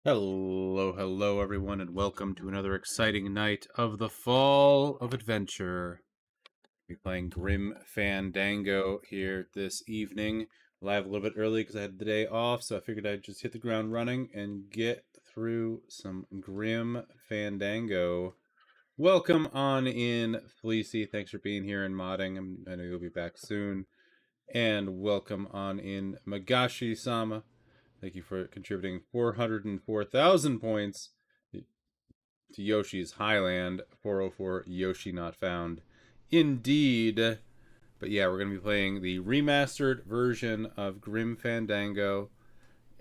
Hello everyone, and welcome to another exciting night of the Fall of Adventure. We're playing Grim Fandango here this evening, live a little bit early because I had the day off, so I figured I'd just hit the ground running and get through some Grim Fandango. Welcome on in, Fleecy. Thanks for being here and modding. I know you'll be back soon. And welcome on in, Magashi-sama. Thank you for contributing 404,000 points to Yoshi's Highland. 404 Yoshi not found. Indeed. But yeah, we're going to be playing the remastered version of Grim Fandango.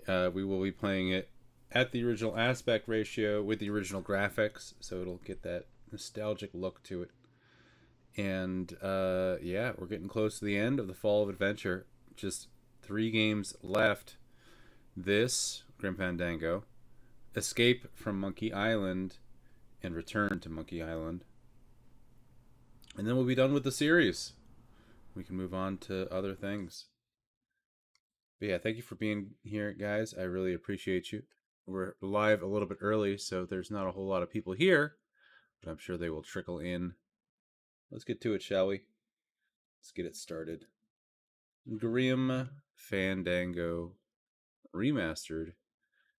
We will be playing it at the original aspect ratio with the original graphics, so it'll get that nostalgic look to it. And yeah, we're getting close to the end of the Fall of Adventure. Just 3 games left. This, Grim Fandango, Escape from Monkey Island, and Return to Monkey Island. And then we'll be done with the series. We can move on to other things. But yeah, thank you for being here, guys. I really appreciate you. We're live a little bit early, so there's not a whole lot of people here, but I'm sure they will trickle in. Let's get to it, shall we? Let's get it started. Grim Fandango Remastered.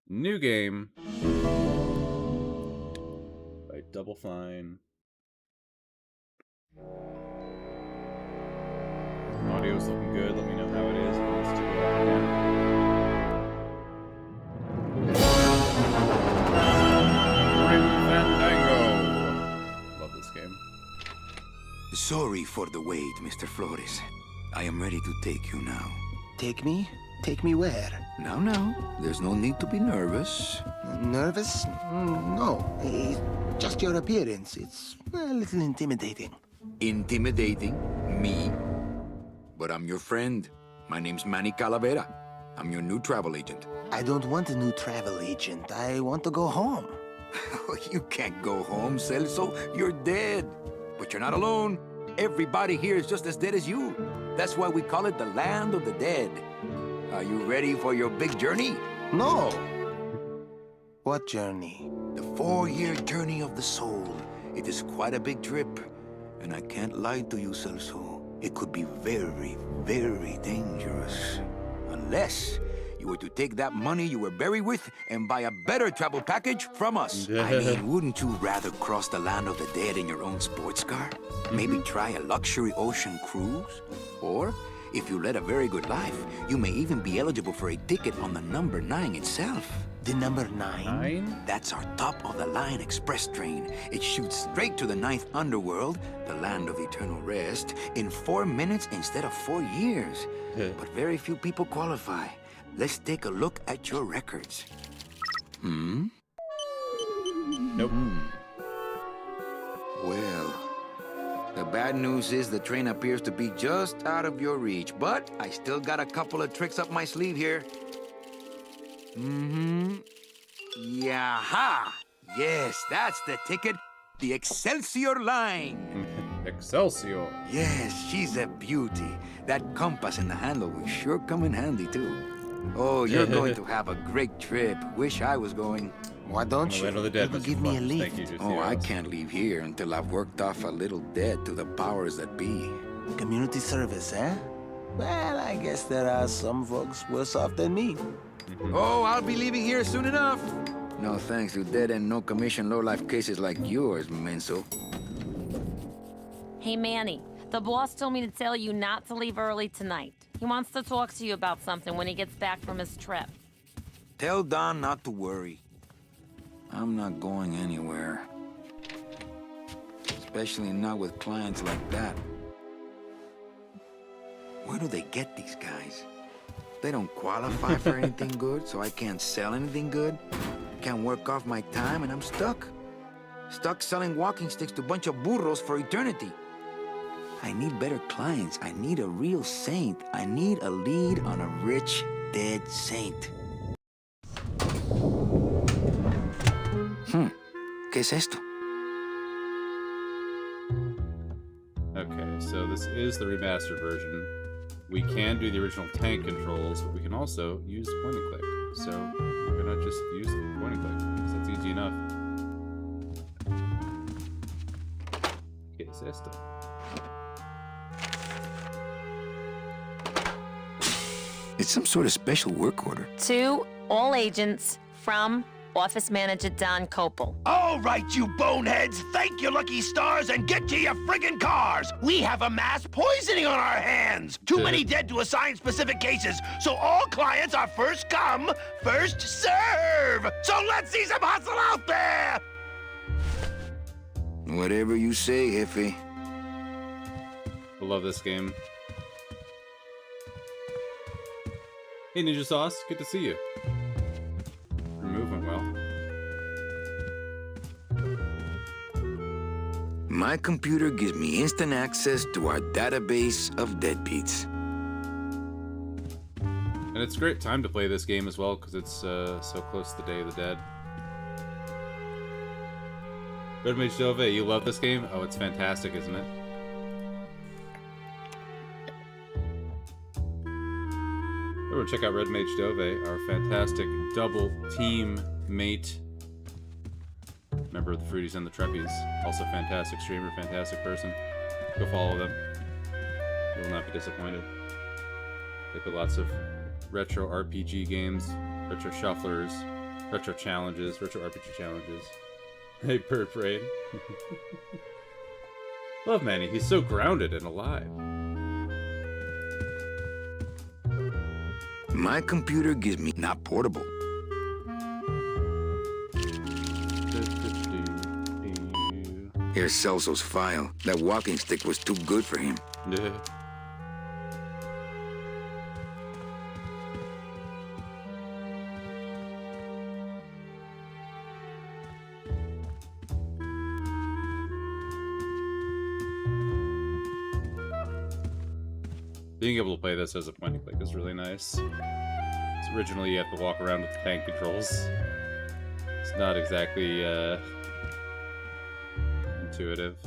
New game by Double Fine. Audio's looking good. Let me know how it is. Let's do it again. Grim Fandango. Love this game. Sorry for the wait, Mr. Flores. I am ready to take you now. Take me? Take me where? Now, there's no need to be nervous. Nervous? No. Just your appearance. It's a little intimidating. Intimidating? Me? But I'm your friend. My name's Manny Calavera. I'm your new travel agent. I don't want a new travel agent. I want to go home. You can't go home, Celso. You're dead. But you're not alone. Everybody here is just as dead as you. That's why we call it the land of the dead. Are you ready for your big journey? No. What journey? The 4-year journey of the soul. It is quite a big trip. And I can't lie to you, Celso. It could be very, very dangerous. Unless you were to take that money you were buried with and buy a better travel package from us. I mean, wouldn't you rather cross the land of the dead in your own sports car? Maybe try a luxury ocean cruise? Or, if you led a very good life, you may even be eligible for a ticket on the number 9 itself. The number 9? 9? That's our top-of-the-line express train. It shoots straight to the 9th underworld, the land of eternal rest, in 4 minutes instead of 4 years. But very few people qualify. Let's take a look at your records. Nope. Well, the bad news is the train appears to be just out of your reach, but I still got a couple of tricks up my sleeve here. Yaha! Yes, that's the ticket. The Excelsior line. Excelsior. Yes, she's a beauty. That compass in the handle will sure come in handy, too. Oh, you're going to have a great trip. Wish I was going. Why don't you? Land of the Dead, You Mr. give me a Flores. lift. Thank you, Oh, I Josias. can't leave here until I've worked off a little debt to the powers that be. Community service, eh? Well, I guess there are some folks worse off than me. Oh, I'll be leaving here soon enough. No thanks to dead and no commission low-life cases like yours, Menso. Hey, Manny, the boss told me to tell you not to leave early tonight. He wants to talk to you about something when he gets back from his trip. Tell Don not to worry. I'm not going anywhere. Especially not with clients like that. Where do they get these guys? They don't qualify for anything good, so I can't sell anything good. Can't work off my time, and I'm stuck. Stuck selling walking sticks to a bunch of burros for eternity. I need better clients. I need a real saint. I need a lead on a rich, dead saint. ¿Qué es esto? Okay, so this is the remastered version. We can do the original tank controls, but we can also use point and click. So Why not just use the point and click? Because that's easy enough. ¿Qué es esto? It's some sort of special work order. To all agents from Office Manager Don Copel. All right, you boneheads, thank your lucky stars and get to your friggin' cars. We have a mass poisoning on our hands. Too many dead to assign specific cases, so all clients are first come, first serve. So let's see some hustle out there. Whatever you say, Jefe. I love this game. Hey, Ninja Sauce, good to see you. Your move went well. My computer gives me instant access to our database of deadbeats. And it's a great time to play this game as well, because it's so close to the Day of the Dead. Red Mage Dove, you love this game? Oh, it's fantastic, isn't it? Everyone check out Red Mage Dove, our fantastic double team mate. Member of the Fruities and the Treppies. Also fantastic streamer, fantastic person. Go follow them. You will not be disappointed. They put lots of retro RPG games, retro shufflers, retro challenges, retro RPG challenges. Hey, Bird Brain. Love Manny, he's so grounded and alive. My computer gives me not portable. Here's Celso's file. That walking stick was too good for him. Yeah. Being able to play this as a point and click is really nice. Originally, you have to walk around with the tank controls. It's not exactly intuitive.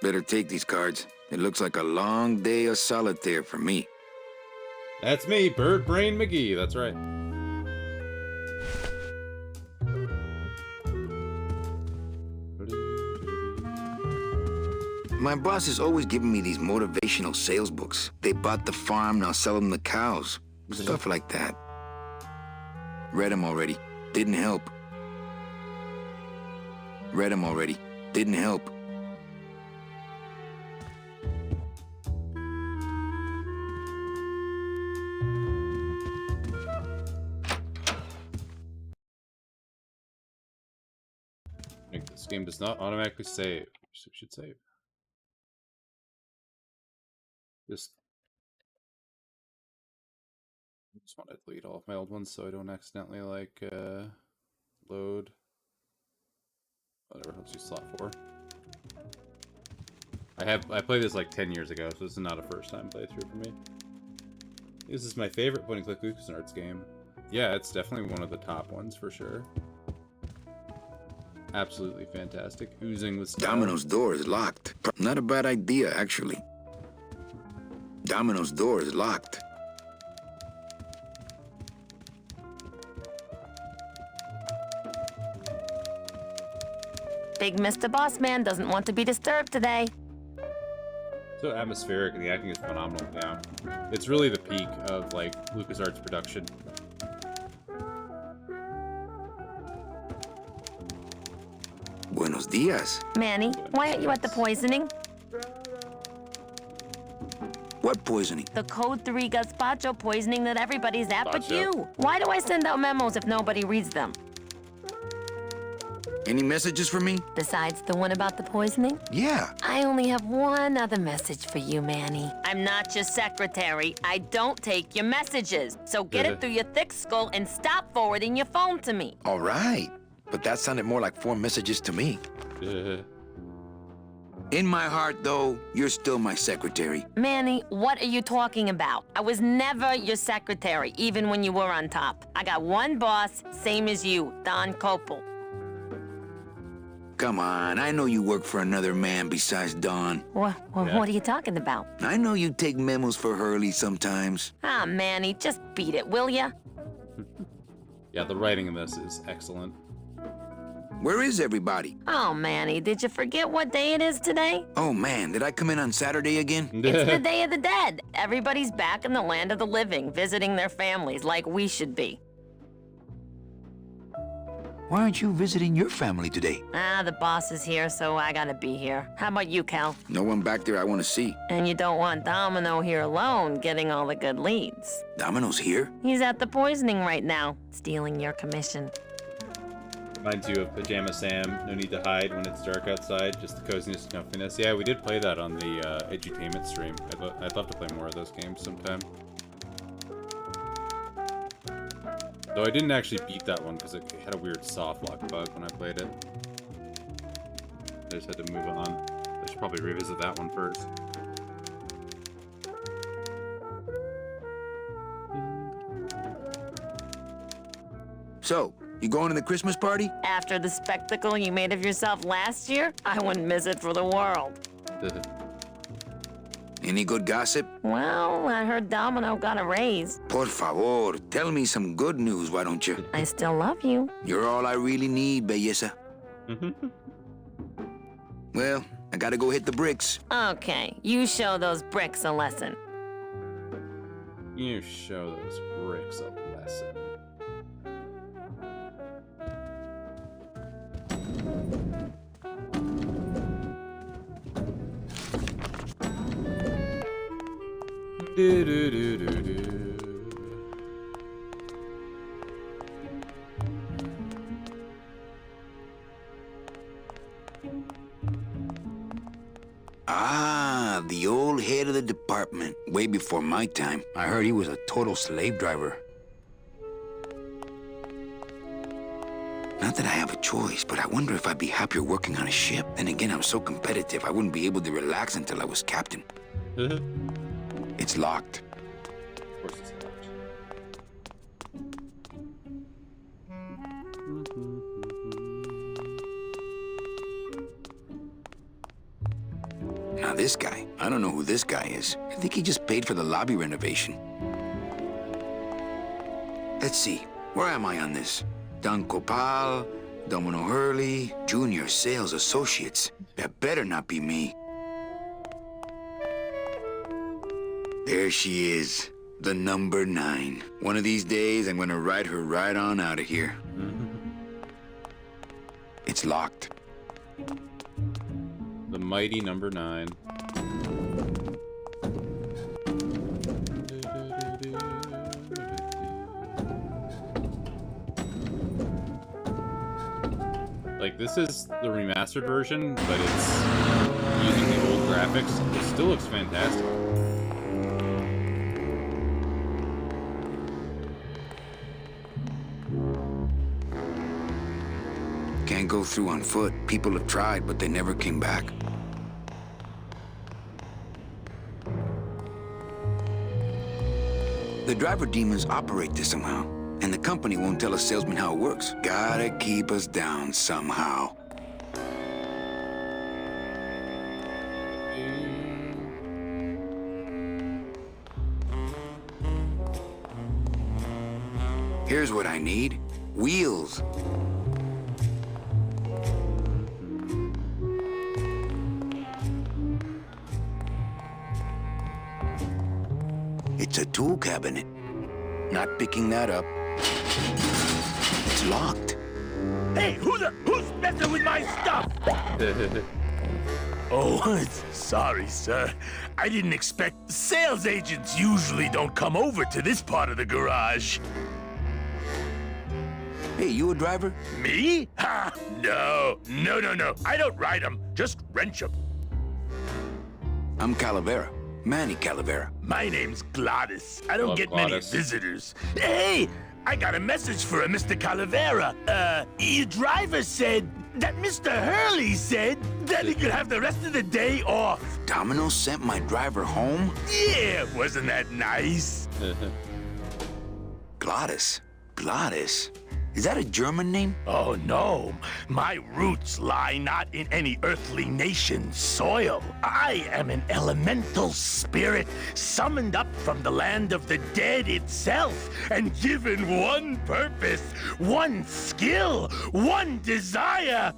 Better take these cards. It looks like a long day of solitaire for me. That's me, Bird Brain McGee. That's right. My boss is always giving me these motivational sales books. They bought the farm, now sell them the cows. Stuff like that. Read them already. Didn't help. Read them already. Didn't help. This game does not automatically save. So we should save. Just want to delete all of my old ones so I don't accidentally like load whatever helps you slot 4. I played this like 10 years ago, so this is not a first time playthrough for me. This is my favorite point and click LucasArts game. Yeah, it's definitely one of the top ones for sure. Absolutely fantastic. Oozing with style. Domino's door is locked. Not a bad idea, actually. Domino's door is locked. Big Mr. Bossman doesn't want to be disturbed today. So atmospheric, and the acting is phenomenal. Yeah, it's really the peak of like LucasArts production. Buenos dias. Manny, why aren't you at the poisoning? What poisoning? The Code 3 gazpacho poisoning that everybody's at but Gazpacho. you. Why do I send out memos if nobody reads them? Any messages for me? Besides the one about the poisoning? Yeah. I only have one other message for you, Manny. I'm not your secretary. I don't take your messages. So get it through your thick skull and stop forwarding your phone to me. All right. But that sounded more like 4 messages to me. In my heart, though, you're still my secretary. Manny, what are you talking about? I was never your secretary, even when you were on top. I got one boss, same as you, Don Copel. Come on, I know you work for another man besides Don. What Yeah. are you talking about? I know you take memos for Hurley sometimes. Ah, Manny, just beat it, will ya? Yeah, the writing in this is excellent. Where is everybody? Oh, Manny, did you forget what day it is today? Oh man, did I come in on Saturday again? It's the Day of the Dead. Everybody's back in the land of the living, visiting their families like we should be. Why aren't you visiting your family today? Ah, the boss is here, so I gotta be here. How about you, Cal? No one back there I want to see. And you don't want Domino here alone, getting all the good leads. Domino's here? He's at the poisoning right now, stealing your commission. Reminds you of Pajama Sam, no need to hide when it's dark outside, just the coziness and comfiness. Yeah, we did play that on the edutainment stream. I'd love to play more of those games sometime. Though I didn't actually beat that one because it had a weird soft lock bug when I played it. I just had to move on. I should probably revisit that one first. So, you going to the Christmas party? After the spectacle you made of yourself last year, I wouldn't miss it for the world. Any good gossip? Well, I heard Domino got a raise. Por favor, tell me some good news, why don't you? I still love you. You're all I really need, belleza. Well, I gotta go hit the bricks. Okay, you show those bricks a lesson. You show those bricks a lesson. Do do do do do. Ah, the old head of the department. Way before my time. I heard he was a total slave driver. Not that I have a choice, but I wonder if I'd be happier working on a ship. Then again, I'm so competitive, I wouldn't be able to relax until I was captain. It's locked. Of course it's locked. Now this guy, I don't know who this guy is. I think he just paid for the lobby renovation. Let's see, where am I on this? Don Copal, Domino Hurley, Junior Sales Associates. That better not be me. There she is, the number 9. One of these days, I'm gonna ride her right on out of here. It's locked. The mighty number 9. Like, this is the remastered version, but it's using the old graphics. It still looks fantastic. Can't go through on foot. People have tried, but they never came back. The driver demons operate this somehow, and the company won't tell a salesman how it works. Gotta keep us down somehow. Here's what I need. Wheels. It's a tool cabinet. Not picking that up. It's locked. Hey, who's messing with my stuff? Oh, sorry, sir. I didn't expect... Sales agents usually don't come over to this part of the garage. Hey, you a driver? Me? Ha! No. I don't ride them, just wrench them. I'm Calavera. Manny Calavera. My name's Gladys. I don't Hello, get Gladys. many visitors. Hey, I got a message for a Mr. Calavera. Your driver said that Mr. Hurley said that he could have the rest of the day off. Domino sent my driver home? Yeah, wasn't that nice? Gladys. Gladys. Is that a German name? Oh, no. My roots lie not in any earthly nation's soil. I am an elemental spirit summoned up from the land of the dead itself and given one purpose, one skill, one desire.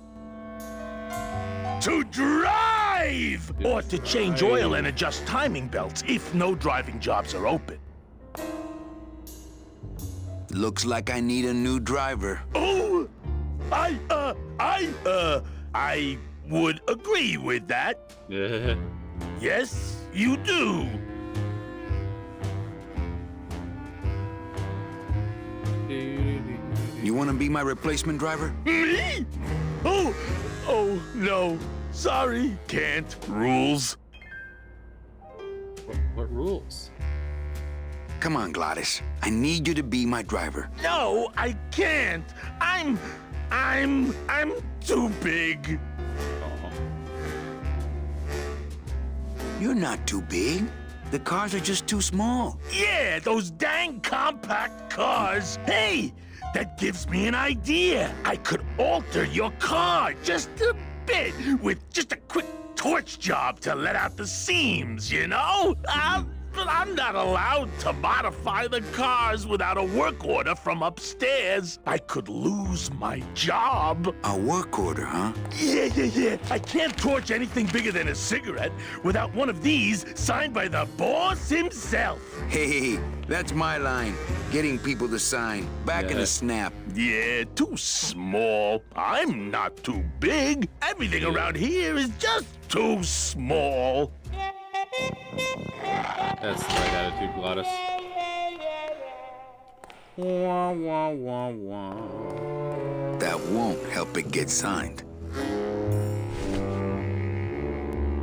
To drive! Or to change oil and adjust timing belts if no driving jobs are open. Looks like I need a new driver. Oh! I would agree with that. Yes, you do. You want to be my replacement driver? Me? Oh, no. Sorry, can't. Rules. What rules? Come on, Gladys. I need you to be my driver. No, I can't. I'm too big. Oh. You're not too big. The cars are just too small. Yeah, those dang compact cars. Hey, that gives me an idea. I could alter your car just a bit with just a quick torch job to let out the seams, you know? But I'm not allowed to modify the cars without a work order from upstairs. I could lose my job. A work order, huh? Yeah. I can't torch anything bigger than a cigarette without one of these signed by the boss himself. Hey, that's my line. Getting people to sign. Back in a snap. Yeah, too small. I'm not too big. Everything around here is just too small. That's the right attitude, Gladys. Wah, wah, wah, wah. That won't help it get signed.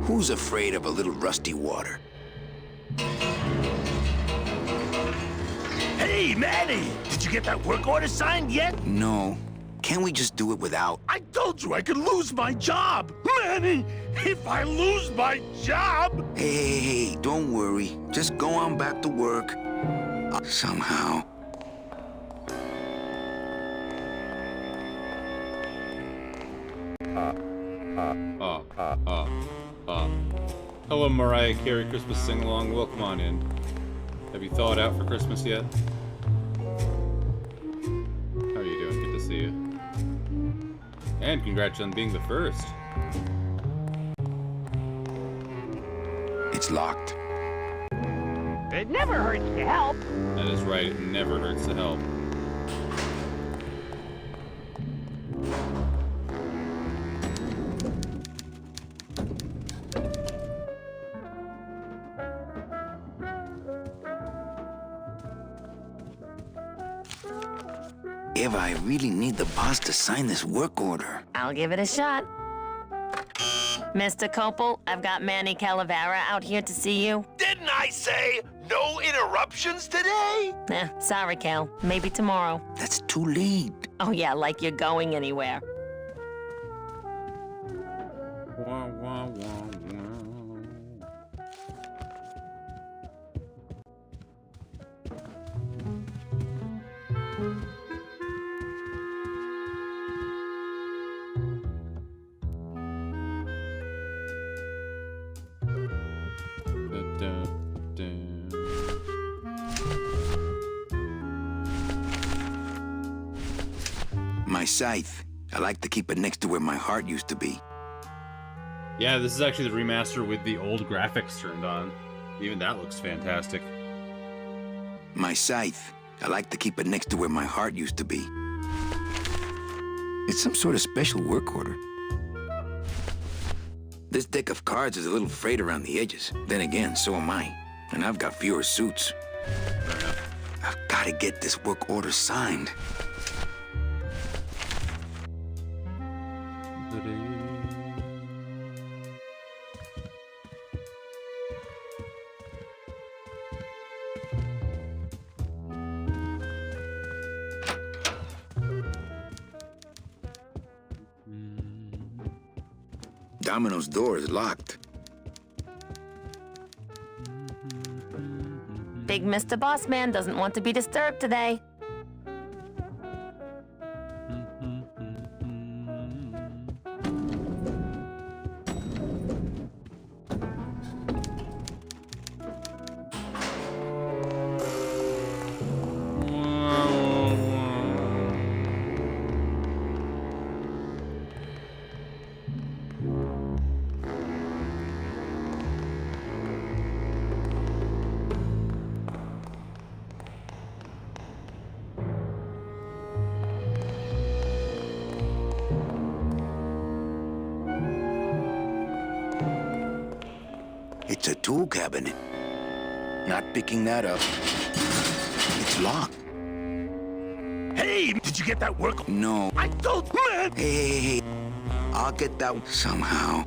Who's afraid of a little rusty water? Hey, Manny! Did you get that work order signed yet? No. Can't we just do it without? I told you I could lose my job! Manny! If I lose my job! Hey, don't worry. Just go on back to work. Somehow. Hello, Mariah Carey Christmas sing-along. Welcome on in. Have you thawed out for Christmas yet? How are you doing? Good to see you. And congrats on being the first. It's locked. It never hurts to help. That is right, it never hurts to help. Eva, I really need the boss to sign this work order. I'll give it a shot. Mr. Copel, I've got Manny Calavera out here to see you. Didn't I say no interruptions today? Sorry, Cal. Maybe tomorrow. That's too late. Oh, yeah, like you're going anywhere. Wah, wah, wah, wah. My scythe. I like to keep it next to where my heart used to be. Yeah, this is actually the remaster with the old graphics turned on. Even that looks fantastic. My scythe. I like to keep it next to where my heart used to be. It's some sort of special work order. This deck of cards is a little frayed around the edges. Then again, so am I. And I've got fewer suits. I've got to get this work order signed. Domino's door is locked. Big Mr. Bossman doesn't want to be disturbed today. It's a tool cabinet. Not picking that up. It's locked. Hey, did you get that work? No. I don't... Hey. I'll get that somehow.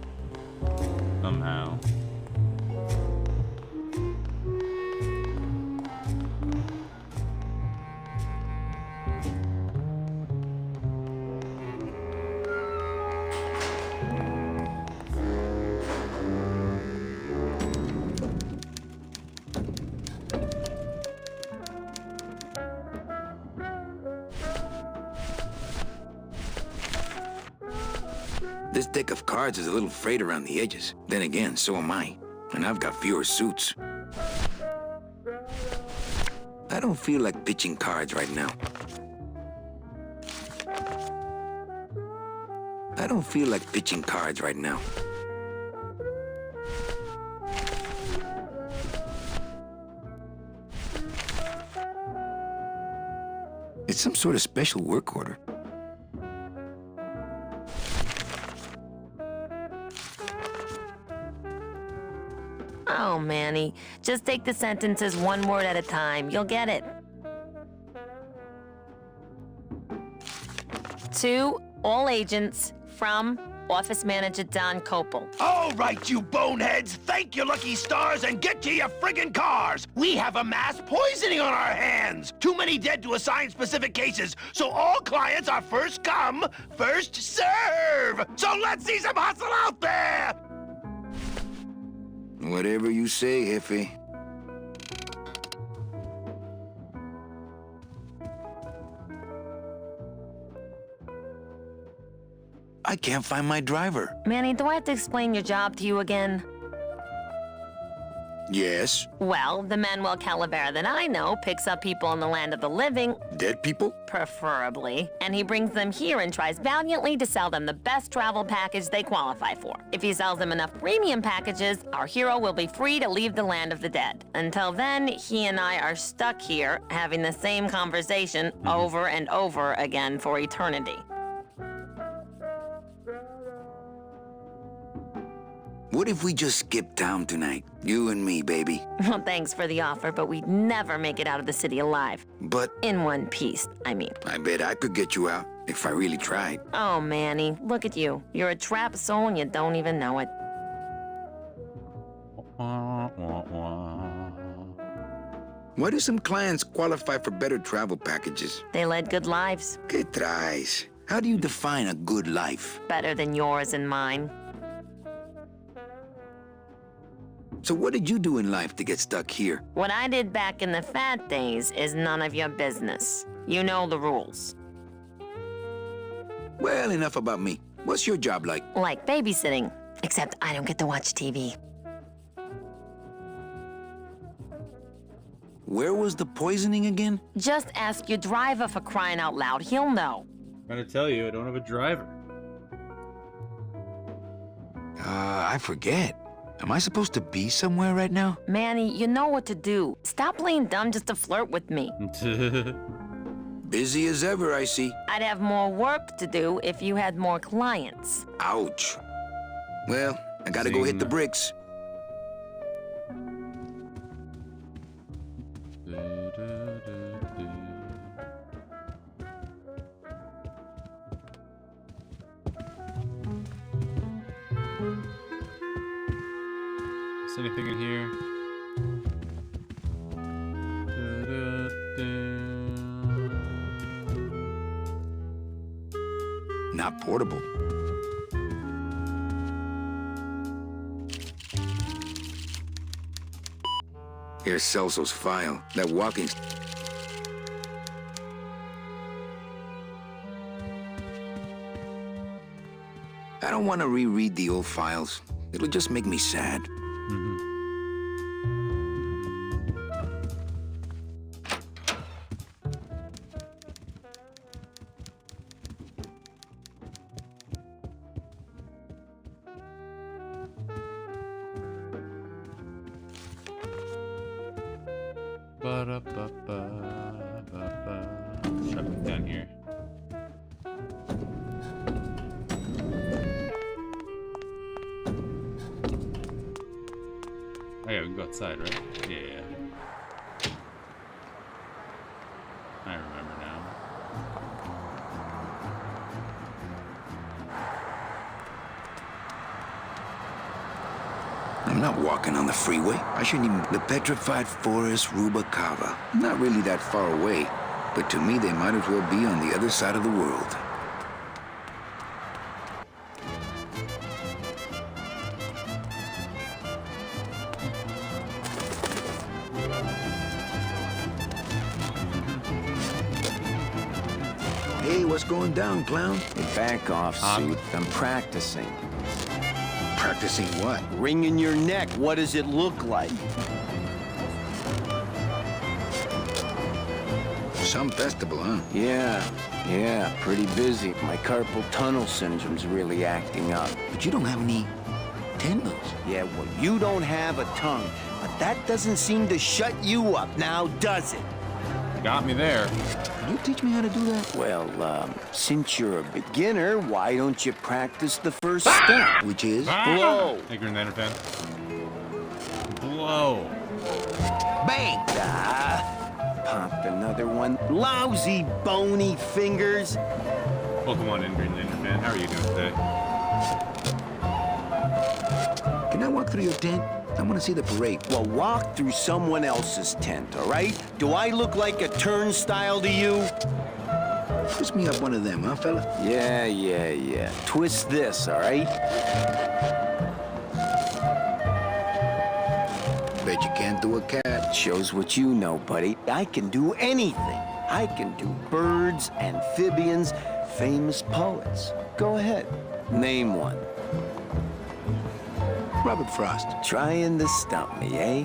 Somehow. This deck of cards is a little frayed around the edges. Then again, so am I. And I've got fewer suits. I don't feel like pitching cards right now. I don't feel like pitching cards right now. It's some sort of special work order. Oh, Manny, just take the sentences one word at a time. You'll get it. To all agents from Office Manager Don Copel. All right, you boneheads, thank your lucky stars and get to your friggin' cars. We have a mass poisoning on our hands. Too many dead to assign specific cases, so all clients are first come, first serve. So let's see some hustle out there. Whatever you say, Jefe. I can't find my driver. Manny, do I have to explain your job to you again? Yes. Well, the Manuel Calavera that I know picks up people in the land of the living, Dead people? preferably, and he brings them here and tries valiantly to sell them the best travel package they qualify for. If he sells them enough premium packages, our hero will be free to leave the land of the dead. Until then, he and I are stuck here having the same conversation over and over again for eternity. What if we just skip town tonight? You and me, baby. Well, thanks for the offer, but we'd never make it out of the city alive. But In one piece, I mean. I bet I could get you out if I really tried. Oh, Manny, look at you. You're a trapped soul and you don't even know it. Wah, wah, wah. Why do some clients qualify for better travel packages? They led good lives, ¿Qué traes? How do you define a good life? better than yours and mine. So what did you do in life to get stuck here? What I did back in the fat days is none of your business. You know the rules. Well, enough about me. What's your job like? Like babysitting, except I don't get to watch TV. Where was the poisoning again? Just ask your driver for crying out loud. He'll know. I'm trying to tell you, I don't have a driver. I forget. Am I supposed to be somewhere right now? Manny, you know what to do. Stop playing dumb just to flirt with me. Busy as ever, I see. I'd have more work to do if you had more clients. Ouch. Well, I gotta go hit the bricks. Is anything in here? Not portable. Here's Celso's file. That walking... I don't want to reread the old files. It'll just make me sad. Shove it down here. go outside, right? Yeah. I remember now. I'm not walking on the freeway. I shouldn't even... The petrified forest Rubacava. Not really that far away, but to me they might as well be on the other side of the world. Hey, what's going down, clown? Back off, Suit. I'm practicing. Practicing what? Wringing your neck. What does it look like? Some festival, huh? Yeah, pretty busy. My carpal tunnel syndrome's really acting up. But you don't have any tendons. Yeah, well, you don't have a tongue, but that doesn't seem to shut you up now, does it? Got me there. Can you teach me how to do that? Well, since you're a beginner, why don't you practice the first step? Which is? Blow. Hey, Green Lantern fan. Blow. Bang! Popped another one. Lousy, bony fingers. Welcome on in, Green Lantern fan. How are you doing today? Can I walk through your tent? I want to see the parade. Well, walk through someone else's tent, all right? Do I look like a turnstile to you? Twist me up one of them, huh, fella? Yeah. Twist this, all right? Bet you can't do a cat. Shows what you know, buddy. I can do anything. I can do birds, amphibians, famous poets. Go ahead. Name one. Robert Frost. Trying to stump me, eh?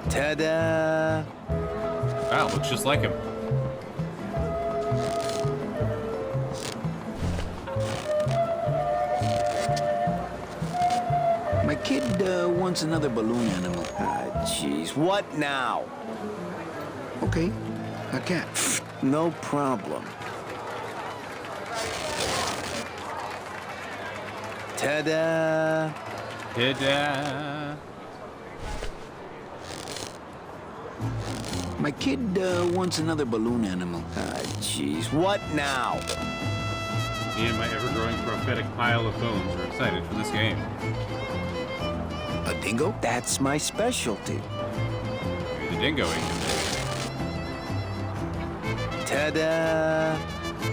Ta-da! Wow, looks just like him. My kid wants another balloon animal. Jeez, what now? Okay, a cat. No problem. Ta-da! Ta-da! My kid wants another balloon animal. Jeez, what now? Me and my ever-growing prophetic pile of bones are excited for this game. A dingo? That's my specialty. Maybe the dingo agent. Ta-da!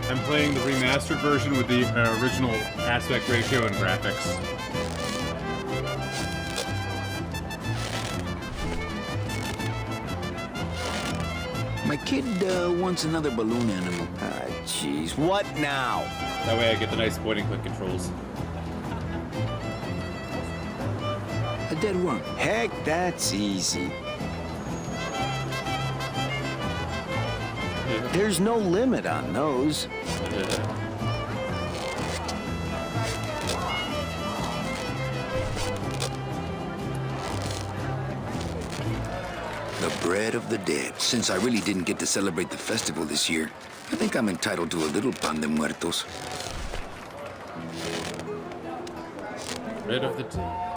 I'm playing the remastered version with the original aspect ratio and graphics. My kid wants another balloon animal. Jeez, what now? That way I get the nice point-and-click controls. A dead worm. Heck, that's easy. There's no limit on those. The bread of the dead. Since I really didn't get to celebrate the festival this year, I think I'm entitled to a little pan de muertos. Rid of the dead.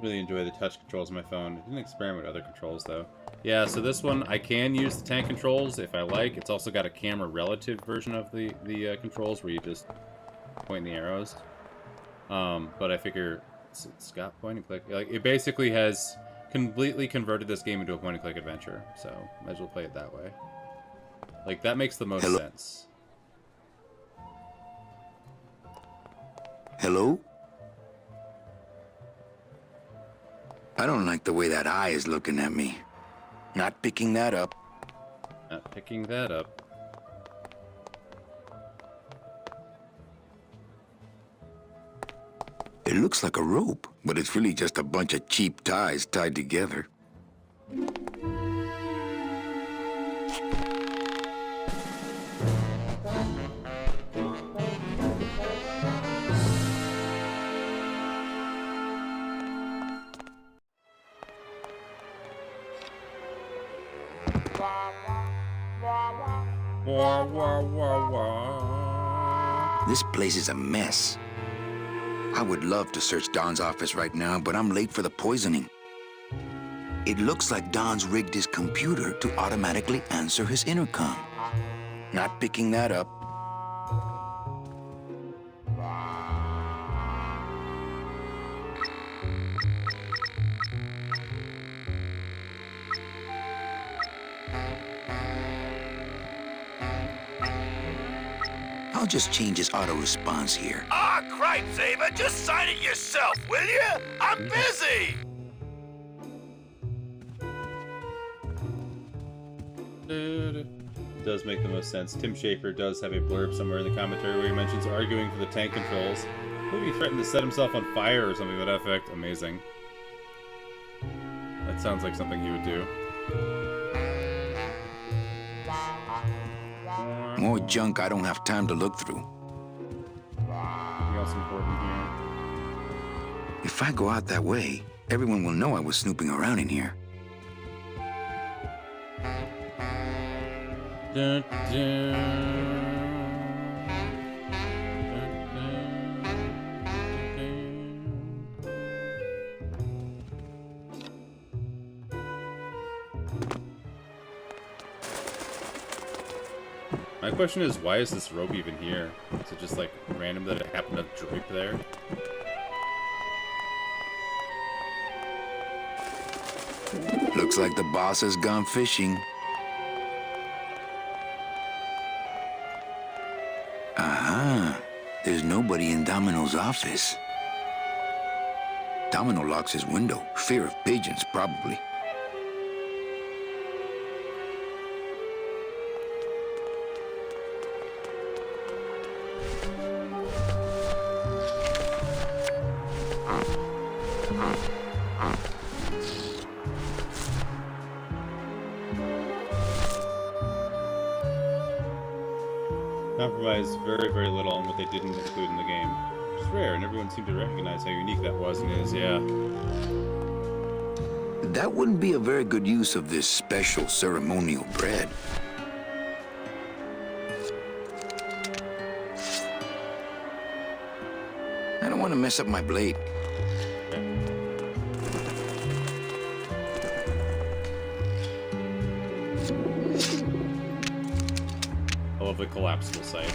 Really enjoy the touch controls on my phone. I didn't experiment with other controls though. Yeah, so this one I can use the tank controls if I like. It's also got a camera relative version of the controls where you just point the arrows. But I figure it's got point and click. Like it basically has completely converted this game into a point and click adventure. So might as well play it that way. Like that makes the most sense. Hello? I don't like the way that eye is looking at me. Not picking that up. Not picking that up. It looks like a rope, but it's really just a bunch of cheap ties tied together. wah, wah, wah. This place is a mess. I would love to search Don's office right now, but I'm late for the poisoning. It looks like Don's rigged his computer to automatically answer his intercom. Not picking that up. I'll just change his auto response here. Ah, cripe, Saber, just sign it yourself, will you? I'm busy. Does make the most sense. Tim Schafer does have a blurb somewhere in the commentary where he mentions arguing for the tank controls. Maybe he threatened to set himself on fire or something to that effect. Amazing. That sounds like something he would do. More junk I don't have time to look through. Anything else important here? If I go out that way, everyone will know I was snooping around in here. Dun, dun. My question is, why is this rope even here? Is it just like random that it happened to drape there? Looks like the boss has gone fishing. Aha, there's nobody in Domino's office. Domino locks his window. Fear of pigeons, probably. Compromised very, very little on what they didn't include in the game. Which is rare, and everyone seemed to recognize how unique that was and is, yeah. That wouldn't be a very good use of this special ceremonial bread. I don't want to mess up my blade. I love the collapsible site.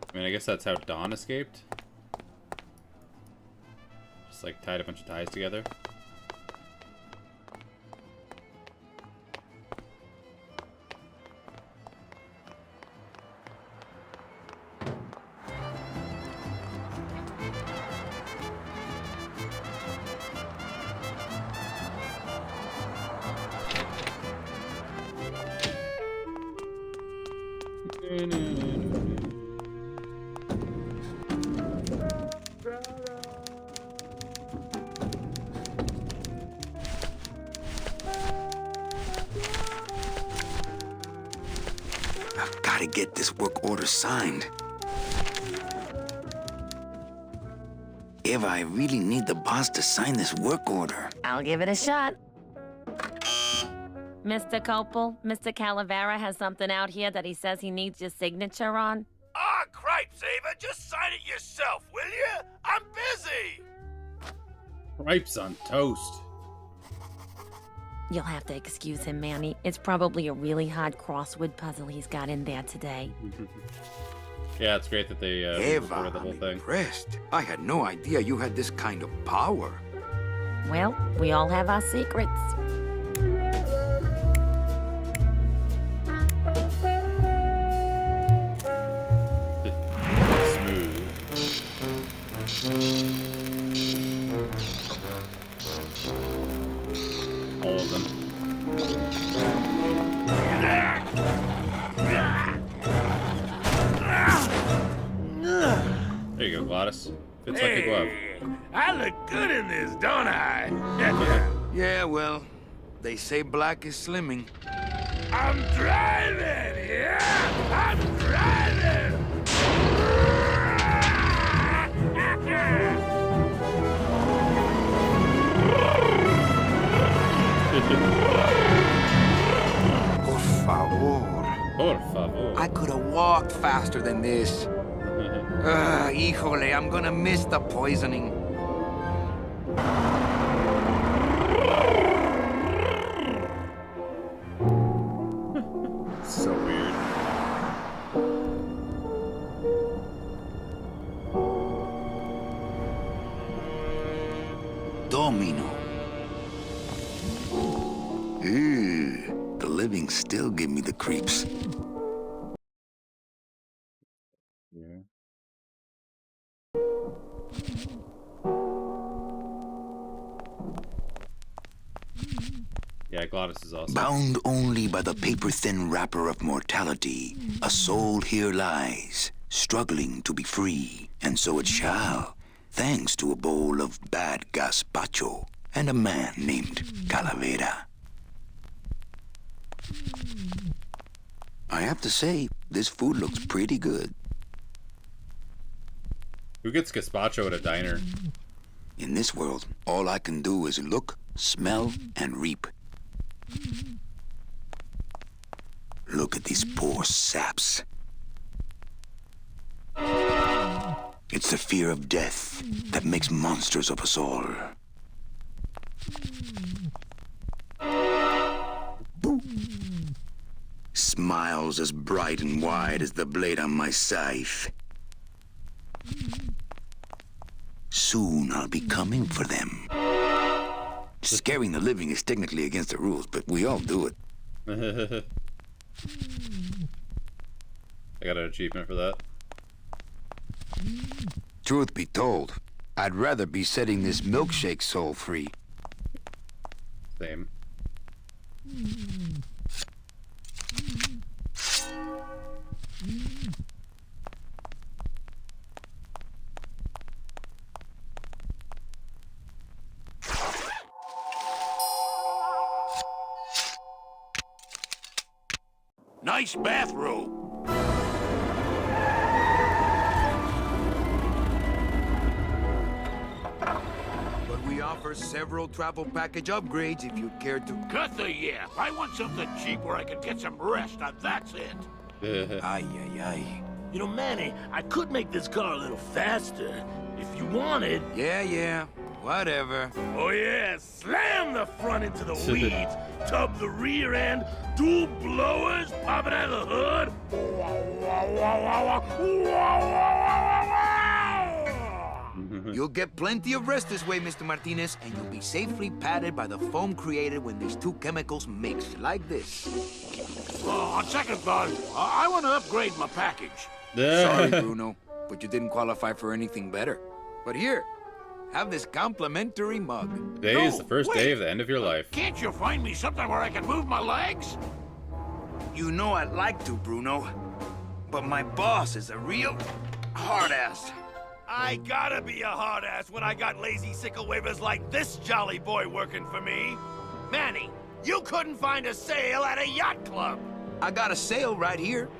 I mean, I guess that's how Dawn escaped. Just like tied a bunch of ties together. I've got to get this work order signed. Eva, I really need the boss to sign this work order. I'll give it a shot. Mr. Copel, Mr. Calavera has something out here that he says he needs your signature on. Ah, cripe, Saber, just sign it yourself, will you? I'm busy. Cripes on toast. You'll have to excuse him, Manny. It's probably a really hard crossword puzzle he's got in there today. Yeah, it's great that they Eva, recorded the whole I'm thing. impressed. I had no idea you had this kind of power. Well, we all have our secrets. All of them. There you go, Gladys. Fits like a glove. I look good in this, don't I? Yeah, well, they say black is slimming. I'm driving, yeah! I'm driving! Por favor. I could have walked faster than this. Híjole, I'm gonna miss the poisoning. So weird. Domino. Ew, the living still give me the creeps. Yeah. Yeah, Glottis is awesome. Bound only by the paper-thin wrapper of mortality, a soul here lies, struggling to be free, and so it shall, thanks to a bowl of bad gazpacho and a man named Calavera. I have to say, this food looks pretty good. Who gets gazpacho at a diner? In this world, all I can do is look, smell, and reap. Look at these poor saps. It's the fear of death that makes monsters of us all. Boo. Smiles as bright and wide as the blade on my scythe. Soon I'll be coming for them. Scaring the living is technically against the rules, but we all do it. I got an achievement for that. Truth be told, I'd rather be setting this milkshake soul free. Same. Nice bathrobe. But we offer several travel package upgrades if you'd care to. Cut the yap. I want something cheap where I can get some rest, and that's it. Ay, ay, ay. You know, Manny, I could make this car a little faster if you wanted. Yeah, whatever. Oh yeah, slam the front into the weeds, tub the rear end, dual blowers popping out of the hood. You'll get plenty of rest this way, Mr. Martinez, and you'll be safely padded by the foam created when these two chemicals mix, like this. On second thought, I want to upgrade my package. Sorry, Bruno, but you didn't qualify for anything better. But here, have this complimentary mug. Today is the No, first day wait. of the end of your life. Can't you find me something where I can move my legs? You know I'd like to, Bruno, but my boss is a real hard-ass. I gotta be a hard ass when I got lazy sickle wavers like this jolly boy working for me. Manny, you couldn't find a sale at a yacht club. I got a sale right here.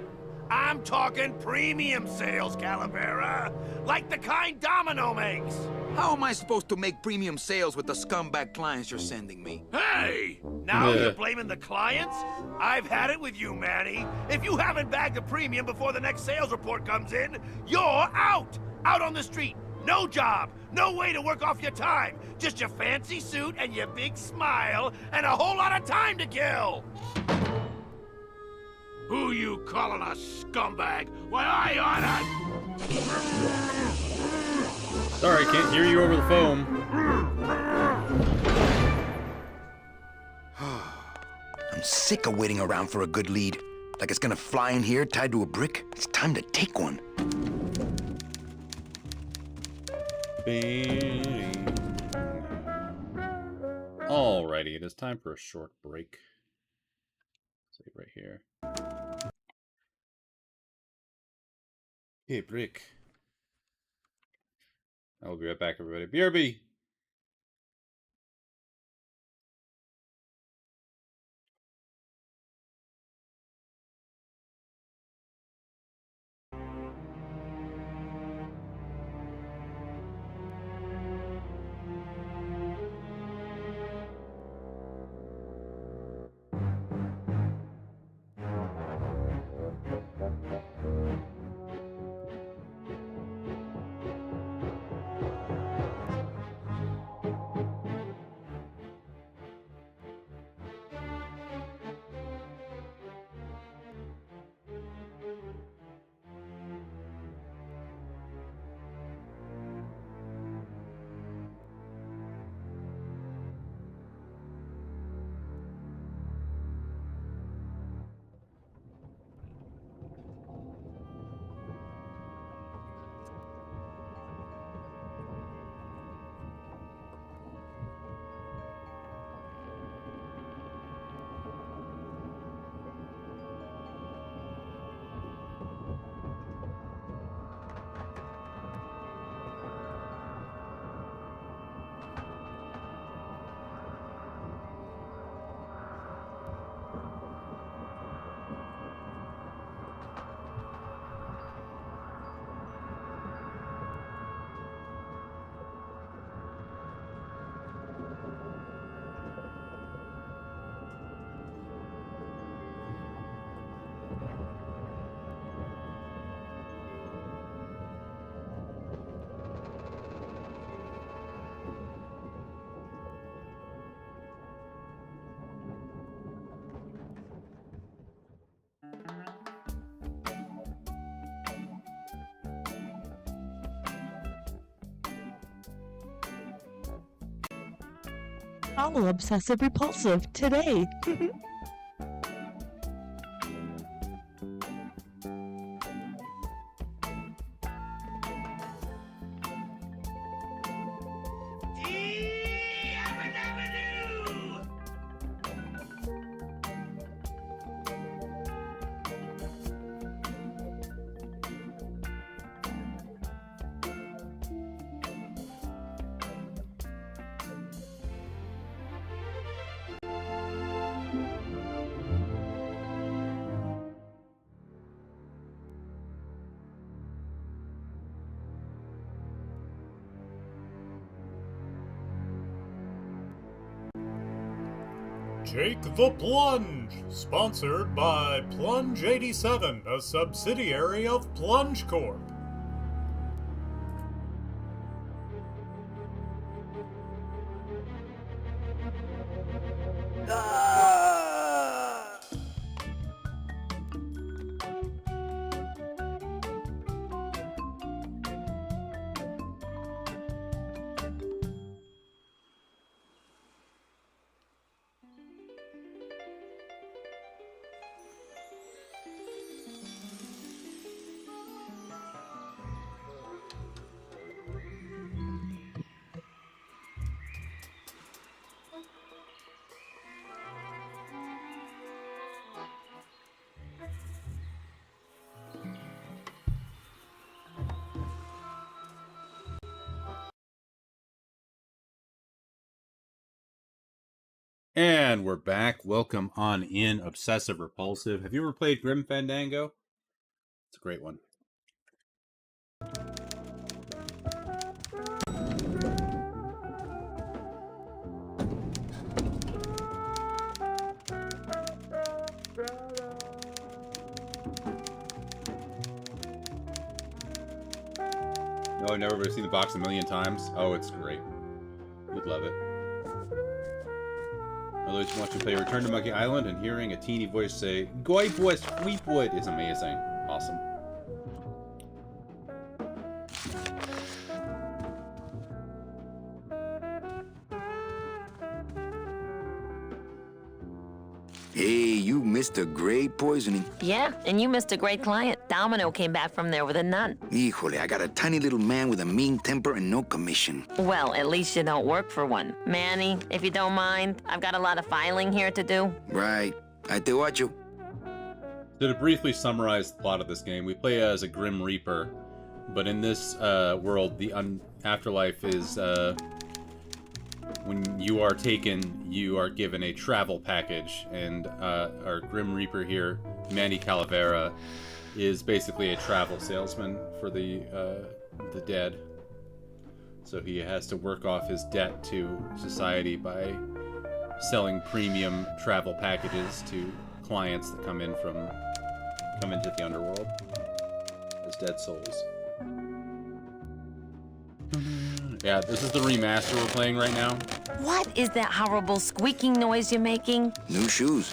I'm talking premium sales, Calavera. Like the kind Domino makes. How am I supposed to make premium sales with the scumbag clients you're sending me? Hey! Now you're blaming the clients? I've had it with you, Manny. If you haven't bagged a premium before the next sales report comes in, you're out! Out on the street. No job. No way to work off your time. Just your fancy suit and your big smile and a whole lot of time to kill. Who you calling a scumbag? Why, I oughta... Sorry, can't hear you over the foam. I'm sick of waiting around for a good lead. Like it's gonna fly in here tied to a brick. It's time to take one. Alrighty, it is time for a short break. Save right here. Okay, break. I will be right back, everybody. BRB! Follow Obsessive Repulsive today. Take the Plunge, sponsored by Plunge 87, a subsidiary of Plunge Corp. And we're back. Welcome on in, Obsessive Repulsive. Have you ever played Grim Fandango? It's a great one. No, I've never seen the box a million times. Oh, it's great. You'd love it. Otherwise, watching play Return to Monkey Island and hearing a teeny voice say, "Goy boys, Fleetwood" is amazing. Awesome. Hey, you missed a great poisoning. Yeah, and you missed a great client. Domino came back from there with a nun. Híjole, I got a tiny little man with a mean temper and no commission. Well, at least you don't work for one. Manny, if you don't mind, I've got a lot of filing here to do. Right. I te watcho. So to briefly summarize the plot of this game, we play as a Grim Reaper, but in this world, the afterlife is when you are taken, you are given a travel package, and our Grim Reaper here, Manny Calavera, is basically a travel salesman for the dead. So he has to work off his debt to society by selling premium travel packages to clients that come into the underworld as dead souls. Yeah, this is the remaster we're playing right now. What is that horrible squeaking noise you're making? New shoes.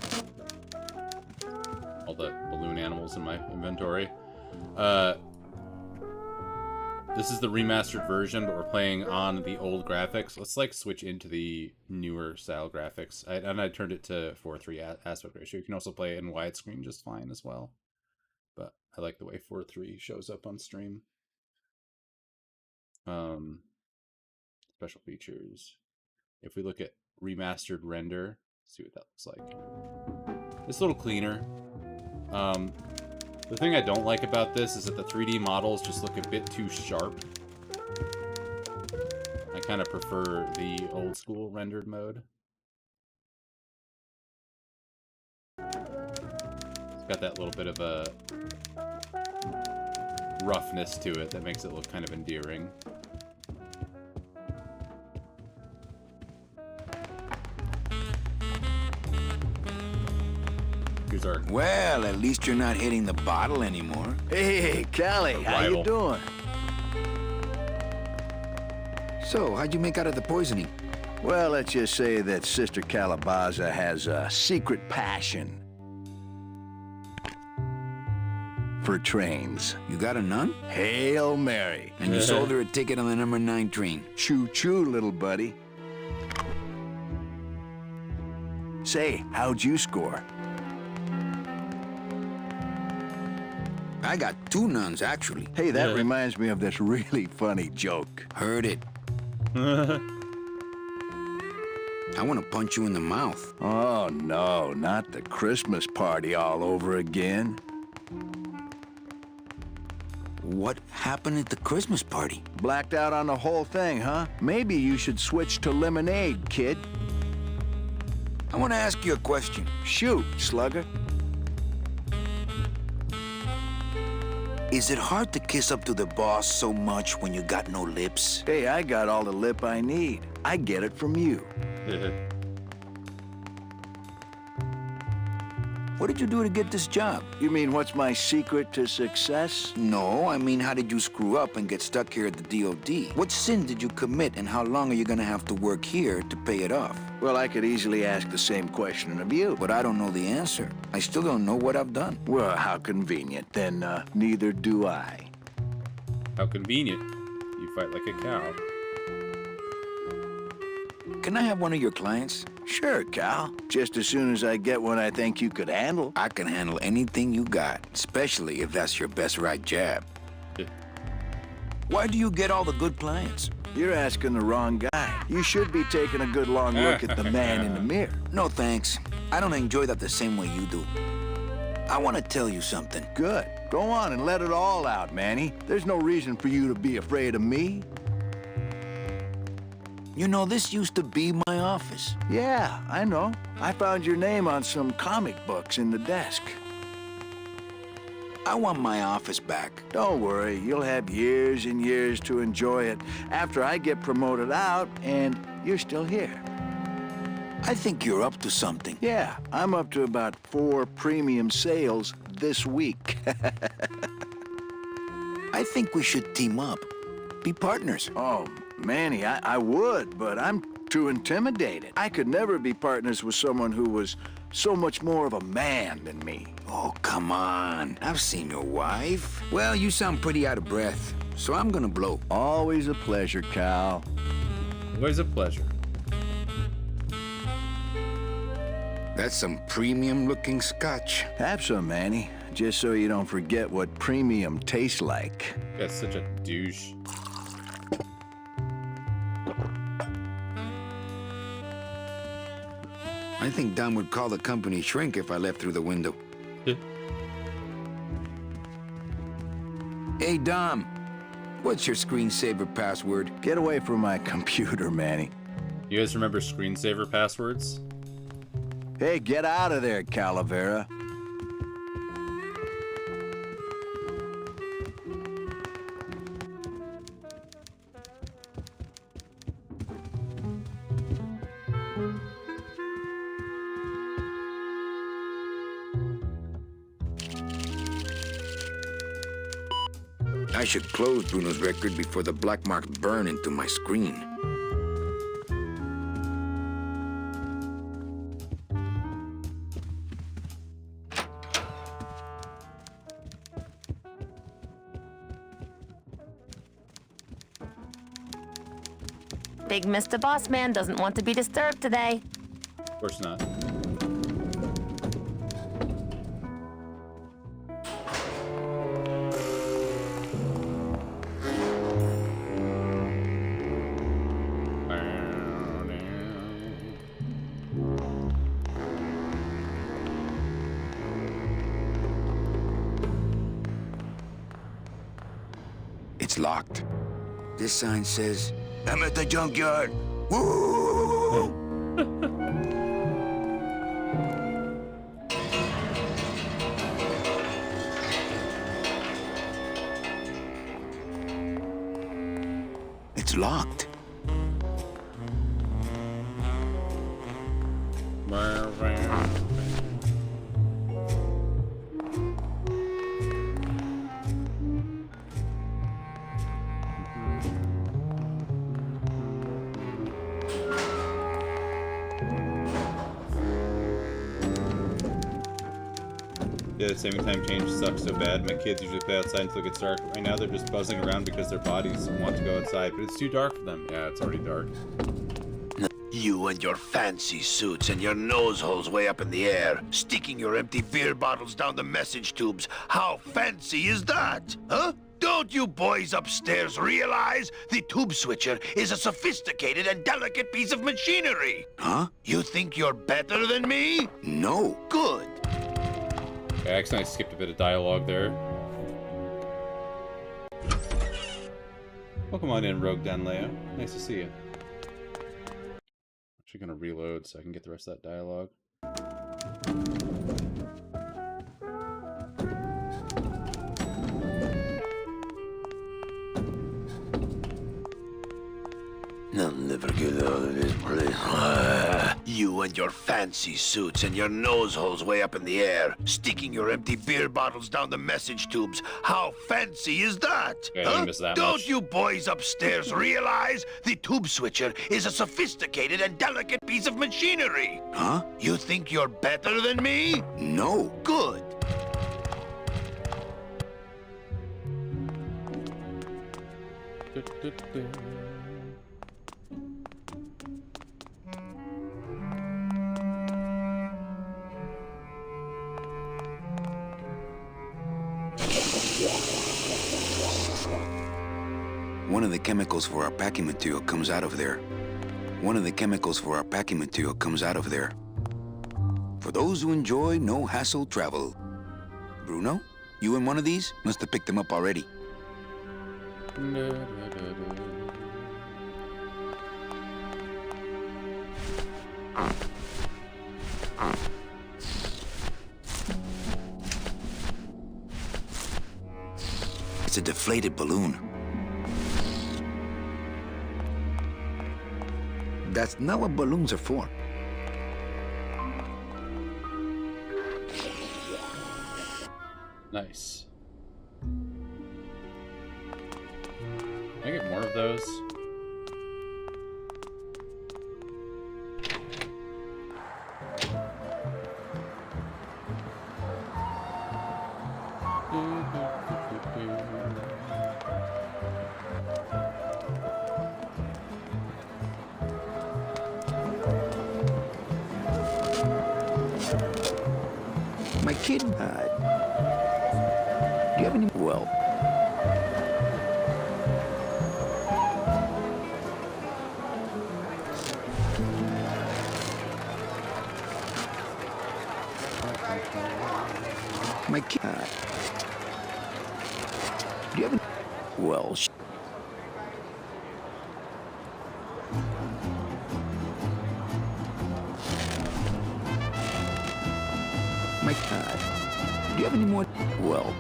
All the balloon animals in my inventory. This is the remastered version, but we're playing on the old graphics. Let's like switch into the newer style graphics. I turned it to 4:3 aspect ratio. You can also play it in widescreen just fine as well. But I like the way 4:3 shows up on stream. Special features. If we look at remastered render, see what that looks like. It's a little cleaner. The thing I don't like about this is that the 3D models just look a bit too sharp. I kind of prefer the old school rendered mode. It's got that little bit of a roughness to it that makes it look kind of endearing. Well, at least you're not hitting the bottle anymore. Hey, Callie, how you doing? So, how'd you make out of the poisoning? Well, let's just say that Sister Calabaza has a secret passion for trains. You got a nun? Hail Mary. And you sold her a ticket on the number 9 train. Choo-choo, little buddy. Say, how'd you score? I got 2 nuns, actually. Hey, that reminds me of this really funny joke. Heard it. I want to punch you in the mouth. Oh, no, not the Christmas party all over again. What happened at the Christmas party? Blacked out on the whole thing, huh? Maybe you should switch to lemonade, kid. I want to ask you a question. Shoot, slugger. Is it hard to kiss up to the boss so much when you got no lips? Hey, I got all the lip I need. I get it from you. What did you do to get this job? You mean what's my secret to success? No, I mean, how did you screw up and get stuck here at the DOD? What sin did you commit, and how long are you gonna have to work here to pay it off? Well, I could easily ask the same question of you. But I don't know the answer. I still don't know what I've done. Well, how convenient. Then, neither do I. How convenient. You fight like a cow. Can I have one of your clients? Sure, Cal. Just as soon as I get one I think you could handle. I can handle anything you got, especially if that's your best right jab. Why do you get all the good clients? You're asking the wrong guy. You should be taking a good long look at the man in the mirror. No, thanks. I don't enjoy that the same way you do. I want to tell you something. Good. Go on and let it all out, Manny. There's no reason for you to be afraid of me. You know, this used to be my office. Yeah, I know. I found your name on some comic books in the desk. I want my office back. Don't worry, you'll have years and years to enjoy it after I get promoted out and you're still here. I think you're up to something. Yeah, I'm up to about 4 premium sales this week. I think we should team up. Be partners. Oh, Manny, I would, but I'm too intimidated. I could never be partners with someone who was so much more of a man than me. Oh, come on. I've seen your wife. Well, you sound pretty out of breath, so I'm gonna blow. Always a pleasure, Cal. Always a pleasure. That's some premium-looking scotch. Have some, Manny, just so you don't forget what premium tastes like. That's such a douche. I think Dom would call the company shrink if I left through the window. Hey, Dom. What's your screensaver password? Get away from my computer, Manny. You guys remember screensaver passwords? Hey, get out of there, Calavera. I should close Bruno's record before the black marks burn into my screen. Big Mr. Boss Man doesn't want to be disturbed today. Of course not. It's locked. This sign says, I'm at the junkyard. Woo! It's locked. Yeah, the saving time change sucks so bad. My kids usually play outside until it gets dark. Right now they're just buzzing around because their bodies want to go outside, but it's too dark for them. Yeah, it's already dark. You and your fancy suits and your nose holes way up in the air, sticking your empty beer bottles down the message tubes. How fancy is that? Huh? Don't you boys upstairs realize the tube switcher is a sophisticated and delicate piece of machinery? Huh? You think you're better than me? No. Good. I accidentally skipped a bit of dialogue there. Welcome on in, Rogue Danleo. Nice to see you. Actually gonna reload so I can get the rest of that dialogue. I'll never get out of this place. You and your fancy suits and your nose holes way up in the air, sticking your empty beer bottles down the message tubes. How fancy is that? Yeah, I didn't miss that Don't much. you boys upstairs realize the tube switcher is a sophisticated and delicate piece of machinery? Huh? You think you're better than me? No. Good. One of the chemicals for our packing material comes out of there. One of the chemicals for our packing material comes out of there. For those who enjoy no-hassle travel. Bruno, you in one of these? Must have picked them up already. It's a deflated balloon. That's not what balloons are for. Nice. Can I get more of those? My kid, do you have any? Well, my kid, do you have any? Well, my God, do you have any more? Well,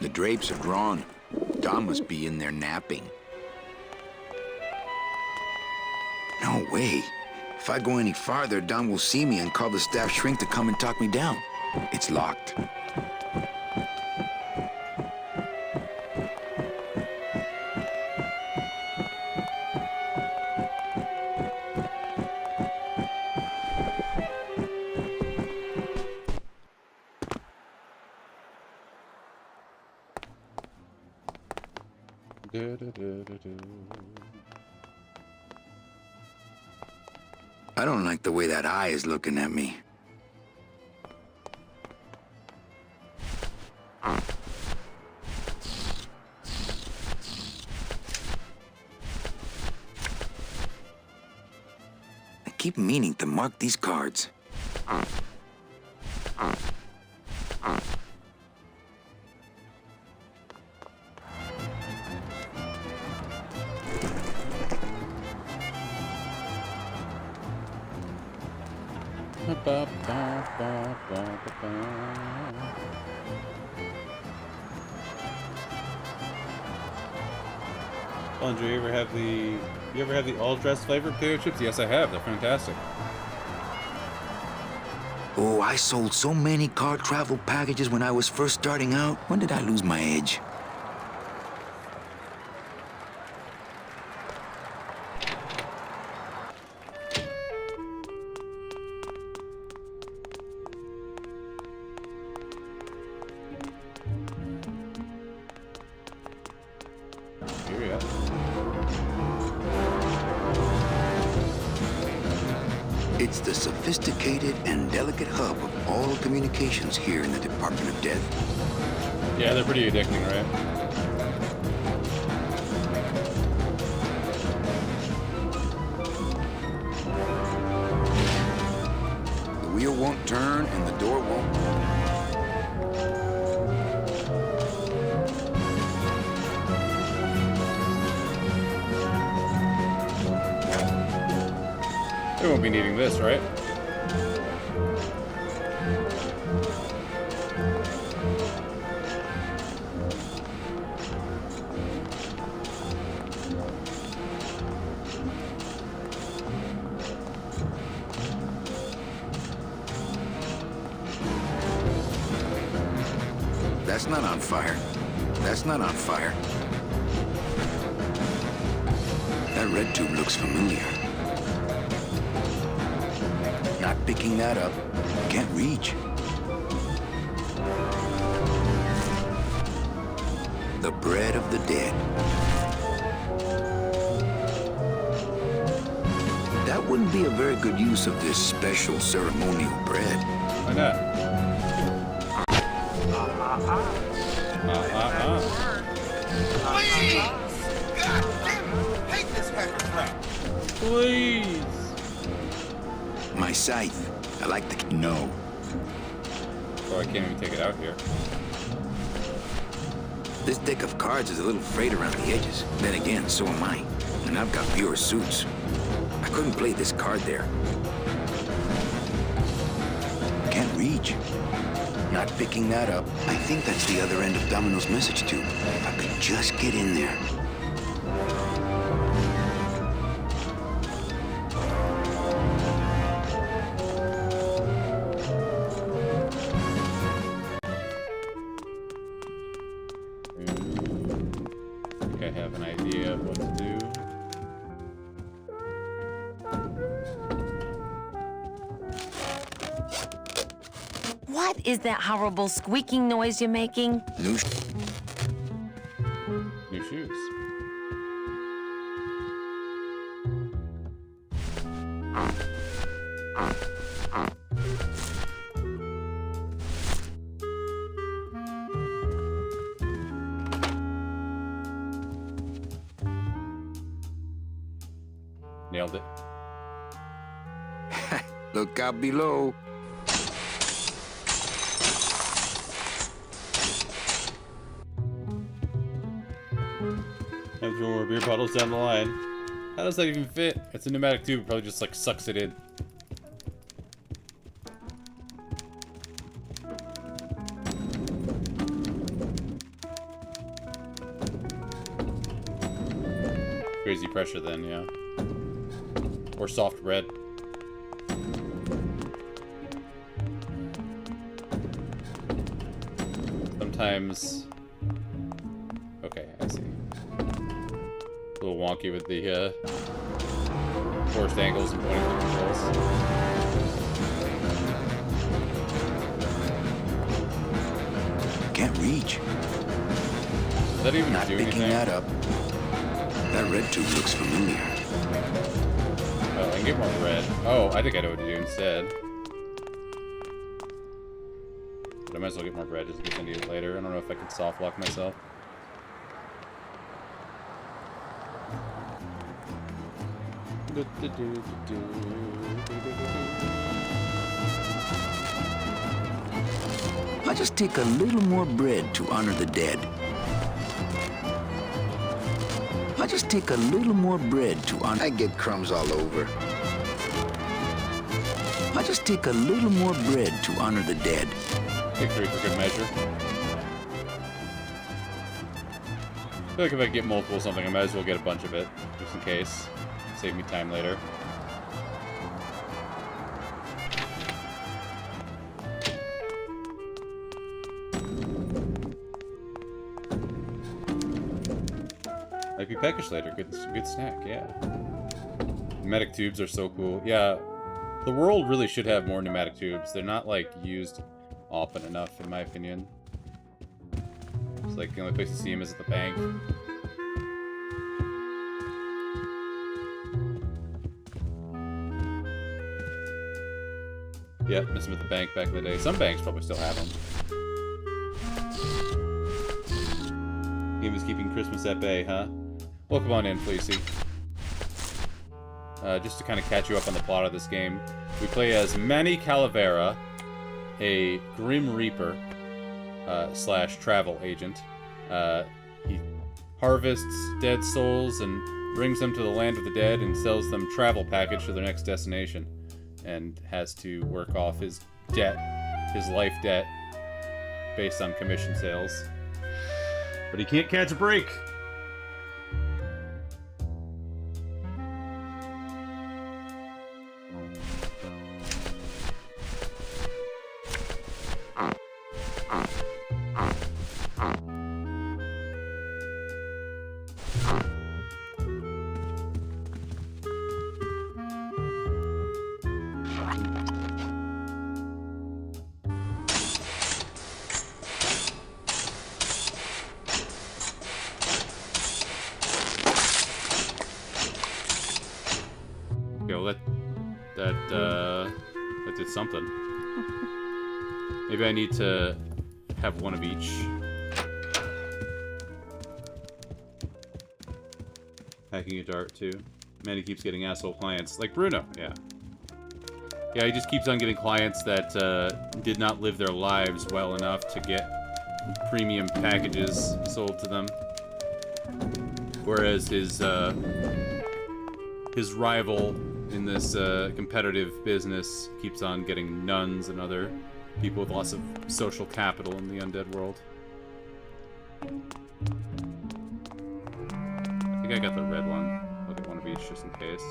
the drapes are drawn. Don must be in there napping. No way. If I go any farther, Don will see me and call the staff shrink to come and talk me down. It's locked. I don't like the way that eye is looking at me. I keep meaning to mark these cards. Andrew, you ever have the all-dressed flavored potato chips? Yes, I have. They're fantastic. Oh, I sold so many car travel packages when I was first starting out. When did I lose my edge? Here we are. It's the sophisticated and delicate hub of all communications here in the Department of Death. Yeah, they're pretty addicting, right? The wheel won't turn and the door won't. They won't be needing this, right? That's not on fire. That's not on fire. That red tube looks familiar. Not picking that up. Can't reach. The bread of the dead. That wouldn't be a very good use of this special ceremonial bread. Why not? Please! God damn it! Hate this kind of crap. Please! My scythe. I like the... No. Oh, I can't even take it out here. This deck of cards is a little frayed around the edges. Then again, so am I. And I've got fewer suits. I couldn't play this card there. Can't reach. Not picking that up. I think that's the other end of Domino's message tube. If I could just get in there. I think I have an idea of what to do. What is that horrible squeaking noise you're making? New shoes. Nailed it. Look out below. Have throw more beer bottles down the line. How does that even fit? It's a pneumatic tube. It probably just like sucks it in. Crazy pressure then, yeah. Or soft bread. Sometimes... Okay, I see. A little wonky with the forced angles and pointing controls. Can't reach. Does that even Not do picking anything? that up. That red tube looks familiar. Oh, I can get more red. Oh, I think I know what to do instead. But I might as well get more bread just in case I need it later. I don't know if I can soft lock myself. I'll just take a little more bread to honor the dead. I'll just take a little more bread to honor... I get crumbs all over. I'll Just take a little more bread to honor the dead. Take 3 for good measure. I feel like if I get multiple something, I might as well get a bunch of it, just in case. Save me time later. Might be packaged later. Good snack, yeah. Pneumatic tubes are so cool. Yeah, the world really should have more pneumatic tubes. They're not, like, used often enough, in my opinion. It's like the only place to see them is at the bank. Yeah, miss them at the bank back in the day. Some banks probably still have them. Game is keeping Christmas at bay, huh? Well, come on in, Fleecy. Just to kind of catch you up on the plot of this game, we play as Manny Calavera, a Grim Reaper slash travel agent. He harvests dead souls and brings them to the land of the dead and sells them travel package to their next destination, and has to work off his debt, his life debt, based on commission sales. But he can't catch a break. That did something. Maybe I need to have one of each. Hacking a dart, too. Man, he keeps getting asshole clients. Like Bruno, yeah. Yeah, he just keeps on getting clients that did not live their lives well enough to get premium packages sold to them. Whereas his rival in this competitive business keeps on getting nuns and other people with lots of social capital in the undead world. I think I got the red one. I'll get one of each just in case.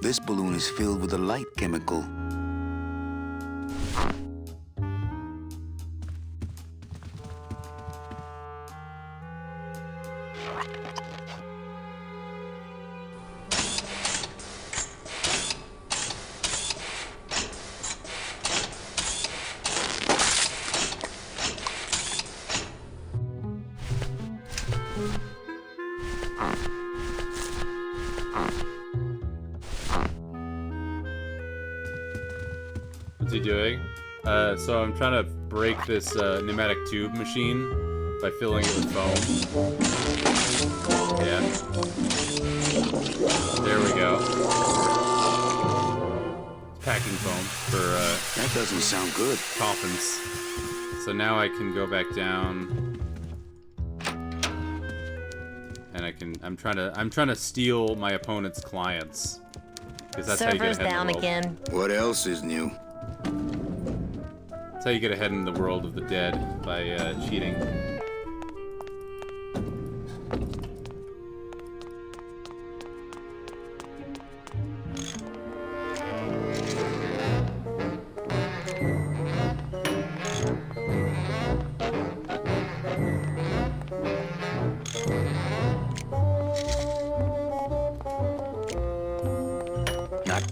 This balloon is filled with a light chemical. What's he doing? So I'm trying to break this pneumatic tube machine by filling it with foam. Yeah. There we go. It's packing foam for That doesn't sound good. coffins. So now I can go back down, and I'm trying to steal my opponent's clients, because that's how you get Server's ahead down in the world. again. What else is new? That's how you get ahead in the world of the dead, by cheating.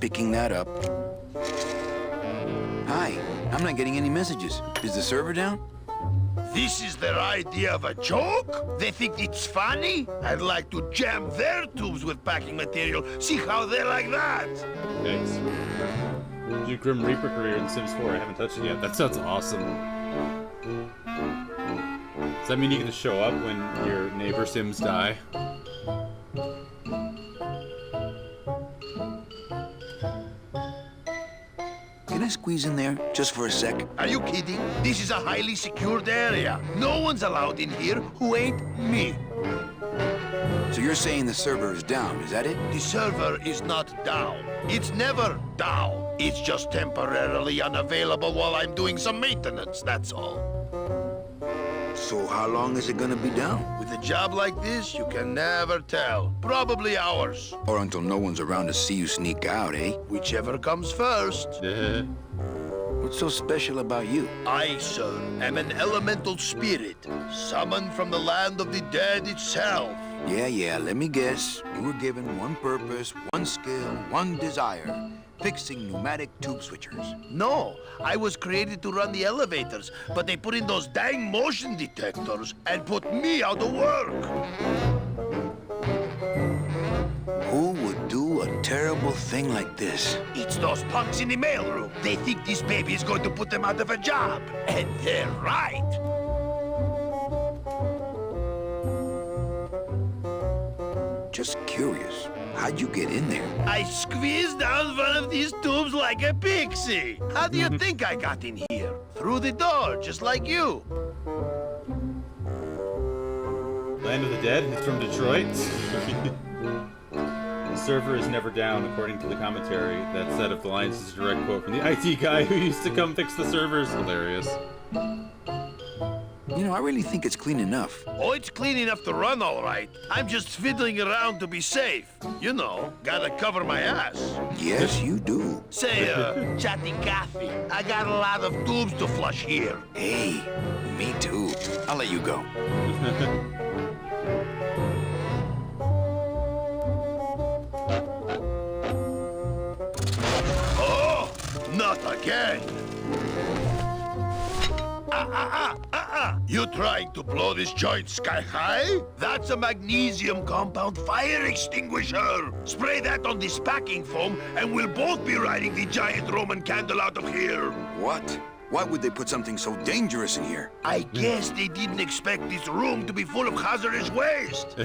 picking that up. Hi, I'm not getting any messages. Is the server down? This is their idea of a joke? They think it's funny? I'd like to jam their tubes with packing material. See how they like that? Thanks. Your Grim Reaper career in Sims 4. I haven't touched it yet. That sounds awesome. Does that mean you get to show up when your neighbor Sims die? Can I squeeze in there just for a sec? Are you kidding? This is a highly secured area. No one's allowed in here who ain't me. So you're saying the server is down, is that it? The server is not down. It's never down. It's just temporarily unavailable while I'm doing some maintenance, that's all. So how long is it gonna be down? With a job like this, you can never tell. Probably hours. Or until no one's around to see you sneak out, eh? Whichever comes first. What's so special about you? I, sir, am an elemental spirit, summoned from the land of the dead itself. Yeah, let me guess. You were given one purpose, one skill, one desire. Fixing pneumatic tube switchers. No, I was created to run the elevators, but they put in those dang motion detectors and put me out of work. Who would do a terrible thing like this? It's those punks in the mailroom. They think this baby is going to put them out of a job. And they're right. Just curious. How'd you get in there? I squeezed down one of these tubes like a pixie. How do you think I got in here? Through the door, just like you. Land of the Dead? It's from Detroit? The server is never down, according to the commentary. That set of the lines is a direct quote from the IT guy who used to come fix the servers. Hilarious. You know, I really think it's clean enough. Oh, it's clean enough to run, all right. I'm just fiddling around to be safe. You know, gotta cover my ass. Yes, you do. Say, Chatty Cathy, I got a lot of tubes to flush here. Hey, me too. I'll let you go. Oh, not again. You trying to blow this joint sky high? That's a magnesium compound fire extinguisher. Spray that on this packing foam and we'll both be riding the giant Roman candle out of here. What? Why would they put something so dangerous in here? I guess they didn't expect this room to be full of hazardous waste.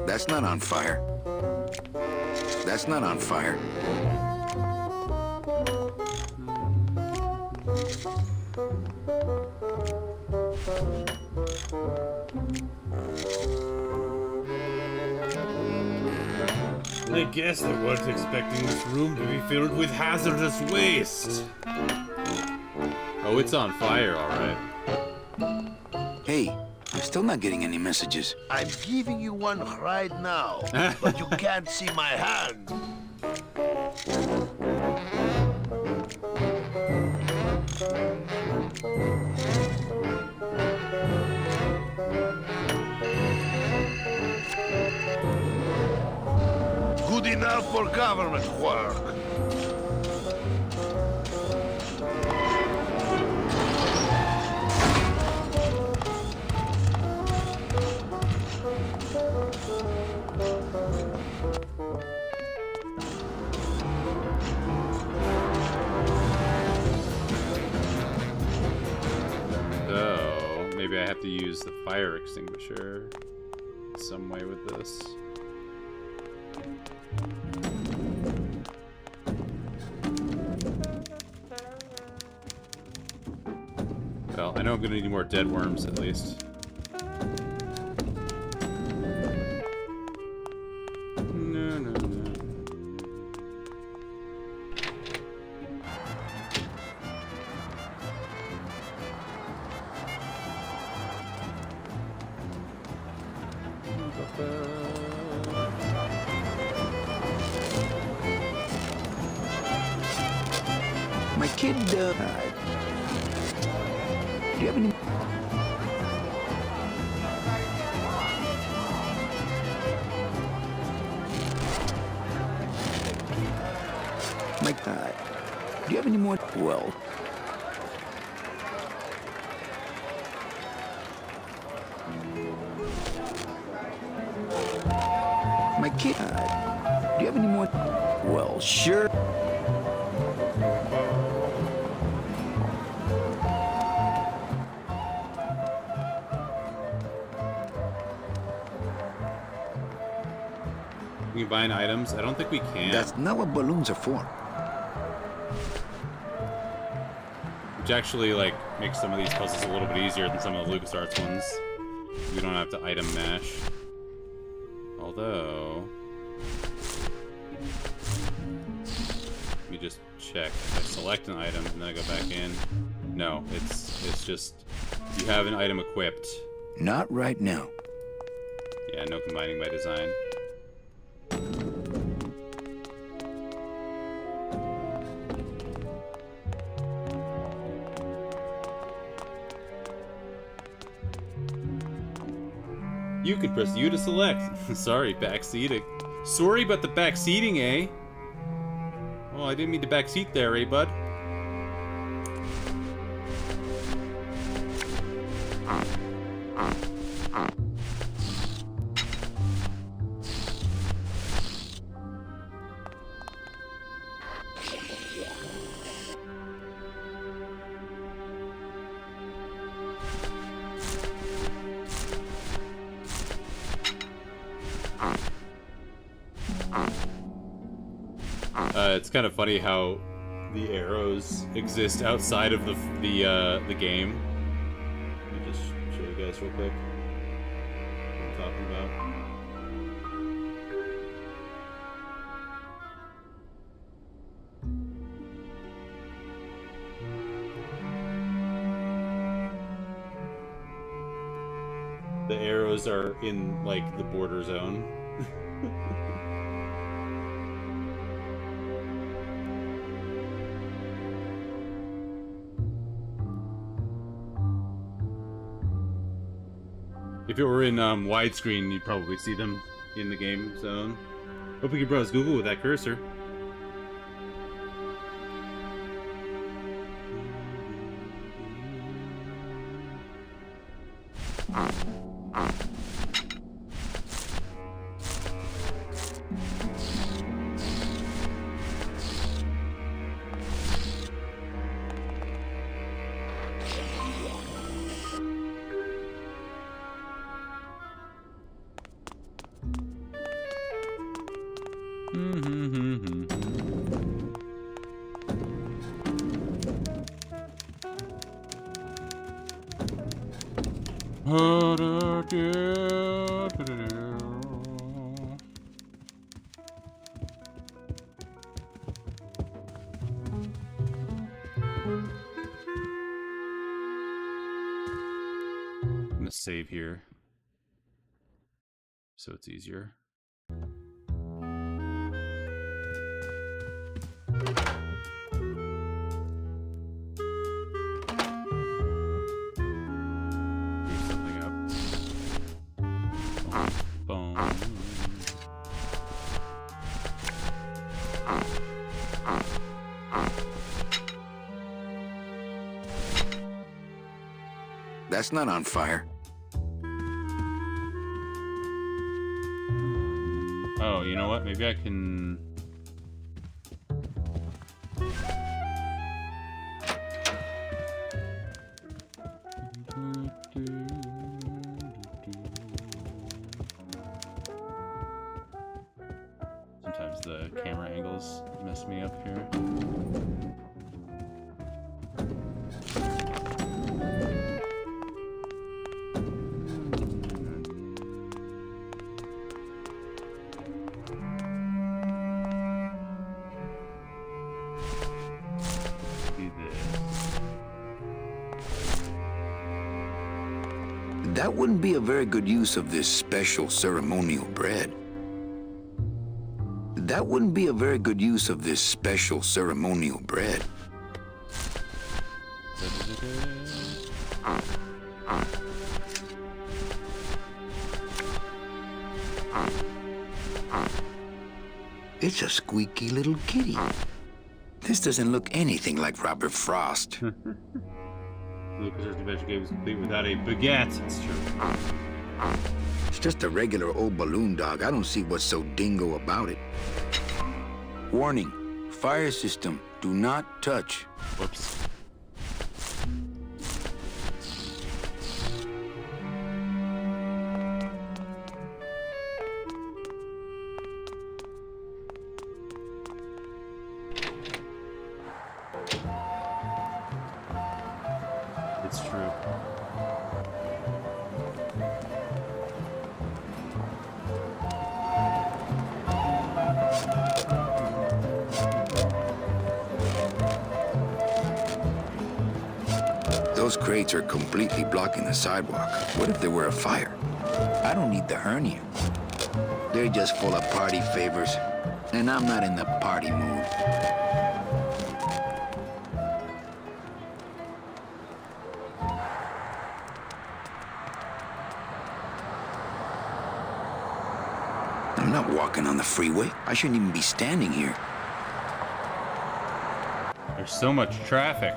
That's not on fire. That's not on fire. I guess they weren't expecting this room to be filled with hazardous waste. Oh, it's on fire, all right. Hey, I'm still not getting any messages. I'm giving you one right now, but you can't see my hand. Good enough for government work. So, maybe I have to use the fire extinguisher some way with this. Well, I know I'm gonna need more dead worms at least. No. My kid, do you have any... My God, do you have any more? Well... My kid, do you have any more? Well, sure. We can bind items. I don't think we can. That's not what balloons are for. Which actually, like, makes some of these puzzles a little bit easier than some of the LucasArts ones. We don't have to item mash. Although... let me just check. If I select an item and then I go back in. No, it's just... you have an item equipped. Not right now. Yeah, no combining by design. You can press U to select. Sorry, backseating. Sorry about the backseating, eh? Oh, I didn't mean to backseat there, eh, bud? It's kind of funny how the arrows exist outside of the game. Let me just show you guys real quick what I'm talking about. The arrows are in, like, the border zone. If it were in widescreen, you'd probably see them in the game zone. Hope we can browse Google with that cursor. I'm gonna save here so it's easier. That's not on fire. Oh, you know what? Maybe I can... Sometimes the camera angles mess me up here. That wouldn't be a very good use of this special ceremonial bread. That wouldn't be a very good use of this special ceremonial bread. It's a squeaky little kitty. This doesn't look anything like Robert Frost. Lucas's adventure game is complete without a baguette. It's true. It's just a regular old balloon dog. I don't see what's so dingo about it. Warning, fire system, do not touch. Whoops. It's true. Those crates are completely blocking the sidewalk. What if there were a fire? I don't need the hernia. They're just full of party favors, and I'm not in the party mood. I'm not walking on the freeway. I shouldn't even be standing here. There's so much traffic.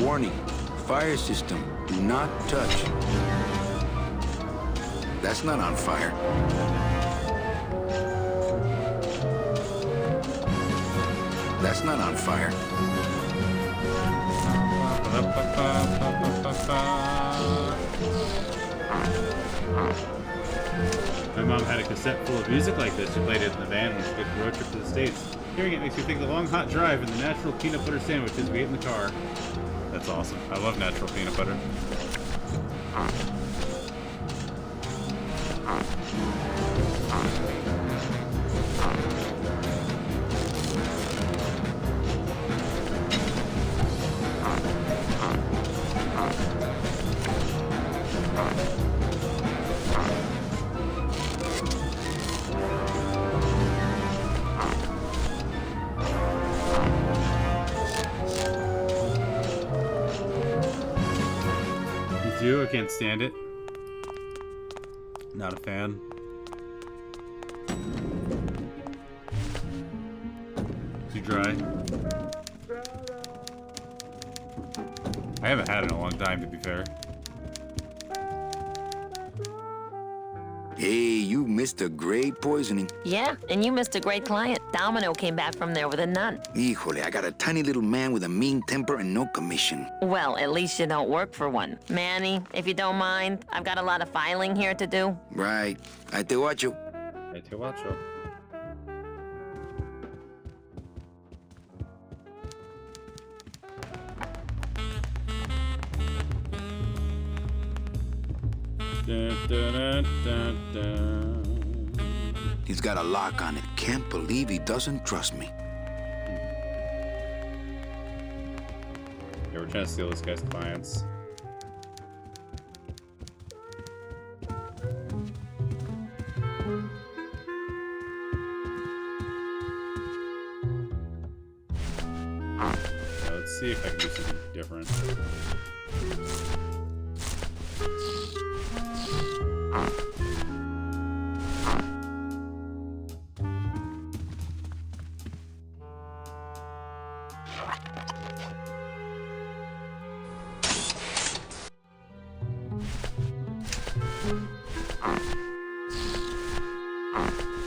Warning, fire system, do not touch. That's not on fire. That's not on fire. My mom had a cassette full of music like this. She played it in the van when she took a road trip to the States. Hearing it makes me think of the long hot drive and the natural peanut butter sandwiches we ate in the car. That's awesome. I love natural peanut butter. I can't stand it. Not a fan. Too dry. I haven't had it in a long time, to be fair. Hey, you missed a great poisoning. Yeah, and you missed a great client. Domino came back from there with a nun. Híjole, I got a tiny little man with a mean temper and no commission. Well, at least you don't work for one. Manny, if you don't mind, I've got a lot of filing here to do. Right. Ahí te guacho. Ahí te guacho. Dun, dun, dun, dun. He's got a lock on it. Can't believe he doesn't trust me. Yeah, we're trying to steal this guy's clients. Let's see if I can do something different.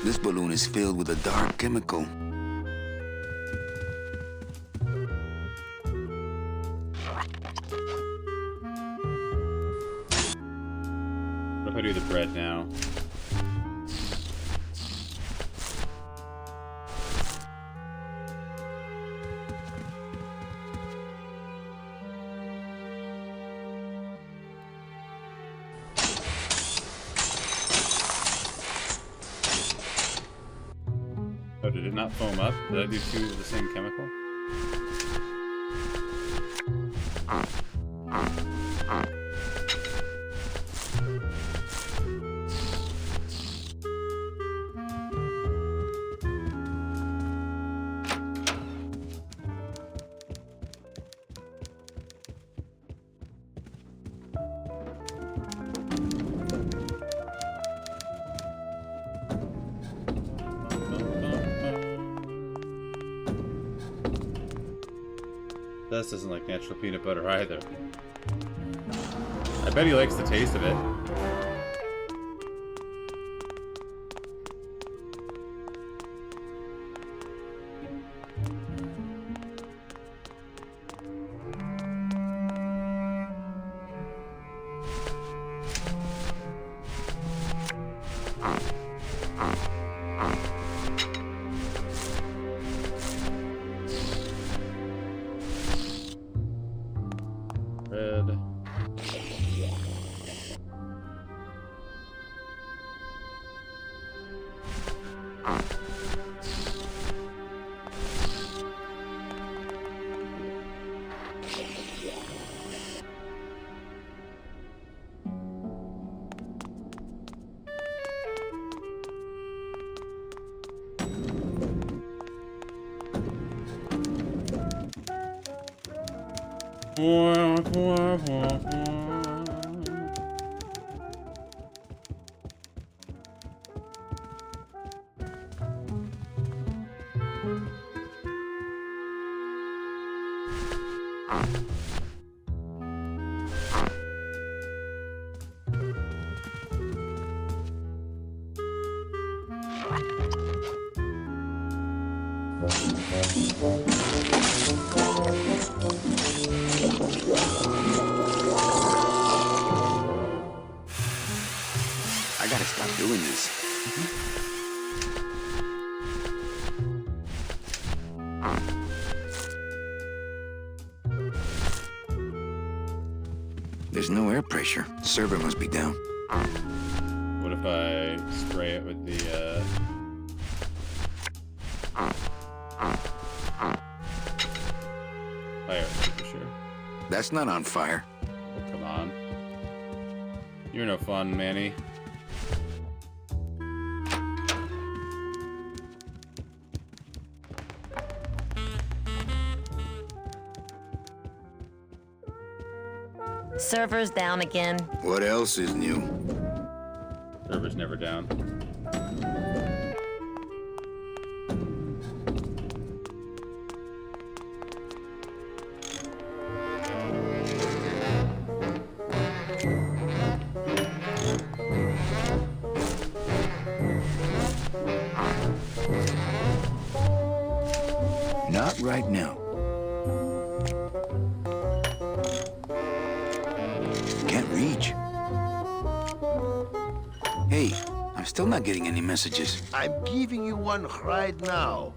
This balloon is filled with a dark chemical. What if I do the bread now? Oh, did it not foam up? Did I do two of the same chemical? This doesn't like natural peanut butter either. I bet he likes the taste of it. Red. I gotta stop doing this. There's no air pressure. Server must be down. What if I spray it with the, fire extinguisher? That's not on fire. Oh, come on. You're no fun, Manny. Server's down again. What else is new? Server's never down. Not right now. Can't reach. Hey, I'm still not getting any messages. I'm giving you one right now.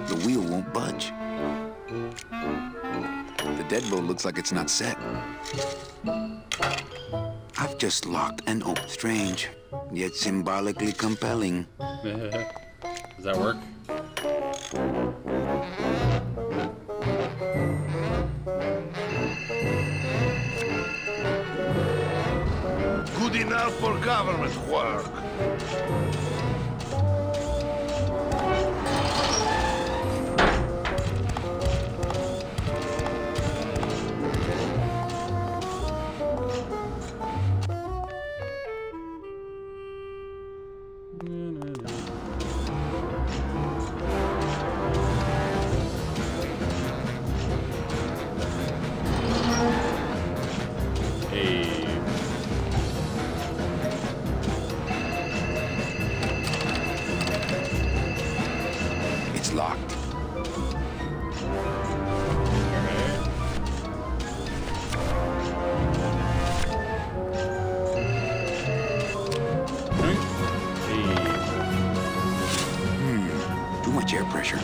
The wheel won't budge. The deadbolt looks like it's not set. I've just locked and opened. Strange, yet symbolically compelling. Does that work? Good enough for government work. It's locked. Too much air pressure.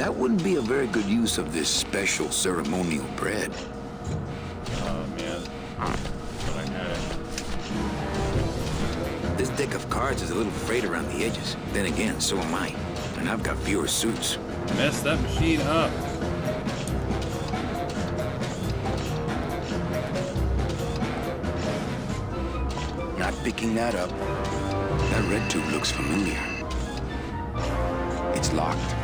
That wouldn't be a very good use of this special ceremonial bread. Oh, man. But I had it. This deck of cards is a little frayed around the edges. Then again, so am I. And I've got fewer suits. Mess that machine up. Not picking that up. That red tube looks familiar. It's locked.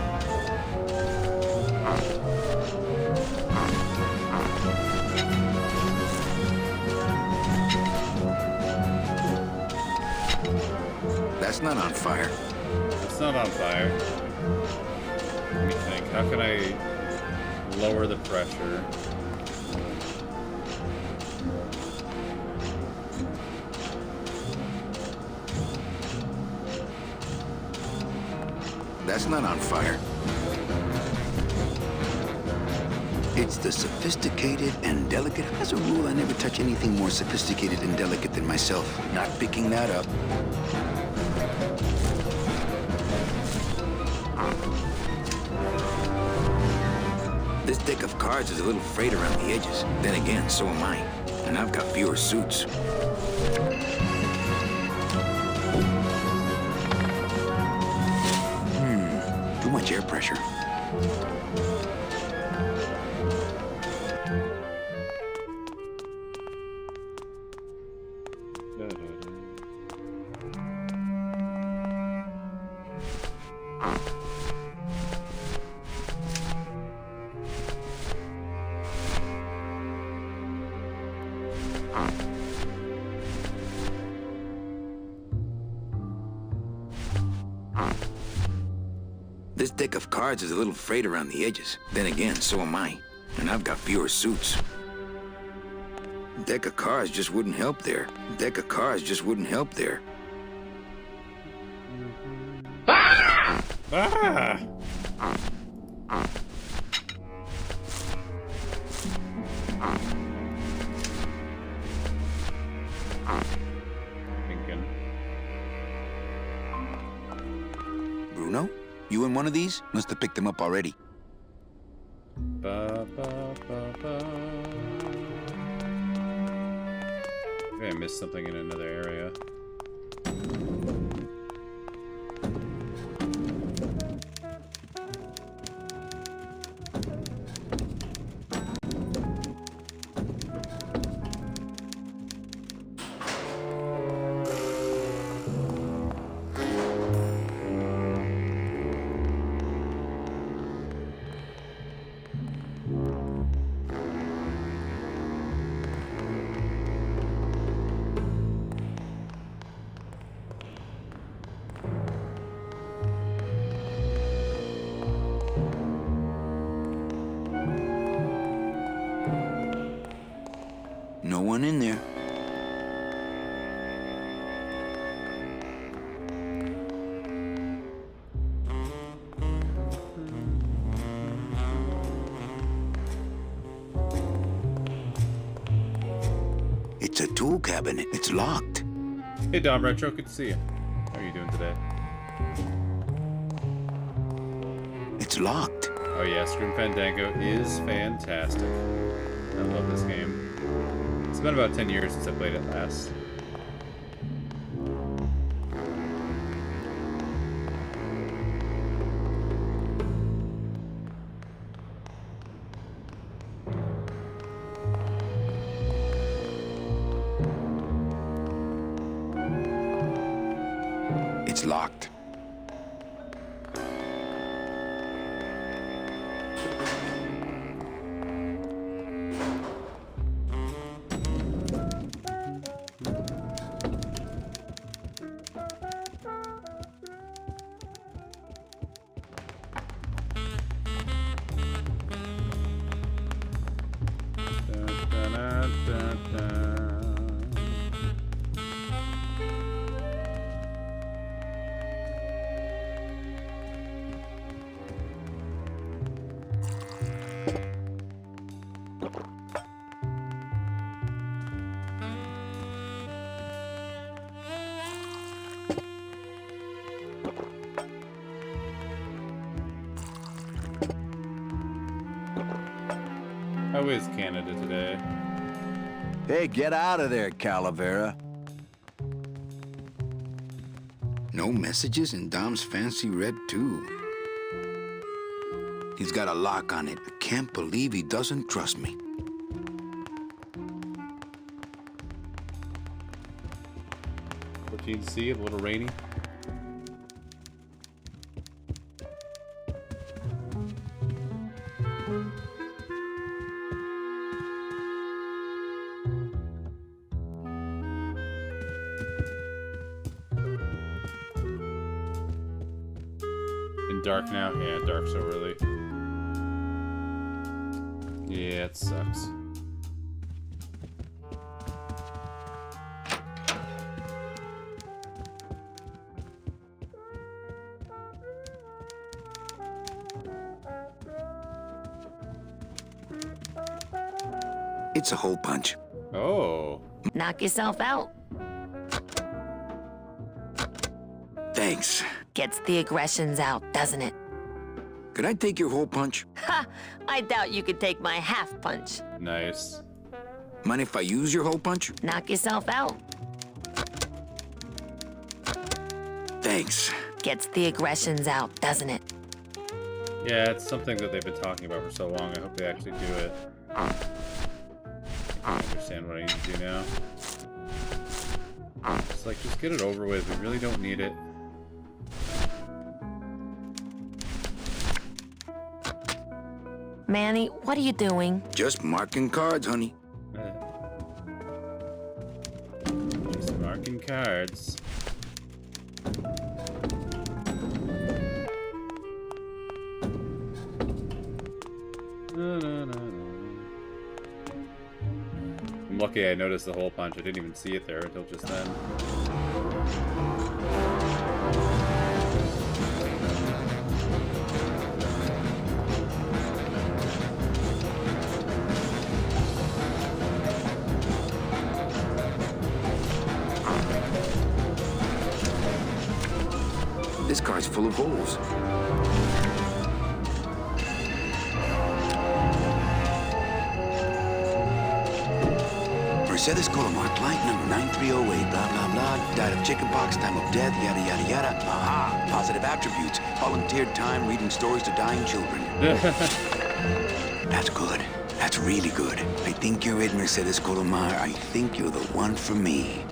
That's not on fire. It's not on fire. Let me think. How can I lower the pressure? That's not on fire. It's the sophisticated and delicate. As a rule, I never touch anything more sophisticated and delicate than myself. Not picking that up. This deck of cards is a little frayed around the edges. Then again, so am I. And I've got fewer suits. Too much air pressure. This deck of cards is a little frayed around the edges. Then again, so am I. And I've got fewer suits. Deck of cards just wouldn't help there. Deck of cards just wouldn't help there. Ah! Thinking. Bruno? You in one of these? Must have picked them up already. Ba, ba, ba, ba. Maybe I missed something in another area. No one in there. It's a tool cabinet. It's locked. Hey, Dom Retro, good to see you. How are you doing today? It's locked. Oh yeah, Scream Fandango is fantastic. I love this game. It's been about 10 years since I played it last. It's locked. How is Canada today? Hey, get out of there, Calavera. No messages in Dom's fancy red tube. He's got a lock on it. I can't believe he doesn't trust me. C, a little rainy. And dark now? Yeah, dark so early. Yeah, it sucks. It's a hole punch. Oh. Knock yourself out. Thanks. Gets the aggressions out, doesn't it? Could I take your hole punch? Ha! I doubt you could take my half punch. Nice. Mind if I use your hole punch? Knock yourself out. Thanks. Gets the aggressions out, doesn't it? Yeah, it's something that they've been talking about for so long. I hope they actually do it. I understand what I need to do now. It's like, just get it over with. We really don't need it. Manny, what are you doing? Just marking cards, honey. Just marking cards. I'm lucky I noticed the hole punch. I didn't even see it there until just then. This car's full of holes. Mercedes Colomar, client number 9308, blah, blah, blah. Died of chickenpox, time of death, yada, yada, yada. Aha! Positive attributes. Volunteered time reading stories to dying children. That's good. That's really good. I think you're it, Mercedes Colomar. I think you're the one for me.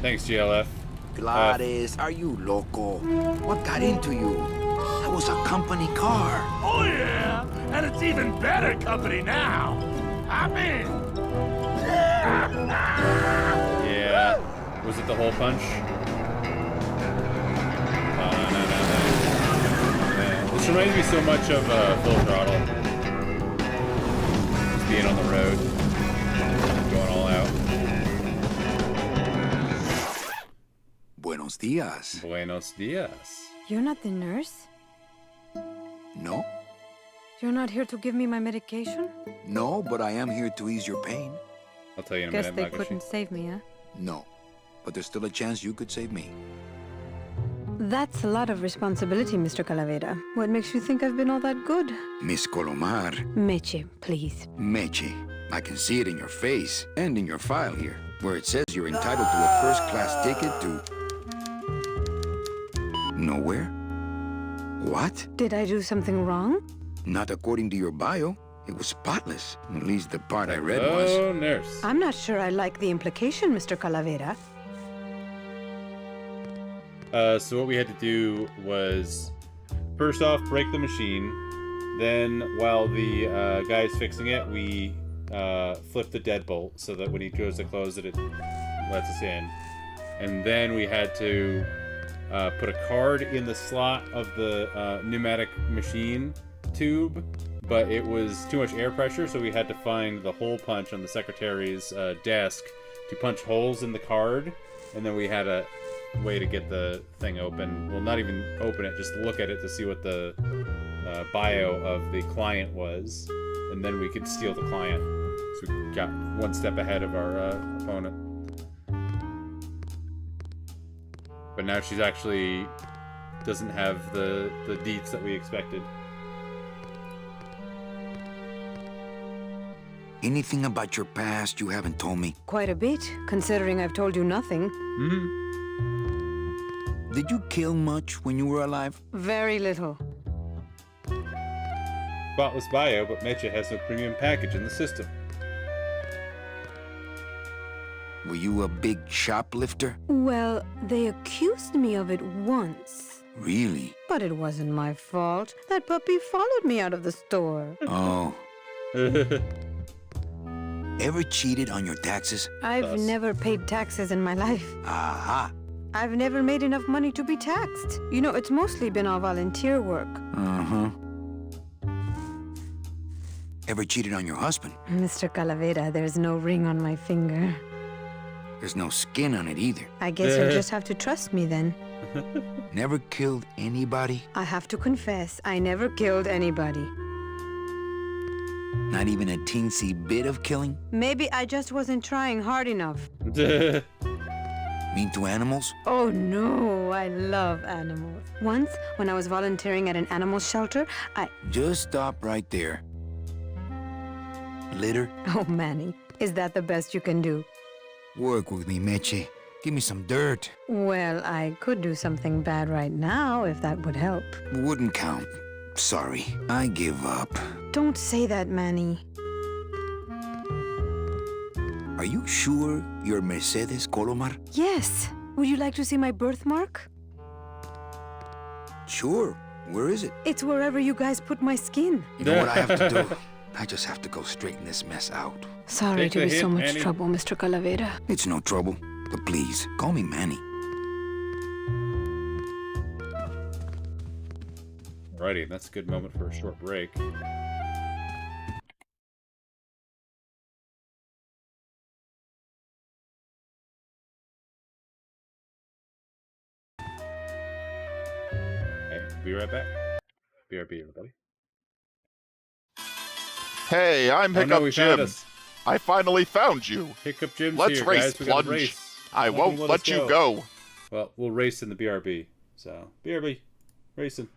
Thanks, GLF. Gladys, are you loco? What got into you? That was a company car. Oh, yeah! And it's even better company now! I'm in! Yeah. Was it the hole punch? No. This reminds me so much of Full Throttle. Just being on the road. Going all out. Buenos dias. Buenos dias. You're not the nurse? No? You're not here to give me my medication? No, but I am here to ease your pain. I'll tell you in a Guess minute, they Magoshi. couldn't save me, huh? No. But there's still a chance you could save me. That's a lot of responsibility, Mr. Calavera. What makes you think I've been all that good? Miss Colomar. Meche, please. Meche. I can see it in your face and in your file here, where it says you're entitled to a first-class ticket to... nowhere? What? Did I do something wrong? Not according to your bio. It was spotless. At least the part I read was. Oh, nurse. I'm not sure I like the implication, Mr. Calavera. So what we had to do was, first off, break the machine. Then, while the guy's fixing it, we flip the deadbolt so that when he goes to close it, it lets us in. And then we had to put a card in the slot of the pneumatic machine tube, but it was too much air pressure, so we had to find the hole punch on the secretary's desk to punch holes in the card, and then we had a way to get the thing open. Well, not even open it, just look at it to see what the bio of the client was, and then we could steal the client. So we got one step ahead of our opponent. But now she's actually doesn't have the deets that we expected. Anything about your past you haven't told me? Quite a bit, considering I've told you nothing. Did you kill much when you were alive? Very little. Spotless bio, but Mecha has no premium package in the system. Were you a big shoplifter? Well, they accused me of it once. Really? But it wasn't my fault. That puppy followed me out of the store. Oh. Ever cheated on your taxes? I've never paid taxes in my life. Aha. I've never made enough money to be taxed. You know, it's mostly been all volunteer work. Uh-huh. Ever cheated on your husband? Mr. Calavera, there's no ring on my finger. There's no skin on it either. I guess you'll just have to trust me then. Never killed anybody? I have to confess, I never killed anybody. Not even a teensy bit of killing? Maybe I just wasn't trying hard enough. Mean to animals? Oh no, I love animals. Once, when I was volunteering at an animal shelter, Just stop right there. Litter? Oh, Manny, is that the best you can do? Work with me, Meche. Give me some dirt. Well, I could do something bad right now if that would help. Wouldn't count. Sorry, I give up. Don't say that, Manny. Are you sure you're Mercedes Colomar? Yes. Would you like to see my birthmark? Sure. Where is it? It's wherever you guys put my skin. You know what I have to do? I just have to go straighten this mess out. Sorry Take to the be so hint, much Manny. trouble, Mr. Calavera. It's no trouble. But please, call me Manny. Alrighty, that's a good moment for a short break. Okay, be right back. BRB, everybody. Hey, I'm Oh Hiccup no, we found Jim. us. I finally found you. Hiccup Jim's Let's here, race, guys. We gotta Plunge. race. I Nothing won't us let you go. Well, we'll race in the BRB. So, BRB, racing.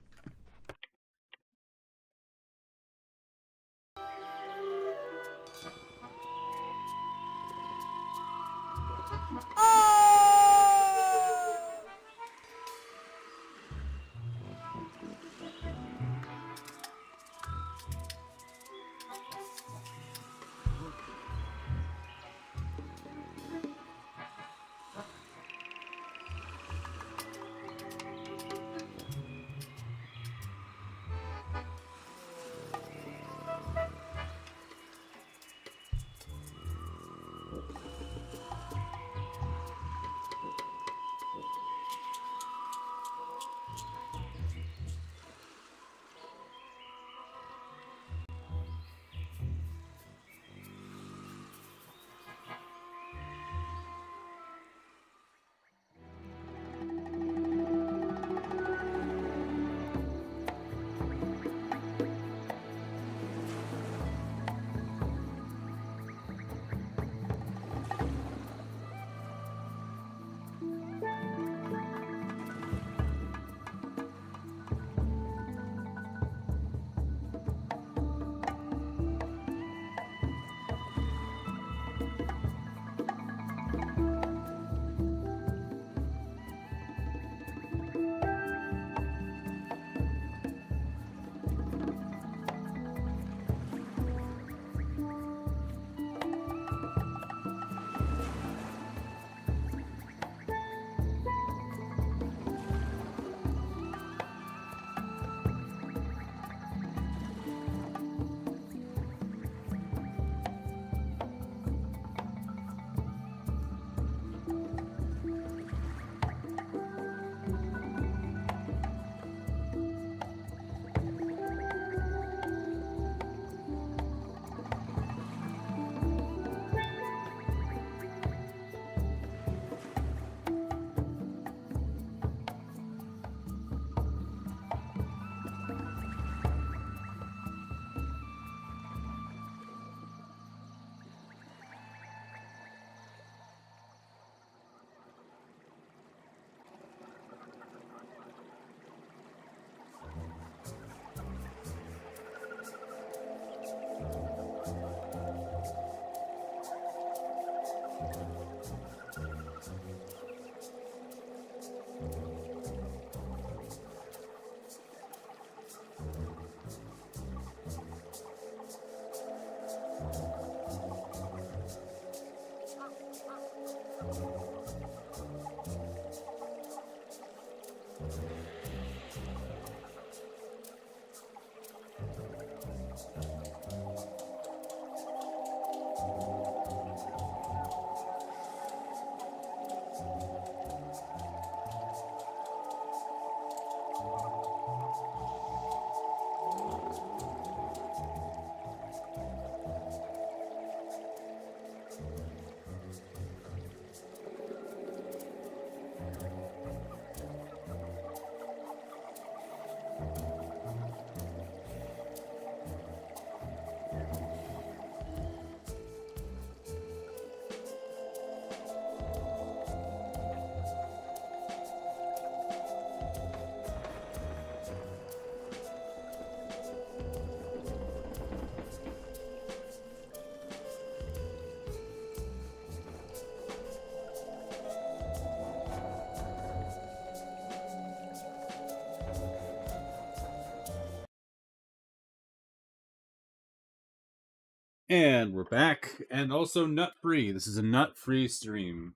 And we're back, and also nut-free. This is a nut-free stream,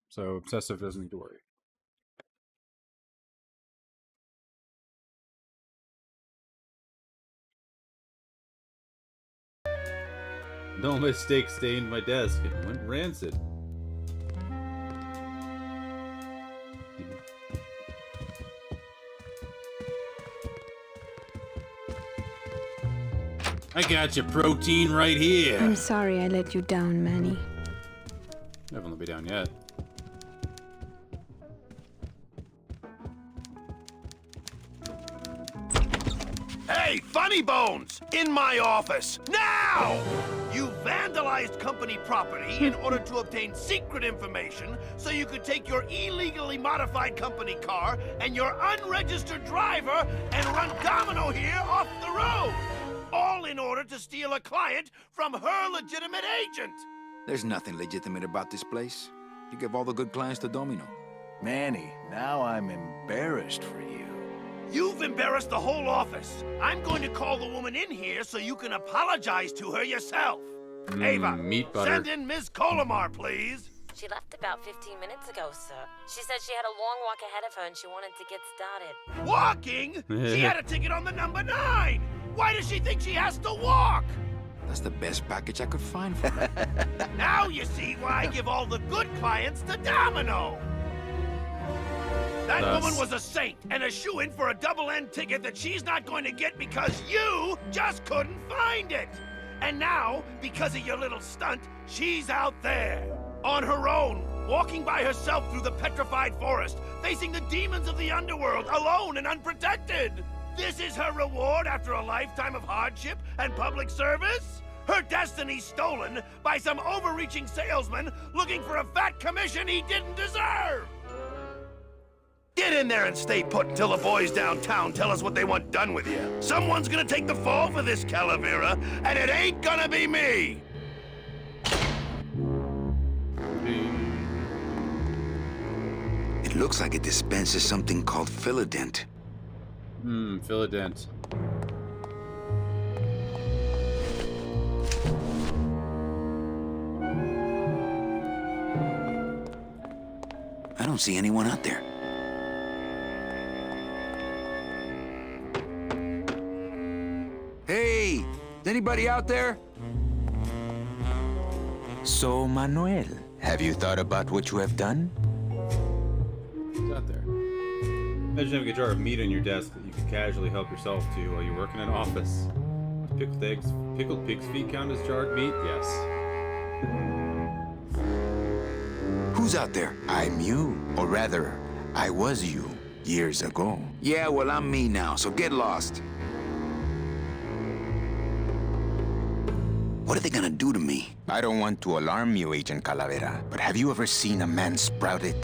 so Obsessive doesn't need to worry. No mistake stained my desk. It went rancid. I got your protein right here. I'm sorry I let you down, Manny. I haven't let me down yet. Hey, Funny Bones! In my office! Now! You vandalized company property in order to obtain secret information so you could take your illegally modified company car and your unregistered driver and run domino here off the road! All in order to steal a client from her legitimate agent! There's nothing legitimate about this place. You give all the good clients to Domino. Manny, now I'm embarrassed for you. You've embarrassed the whole office. I'm going to call the woman in here so you can apologize to her yourself. Ava, meat butter. send in Ms. Colomar, please. She left about 15 minutes ago, sir. She said she had a long walk ahead of her and she wanted to get started. Walking? She had a ticket on the number 9. Why does she think she has to walk? That's the best package I could find for her. Now you see why I give all the good clients to Domino. That woman was a saint and a shoo-in for a double-end ticket that she's not going to get because you just couldn't find it. And now, because of your little stunt, she's out there, on her own, walking by herself through the petrified forest, facing the demons of the underworld, alone and unprotected. This is her reward after a lifetime of hardship and public service? Her destiny stolen by some overreaching salesman looking for a fat commission he didn't deserve! Get in there and stay put until the boys downtown tell us what they want done with you. Someone's gonna take the fall for this, Calavera, and it ain't gonna be me! It looks like it dispenses something called Philodent. Philodent. I don't see anyone out there. Hey! Is anybody out there? So, Manuel, have you thought about what you have done? Who's out there? Imagine having a jar of meat on your desk that you could casually help yourself to while you work in an office. Pickled pig's feet count as jarred meat? Yes. Who's out there? I'm you. Or rather, I was you years ago. Yeah, well, I'm me now, so get lost. What are they gonna do to me? I don't want to alarm you, Agent Calavera, but have you ever seen a man sprouted?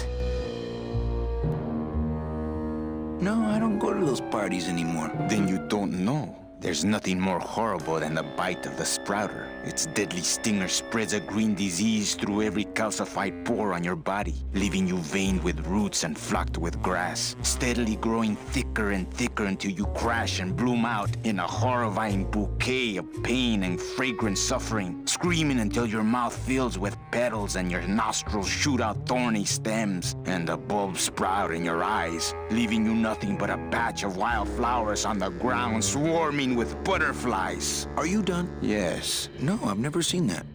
No, I don't go to those parties anymore. Then you don't know. There's nothing more horrible than the bite of the sprouter. Its deadly stinger spreads a green disease through every calcified pore on your body, leaving you veined with roots and flocked with grass, steadily growing thicker and thicker until you crash and bloom out in a horrifying bouquet of pain and fragrant suffering, screaming until your mouth fills with petals and your nostrils shoot out thorny stems, and the bulbs sprout in your eyes, leaving you nothing but a patch of wild flowers on the ground swarming with butterflies. Are you done? Yes. No, I've never seen that.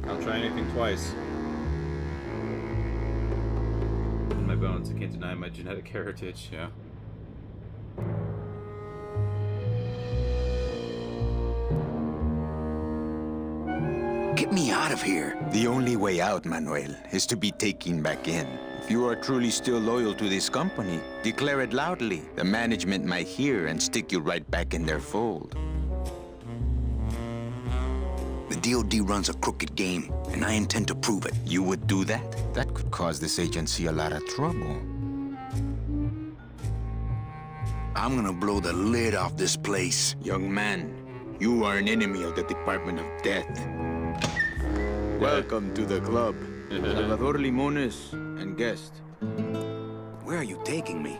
I'll try anything twice. In my bones, I can't deny my genetic heritage, yeah. Get me out of here. The only way out, Manuel, is to be taken back in. If you are truly still loyal to this company, declare it loudly. The management might hear and stick you right back in their fold. The DOD runs a crooked game, and I intend to prove it. You would do that? That could cause this agency a lot of trouble. I'm gonna blow the lid off this place. Young man, you are an enemy of the Department of Death. Welcome to the club. Salvador Limones and guest. Where are you taking me?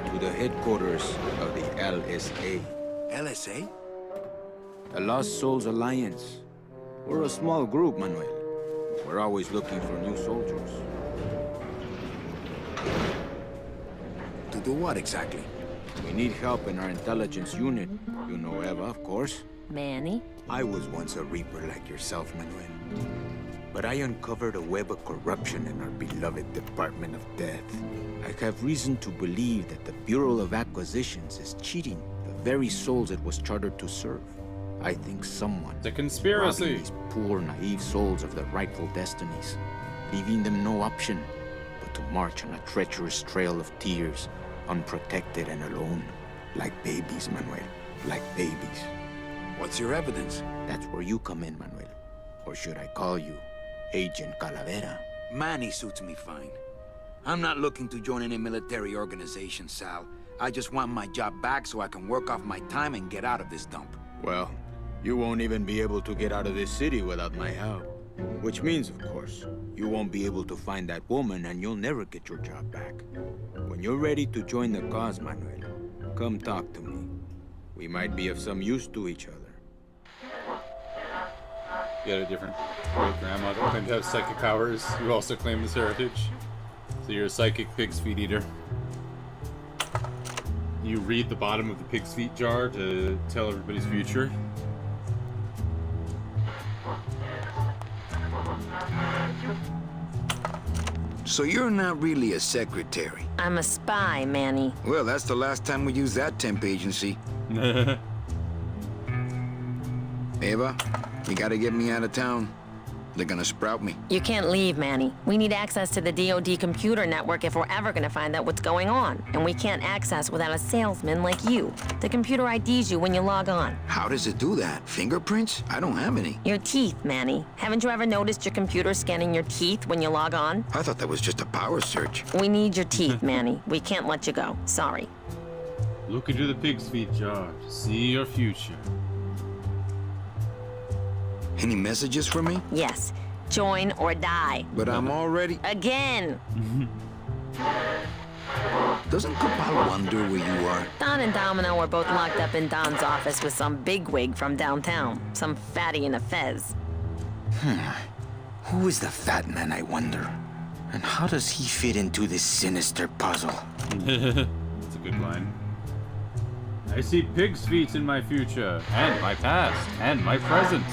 To the headquarters of the LSA. LSA? The Lost Souls Alliance. We're a small group, Manuel. We're always looking for new soldiers. To do what exactly? We need help in our intelligence unit. You know Eva, of course. Manny? I was once a Reaper like yourself, Manuel. But I uncovered a web of corruption in our beloved Department of Death. I have reason to believe that the Bureau of Acquisitions is cheating the very souls it was chartered to serve. I think someone... The conspiracy! Robbing these poor, naive souls of their rightful destinies, leaving them no option but to march on a treacherous trail of tears, unprotected and alone. Like babies, Manuel. Like babies. What's your evidence? That's where you come in, Manuel. Or should I call you Agent Calavera? Manny suits me fine. I'm not looking to join any military organization, Sal. I just want my job back so I can work off my time and get out of this dump. Well, you won't even be able to get out of this city without my help. Which means, of course, you won't be able to find that woman and you'll never get your job back. When you're ready to join the cause, Manuel, come talk to me. We might be of some use to each other. You got a different great grandmother. Claim to have psychic powers. You also claim this heritage. So you're a psychic pig's feet eater. You read the bottom of the pig's feet jar to tell everybody's future. So you're not really a secretary? I'm a spy, Manny. Well, that's the last time we used that temp agency. Eva, you gotta get me out of town. They're gonna sprout me. You can't leave, Manny. We need access to the DOD computer network if we're ever gonna find out what's going on. And we can't access without a salesman like you. The computer IDs you when you log on. How does it do that? Fingerprints? I don't have any. Your teeth, Manny. Haven't you ever noticed your computer scanning your teeth when you log on? I thought that was just a power search. We need your teeth, Manny. We can't let you go. Sorry. Look into the pig's feet jar to see your future. Any messages for me? Yes. Join or die. But I'm already... Again! Doesn't Cabal wonder where you are? Don and Domino were both locked up in Don's office with some bigwig from downtown. Some fatty in a fez. Who is the fat man, I wonder? And how does he fit into this sinister puzzle? That's a good line. I see pig's feet in my future, and my past, and my present.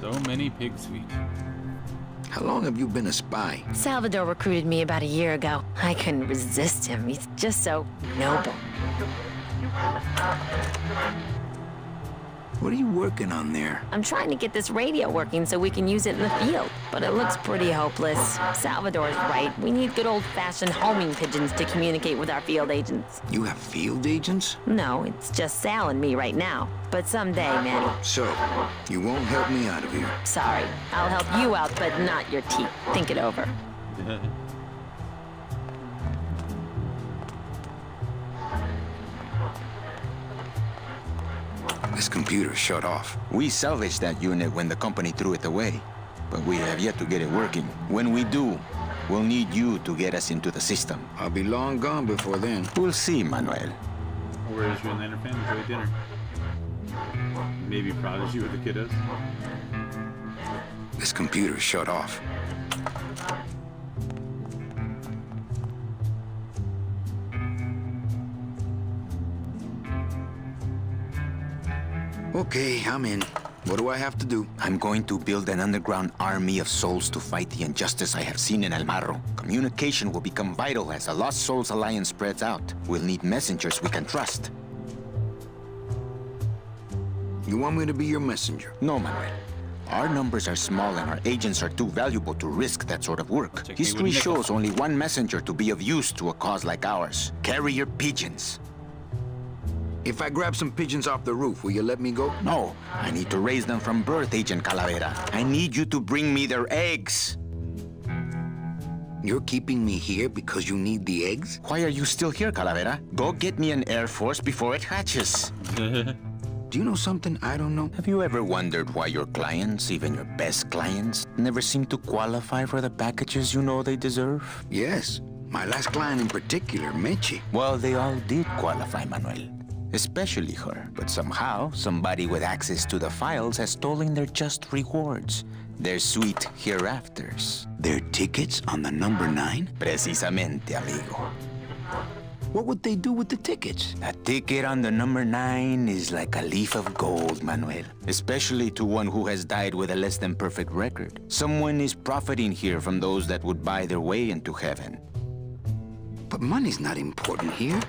So many pig's feet. How long have you been a spy? Salvador recruited me about a year ago. I couldn't resist him. He's just so noble. What are you working on there? I'm trying to get this radio working so we can use it in the field, but it looks pretty hopeless. Salvador's right. We need good old-fashioned homing pigeons to communicate with our field agents. You have field agents? No, it's just Sal and me right now. But someday, Manny. So, you won't help me out of here? Sorry. I'll help you out, but not your teeth. Think it over. This computer shut off. We salvaged that unit when the company threw it away, but we have yet to get it working. When we do, we'll need you to get us into the system. I'll be long gone before then. We'll see, Manuel. Where's your Lantern fan? Enjoy dinner. baby prodigy with the kiddos. This computer's shut off. Okay, I'm in. What do I have to do? I'm going to build an underground army of souls to fight the injustice I have seen in El Marro. Communication will become vital as the Lost Souls Alliance spreads out. We'll need messengers we can trust. You want me to be your messenger? No, Manuel. Our numbers are small and our agents are too valuable to risk that sort of work. History shows only one messenger to be of use to a cause like ours. Carrier pigeons. If I grab some pigeons off the roof, will you let me go? No. I need to raise them from birth, Agent Calavera. I need you to bring me their eggs. You're keeping me here because you need the eggs? Why are you still here, Calavera? Go get me an Air Force before it hatches. Do you know something I don't know? Have you ever wondered why your clients, even your best clients, never seem to qualify for the packages you know they deserve? Yes. My last client in particular, Meche. Well, they all did qualify, Manuel. Especially her. But somehow, somebody with access to the files has stolen their just rewards. Their sweet hereafters. Their tickets on the number 9? Precisamente, amigo. What would they do with the tickets? A ticket on the number 9 is like a leaf of gold, Manuel. Especially to one who has died with a less than perfect record. Someone is profiting here from those that would buy their way into heaven. But money's not important here.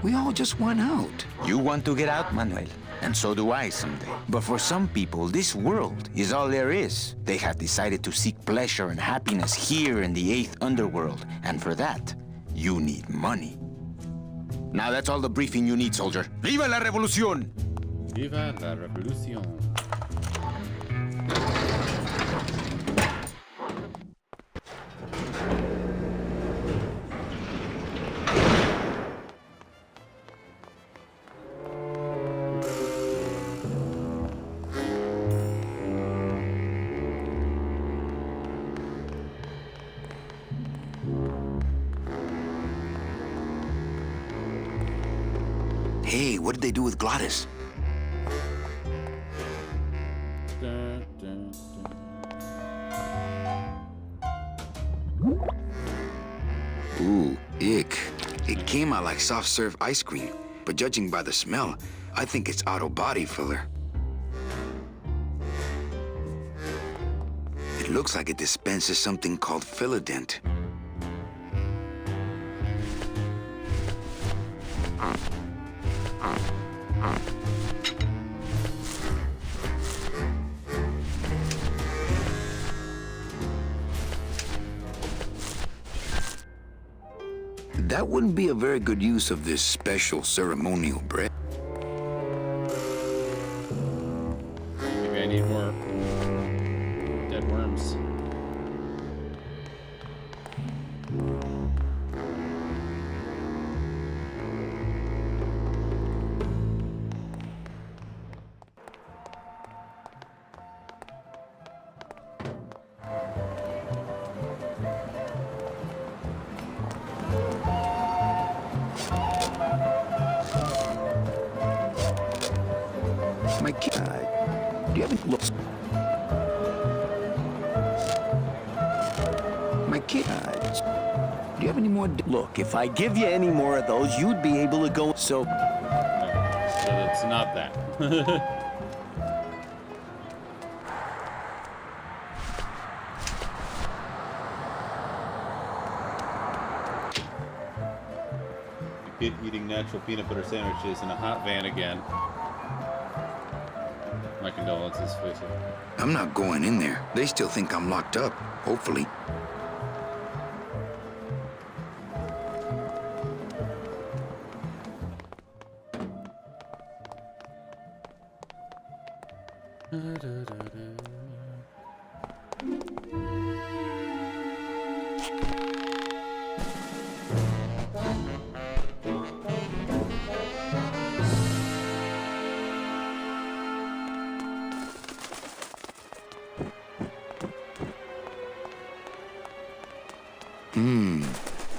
We all just want out. You want to get out, Manuel. And so do I someday. But for some people, this world is all there is. They have decided to seek pleasure and happiness here in the 8th underworld. And for that, you need money. Now that's all the briefing you need, soldier. Viva la revolución! Viva la revolución. Hey, what did they do with Glottis? Dun, dun, dun. Ooh, ick. It came out like soft-serve ice cream, but judging by the smell, I think it's auto body filler. It looks like it dispenses something called Philodent. That wouldn't be a very good use of this special ceremonial bread. Maybe I need more dead worms. My kid, do you have any looks? My kid, do you have any more? Look, if I give you any more of those, you'd be able to go. So it's not that. Kid eating natural peanut butter sandwiches in a hot van again. My condolences, Faisal. I'm not going in there. They still think I'm locked up, hopefully.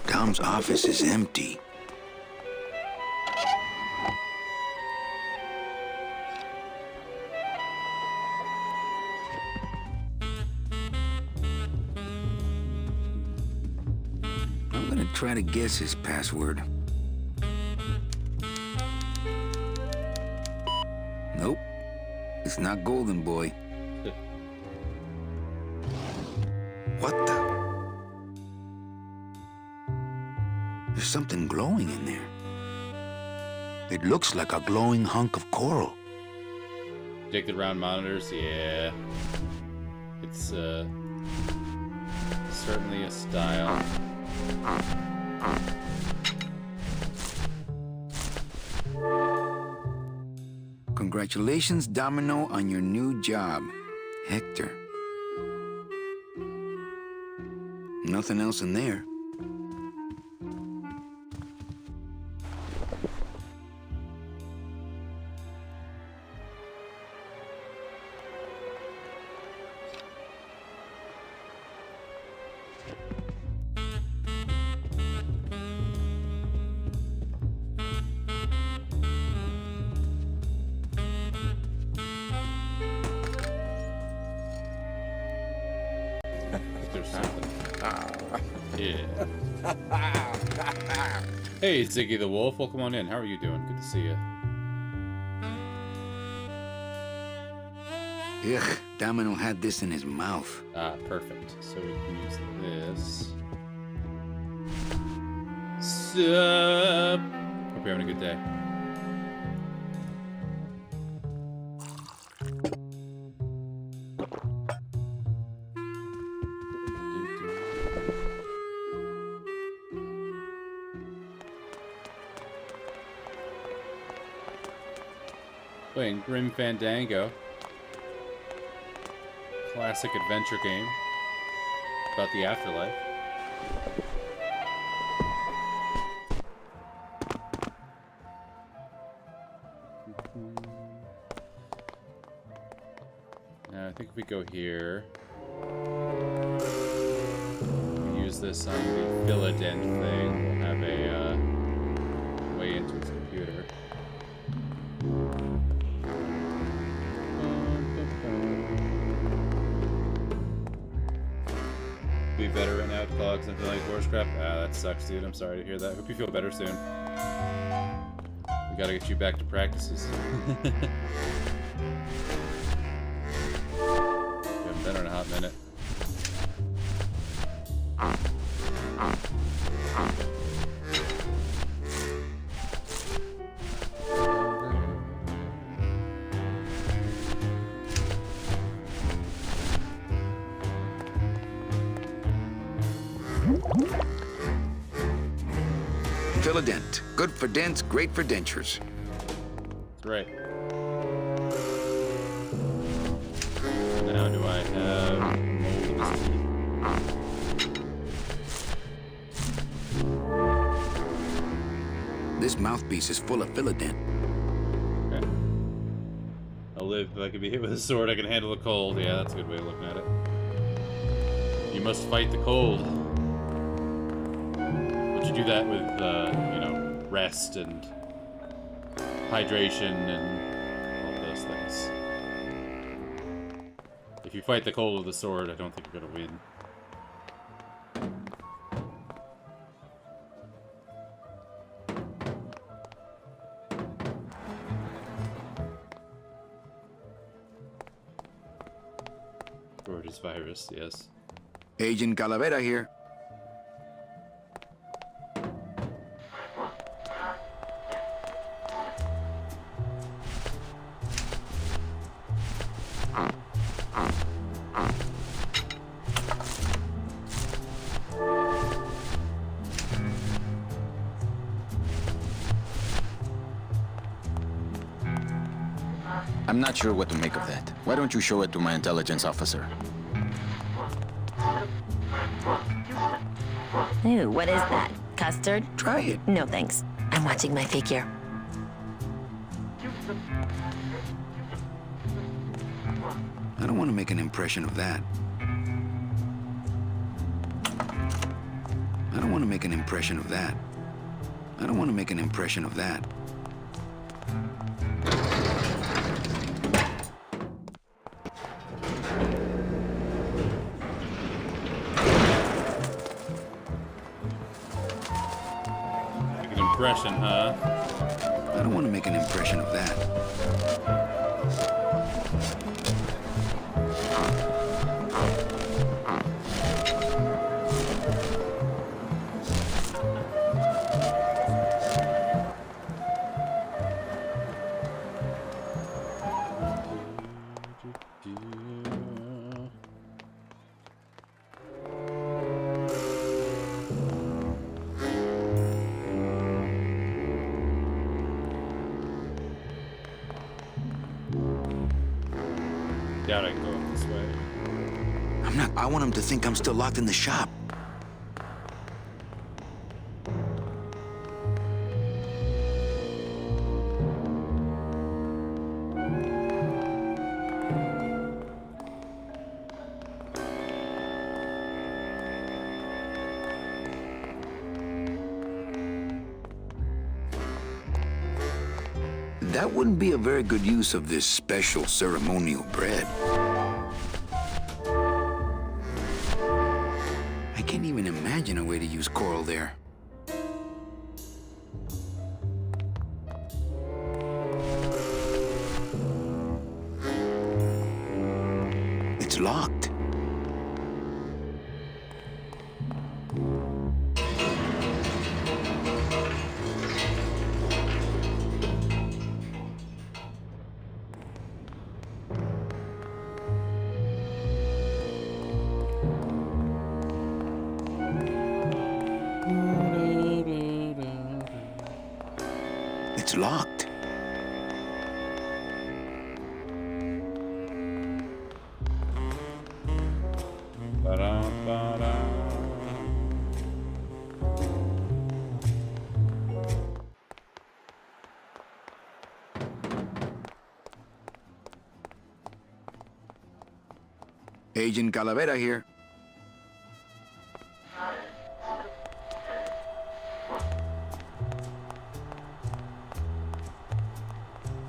Dom's office is empty. try to guess his password. Nope. It's not Golden Boy. What the? There's something glowing in there. It looks like a glowing hunk of coral. Take the round monitors, yeah. It's certainly a style. Congratulations, Domino, on your new job, Hector. Nothing else in there. There's something. Yeah. Hey, Ziggy the Wolf. Welcome on in. How are you doing? Good to see you. Ugh, Domino had this in his mouth. Ah, perfect. So we can use this. Sup? Hope you're having a good day. Playing Grim Fandango. Classic adventure game about the afterlife. Now, I think if we go here, we use this on the Philodent thing, we'll have a way into its computer. Be better right now, clogs and feeling like horse crap. Ah, that sucks, dude. I'm sorry to hear that. Hope you feel better soon. We gotta get you back to practices. You haven't been in a hot minute. Philodent. Good for dents, great for dentures. That's right. Now do I have This mouthpiece is full of Philodent. Okay. I'll live. If I can be hit with a sword, I can handle the cold. Yeah, that's a good way of looking at it. You must fight the cold. But you do that with, you know, rest and hydration and all those things. If you fight the cold with a sword, I don't think you're gonna win. Gorgeous virus, yes. Agent Calavera here. I'm not sure what to make of that. Why don't you show it to my intelligence officer? Ooh, what is that? Custard? Try it. No thanks. I'm watching my figure. I don't want to make an impression of that. I don't want to make an impression of that. I don't want to make an impression of that. impression, huh? I don't want to make an impression of that. Doubt I can go up this way. I'm not. I want him to think I'm still locked in the shop. That wouldn't be a very good use of this special ceremonial bread. I can't even imagine a way to use coral there. It's locked. It's locked. Ba-da-ba-da. Agent Calavera here.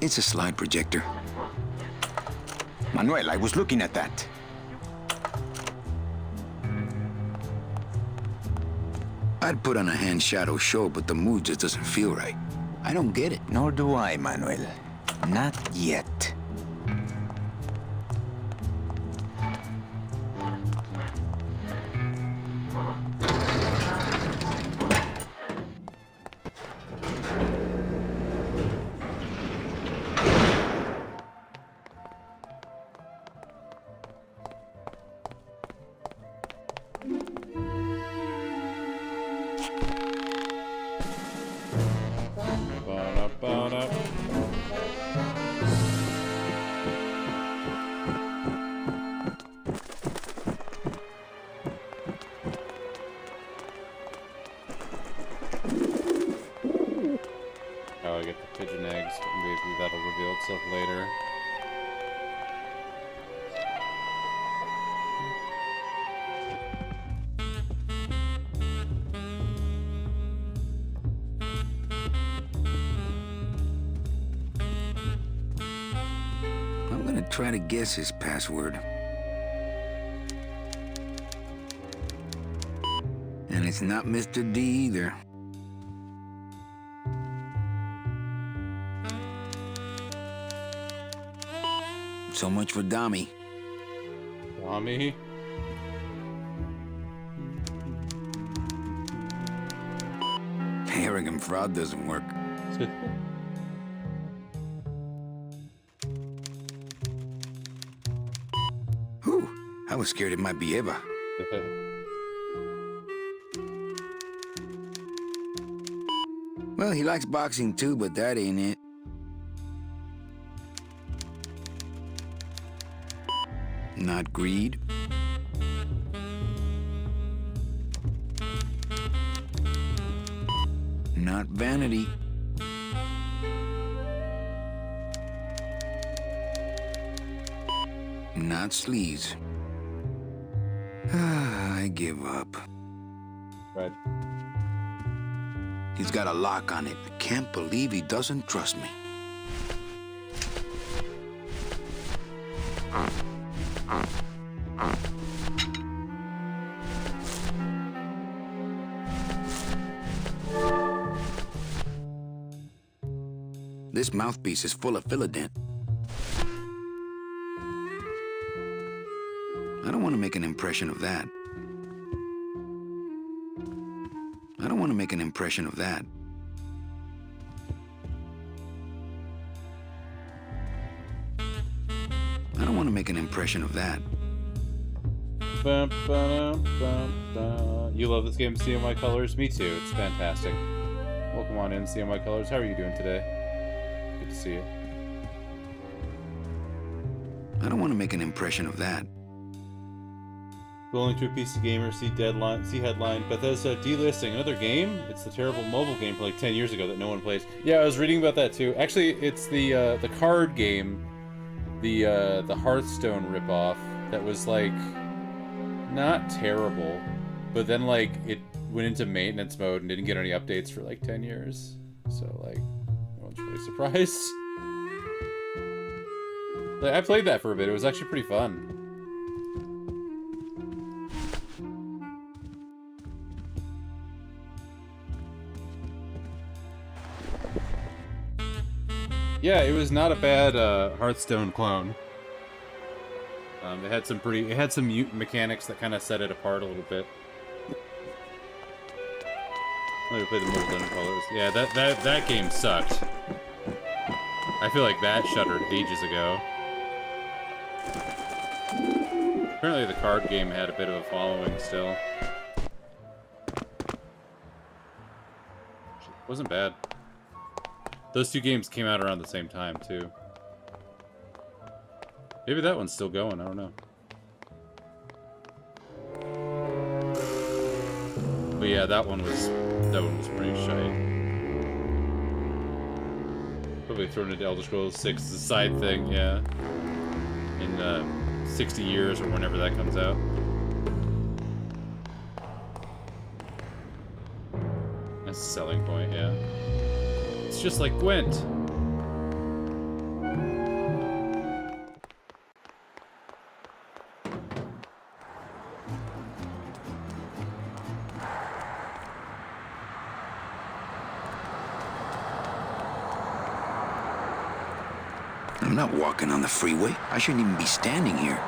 It's a slide projector. Manuel, I was looking at that. I'd put on a hand shadow show, but the mood just doesn't feel right. I don't get it. Nor do I, Manuel. Not yet. Ba-da-ba-da. Oh, I get the pigeon eggs. Maybe that'll reveal itself later. I'm gonna try to guess his password. And it's not Mr. D either. So much for Dami. Tommy? Arrogant fraud doesn't work. Whew, I was scared it might be Eva. Well, he likes boxing too, but that ain't it. Not greed. Not vanity. Not sleaze. I give up. Right. He's got a lock on it. I can't believe he doesn't trust me. This mouthpiece is full of Philodent. I don't want to make an impression of that. I don't want to make an impression of that. I don't want to make an impression of that. You love this game, CMY Colors? Me too. It's fantastic. Welcome on in, CMY Colors. How are you doing today? Good to see you. I don't want to make an impression of that. Going to a PC Gamer, see headline, Bethesda delisting another game? It's the terrible mobile game from like 10 years ago that no one plays. Yeah, I was reading about that too. Actually, it's the card game, the Hearthstone ripoff that was like not terrible, but then like it went into maintenance mode and didn't get any updates for like 10 years. So like, no one's really surprised. Like, I played that for a bit. It was actually pretty fun. Yeah, it was not a bad Hearthstone clone. It had some mutant mechanics that kind of set it apart a little bit. Let me play the mobile Dungeon Colors. Yeah, that game sucked. I feel like that shuttered ages ago. Apparently the card game had a bit of a following still. Wasn't bad. Those two games came out around the same time, too. Maybe that one's still going, I don't know. But yeah, that one was pretty shite. Probably thrown into Elder Scrolls 6 as a side thing, yeah. In 60 years or whenever that comes out. That's a selling point, yeah. It's just like Gwent. I'm not walking on the freeway. I shouldn't even be standing here.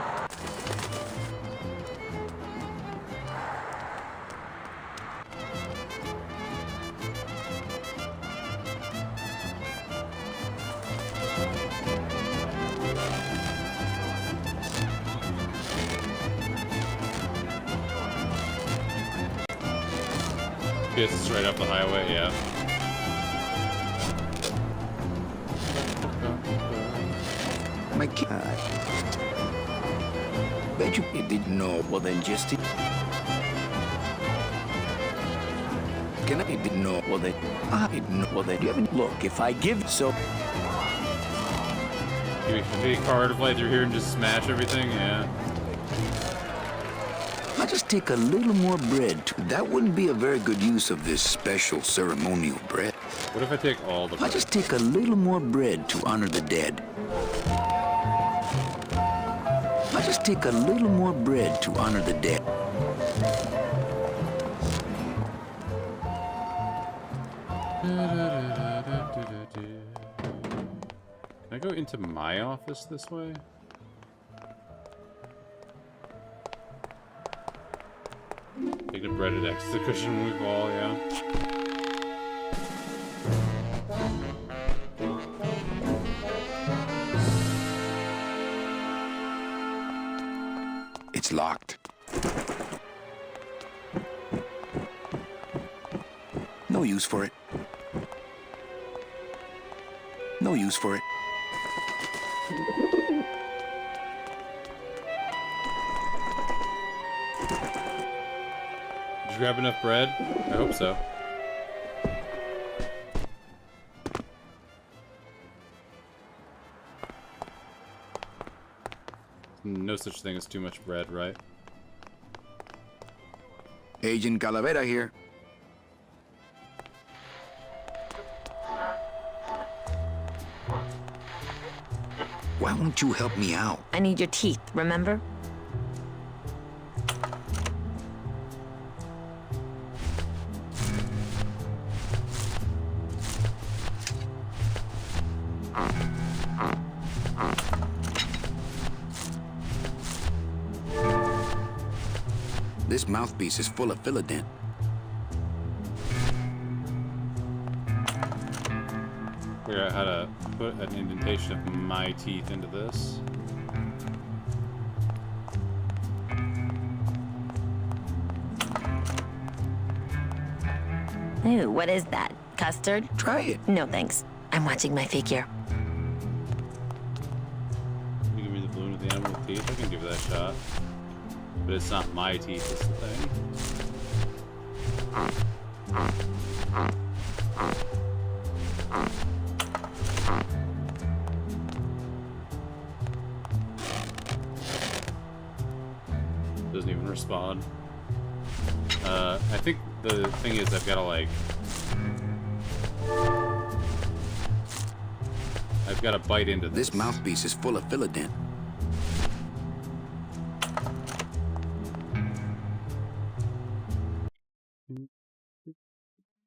It's right up the highway, yeah. My God. Bet you didn't know. Well, then just... Can I didn't know? Well, then... I didn't know. Well, then you haven't... Look, if I give so... Give me a big car to fly through here and just smash everything, yeah. I'll just take a little more bread. That wouldn't be a very good use of this special ceremonial bread. What if I take all the bread? I'll just take a little more bread to honor the dead. I'll just take a little more bread to honor the dead. Can I go into my office this way? Take the bread and X the cushion when we fall, yeah. It's locked. No use for it. No use for it. Did you grab enough bread? I hope so. No such thing as too much bread, right? Agent Calavera here. Why won't you help me out? I need your teeth, remember? This mouthpiece is full of Philodent. Figure out how to put an indentation of my teeth into this. Ooh, what is that? Custard? Try it. No, thanks. I'm watching my figure. Can you give me the balloon with the animal teeth? I can give it that shot. But it's not my teeth, that's the thing. Doesn't even respond. I think the thing is I've got to like... I've got to bite into this. This mouthpiece is full of Philodent.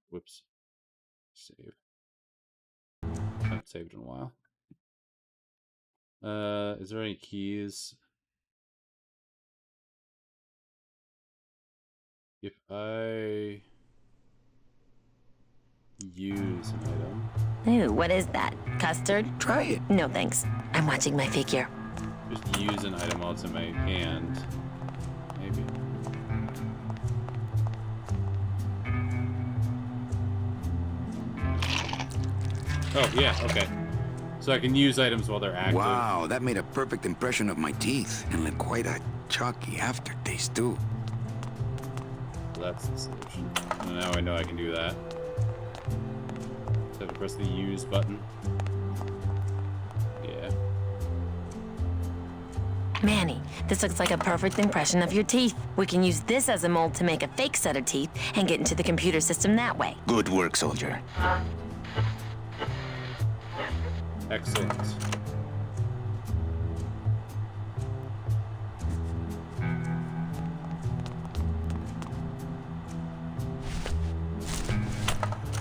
Whoops. Save. Haven't saved in a while. Is there any keys? If I use an item. Ooh, what is that? Custard? Try it. No, thanks. I'm watching my figure. Just use an item while it's in my hand. Maybe. Oh, yeah, okay. So I can use items while they're active. Wow, that made a perfect impression of my teeth and left quite a chalky aftertaste, too. So that's the solution. And now I know I can do that. Just have to press the use button. Yeah. Manny, this looks like a perfect impression of your teeth. We can use this as a mold to make a fake set of teeth and get into the computer system that way. Good work, soldier. Excellent.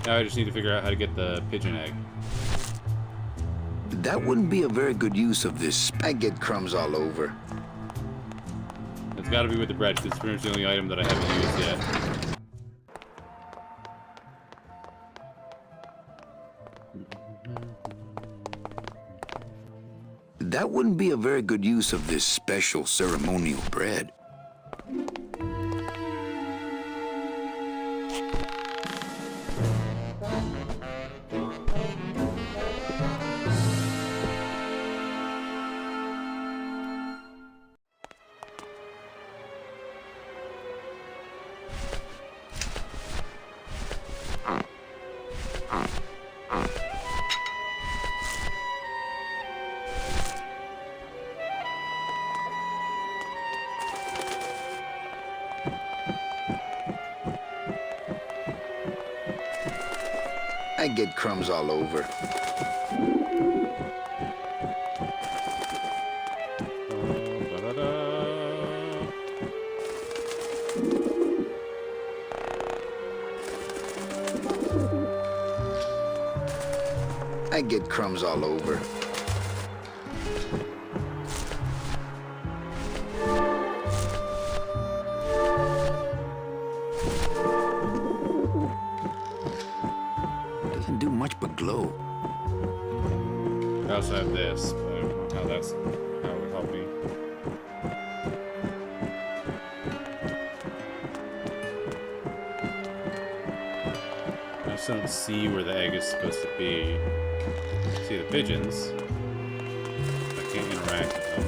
Now I just need to figure out how to get the pigeon egg. That wouldn't be a very good use of this. I get crumbs all over. It's got to be with the bread, because it's pretty much the only item that I haven't used yet. That wouldn't be a very good use of this special ceremonial bread. I get crumbs all over. I get crumbs all over. Doesn't do much but glow. I also have this, but I don't know how it would help me. I just don't see where the egg is supposed to be. See the pigeons. I can't interact with them.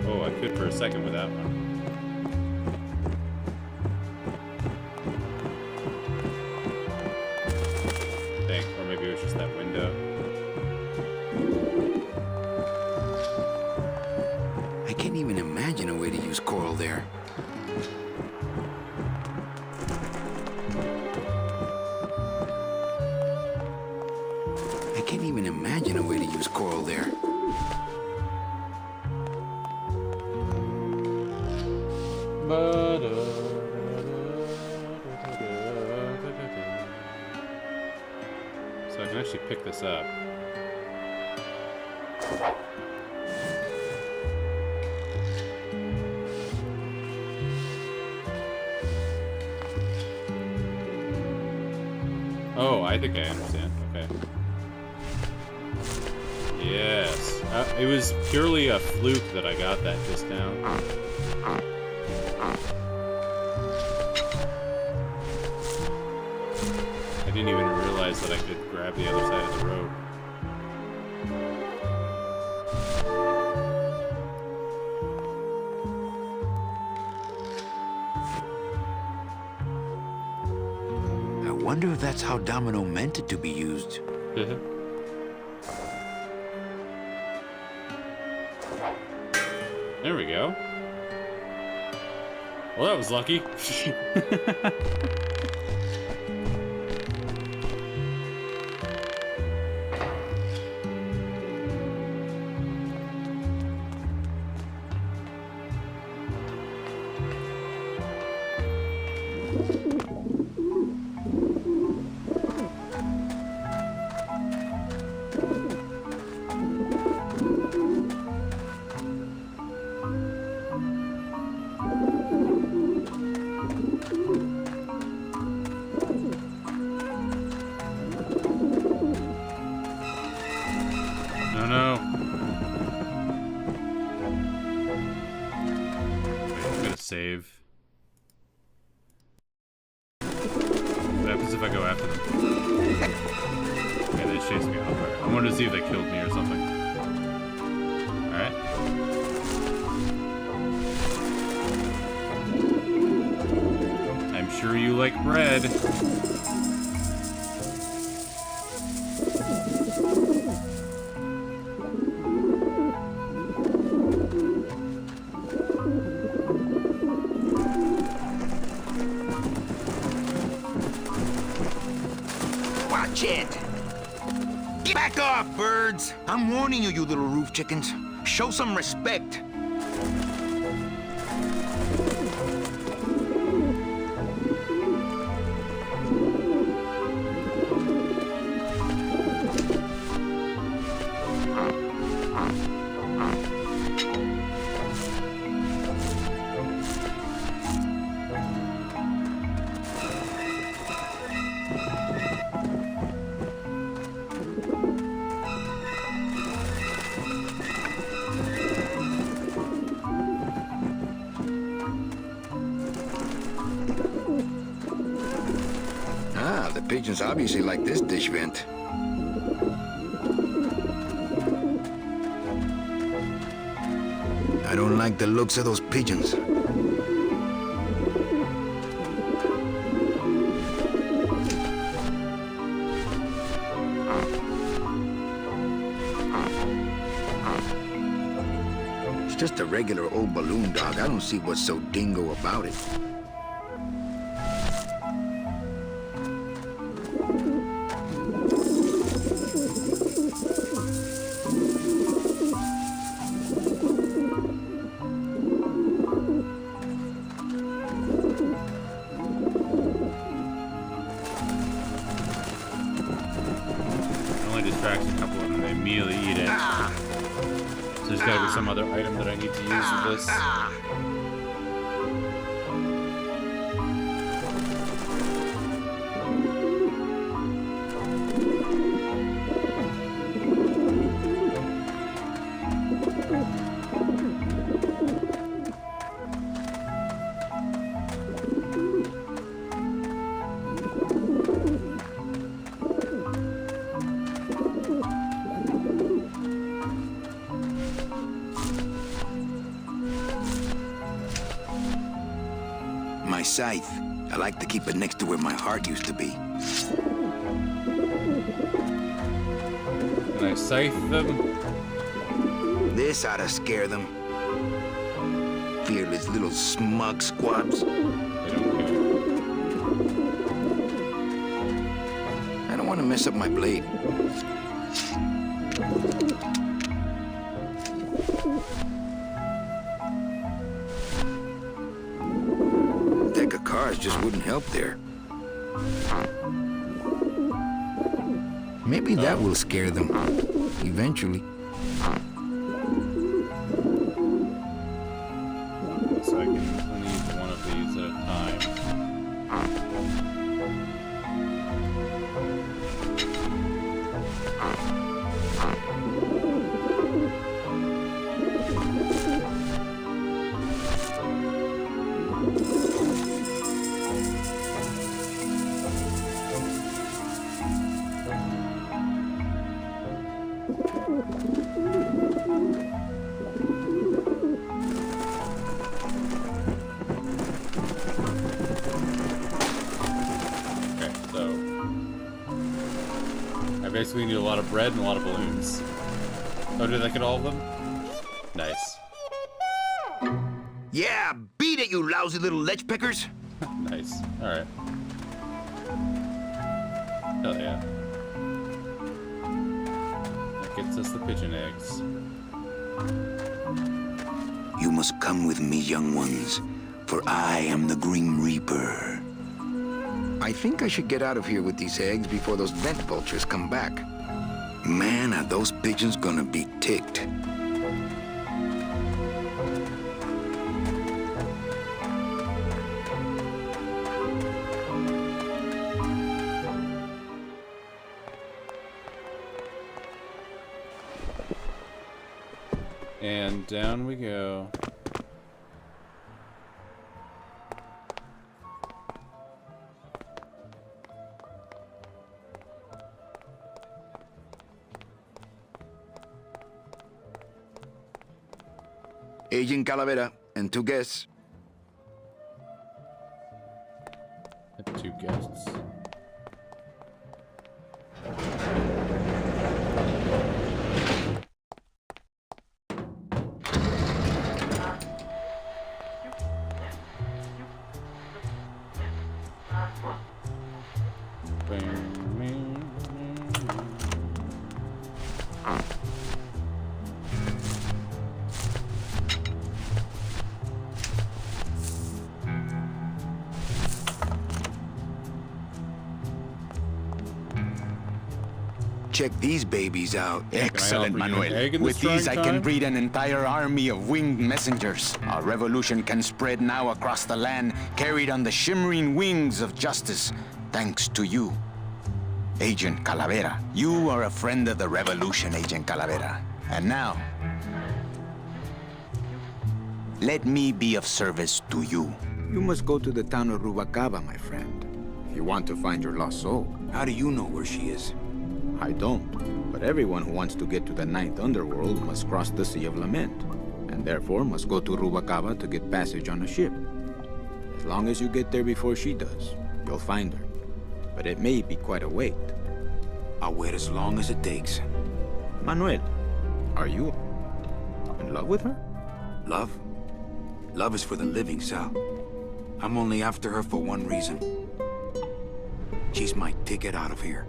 Oh, I could for a second with that one. I think, or maybe it was just that window. I can't even imagine a way to use coral there. I can't even imagine a way to use coral there. So I can actually pick this up. Oh, I think I understand. Okay. Yes. It was purely a fluke that I got that just now. I didn't even realize that I could grab the other side of the rope. I wonder if that's how Domino meant it to be used. There we go. Well, that was lucky. Save. What happens if I go after them? Okay, they chased me off. Right. I wanted to see if they killed me or something. Alright. I'm sure you like bread. Back off, birds! I'm warning you, you little roof chickens. Show some respect. Pigeons obviously like this dish vent. I don't like the looks of those pigeons. It's just a regular old balloon dog. I don't see what's so dingo about it. Some other item that I need to use with this. My scythe. I like to keep it next to where my heart used to be. Can I scythe them? This ought to scare them. Fearless little smug squabs. They don't care. I don't want to mess up my blade. Cars just wouldn't help there. Maybe that will scare them eventually. So I can only use one of these at a time. Okay, so I basically need a lot of bread and a lot of balloons. Oh, did I get all of them? Nice. Yeah, beat it, you lousy little lech pickers. Nice. Alright. Hell yeah. That gets us the pigeon eggs. You must come with me, young ones, for I am the Grim Reaper. I think I should get out of here with these eggs before those vent vultures come back. Man, are those pigeons gonna be ticked. And down we go. Agent Calavera and 2 guests. And 2 guests. Check these babies out. Excellent, offer you an Manuel. egg in With this these, I trying can time? breed an entire army of winged messengers. Our revolution can spread now across the land, carried on the shimmering wings of justice, thanks to you. Agent Calavera. You are a friend of the revolution, Agent Calavera. And now, let me be of service to you. You must go to the town of Rubalcaba, my friend, if you want to find your lost soul. How do you know where she is? I don't, but everyone who wants to get to the Ninth Underworld must cross the Sea of Lament, and therefore must go to Rubalcaba to get passage on a ship. As long as you get there before she does, you'll find her. But it may be quite a wait. I'll wait as long as it takes. Manuel, are you in love with her? Love? Love is for the living, Sal. I'm only after her for one reason. She's my ticket out of here.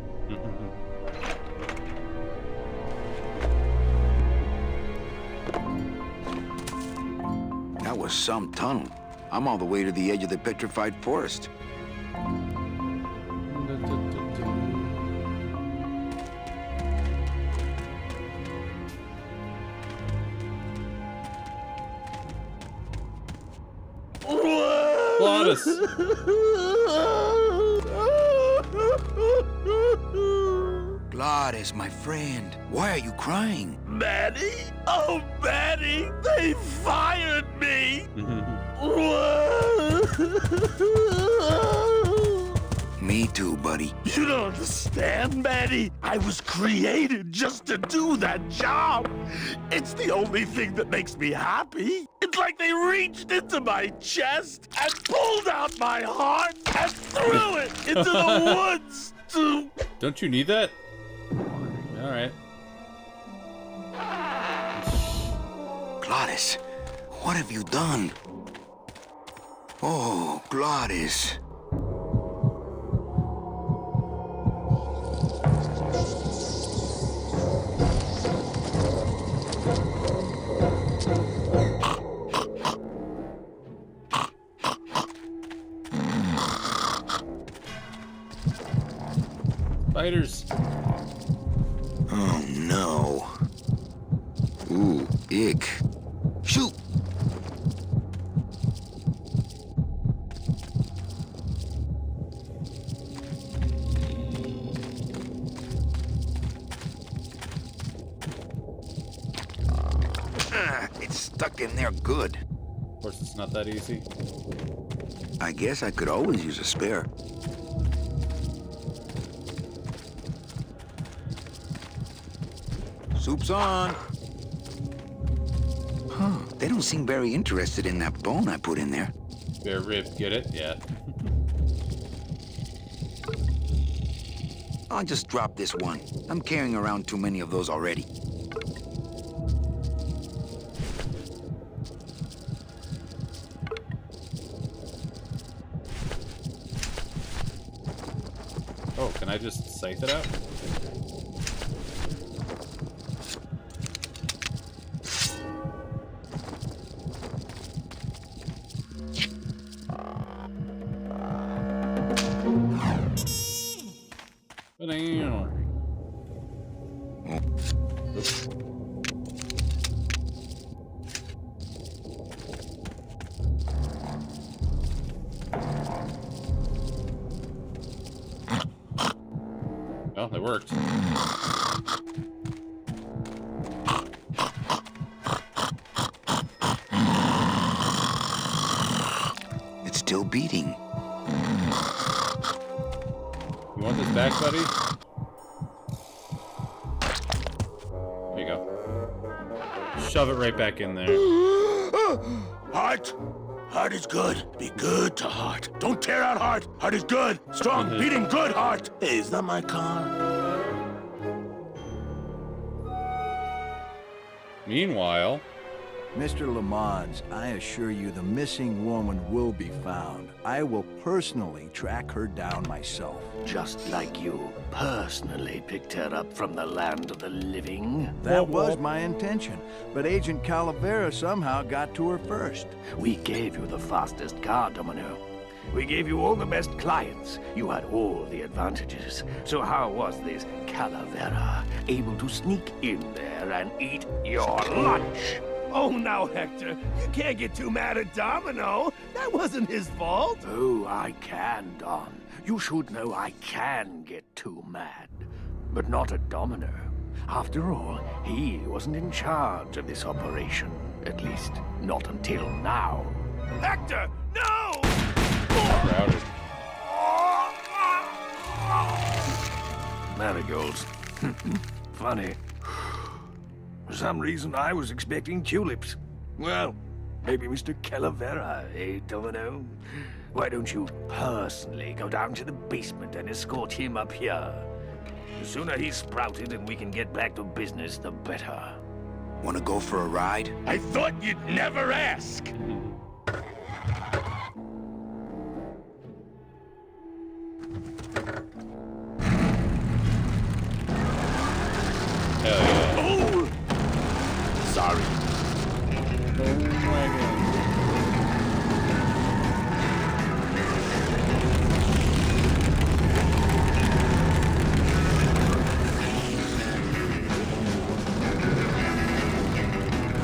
That was some tunnel. I'm all the way to the edge of the petrified forest. Glottis! Gladys, my friend, why are you crying? Manny? Oh, Manny! They fired me! Me too, buddy. You don't understand, Manny. I was created just to do that job. It's the only thing that makes me happy. It's like they reached into my chest and pulled out my heart and threw it into the woods to... Don't you need that? Alright. Gladys, what have you done? Oh, Gladys. Spiders. Oh, no. Ooh, ick. Shoot! It's stuck in there good. Of course, it's not that easy. I guess I could always use a spare. Soup's on. Huh, they don't seem very interested in that bone I put in there. Spare rib, get it? Yeah. I'll just drop this one. I'm carrying around too many of those already. Oh, can I just scythe it out? Well, it worked. It's still beating. You want this back, buddy? There you go. Shove it right back in there. Heart. Heart is good. Be good to Heart. Don't tear out Heart. Heart is good. Strong, beating good, Heart. Hey, is that my car? Meanwhile... Mr. Lamont, I assure you the missing woman will be found. I will personally track her down myself. Just like you personally picked her up from the land of the living. That was my intention, but Agent Calavera somehow got to her first. We gave you the fastest car, Domino. We gave you all the best clients. You had all the advantages. So how was this Calavera able to sneak in there and eat your lunch? Oh, now, Hector, you can't get too mad at Domino. That wasn't his fault. Oh, I can, Don. You should know I can get too mad. But not at Domino. After all, he wasn't in charge of this operation. At least, not until now. Hector, no! Crowded. Marigolds. Funny. For some reason, I was expecting tulips. Well, maybe Mr. Calavera, eh, Domino? Why don't you personally go down to the basement and escort him up here? The sooner he's sprouted and we can get back to business, the better. Wanna go for a ride? I thought you'd never ask! Hell yeah. Oh! Sorry. Oh my god.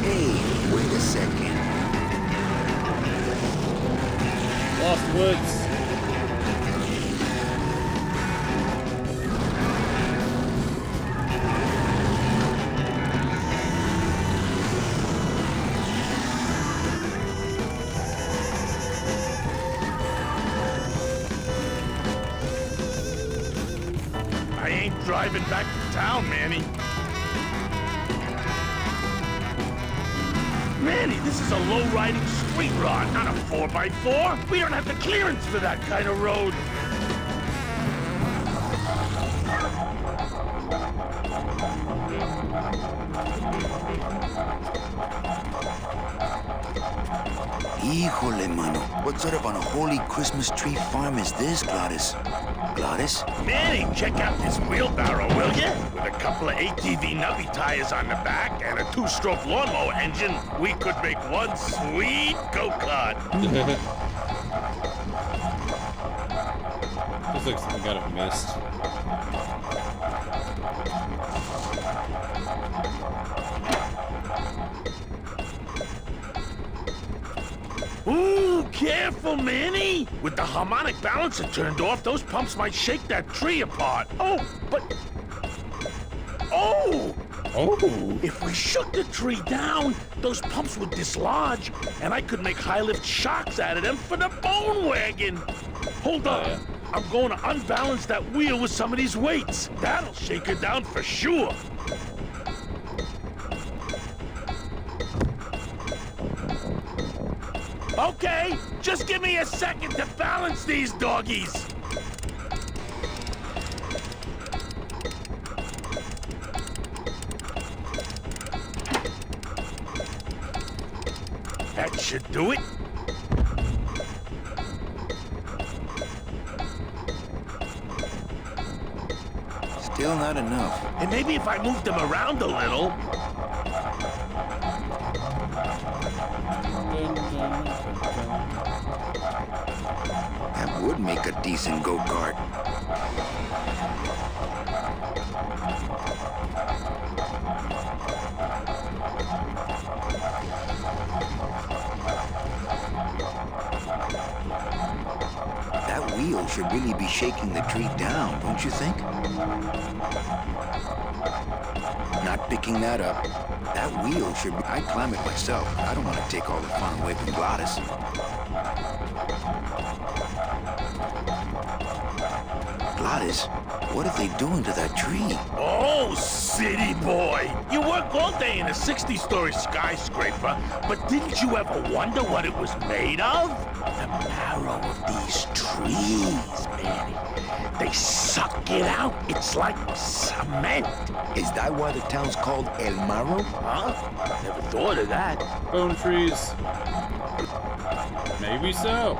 Hey, wait a second. Lost Woods. I ain't driving back to town, Manny. Manny, this is a low-riding street rod, not a 4x4. We don't have the clearance for that kind of road. Híjole, mano. What sort of unholy Christmas tree farm is this, Gladys? Gladys? Manny, check out this wheelbarrow, will you? With a couple of ATV nubby tires on the back and a 2-stroke lawnmower engine, we could make one sweet go-kart. Looks like something got it missed. Ooh, careful, Manny! With the harmonic balancer turned off, those pumps might shake that tree apart. Oh, but... Oh! Oh! If we shook the tree down, those pumps would dislodge, and I could make high-lift shocks out of them for the bone wagon. Hold on. Yeah. I'm going to unbalance that wheel with some of these weights. That'll shake her down for sure. Okay, just give me a second to balance these doggies. That should do it. Still not enough. And maybe if I moved them around a little. That would make a decent go-kart. That wheel should really be shaking the tree down, don't you think? Not picking that up. That wheel should be... I'd climb it myself. I don't want to take all the fun away from Gladys. Gladys, what are they doing to that tree? Oh, city boy! You work all day in a 60-story skyscraper, but didn't you ever wonder what it was made of? The marrow of these trees, Manny. They suck it out. It's like cement. Is that why the town's called El Marro? Huh? Never thought of that. Bone trees. Maybe so.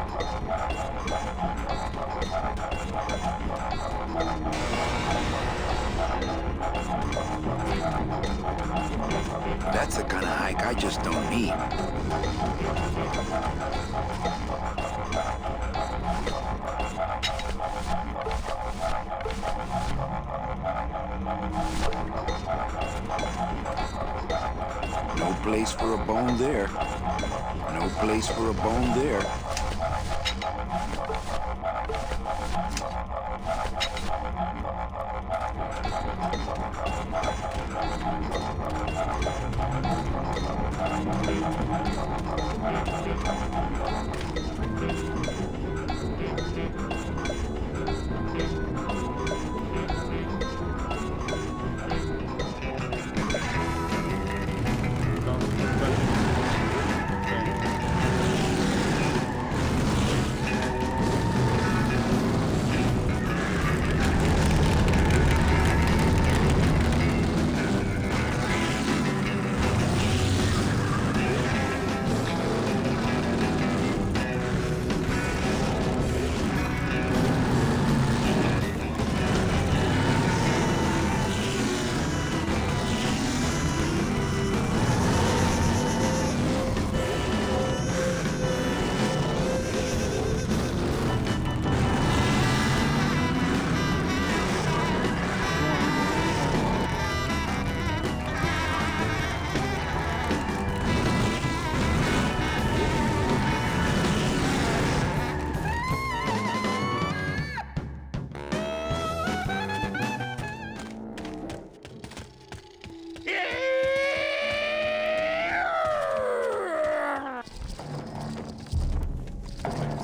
That's the kind of hike I just don't need. No place for a bone there. No place for a bone there.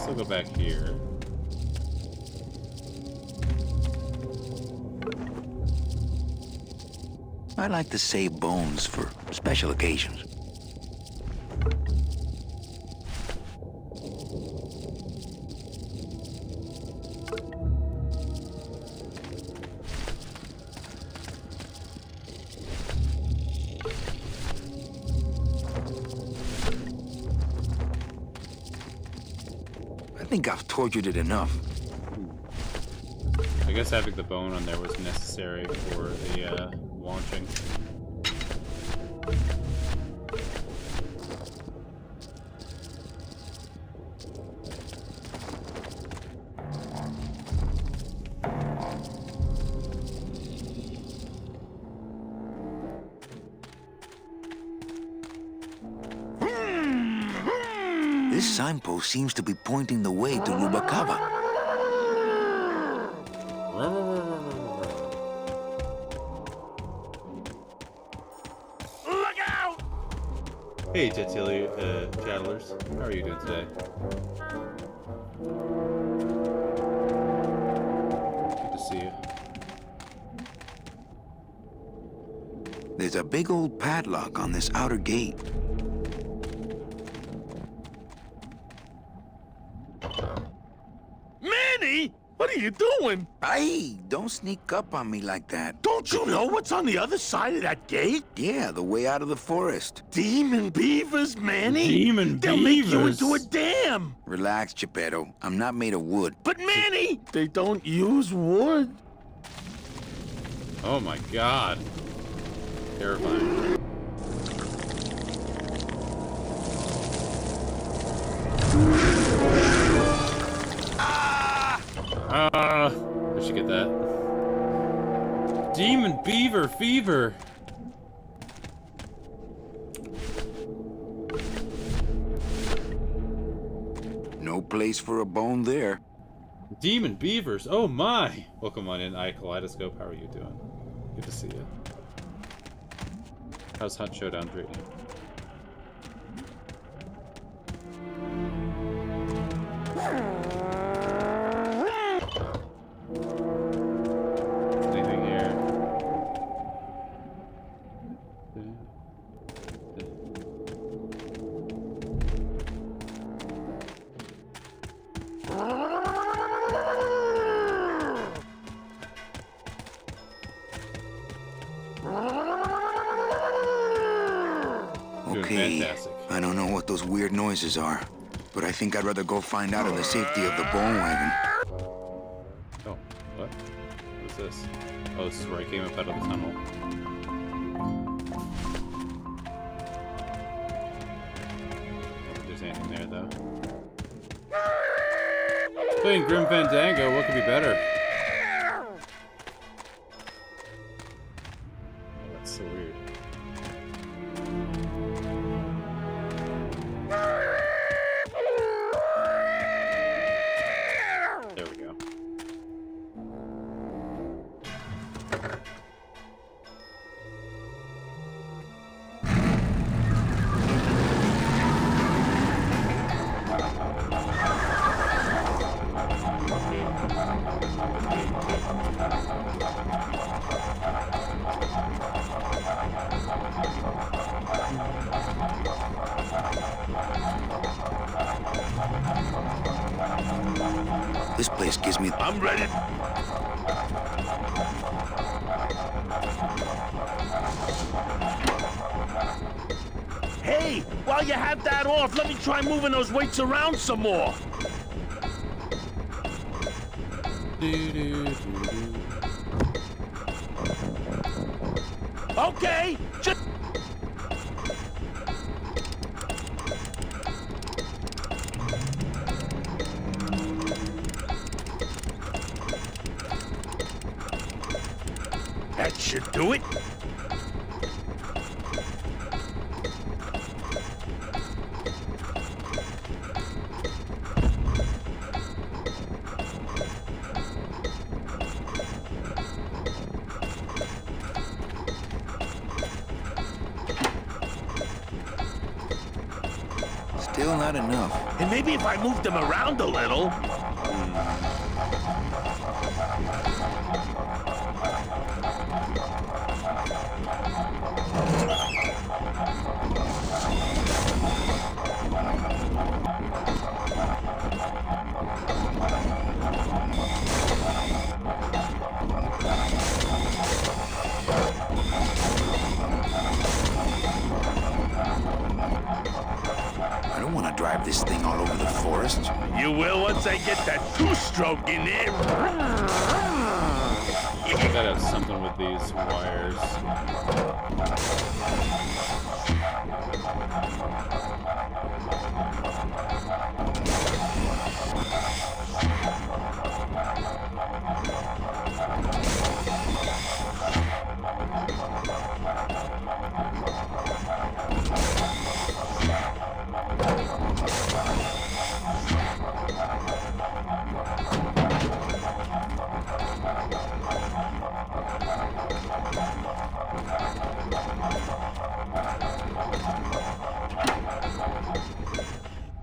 So go back here. I like to save bones for special occasions. I think I've tortured it enough. I guess having the bone on there was necessary for the launching. This signpost seems to be pointing the way to Lubacava. Look out! Hey, Tetili, chattelers. How are you doing today? Good to see you. There's a big old padlock on this outer gate. are you doing? Hey, don't sneak up on me like that. Don't you know what's on the other side of that gate? Yeah, the way out of the forest. Demon beavers, Manny. Demon They'll make you beavers. into a dam. Relax, Geppetto. I'm not made of wood. But Manny, they don't use wood. Oh my god. Terrifying. I should get that. Demon beaver fever. No place for a bone there. Demon beavers. Oh my. Welcome on in, Kaleidoscope. How are you doing? Good to see you. How's Hunt Showdown treating you? Anything here? Okay, fantastic. I don't know what those weird noises are, but I think I'd rather go find out in the safety of the bone wagon. Oh, what? What is this? Oh, this is where I came up out of the tunnel. I don't think there's anything there, though. Playing Grim Fandango, what could be better? Oh, that's so weird. There we go. This place gives me... I'm ready. Hey, while you have that off, let me try moving those weights around some more. Okay, just... That should do it. Still not enough. And maybe if I moved them around a little... I don't want to drive this thing all over the forest. You will once I get that two-stroke in there. I gotta have something with these wires.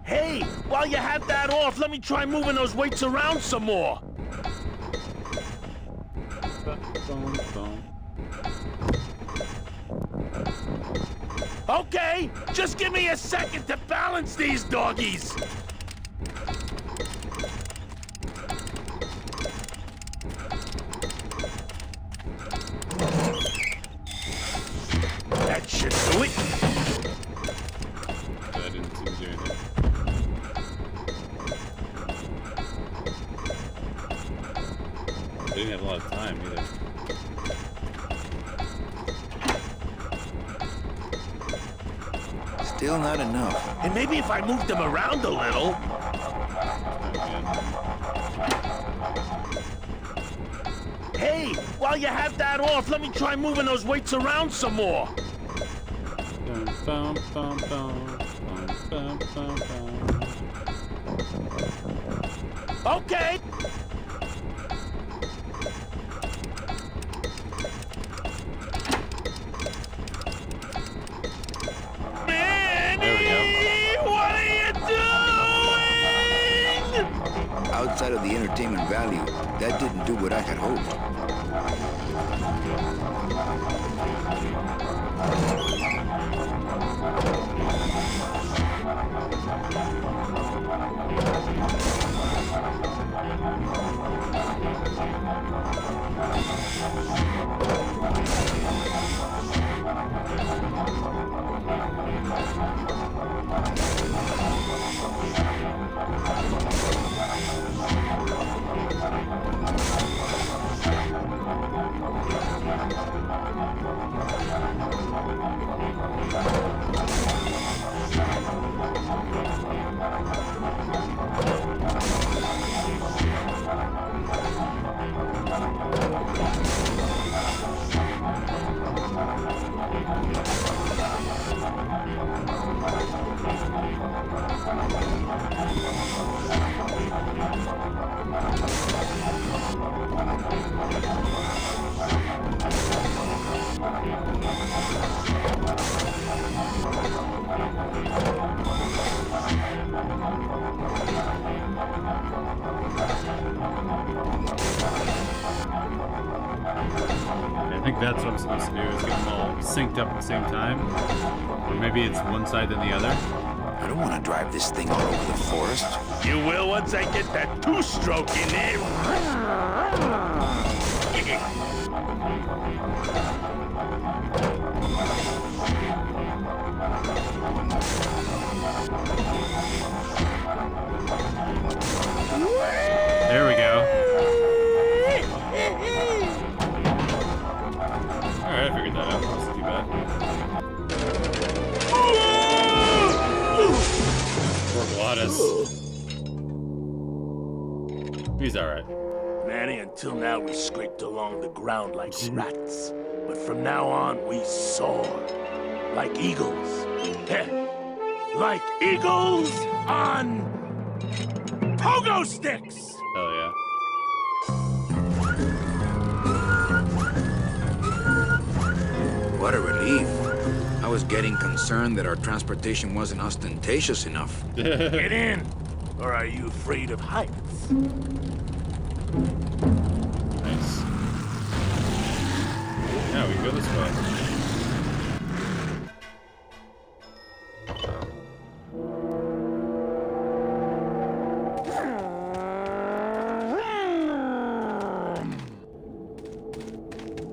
Hey, while you have that off, let me try moving those weights around some more. Okay, just give me a second to balance these doggies. lot of time either. Still not enough. And maybe if I moved them around a little. Hey, while you have that off, let me try moving those weights around some more. Bum, bum, bum, bum, bum, bum. Okay. There we go. What are you doing? Outside of the entertainment value, that didn't do what I had hoped. I think that's what I'm supposed to do, is get them all synced up at the same time. Or maybe it's one side then the other. I don't want to drive this thing all over the forest. You will once I get that two-stroke in there. There we go. Alright, I figured that out. That wasn't too bad. Poor Glottis. He's alright. Manny, until now we scraped along the ground like rats. But from now on, we soar. Like eagles. Heh. Like eagles on pogo sticks! Hell yeah. What a relief. I was getting concerned that our transportation wasn't ostentatious enough. Get in! Or are you afraid of heights? Nice. Yeah, we can go this way.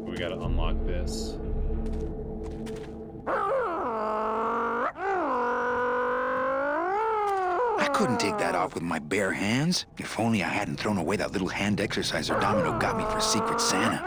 We gotta unlock this. I couldn't take that off with my bare hands. If only I hadn't thrown away that little hand exerciser Domino got me for Secret Santa.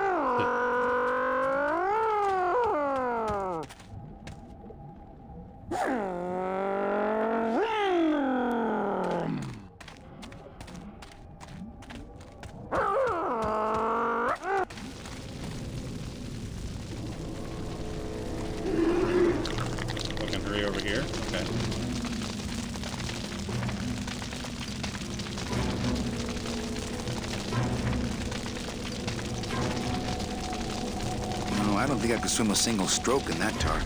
Fucking hurry over here. Okay. No, I don't think I could swim a single stroke in that tar.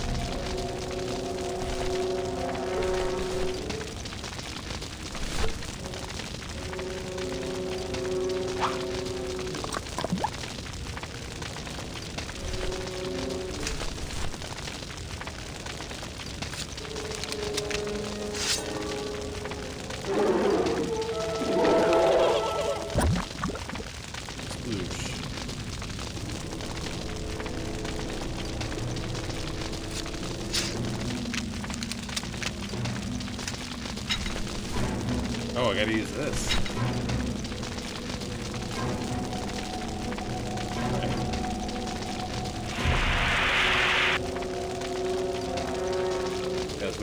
Oh, I gotta use this.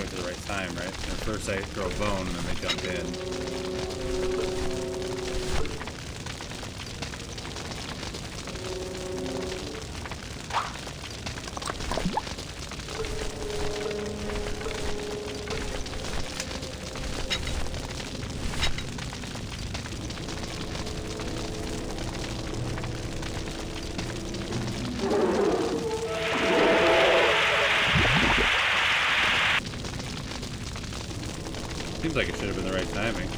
wait for the right time, right? And first I throw a bone, and then they jump in. Seems like it should have been the right timing.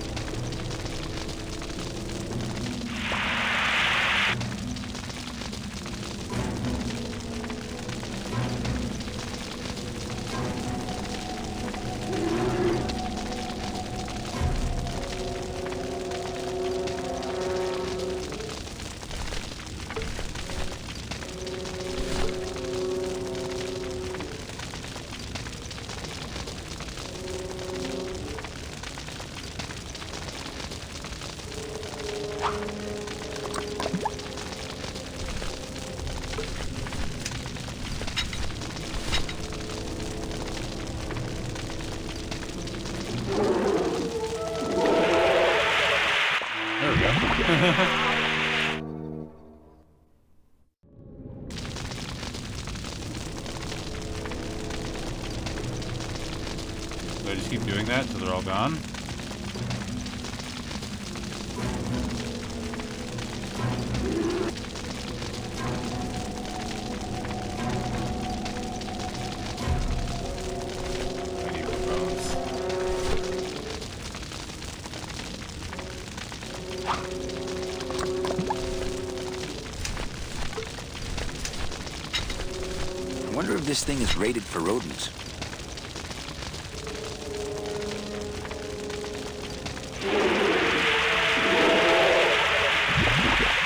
Do I just keep doing that until they're all gone? I need more bones. I wonder if this thing is rated for rodents.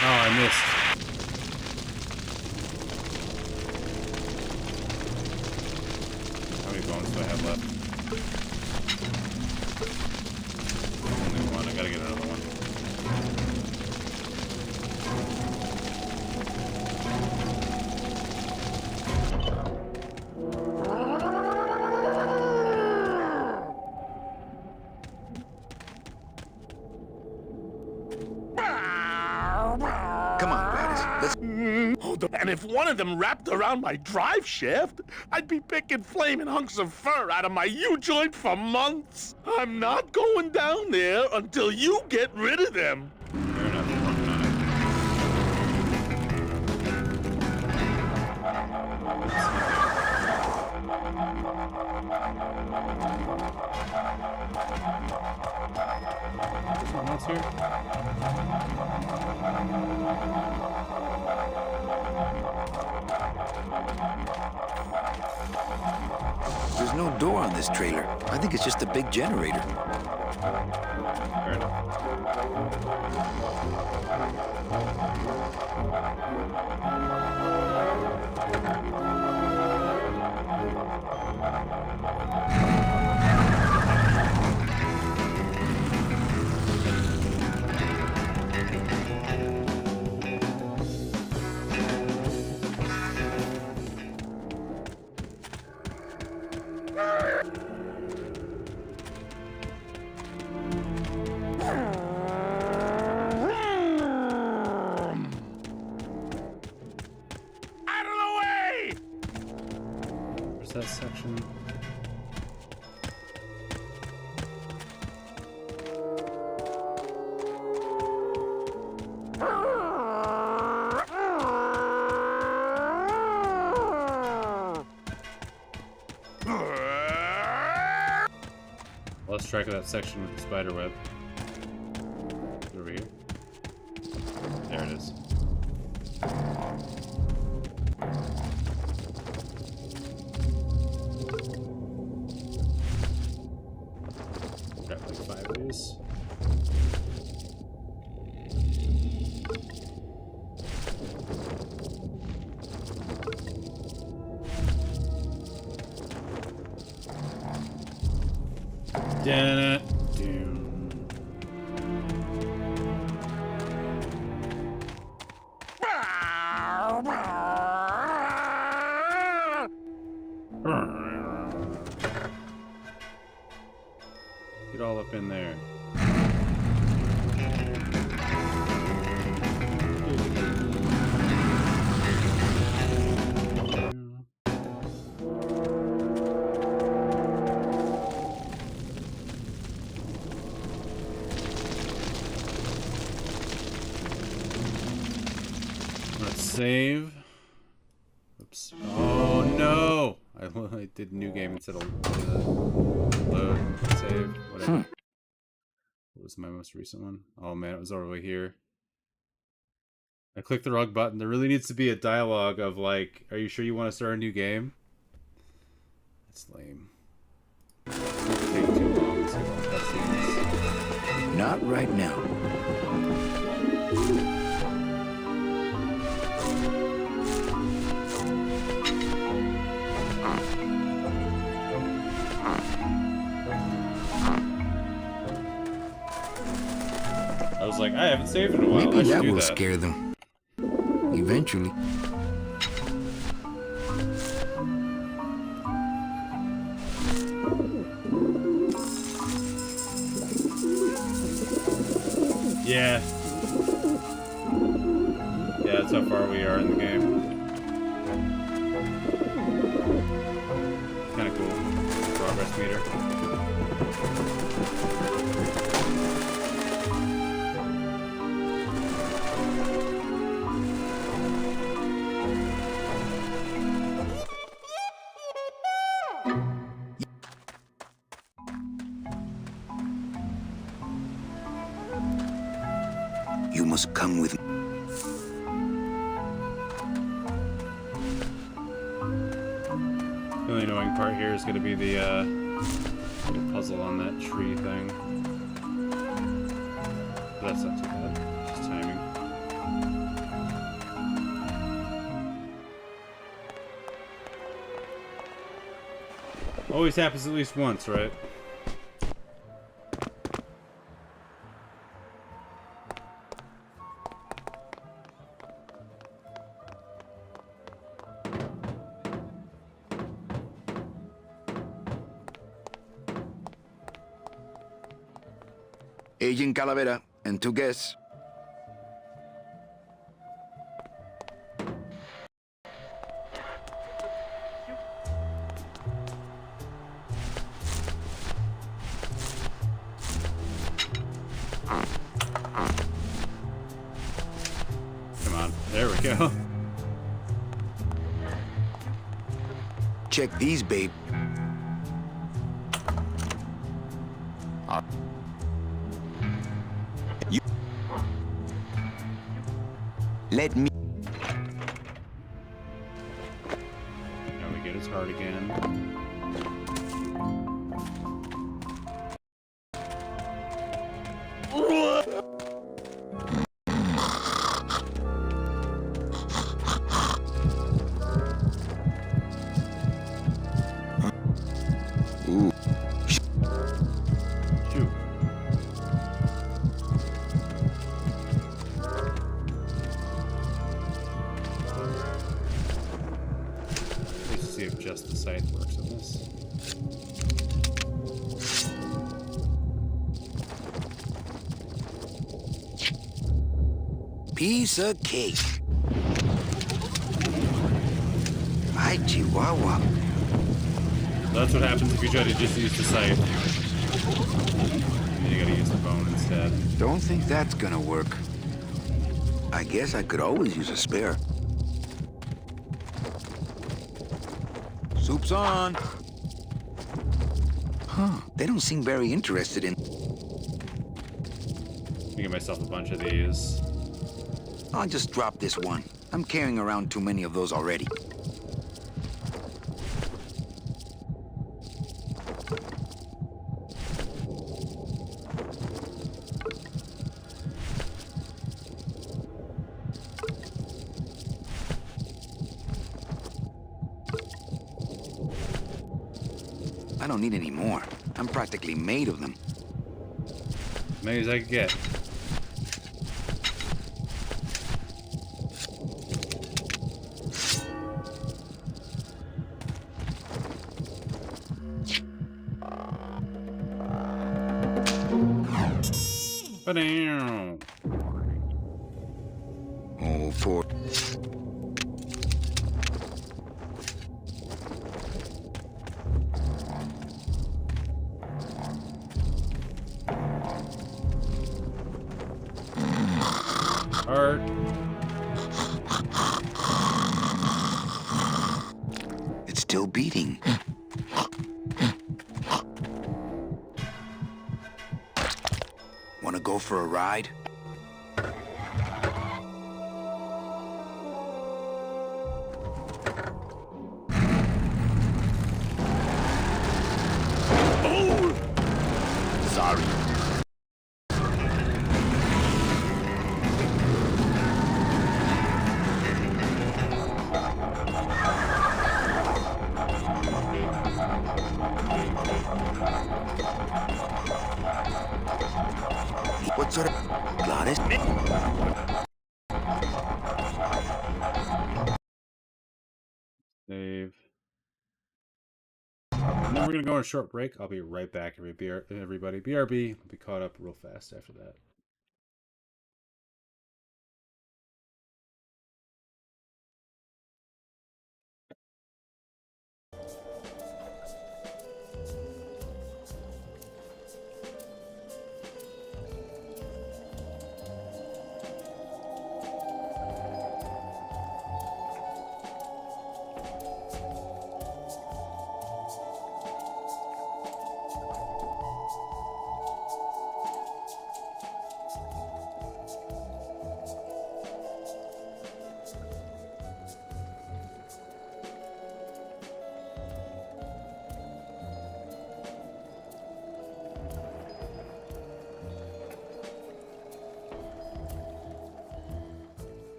Oh, I missed. How many bones do I have left? Only one. I gotta get another one. Come on, Gladys. Let's... And if one of them wrapped around my drive shaft, I'd be picking flaming hunks of fur out of my U-joint for months. I'm not going down there until you get rid of them. Fair enough. You're working on it. Something else here? There's no door on this trailer. I think it's just a big generator. Fair enough. Out of the way! Where's that section? Lost track of that section with the spider web. Is it over here? There it is. Got like 5 of these. Dun, dun. in there. Let's save. Oops. Oh no! I did new game instead of load, save, whatever. What was my most recent one? Oh man, it was over here. I clicked the wrong button. There really needs to be a dialogue of like, are you sure you want to start a new game? That's lame. It'll take too long to see all the cutscenes. Not right now. I was like, I haven't saved in a while. Maybe I should that do will that. scare them. Eventually. Yeah. Yeah, that's how far we are in the game. Kinda cool. Progress meter. You must come with me. The only annoying part here is going to be the puzzle on that tree thing. But that's not too bad. Just timing. Always happens at least once, right? Agent Calavera and 2 guests. Come on. There we go. Check these, babe. Let me. Now we get his heart again. Ooh. Shoot. Let's see if just the scythe works on this. Piece of cake. Hi, Chihuahua. That's what happens if you try to just use the scythe. You gotta use the bone instead. Don't think that's gonna work. I guess I could always use a spare. Soup's on. Huh, they don't seem very interested in... Let me get myself a bunch of these. I'll just drop this one. I'm carrying around too many of those already. I don't need any more. I'm practically made of them. As many as I could get. Ba-dow. Oh, for... Art. It's still beating. Wanna go for a ride? Sorry. What sort of... Gladys? Save. And then we're going to go on a short break. I'll be right back, everybody. BRB. We'll be caught up real fast after that.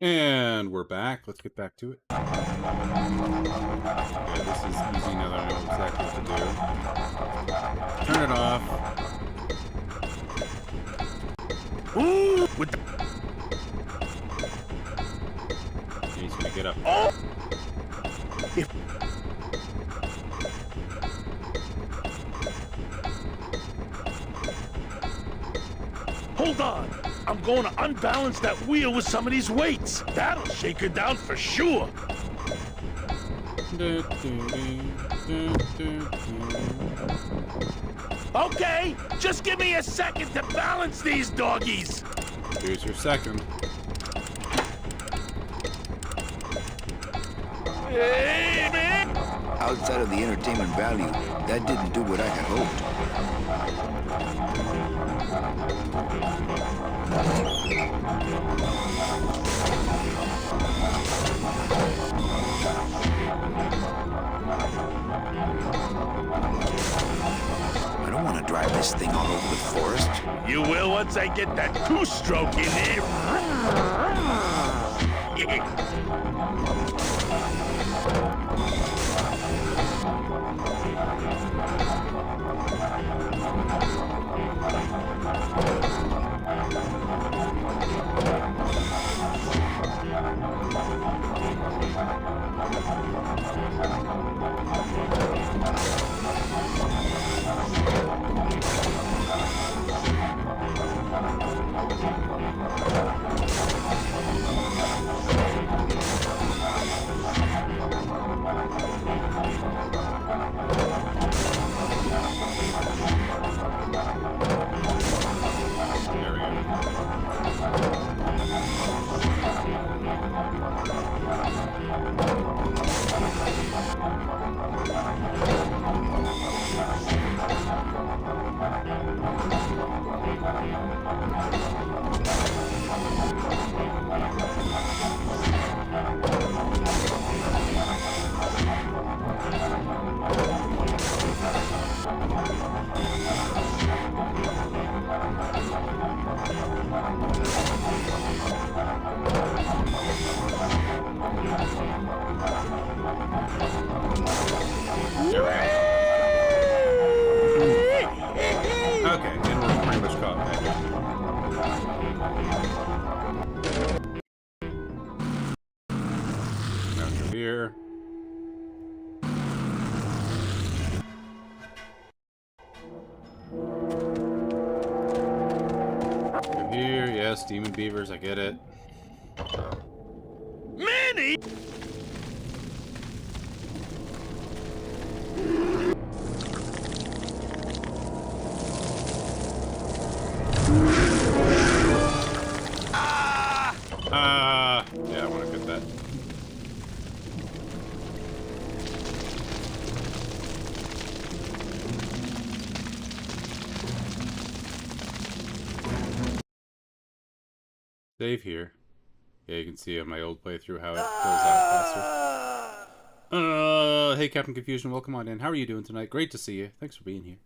And we're back. Let's get back to it. Okay, this is easy now that I know exactly what to do. Turn it off. Ooh, with the... He's gonna get up. Oh! Hold on. I'm going to unbalance that wheel with some of these weights. That'll shake her down for sure. Okay, just give me a second to balance these doggies. Here's your second. Hey, man! Outside of the entertainment value, that didn't do what I had hoped. I don't want to drive this thing all over the forest. You will once I get that two-stroke in there. Okay, and we're pretty much caught back up. Now through here. Through here, yes, demon beavers, I get it. Manny! Yeah, I want to get that. Save here. Yeah, you can see on my old playthrough how it goes out faster. Hey Captain Confusion, welcome on in. How are you doing tonight? Great to see you. Thanks for being here.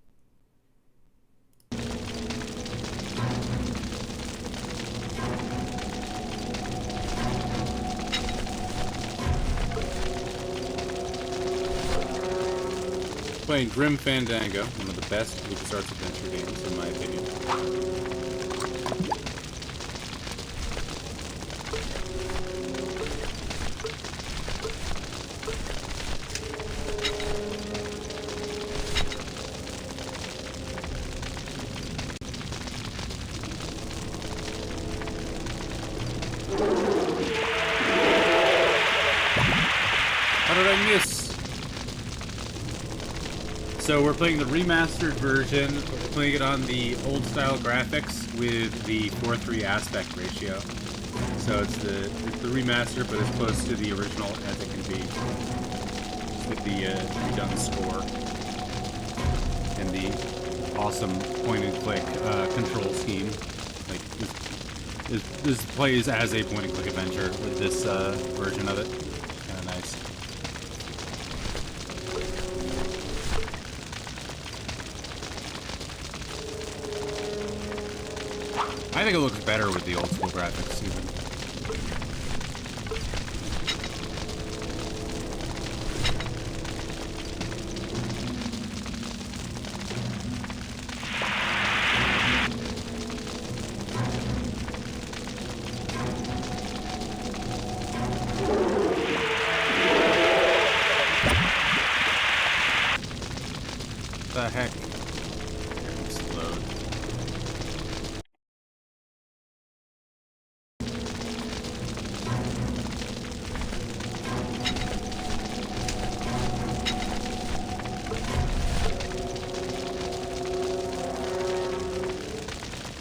Playing Grim Fandango, one of the best LucasArts adventure games in my opinion. How did I miss? So we're playing the remastered version. We're playing it on the old style graphics with the 4:3 aspect ratio. So it's the remaster, but as close to the original as it can be, with the redone score and the awesome point and click control scheme. Like this plays as a point and click adventure with this version of it. Kind of nice. I think it looks better with the old school graphics, even. The heck? Explode.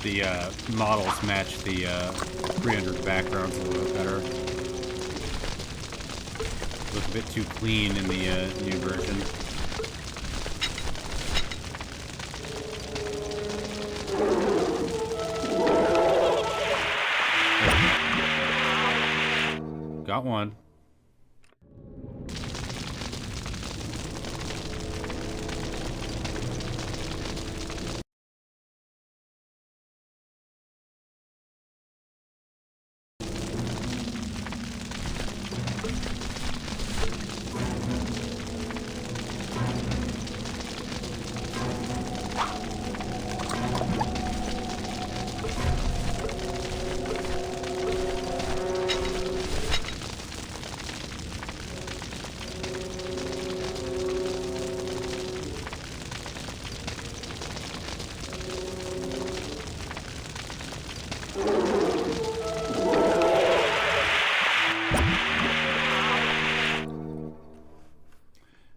The models match the 300 backgrounds a little bit better. Look a bit too clean in the new version. Got one.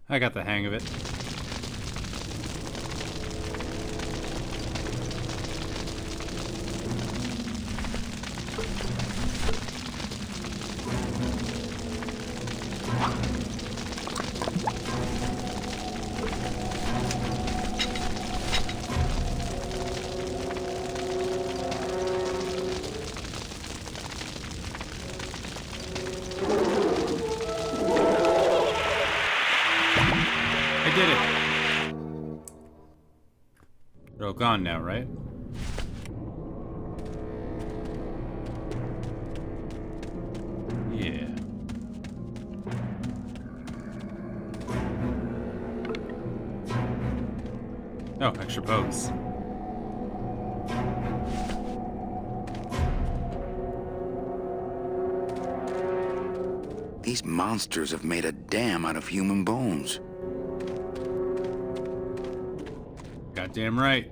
I got the hang of it. Did it. They're all gone now, right? Yeah. Oh, extra pose. These monsters have made a dam out of human bones. Goddamn right.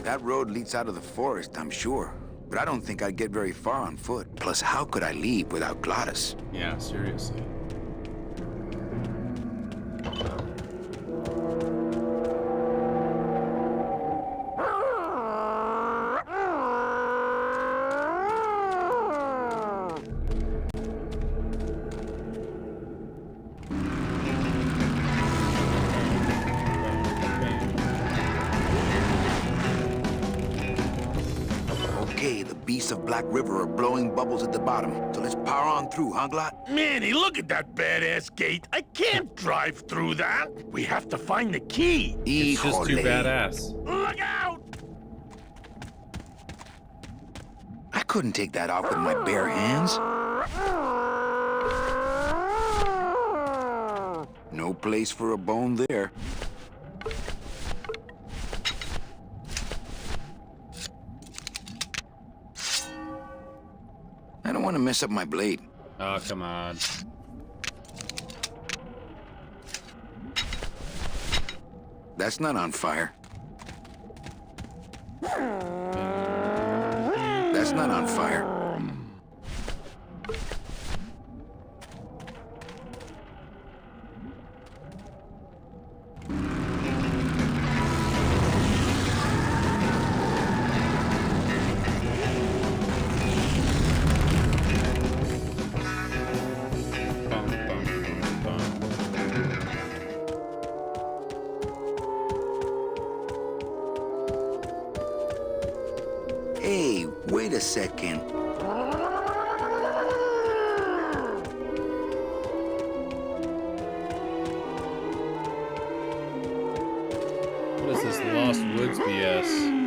That road leads out of the forest, I'm sure. But I don't think I'd get very far on foot. Plus, how could I leave without Glottis? Yeah, seriously. Okay, the beasts of Black River are blowing bubbles at the bottom. So let's power on through, huh, Glot? Manny, look at that badass gate. I can't drive through that. We have to find the key. It's just too badass. Look out! I couldn't take that off with my bare hands. No place for a bone there. I don't want to mess up my blade. Oh, come on. That's not on fire. That's not on fire. Hey, wait a second. What is this Lost Woods BS?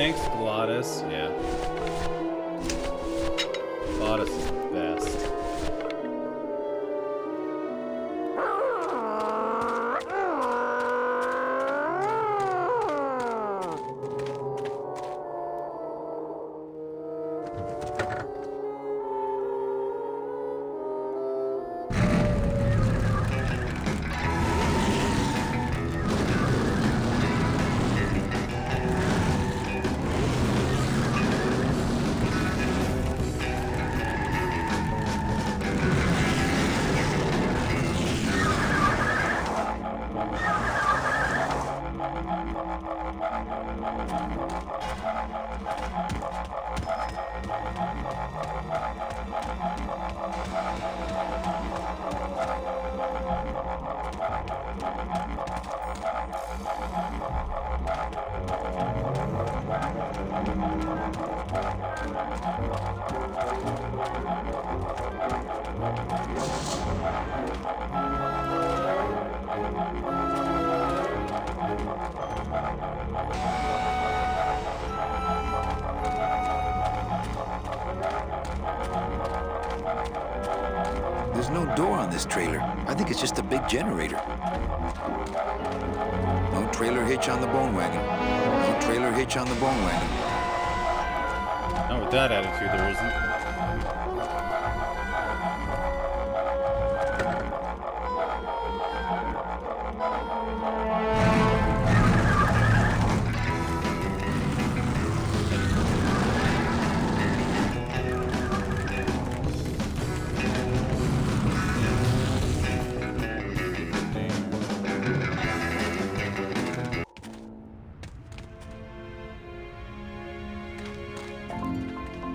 Thanks, Glottis. Yeah. Glottis is the best. There's no door on this trailer. I think it's just a big generator. No trailer hitch on the bone wagon. No trailer hitch on the bone wagon. Not with that attitude, there isn't.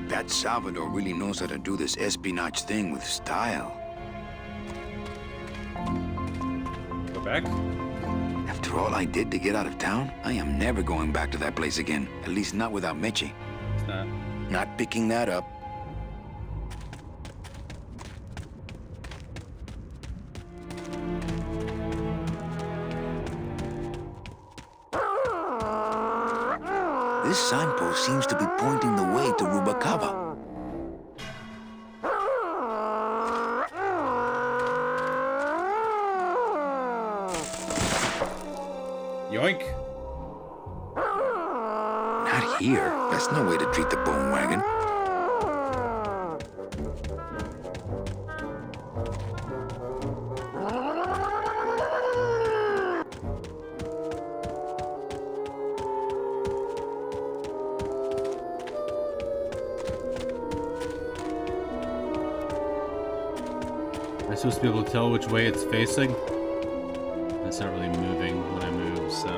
That Salvador really knows how to do this espionage thing with style. Go back? After all I did to get out of town, I am never going back to that place again. At least not without Meche. It's not. Not picking that up. This signpost seems to be pointing the way to Rubacava. Yoink. Not here. That's no way to treat the bone wagon. Am I supposed to be able to tell which way it's facing? It's not really moving when I move, so...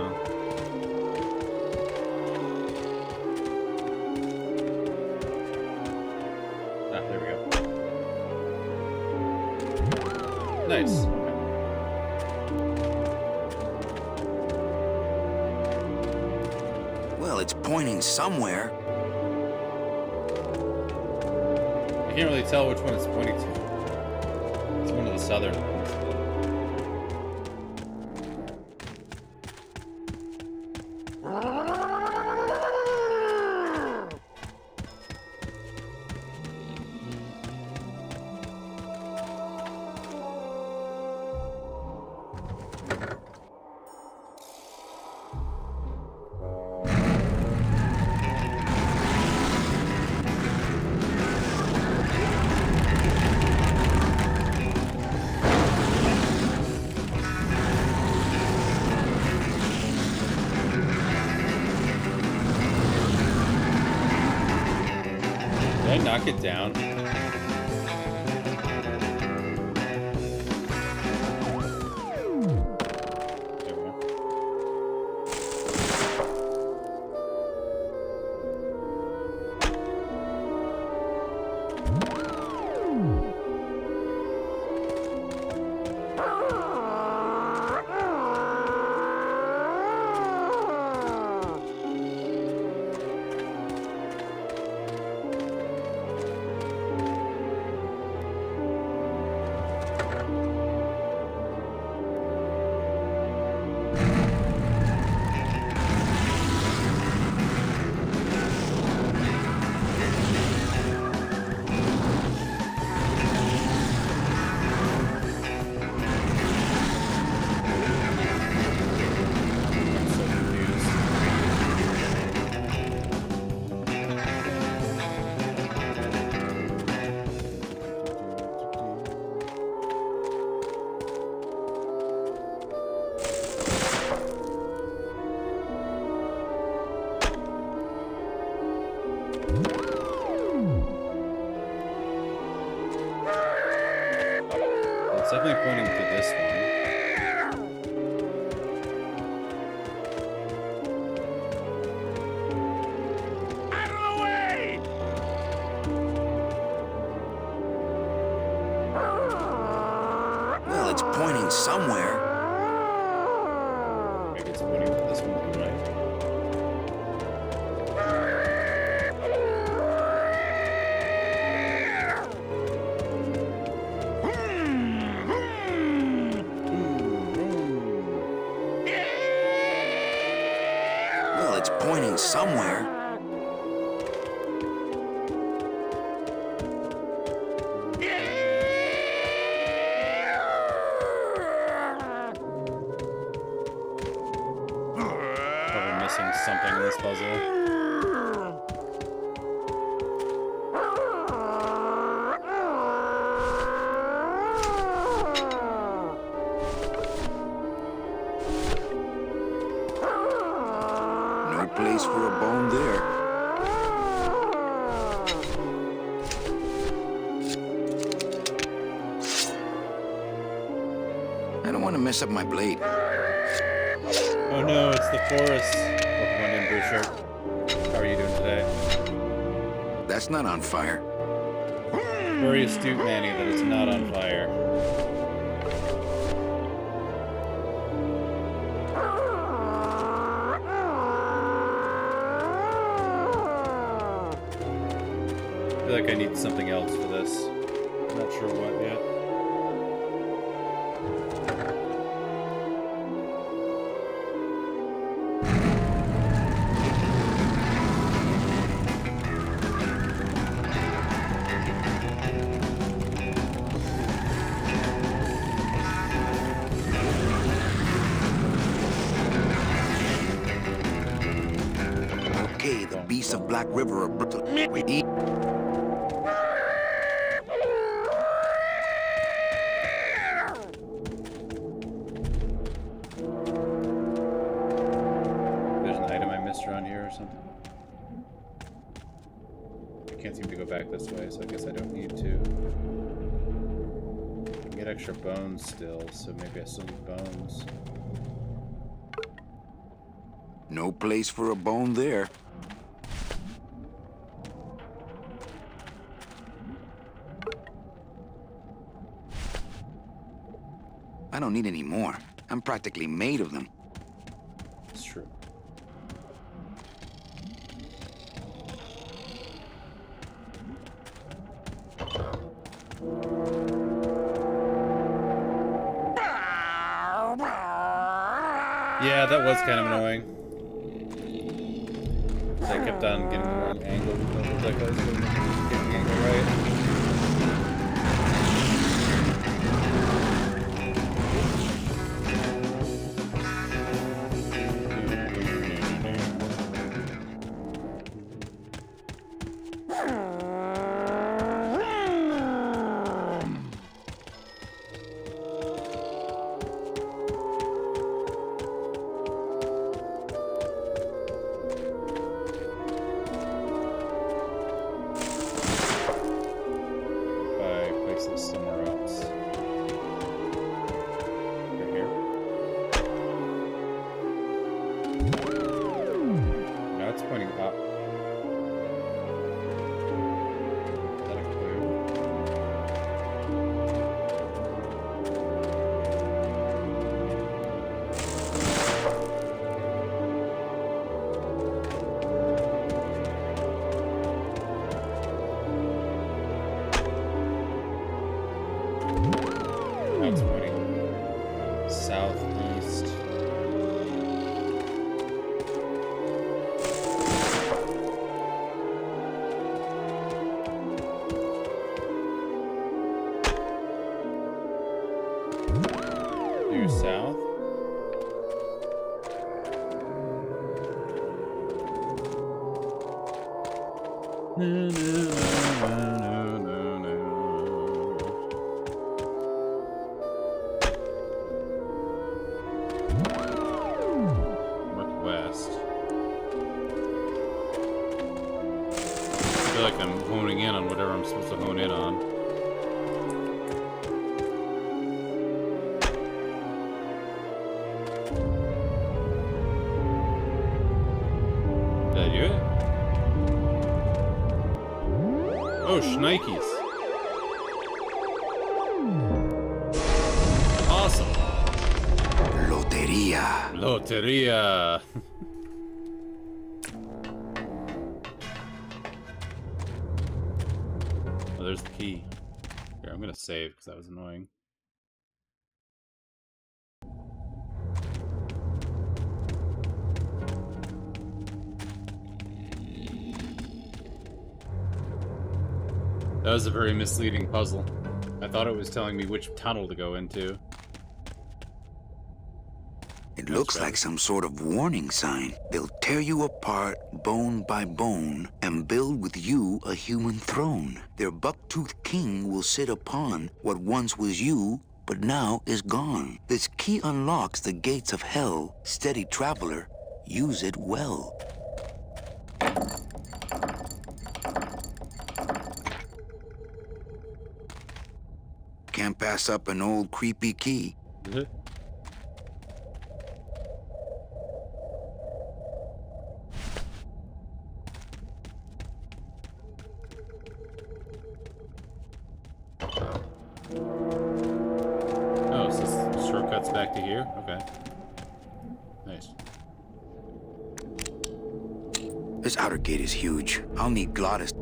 Ah, there we go. Nice. Well, it's pointing somewhere. I can't really tell which one it's pointing to. It's one of the southern ones. Did I knock it down? There we go. It's pointing somewhere. Probably missing something in this puzzle. No place for a bone there. I don't want to mess up my blade. Oh no, it's the forest. Welcome on in, Blue Shirt. How are you doing today? That's not on fire. Very astute, Manny, that it's not on fire. I feel like I need something else for this. I'm not sure what yet. Okay, the beasts of Black River are brutal. There's an item I missed around here or something. I can't seem to go back this way, so I guess I don't need to. I can get extra bones still, so maybe I still need bones. No place for a bone there. I don't need any more. I'm practically made of them. It's true. Yeah, that was kind of annoying. I kept on getting the wrong angle. It looked like I was getting the angle right. Somewhere else. Right here. Now it's pointing up. Is that a clue? Now it's pointing southeast. Due south. No, no, no, no, no, no. Northwest. I feel like I'm honing in on whatever I'm supposed to hone in on. Did I do it? Oh, shnikes. Awesome. Loteria. Loteria. Oh, there's the key. Here, I'm gonna save because that was annoying. That was a very misleading puzzle. I thought it was telling me which tunnel to go into. It looks like some sort of warning sign. They'll tear you apart bone by bone and build with you a human throne. Their buck-toothed king will sit upon what once was you, but now is gone. This key unlocks the gates of hell. Steady traveler, use it well. Can't pass up an old creepy key. Oh, so this shortcuts back to here? Okay. Nice. This outer gate is huge. I'll need Glottis.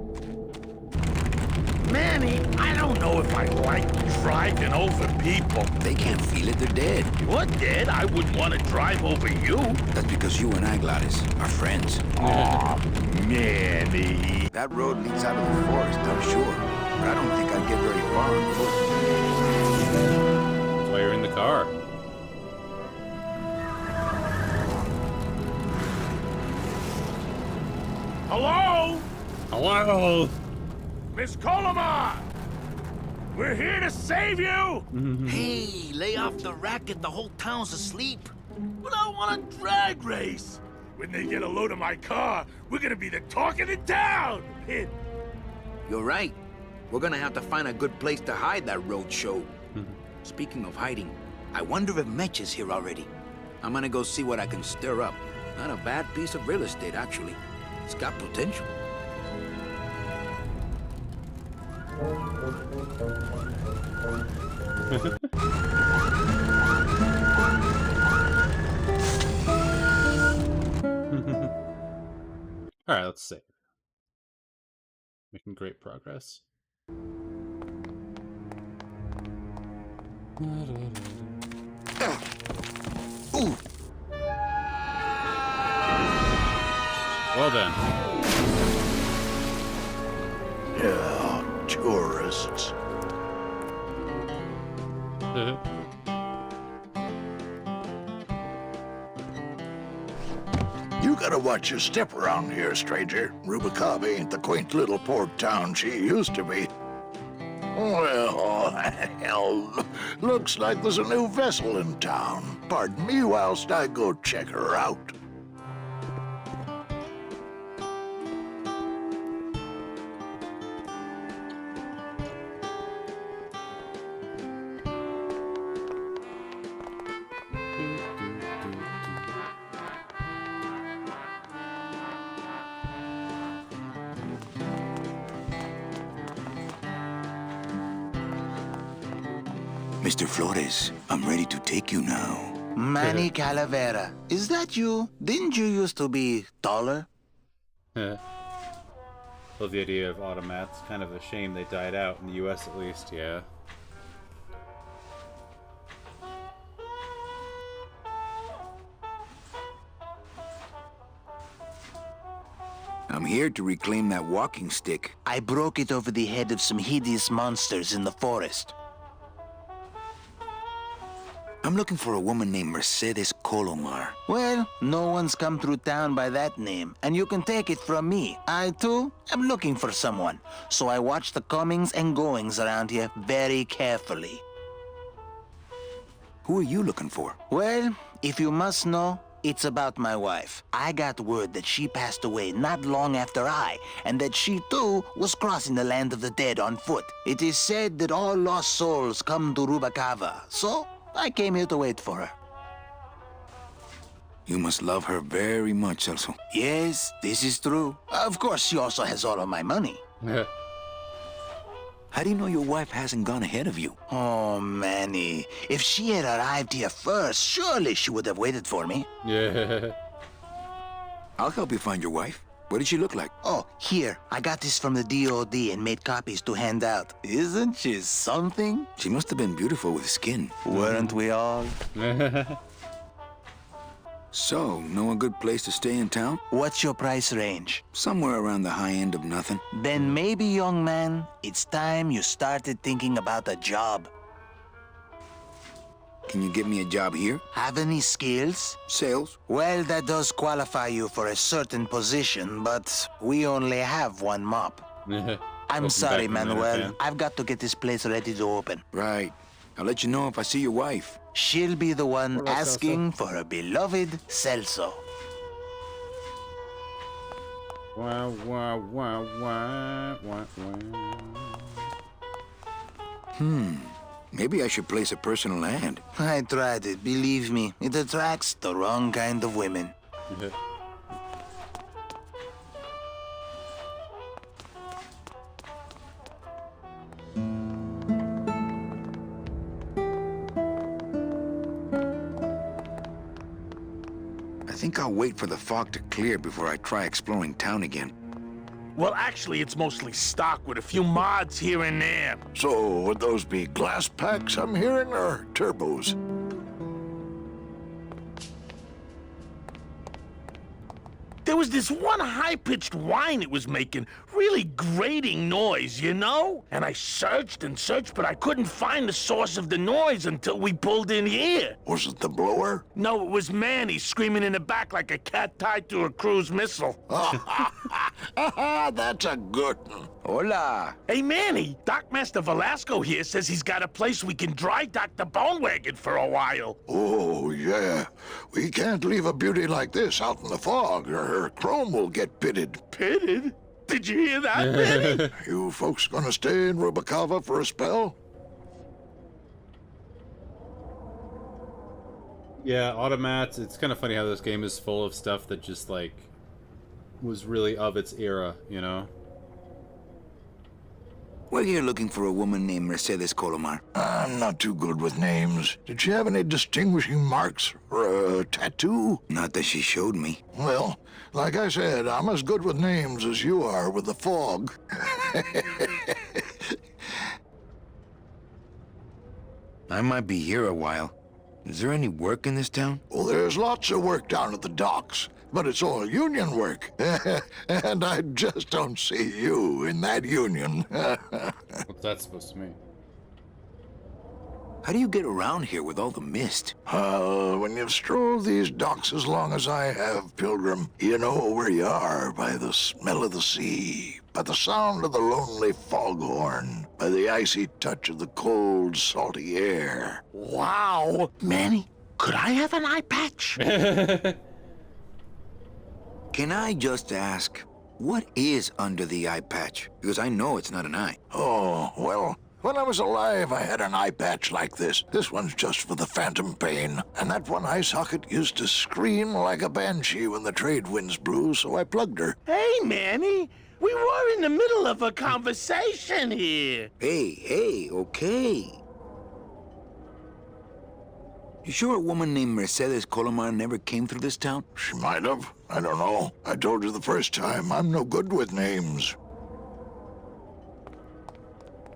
Manny, I don't know if I like driving over people. They can't feel it, they're dead. You're dead. I wouldn't want to drive over you. That's because you and I, Glottis, are friends. Aw, Manny. That road leads out of the forest, I'm sure. But I don't think I'd get very far on foot. That's why you're in the car. Hello? Hello? Miss Colomar! We're here to save you! Hey, lay off the racket. The whole town's asleep. But I want a drag race. When they get a load of my car, we're gonna be the talk of the town! You're right. We're gonna have to find a good place to hide that road show. Speaking of hiding, I wonder if Mitch is here already. I'm gonna go see what I can stir up. Not a bad piece of real estate, actually. It's got potential. Alright, let's save. Making great progress. Ooh. Well then. Yeah, tourists. You gotta watch your step around here, stranger. Rubalcaba ain't the quaint little port town she used to be. Well, hell, looks like there's a new vessel in town. Pardon me whilst I go check her out. Mr. Flores, I'm ready to take you now. Manny Calavera, is that you? Didn't you used to be taller? Love the idea of automats. Kind of a shame they died out in the US at least, yeah. I'm here to reclaim that walking stick. I broke it over the head of some hideous monsters in the forest. I'm looking for a woman named Mercedes Colomar. Well, no one's come through town by that name, and you can take it from me. I, too, am looking for someone, so I watch the comings and goings around here very carefully. Who are you looking for? Well, if you must know, it's about my wife. I got word that she passed away not long after I, and that she, too, was crossing the land of the dead on foot. It is said that all lost souls come to Rubalcaba, so I came here to wait for her. You must love her very much, Celso. Yes, this is true. Of course, she also has all of my money. How do you know your wife hasn't gone ahead of you? Oh, Manny. If she had arrived here first, surely she would have waited for me. Yeah. I'll help you find your wife. What did she look like? Oh, here. I got this from the DOD and made copies to hand out. Isn't she something? She must have been beautiful with skin. Weren't we all? So, know a good place to stay in town? What's your price range? Somewhere around the high end of nothing. Then maybe, young man, it's time you started thinking about a job. Can you get me a job here? Have any skills? Sales? Well, that does qualify you for a certain position, but we only have one mop. I'm sorry, Manuel. I've got to get this place ready to open. Right. I'll let you know if I see your wife. She'll be the one asking for her beloved Celso. Wah, wah, wah, wah, wah, wah. Maybe I should place a personal ad. I tried it, believe me. It attracts the wrong kind of women. I think I'll wait for the fog to clear before I try exploring town again. Well, actually, it's mostly stock with a few mods here and there. So, would those be glass packs I'm hearing, or turbos? There was this one high-pitched whine it was making, really grating noise, you know? And I searched and searched, but I couldn't find the source of the noise until we pulled in here. Was it the blower? No, it was Manny screaming in the back like a cat tied to a cruise missile. That's a good one. Hola. Hey, Manny, Dockmaster Velasco here says he's got a place we can dry dock the bone wagon for a while. Oh, yeah. We can't leave a beauty like this out in the fog, or her chrome will get pitted. Pitted? Did you hear that, Manny? You folks gonna stay in Rubacava for a spell? Yeah, automats. It's kind of funny how this game is full of stuff that just, like, was really of its era, you know? We're here looking for a woman named Mercedes Colomar. I'm not too good with names. Did she have any distinguishing marks or a tattoo? Not that she showed me. Well, like I said, I'm as good with names as you are with the fog. I might be here a while. Is there any work in this town? Well, there's lots of work down at the docks, but it's all union work. And I just don't see you in that union. What's that supposed to mean? How do you get around here with all the mist? When you've strolled these docks as long as I have, Pilgrim, you know where you are by the smell of the sea, by the sound of the lonely foghorn, by the icy touch of the cold, salty air. Wow. Manny, could I have an eye patch? Can I just ask, what is under the eye patch? Because I know it's not an eye. Oh, well, when I was alive, I had an eye patch like this. This one's just for the phantom pain. And that one eye socket used to scream like a banshee when the trade winds blew, so I plugged her. Hey, Manny, we were in the middle of a conversation here. Hey, okay. You sure a woman named Mercedes Colomar never came through this town? She might have. I don't know. I told you the first time, I'm no good with names.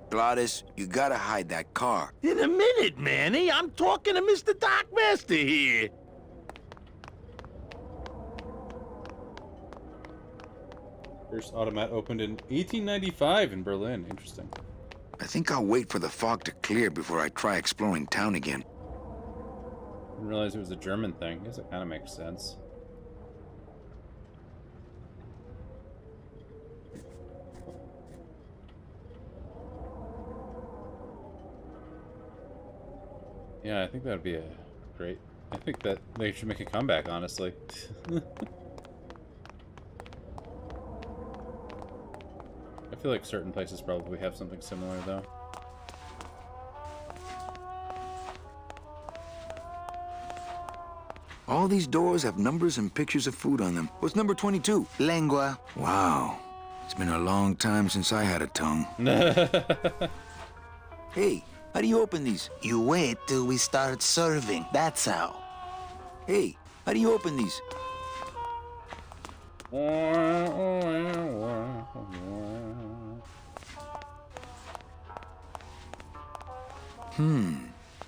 Gladys, you gotta hide that car. In a minute, Manny. I'm talking to Mr. Dockmaster here. First automat opened in 1895 in Berlin. Interesting. I think I'll wait for the fog to clear before I try exploring town again. Didn't realize it was a German thing. I guess it kind of makes sense. Yeah, I think that would be a great... I think that they should make a comeback, honestly. I feel like certain places probably have something similar, though. All these doors have numbers and pictures of food on them. What's number 22? Lengua. Wow. It's been a long time since I had a tongue. Hey, how do you open these? You wait till we start serving. That's how. Hey, how do you open these?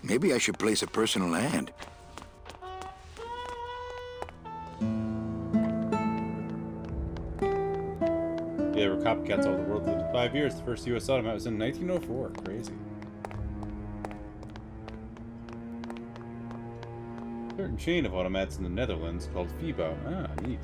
Maybe I should place a personal ad. Yeah, there were copycats all over the world. Lived 5 years. The first U.S. automat was in 1904. Crazy. Certain chain of automats in the Netherlands called FIBO. Ah, neat.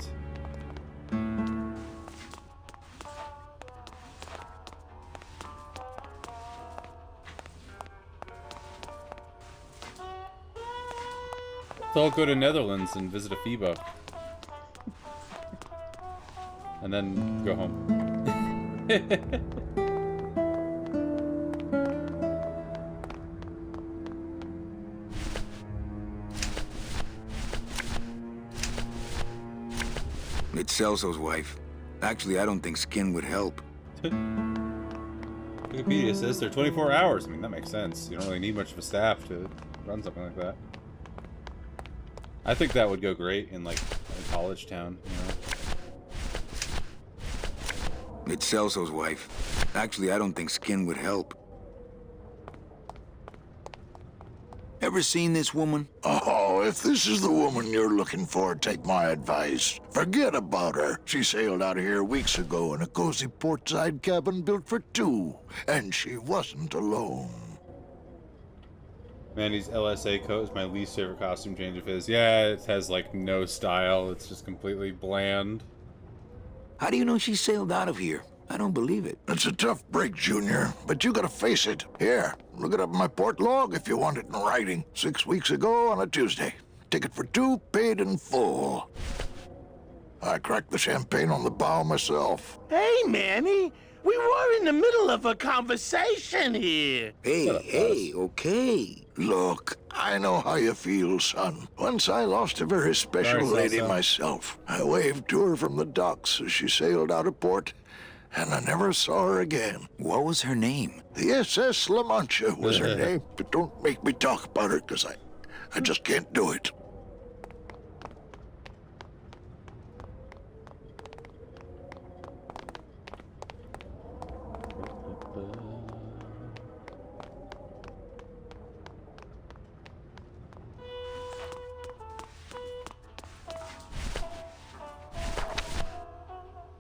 Let's all go to Netherlands and visit a FIBO. And then go home. It's Celso's wife. Actually, I don't think skin would help. Wikipedia says they're 24 hours. I mean, that makes sense. You don't really need much of a staff to run something like that. I think that would go great in, like, a college town, you know? It's Celso's wife. Actually, I don't think skin would help. Ever seen this woman? Oh, if this is the woman you're looking for, take my advice. Forget about her. She sailed out of here weeks ago in a cozy portside cabin built for two. And she wasn't alone. Mandy's LSA coat is my least favorite costume change of his. Yeah, it has, like, no style. It's just completely bland. How do you know she sailed out of here? I don't believe it. It's a tough break, Junior, but you gotta face it. Here, look it up in my port log if you want it in writing. 6 weeks ago on a Tuesday. Ticket for two, paid in full. I cracked the champagne on the bow myself. Hey, Manny. We were in the middle of a conversation here. Hey, okay. Look, I know how you feel, son. Once I lost a very special lady myself. I waved to her from the docks as she sailed out of port, and I never saw her again. What was her name? The SS La Mancha was her name, but don't make me talk about her, because I just can't do it.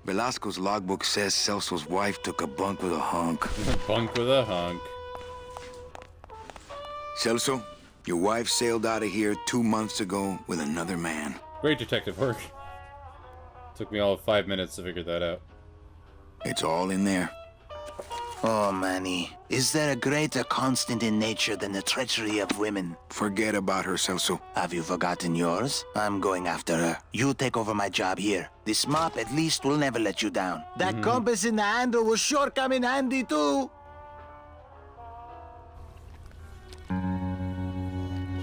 Velasco's logbook says Celso's wife took a bunk with a hunk. Bunk with a hunk. Celso, your wife sailed out of here 2 months ago with another man. Great detective work. Took me all of 5 minutes to figure that out. It's all in there. Oh, Manny, is there a greater constant in nature than the treachery of women? Forget about her, Celso. Have you forgotten yours? I'm going after her. You take over my job here. This mop at least will never let you down. That compass in the handle will sure come in handy too.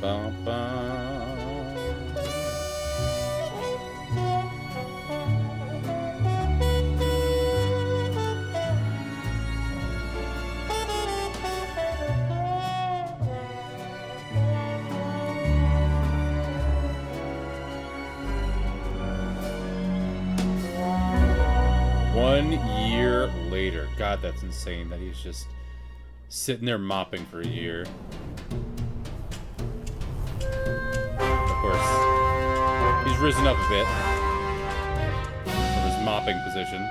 Bum, bum. 1 year later. God, that's insane that he's just sitting there mopping for a year. Of course, he's risen up a bit from his mopping position.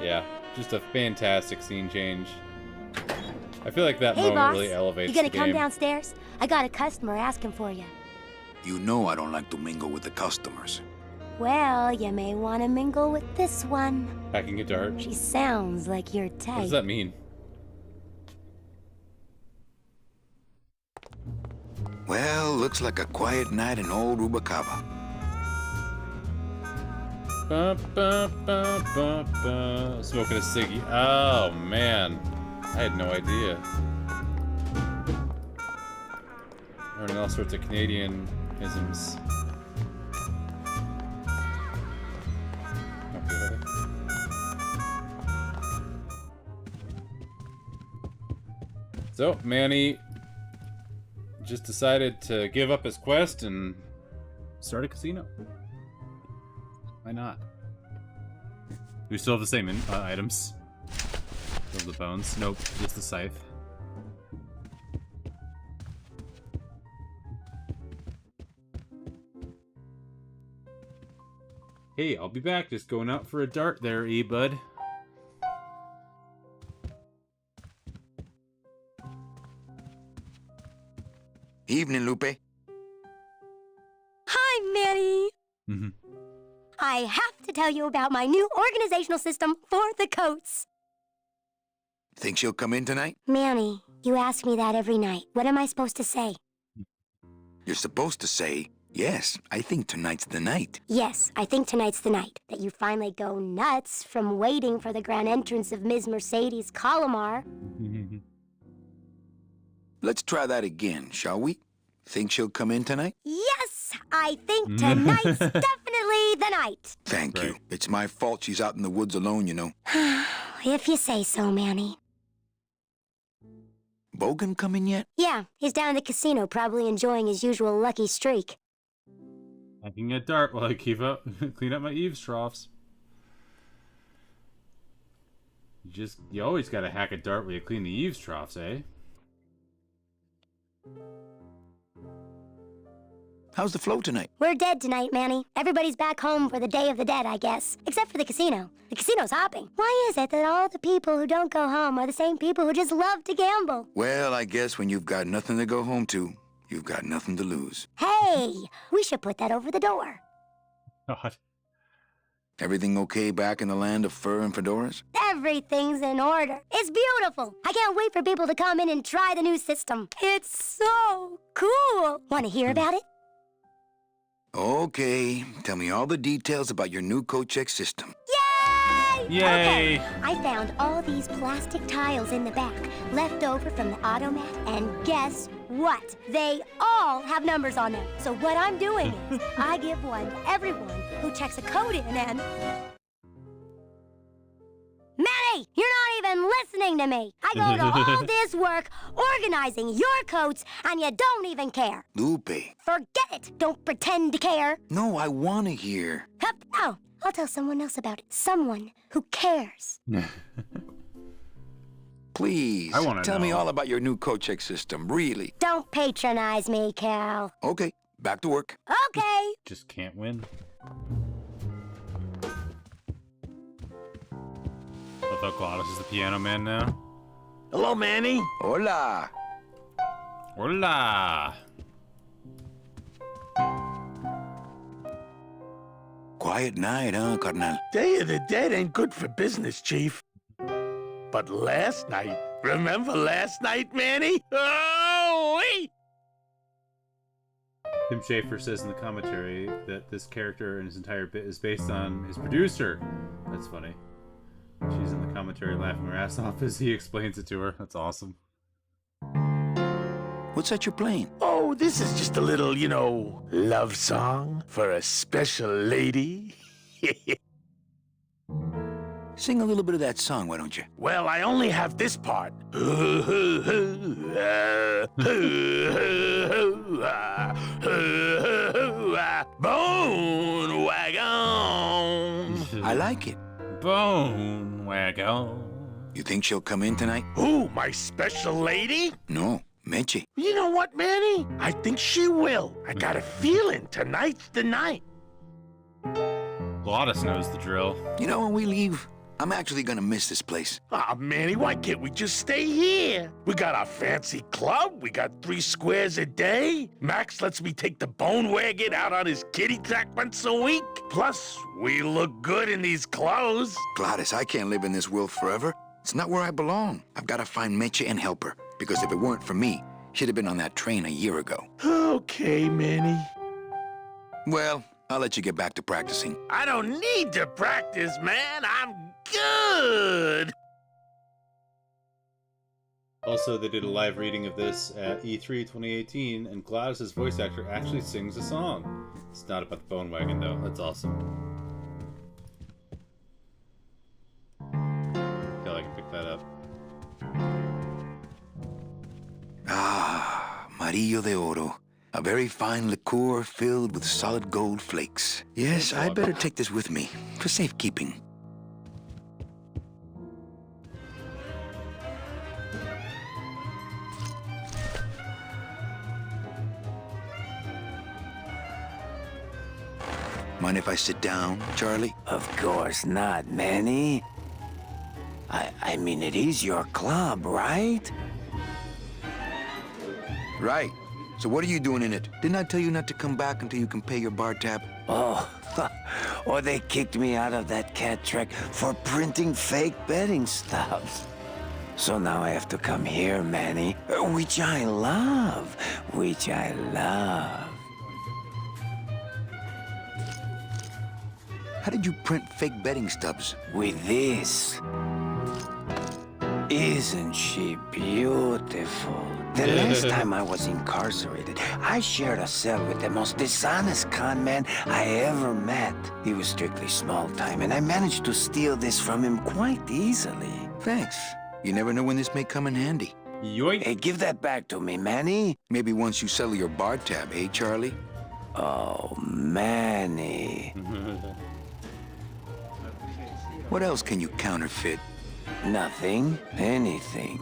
Yeah, just a fantastic scene change. I feel like that Hey, moment boss. really elevates You gonna the come game. downstairs? I got a customer asking for you. You know I don't like to mingle with the customers. Well, you may want to mingle with this one. Packing a dart. She sounds like your type. What does that mean? Well, looks like a quiet night in old Rubacava. Ba, ba, ba, ba, ba. Smoking a ciggy. Oh, man. I had no idea. Learning all sorts of Canadian-isms. Okay. So, Manny just decided to give up his quest and start a casino. Why not? We still have the same items. Still the bones. Nope, just the scythe. Hey, I'll be back. Just going out for a dart there, E-Bud. Evening, Lupe. Hi, Manny. I have to tell you about my new organizational system for the coats. Think she'll come in tonight? Manny, you ask me that every night. What am I supposed to say? You're supposed to say, yes, I think tonight's the night. Yes, I think tonight's the night. That you finally go nuts from waiting for the grand entrance of Ms. Mercedes Colomar. Let's try that again, shall we? Think she'll come in tonight? Yes, I think tonight's definitely the night. Thank you. It's my fault she's out in the woods alone, you know. If you say so, Manny. Bogan come in yet? Yeah, he's down at the casino, probably enjoying his usual lucky streak. I can get dart while I clean up my eaves troughs. You always gotta hack a dart while you clean the eaves troughs, eh? How's the flow tonight? We're dead tonight, Manny. Everybody's back home for the Day of the Dead, I guess. Except for the casino. The casino's hopping. Why is it that all the people who don't go home are the same people who just love to gamble? Well, I guess when you've got nothing to go home to, you've got nothing to lose. Hey, we should put that over the door. God. Everything okay back in the land of fur and fedoras? Everything's in order. It's beautiful. I can't wait for people to come in and try the new system. It's so cool. Want to hear about it? Okay, tell me all the details about your new coat check system. Yay! Yay! Okay, I found all these plastic tiles in the back, left over from the automat, and guess what? They all have numbers on them. So what I'm doing is, I give one to everyone who checks a code in and... Manny, you're not even listening to me. I go to all this work organizing your coats, and you don't even care. Lupe. Forget it. Don't pretend to care. No, I want to hear. Hup. Oh, I'll tell someone else about it. Someone who cares. Please, I wanna tell me know. all about your new coat check system, really. Don't patronize me, Cal. Okay, back to work. Okay. Just can't win. I thought Glottis is the piano man now. Hello, Manny. Hola. Hola. Quiet night, huh, carnal? Day of the Dead ain't good for business, Chief. But last night, remember last night, Manny? Oh, wait! Tim Schafer says in the commentary that this character and his entire bit is based on his producer. That's funny. She's in the commentary laughing her ass off as he explains it to her. That's awesome. What's that you're playing? Oh, this is just a little, love song for a special lady. Sing a little bit of that song, why don't you? Well, I only have this part. Bone wagon. I like it. Bone wagon. You think she'll come in tonight? Who, my special lady? No, Meche. You know what, Manny? I think she will. I got a feeling tonight's the night. Glottis knows the drill. You know, when we leave, I'm actually gonna miss this place. Aw, Manny, why can't we just stay here? We got our fancy club, we got 3 squares a day. Max lets me take the bone wagon out on his kitty track once a week. Plus, we look good in these clothes. Gladys, I can't live in this world forever. It's not where I belong. I've gotta find Meche and help her. Because if it weren't for me, she'd have been on that train a year ago. Okay, Manny. Well, I'll let you get back to practicing. I don't need to practice, man. I'm good. Also, they did a live reading of this at E3 2018, and Glottis' voice actor actually sings a song. It's not about the bone wagon, though. That's awesome. I feel like I can pick that up. Ah, Marillo de Oro. A very fine liqueur filled with solid gold flakes. Yes, I'd better take this with me for safekeeping. Mind if I sit down, Charlie? Of course not, Manny. I mean, it is your club, right? Right. So what are you doing in it? Didn't I tell you not to come back until you can pay your bar tab? Oh, or they kicked me out of that cat track for printing fake betting stubs. So now I have to come here, Manny, which I love, How did you print fake betting stubs? With this. Isn't she beautiful? The last time I was incarcerated, I shared a cell with the most dishonest con man I ever met. He was strictly small time, and I managed to steal this from him quite easily. Thanks. You never know when this may come in handy. Yoink. Hey, give that back to me, Manny. Maybe once you settle your bar tab, eh, Charlie? Oh, Manny. What else can you counterfeit? Nothing. Anything.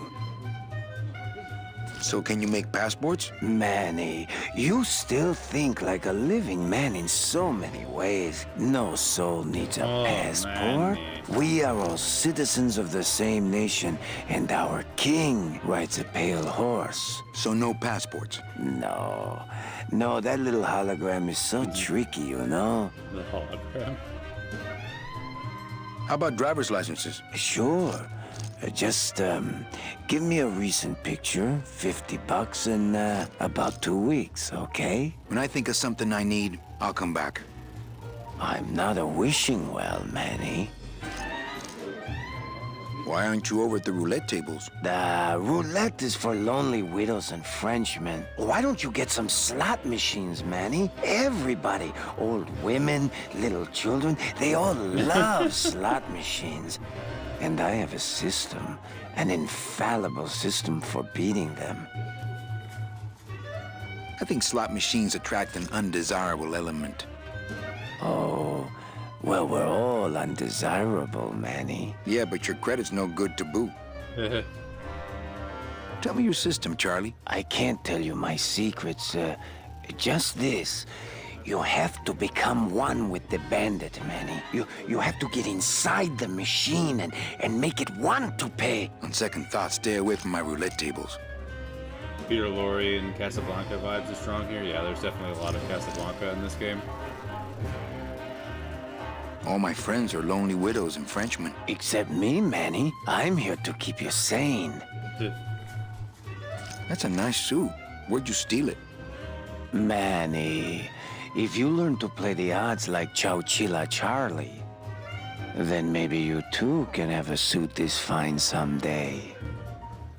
So can you make passports? Manny, you still think like a living man in so many ways. No soul needs a passport. Manny. We are all citizens of the same nation, and our king rides a pale horse. So no passports? No. No, that little hologram is so tricky, you know? The hologram. How about driver's licenses? Sure. Just, give me a recent picture, $50 in, about 2 weeks, okay? When I think of something I need, I'll come back. I'm not a wishing well, Manny. Why aren't you over at the roulette tables? The roulette is for lonely widows and Frenchmen. Why don't you get some slot machines, Manny? Everybody, old women, little children, they all love slot machines. And I have a system, an infallible system for beating them. I think slot machines attract an undesirable element. Oh, well, we're all undesirable, Manny. Yeah, but your credit's no good to boot. Tell me your system, Charlie. I can't tell you my secrets, just this. You have to become one with the bandit, Manny. You have to get inside the machine and make it want to pay. On second thought, stay away from my roulette tables. Peter Lorre and Casablanca vibes are strong here. Yeah, there's definitely a lot of Casablanca in this game. All my friends are lonely widows and Frenchmen. Except me, Manny. I'm here to keep you sane. That's a nice suit. Where'd you steal it? Manny, if you learn to play the odds like Chowchilla Charlie, then maybe you too can have a suit this fine someday.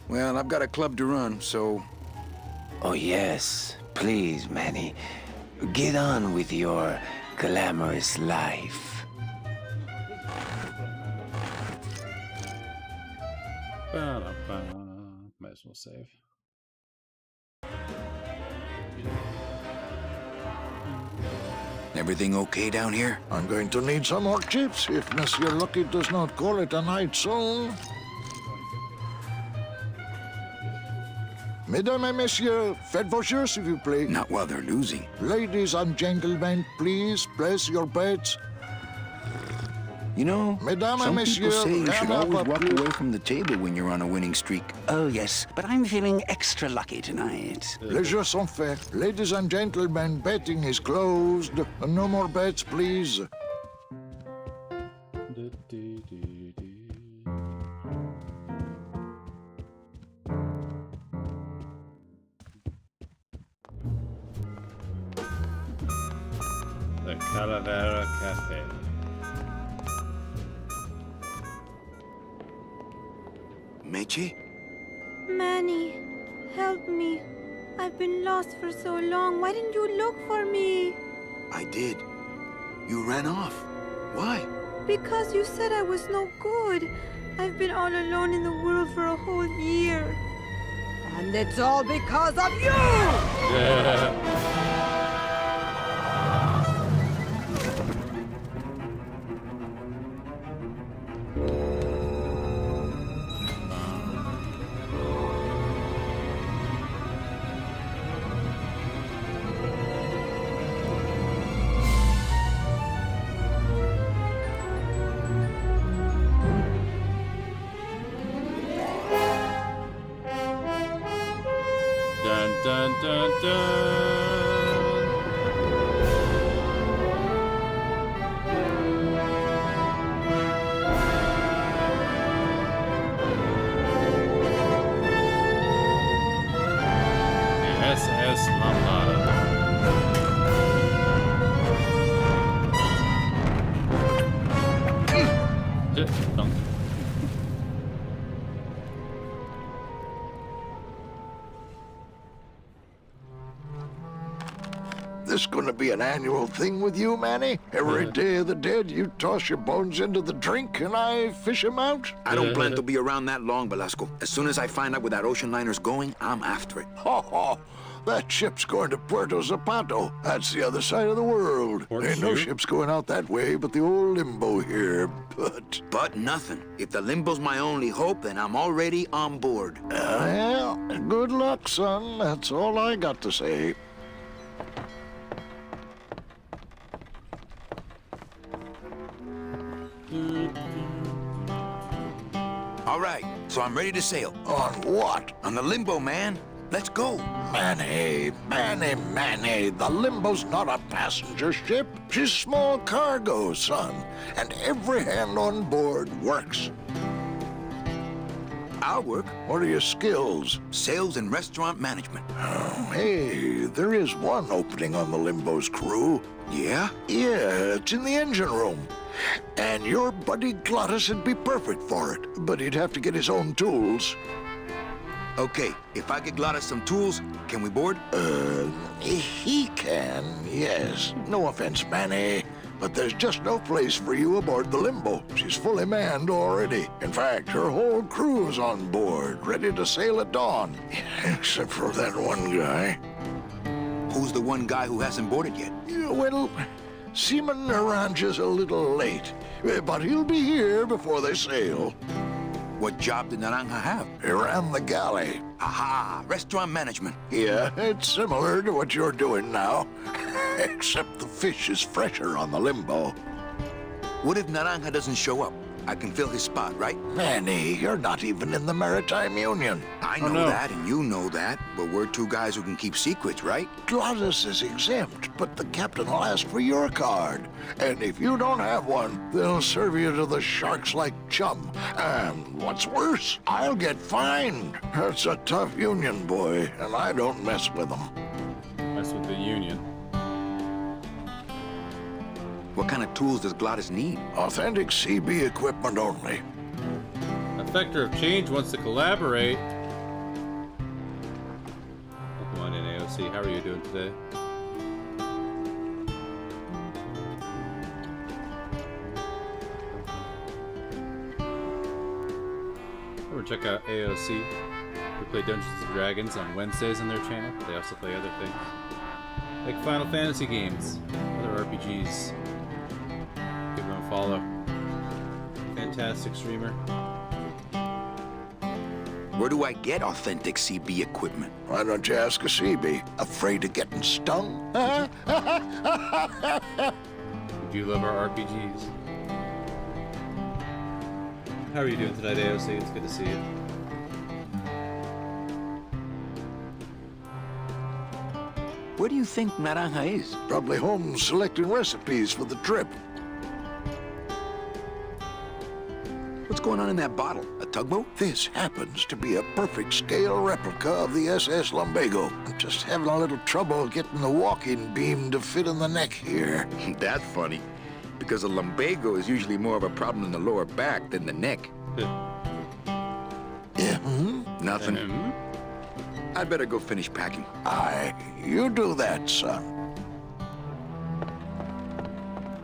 Well, I've got a club to run, so... Oh yes, please, Manny. Get on with your glamorous life. Might as well save. Everything okay down here? I'm going to need some more chips if Monsieur Lucky does not call it a night soon. Mesdames et messieurs, faites vos jeux, s'il vous plaît. Not while they're losing. Ladies and gentlemen, please place your bets. You know, Mesdames some et people messieurs, say you should rien à always walk papier. away from the table when you're on a winning streak. Oh, yes, but I'm feeling extra lucky tonight. Les jeux sont faits. Ladies and gentlemen, betting is closed. No more bets, please. The Calavera Cafe. Meche? Manny, help me. I've been lost for so long. Why didn't you look for me? I did. You ran off. Why? Because you said I was no good. I've been all alone in the world for a whole year. And it's all because of you! dun, dun. SS Lambada. Dunk. This gonna be an annual thing with you, Manny? Every Day of the Dead, you toss your bones into the drink and I fish 'em out? I don't plan to be around that long, Velasco. As soon as I find out where that ocean liner's going, I'm after it. Ho ho! That ship's going to Puerto Zapato. That's the other side of the world. Ain't no ships going out that way but the old limbo here, but... But nothing. If the limbo's my only hope, then I'm already on board. Well, good luck, son. That's all I got to say. All right, so I'm ready to sail. On what? On the limbo, man. Let's go. Manny, the Limbo's not a passenger ship. She's small cargo, son. And every hand on board works. I'll work. What are your skills? Sales and restaurant management. Oh, hey, there is one opening on the Limbo's crew. Yeah? Yeah, it's in the engine room. And your buddy Glottis would be perfect for it, but he'd have to get his own tools. Okay, if I get Glottis some tools, can we board? He can, yes. No offense, Manny, but there's just no place for you aboard the Limbo. She's fully manned already. In fact, her whole crew's on board, ready to sail at dawn. Except for that one guy. Who's the one guy who hasn't boarded yet? Yeah, well, Seaman Naranja's a little late, but he'll be here before they sail. What job did Naranja have? He ran the galley. Aha, restaurant management. Yeah, it's similar to what you're doing now, except the fish is fresher on the Limbo. What if Naranja doesn't show up? I can fill his spot, right? Manny, you're not even in the Maritime Union. I know that, and you know that, but we're two guys who can keep secrets, right? Glottis is exempt, but the captain will ask for your card. And if you don't have one, they'll serve you to the sharks like chum. And what's worse, I'll get fined. It's a tough union, boy, and I don't mess with them. Mess with the union. What kind of tools does Glottis need? Authentic CB equipment only. Effector of Change wants to collaborate. Come on in, AOC. How are you doing today? Or check out AOC. We play Dungeons & Dragons on Wednesdays on their channel, but they also play other things. Like Final Fantasy games, other RPGs. Give them a follow. Fantastic streamer. Where do I get authentic CB equipment? Why don't you ask a CB? Afraid of getting stung? We do love our RPGs. How are you doing tonight, AOC? It's good to see you. Where do you think Naranja is? Probably home selecting recipes for the trip. What's going on in that bottle? A tugboat? This happens to be a perfect scale replica of the SS Lumbago. I'm just having a little trouble getting the walking beam to fit in the neck here. That's funny, because a lumbago is usually more of a problem in the lower back than the neck. Nothing. I'd better go finish packing. Aye, you do that, son.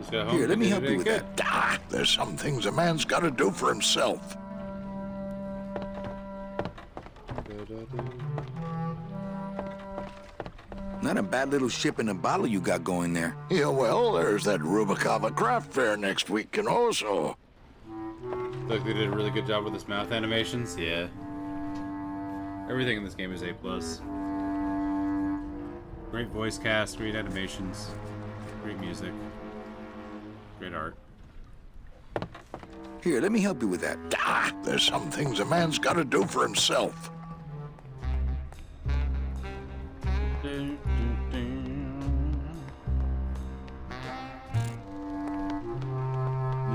Here, let me help you with that. Ah, there's some things a man's got to do for himself. Not a bad little ship in a bottle you got going there. Yeah, well, there's that Rubicava craft fair next week, and also... Look, they did a really good job with his mouth animations. Yeah. Everything in this game is A+. Great voice cast, great animations, great music, great art. Here, let me help you with that. Ah, there's some things a man's got to do for himself.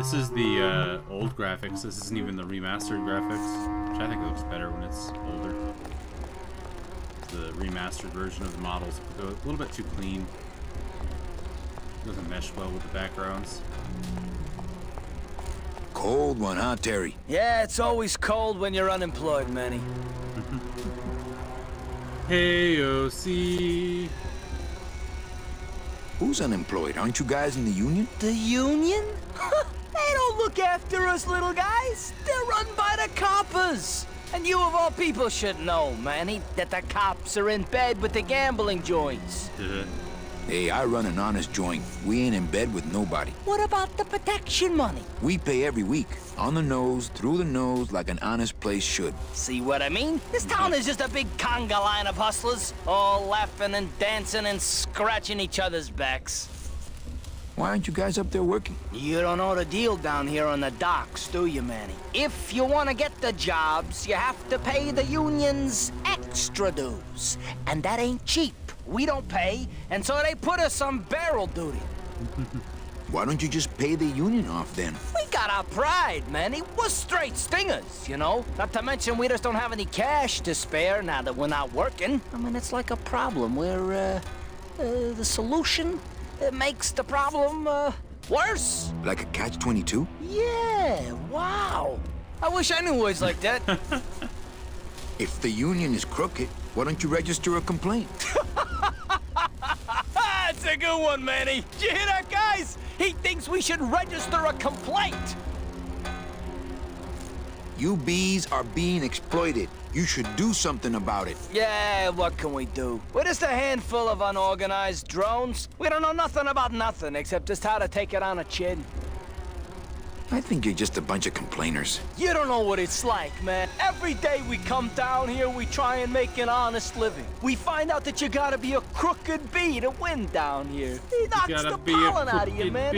This is the old graphics. This isn't even the remastered graphics, which I think looks better when it's older. The remastered version of the models go a little bit too clean. Doesn't mesh well with the backgrounds. Cold one, huh, Terry? Yeah, it's always cold when you're unemployed, Manny. Hey, OC. Who's unemployed? Aren't you guys in the union? The union? They don't look after us little guys. They're run by the coppers. And you of all people should know, Manny, that the cops are in bed with the gambling joints. Hey, I run an honest joint. We ain't in bed with nobody. What about the protection money? We pay every week. On the nose, through the nose, like an honest place should. See what I mean? This town is just a big conga line of hustlers, all laughing and dancing and scratching each other's backs. Why aren't you guys up there working? You don't know the deal down here on the docks, do you, Manny? If you want to get the jobs, you have to pay the unions extra dues. And that ain't cheap. We don't pay, and so they put us on barrel duty. Why don't you just pay the union off then? We got our pride, Manny. We're straight stingers, you know? Not to mention we just don't have any cash to spare now that we're not working. I mean, it's like a problem where, the solution makes the problem, worse. Like a catch-22? Yeah, wow. I wish I knew words like that. If the union is crooked, why don't you register a complaint? That's a good one, Manny. Did you hear that, guys? He thinks we should register a complaint. You bees are being exploited. You should do something about it. Yeah, what can we do? We're just a handful of unorganized drones. We don't know nothing about nothing except just how to take it on a chin. I think you're just a bunch of complainers. You don't know what it's like, man. Every day we come down here, we try and make an honest living. We find out that you gotta be a crooked bee to win down here. He knocks the pollen out of you, man.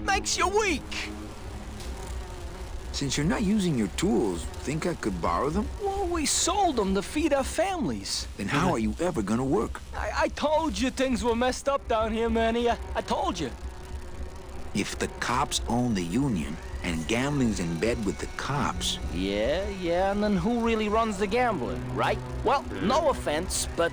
Makes you weak. Since you're not using your tools, think I could borrow them? Well, we sold them to feed our families. Then how are you ever gonna work? I told you things were messed up down here, Manny. I told you. If the cops own the union, and gambling's in bed with the cops... Yeah, and then who really runs the gambling, right? Well, no offense, but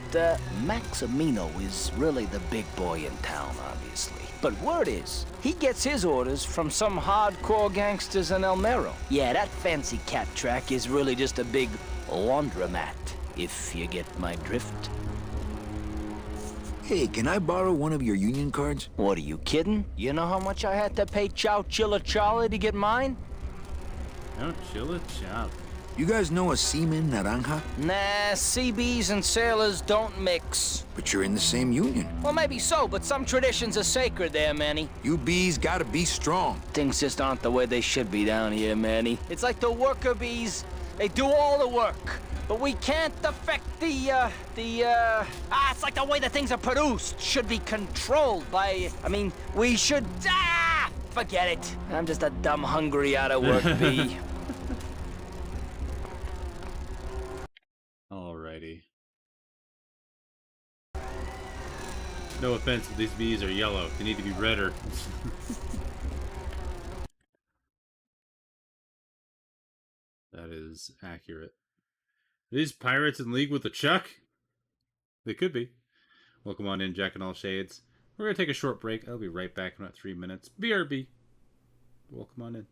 Maximino is really the big boy in town, obviously. But word is, he gets his orders from some hardcore gangsters in El Mero. Yeah, that fancy cat track is really just a big laundromat, if you get my drift. Hey, can I borrow one of your union cards? What, are you kidding? You know how much I had to pay Chow Chilla Charlie to get mine? Oh, Chilla Chow. You guys know a seaman naranja? Nah, CBs and sailors don't mix. But you're in the same union. Well, maybe so, but some traditions are sacred there, Manny. You bees gotta be strong. Things just aren't the way they should be down here, Manny. It's like the worker bees. They do all the work. But we can't affect it's like the way that things are produced should be controlled by, we should, forget it. I'm just a dumb, hungry, out-of-work bee. Alrighty. No offense, but these bees are yellow. They need to be redder. That is accurate. Are these pirates in league with the Chuck? They could be. Welcome on in, Jack and all shades. We're going to take a short break. I'll be right back in about 3 minutes. BRB. Welcome on in.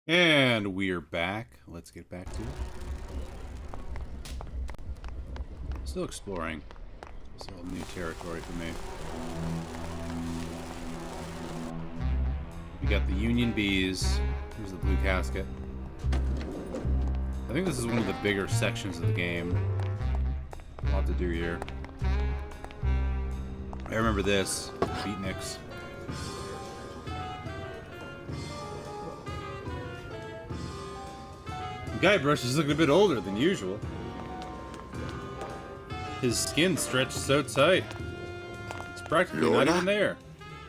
And we're back. Let's get back to it. Still exploring. Still new territory for me. We got the Union Bees. Here's the blue casket. I think this is one of the bigger sections of the game. A lot to do here. I remember this. Beatniks. Guybrush is looking a bit older than usual. His skin stretched so tight. It's practically not even there.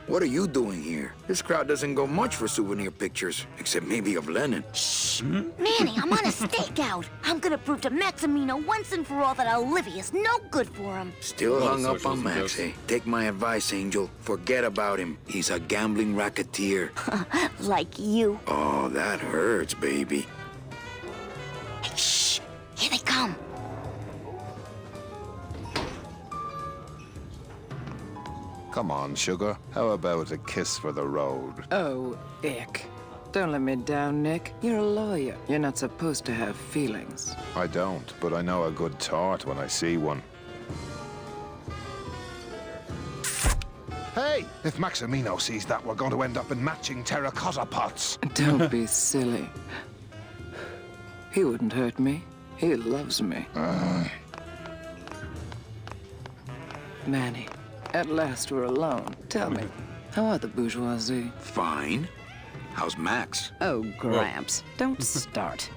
What are you doing here? This crowd doesn't go much for souvenir pictures, except maybe of Lenin. Shh! Manny, I'm on a stakeout. I'm gonna prove to Maximino once and for all that Olivia's no good for him. Still hung up on Max, eh? Take my advice, Angel. Forget about him. He's a gambling racketeer. Like you. Oh, that hurts, baby. Hey, shh! Here they come. Come on, sugar. How about a kiss for the road? Oh, ick. Don't let me down, Nick. You're a lawyer. You're not supposed to have feelings. I don't, but I know a good tart when I see one. Hey! If Maximino sees that, we're going to end up in matching terracotta pots. Don't be silly. He wouldn't hurt me. He loves me. Manny, at last we're alone. Tell me, how are the bourgeoisie? Fine. How's Max? Oh, Gramps, don't start.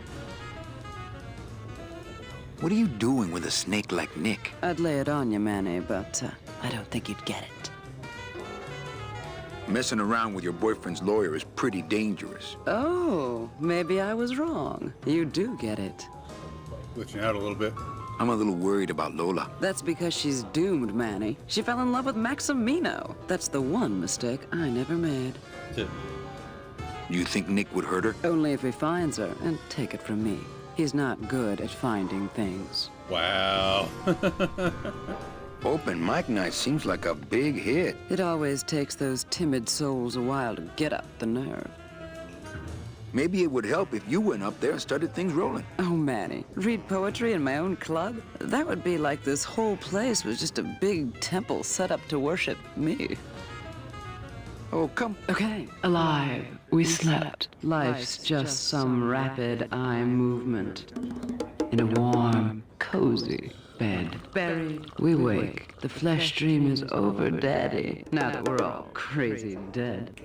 What are you doing with a snake like Nick? I'd lay it on you, Manny, but I don't think you'd get it. Messing around with your boyfriend's lawyer is pretty dangerous. Oh, maybe I was wrong. You do get it. Glitching out a little bit. I'm a little worried about Lola. That's because she's doomed, Manny. She fell in love with Maximino. That's the one mistake I never made. You think Nick would hurt her? Only if he finds her, and take it from me. He's not good at finding things. Wow. Open mic night seems like a big hit. It always takes those timid souls a while to get up the nerve. Maybe it would help if you went up there and started things rolling. Oh, Manny, read poetry in my own club? That would be like this whole place was just a big temple set up to worship me. Oh, come. Okay. Alive, we slept. Life's just some rapid eye movement. In a warm, cozy bed. Buried, we wake. The flesh dream is over, Daddy. Now that we're all crazy dead.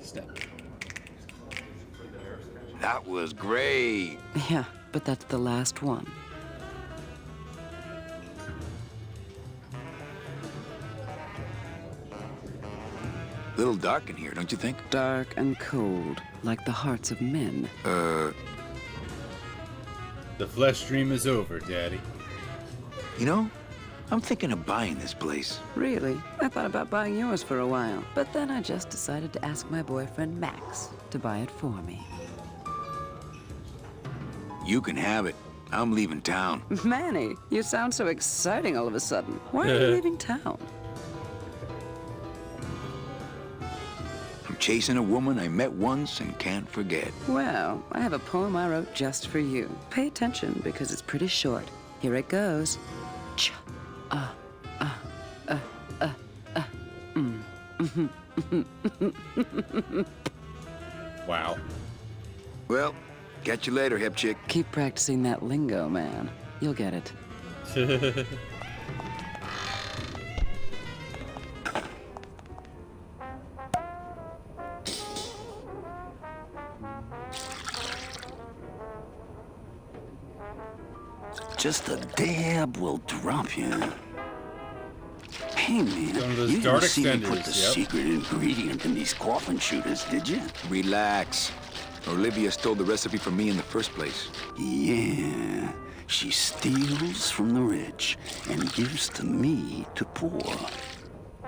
Step. That was great. Yeah, but that's the last one. Little dark in here, don't you think? Dark and cold, like the hearts of men. The flesh dream is over, Daddy. You know, I'm thinking of buying this place. Really? I thought about buying yours for a while, but then I just decided to ask my boyfriend Max to buy it for me. You can have it. I'm leaving town. Manny, you sound so exciting all of a sudden. Why are you leaving town? I'm chasing a woman I met once and can't forget. Well, I have a poem I wrote just for you. Pay attention because it's pretty short. Here it goes. Ch ah ah ah ah ah. Wow. Well, catch you later, hip chick. Keep practicing that lingo, man. You'll get it. Just a dab will drop you. Hey, man, One of those you dart didn't see me put extenders, the yep. secret ingredient in these coffin shooters, did you? Relax. Olivia stole the recipe from me in the first place. Yeah, she steals from the rich and gives to me to poor.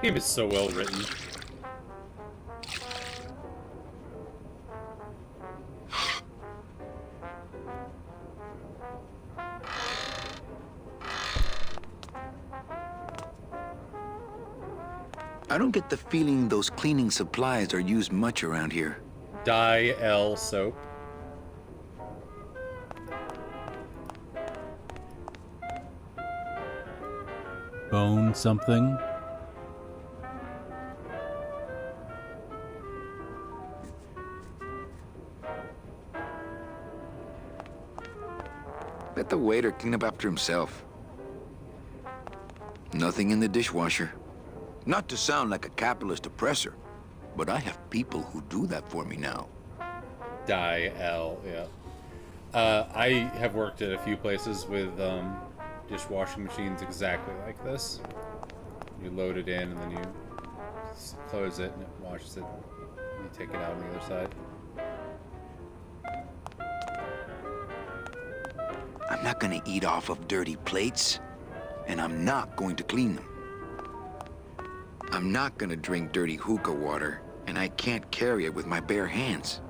Game is so well written. I don't get the feeling those cleaning supplies are used much around here. Dye-L soap. Bone something. Let the waiter clean up after himself. Nothing in the dishwasher. Not to sound like a capitalist oppressor, but I have people who do that for me now. Dye-L, yeah. I have worked at a few places with dishwashing machines exactly like this. You load it in and then you close it and it washes it. You take it out on the other side. I'm not gonna eat off of dirty plates, and I'm not going to clean them. I'm not gonna drink dirty hookah water, and I can't carry it with my bare hands.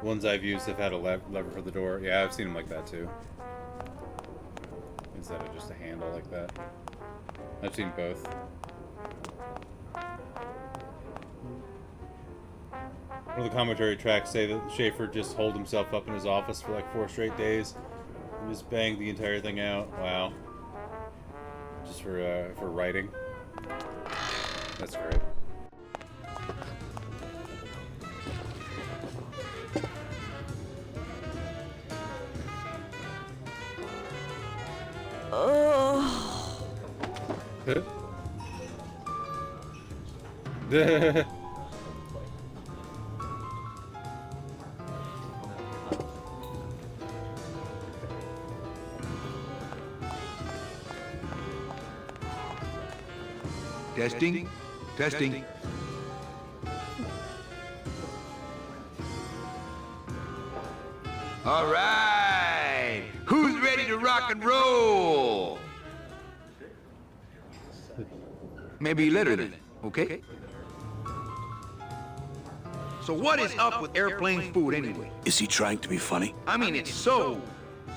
Ones I've used have had a lever for the door. Yeah, I've seen them like that too. Instead of just a handle like that. I've seen both. One of the commentary tracks say that Schaefer just holed himself up in his office for like 4 straight days and just banged the entire thing out. Wow. Just for writing. That's great. Oh. Testing? Testing. All right! Who's ready to rock and roll? Maybe later then, okay? So what is up with airplane food anyway? Is he trying to be funny? I mean, it's so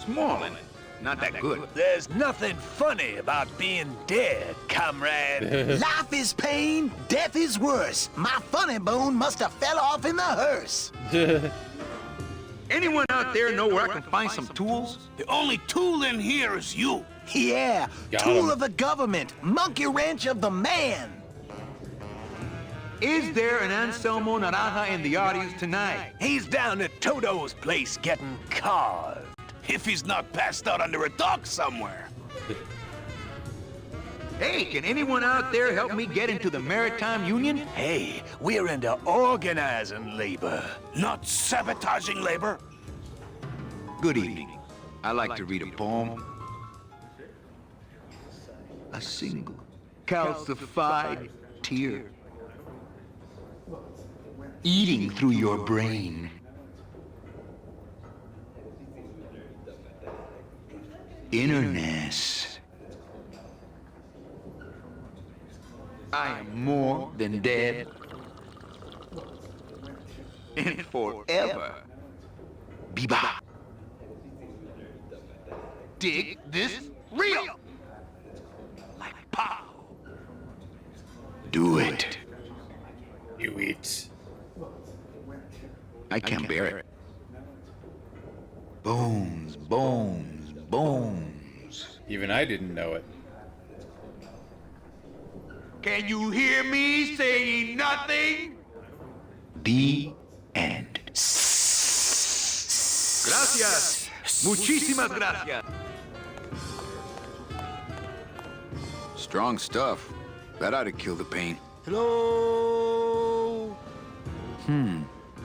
small and not that good. There's nothing funny about being dead, comrade. Life is pain, death is worse. My funny bone must have fell off in the hearse. Anyone out there know where I can find some tools? The only tool in here is you. Yeah, Got tool him. of the government, monkey wrench of the man. Is there an Anselmo Naranja in the audience tonight? He's down at Toto's place getting carved. If he's not passed out under a dock somewhere. Hey, can anyone out there help me get into the Maritime Union? Hey, we're into organizing labor, not sabotaging labor. Good evening. I like to read a poem. A single calcified tear eating through your brain. Innerness. I am more than dead. And forever. Biba. Dig this real. Like pow. Do it. You eat. I can't bear it. Bones, bones, bones. Even I didn't know it. Can you hear me saying nothing? The end. Gracias. Muchísimas gracias. Strong stuff. That ought to kill the pain. Hello?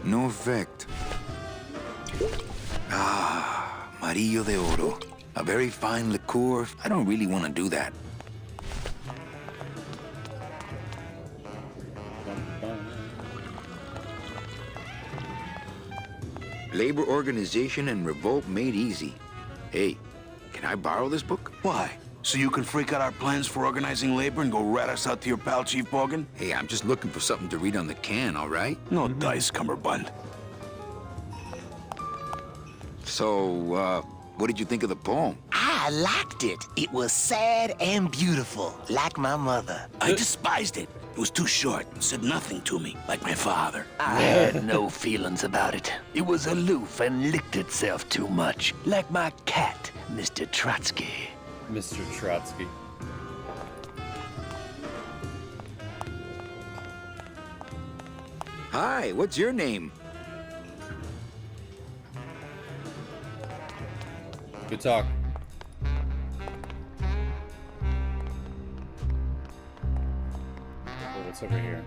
No effect. Ah, Amarillo de Oro. A very fine liqueur. I don't really want to do that. Labor organization and revolt made easy. Hey, can I borrow this book? Why? So you can freak out our plans for organizing labor and go rat us out to your pal, Chief Morgan? Hey, I'm just looking for something to read on the can, all right? No dice, Cummerbund. So, what did you think of the poem? I liked it. It was sad and beautiful, like my mother. I despised it. It was too short and said nothing to me, like my father. I had no feelings about it. It was aloof and licked itself too much, like my cat, Mr. Trotsky. Mr. Trotsky. Hi, what's your name? Good talk. Oh, what's over here?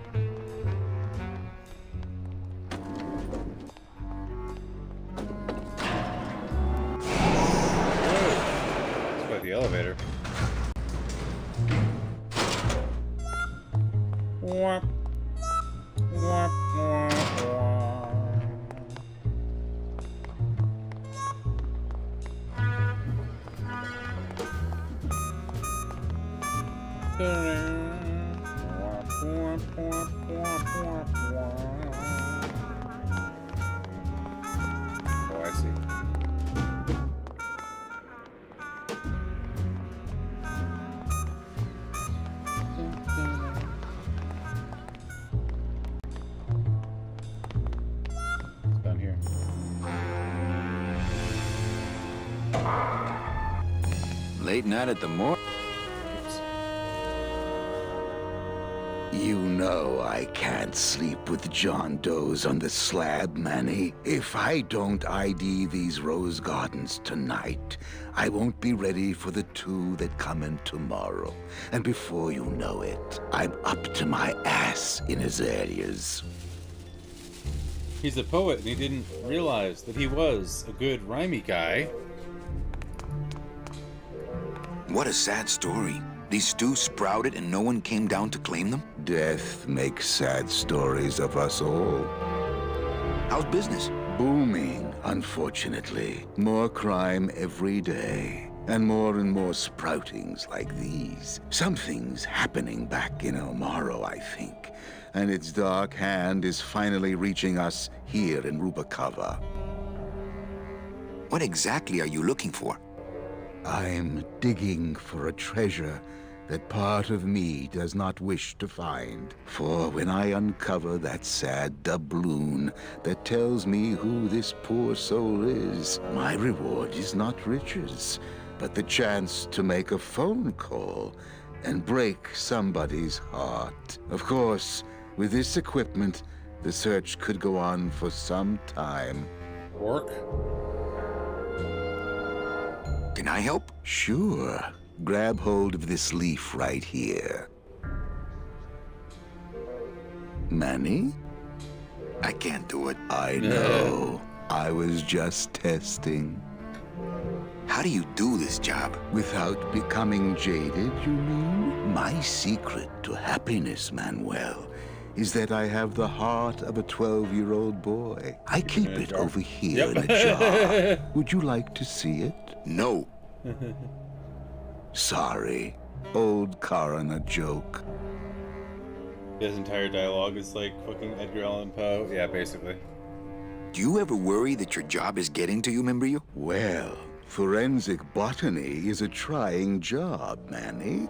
It's quite the elevator. Wah. Wah, wah, wah. Oh, I see. It's down here. Late night at the morgue? You know I can't sleep with John Doe's on the slab, Manny. If I don't ID these rose gardens tonight, I won't be ready for the two that come in tomorrow. And before you know it, I'm up to my ass in azaleas. He's a poet, and he didn't realize that he was a good rhymey guy. What a sad story. These stews sprouted and no one came down to claim them? Death makes sad stories of us all. How's business? Booming, unfortunately. More crime every day. And more sproutings like these. Something's happening back in El Morro, I think. And its dark hand is finally reaching us here in Rubacava. What exactly are you looking for? I'm digging for a treasure that part of me does not wish to find. For when I uncover that sad doubloon that tells me who this poor soul is, my reward is not riches, but the chance to make a phone call and break somebody's heart. Of course, with this equipment, the search could go on for some time. Orc? Can I help? Sure. Grab hold of this leaf right here. Manny? I can't do it. I know. I was just testing. How do you do this job? Without becoming jaded, you mean? My secret to happiness, Manuel, is that I have the heart of a 12-year-old boy. I keep it over here in a jar. Would you like to see it? No. Sorry. Old coroner joke. His entire dialogue is like fucking Edgar Allan Poe. Yeah, basically. Do you ever worry that your job is getting to you, Membrio? Well, forensic botany is a trying job, Manny.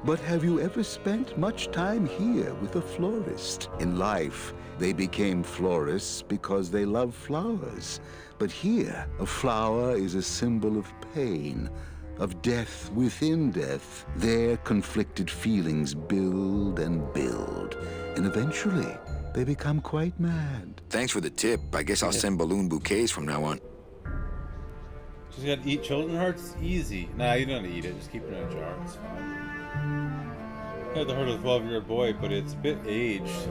But have you ever spent much time here with a florist? In life, they became florists because they love flowers. But here, a flower is a symbol of pain, of death within death. Their conflicted feelings build and build, and eventually, they become quite mad. Thanks for the tip. I guess I'll send balloon bouquets from now on. She's got to eat children's hearts? Easy. Nah, you don't eat it. Just keep it in a jar. It's fine. I had the heart of a 12-year-old boy, but it's a bit aged.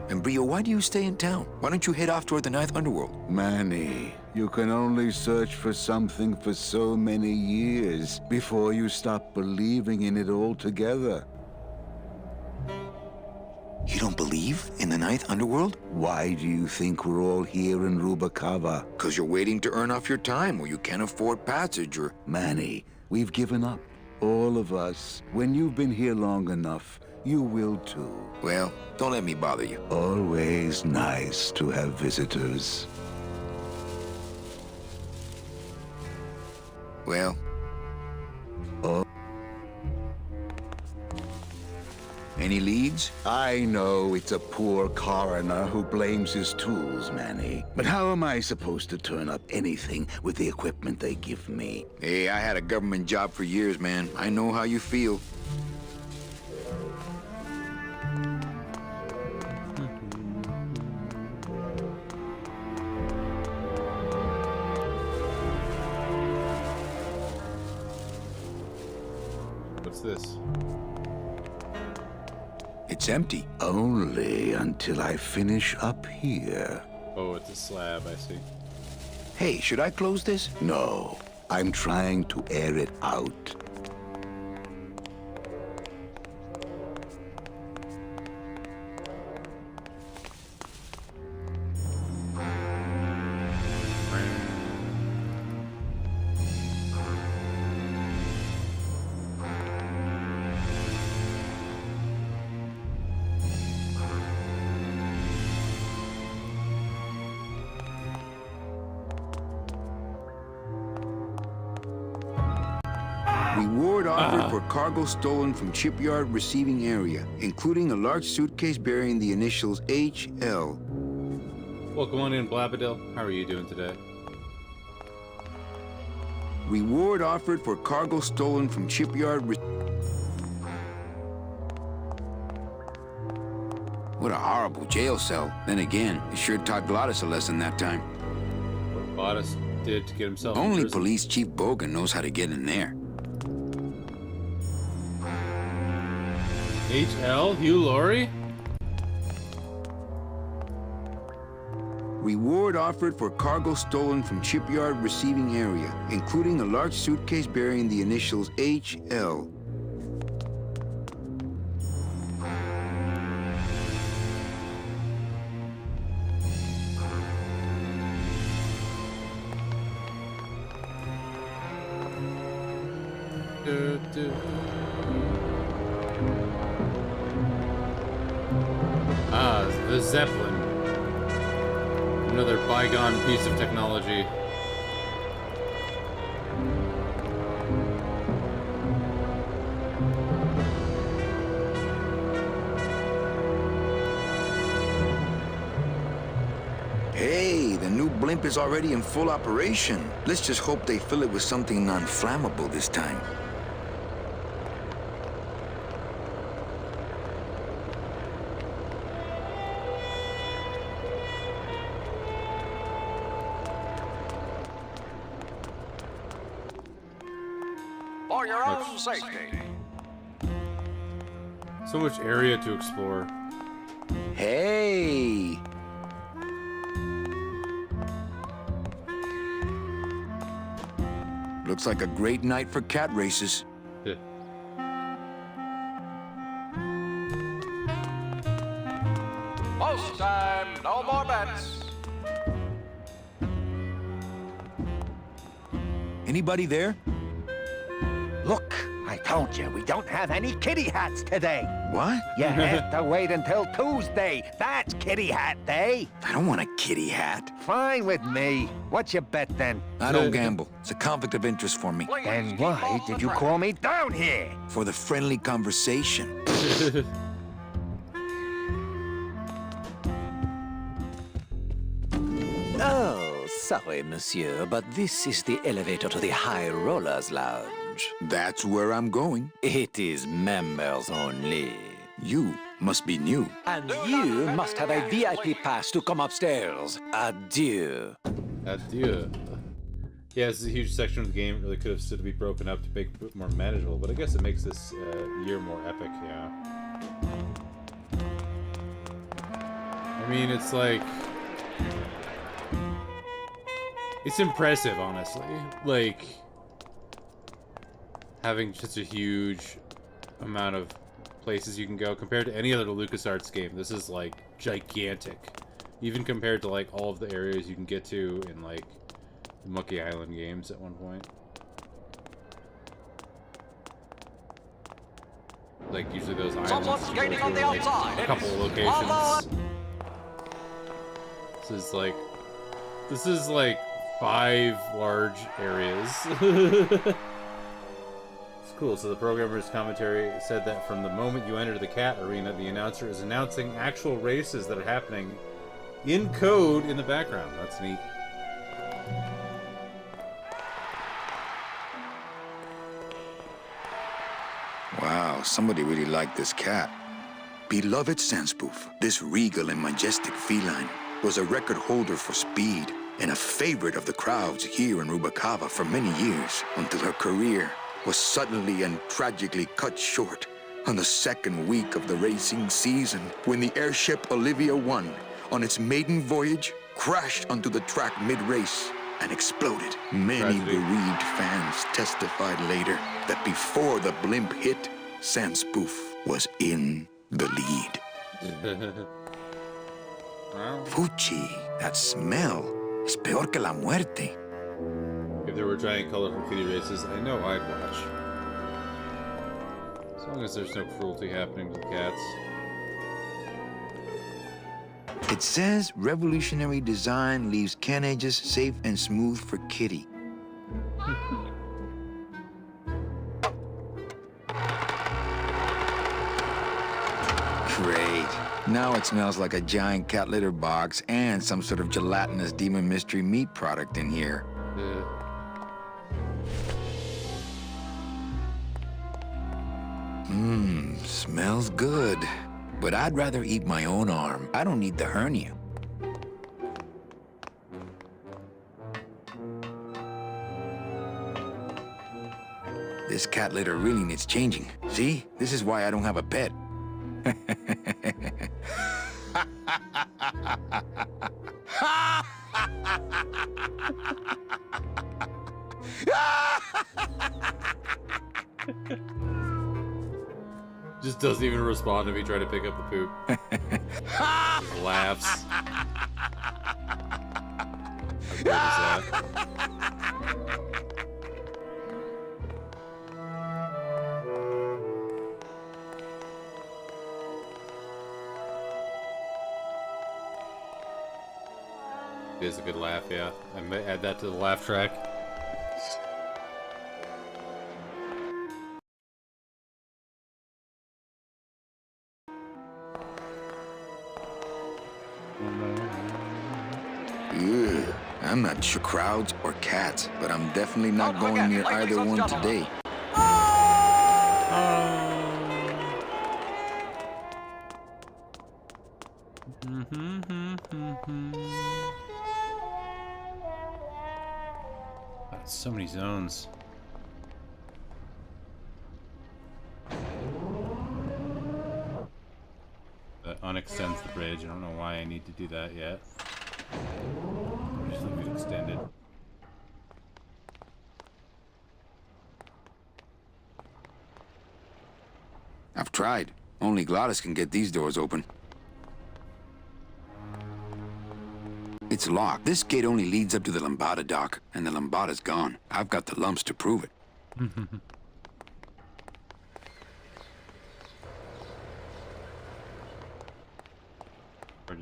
And Brio, why do you stay in town? Why don't you head off toward the Ninth Underworld? Manny, you can only search for something for so many years before you stop believing in it altogether. You don't believe in the Ninth Underworld? Why do you think we're all here in Rubacava? Because you're waiting to earn off your time, or you can't afford passage, or... Manny, we've given up. All of us. When you've been here long enough, you will too. Well, don't let me bother you. Always nice to have visitors. Well... Oh. Any leads? I know it's a poor coroner who blames his tools, Manny. But how am I supposed to turn up anything with the equipment they give me? Hey, I had a government job for years, man. I know how you feel. What's this? It's empty. Only until I finish up here. Oh, it's a slab, I see. Hey, should I close this? No, I'm trying to air it out. Reward offered for cargo stolen from shipyard receiving area, including a large suitcase bearing the initials HL. Welcome on in, Blabadil. How are you doing today? Reward offered for cargo stolen from shipyard. What a horrible jail cell. Then again, it sure taught Glottis a lesson that time. What Glottis did to get himself in Only prison. Police Chief Bogan knows how to get in there. HL? Hugh Laurie? Reward offered for cargo stolen from shipyard receiving area, including a large suitcase bearing the initials HL. Ah, the Zeppelin. Another bygone piece of technology. Hey, the new blimp is already in full operation. Let's just hope they fill it with something non-flammable this time. For your own safety. So much area to explore. Hey! Looks like a great night for cat races. Post time, no more bets. Anybody there? Look, I Told you, we don't have any kitty hats today. What? You have to wait until Tuesday. That's kitty hat day. I don't want a kitty hat. Fine with me. What's your bet then? I don't gamble. It's a conflict of interest for me. Then why did you call me down here? For the friendly conversation. Oh, sorry, monsieur, but this is the elevator to the High Rollers Lounge. That's where I'm going. It is members only. You must be new. And you must have a VIP pass to come upstairs. Adieu. Adieu. Yeah, this is a huge section of the game. It really could have stood to be broken up to make it more manageable, but I guess it makes this year more epic, yeah. I mean, it's like... It's impressive, honestly. Like, having such a huge amount of places you can go compared to any other LucasArts game. This is like gigantic, even compared to like all of the areas you can get to in like the Monkey Island games at one point. Like usually those islands you go through, like, a couple of locations. This is like 5 large areas. It's cool. So the programmer's commentary said that from the moment you enter the cat arena, the announcer is announcing actual races that are happening in code in the background. That's neat. Wow, somebody really liked this cat. Beloved Sandspoof, this regal and majestic feline was a record holder for speed and a favorite of the crowds here in Rubacava for many years, until her career was suddenly and tragically cut short on the second week of the racing season, when the airship Olivia 1, on its maiden voyage, crashed onto the track mid-race and exploded. Many bereaved fans testified later that before the blimp hit, Sandspoof was in the lead. Fuchi, that smell is peor que la muerte. If there were giant colorful kitty races, I know I'd watch. As long as there's no cruelty happening to the cats. It says revolutionary design leaves can edges safe and smooth for kitty. Great. Now it smells like a giant cat litter box and some sort of gelatinous demon mystery meat product in here. Smells good. But I'd rather eat my own arm. I don't need the hernia. This cat litter really needs changing. See? This is why I don't have a pet. Just doesn't even respond if you try to pick up the poop. Just laughs. How great is that? It is a good laugh, yeah. I may add that to the laugh track. Ugh, I'm not sure crowds or cats, but I'm definitely not going near either one today. That's so many zones. That unextends the bridge. I don't know why I need to do that yet. Just leave it extended. I've tried. Only Glottis can get these doors open. It's locked. This gate only leads up to the Lambada dock, and the Lambada's gone. I've got the lumps to prove it.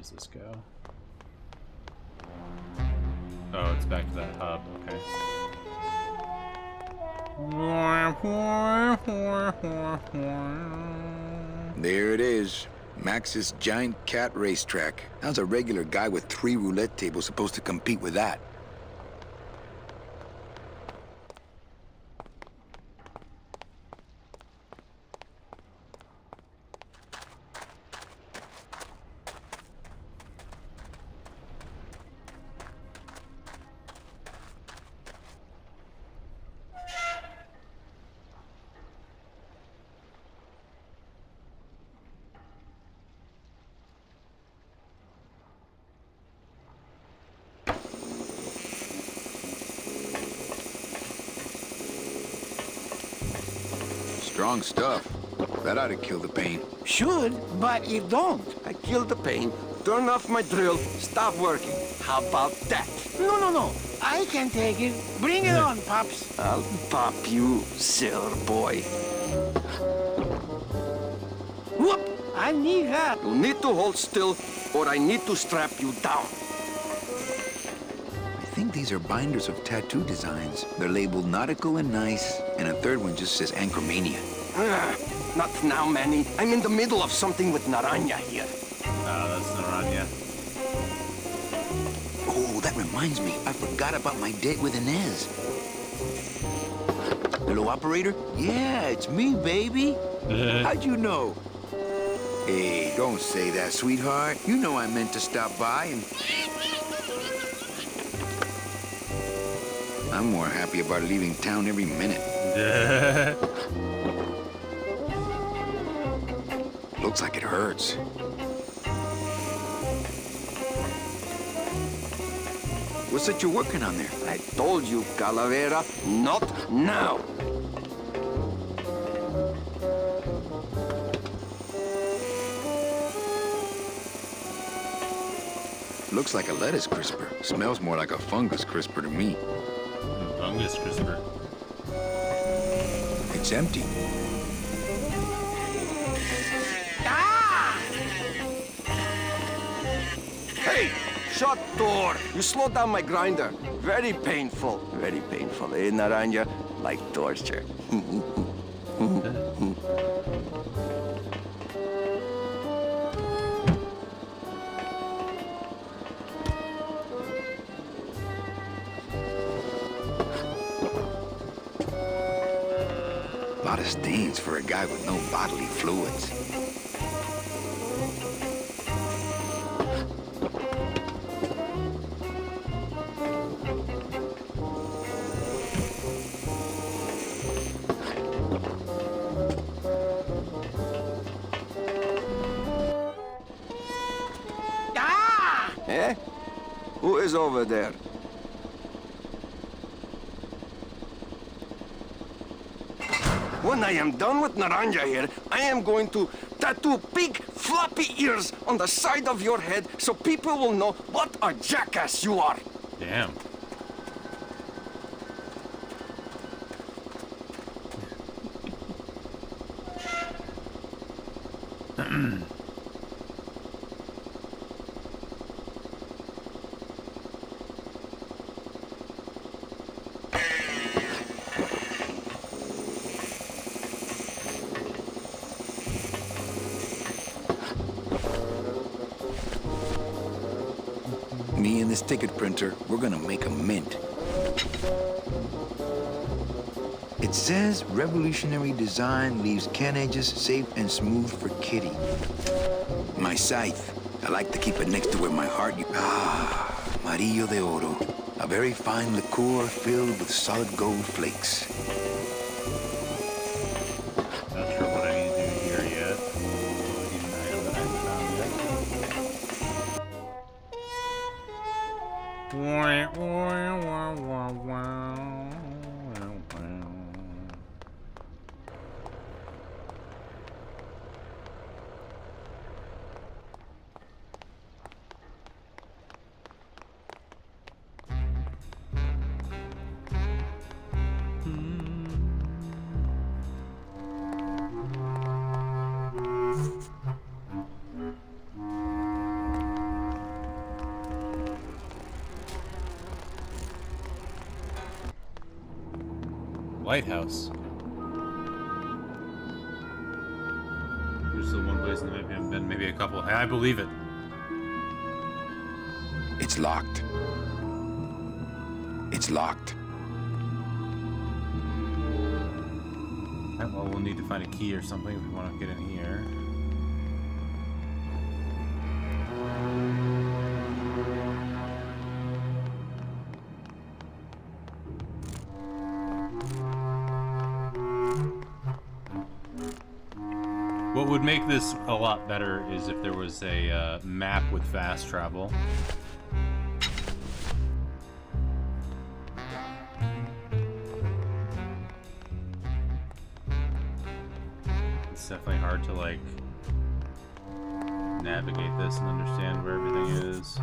does this go? Oh, it's back to that hub. Okay. There it is. Max's giant cat racetrack. How's a regular guy with 3 roulette tables supposed to compete with that? Strong stuff. That ought to kill the pain. Should, but it don't. I killed the pain, turn off my drill, stop working. How about that? No. I can take it. Bring it on, Pops. I'll pop you, sailor boy. Whoop! I need that. You need to hold still, or I need to strap you down. I think these are binders of tattoo designs. They're labeled nautical and nice, and a third one just says Anchormania. Not now, Manny. I'm in the middle of something with Naranja here. Oh, that's Naranja. Oh, that reminds me. I forgot about my date with Inez. Hello, operator? Yeah, it's me, baby. How'd you know? Hey, don't say that, sweetheart. You know I meant to stop by and... I'm more happy about leaving town every minute. Looks like it hurts. What's that you're working on there? I told you, Calavera, not now. Looks like a lettuce crisper. Smells more like a fungus crisper to me. Fungus crisper. It's empty. Hey, shut door. You slowed down my grinder. Very painful, eh, Naranja? Like torture. A lot of stains for a guy with no bodily fluids. Eh? Who is over there? When I am done with Naranja here, I am going to tattoo big floppy ears on the side of your head so people will know what a jackass you are. Damn. Me and this ticket printer, we're gonna make a mint. It says revolutionary design leaves can edges safe and smooth for Kitty. My scythe. I like to keep it next to where my heart... Amarillo de Oro. A very fine liqueur filled with solid gold flakes. Not sure what I need to do here yet. An item that I haven't found Lighthouse. There's still one place in the map I haven't been, maybe a couple. I believe it. It's locked. It's locked. Well, we'll need to find a key or something if we want to get in here. What would make this a lot better is if there was a map with fast travel. It's definitely hard to like navigate this and understand where everything is.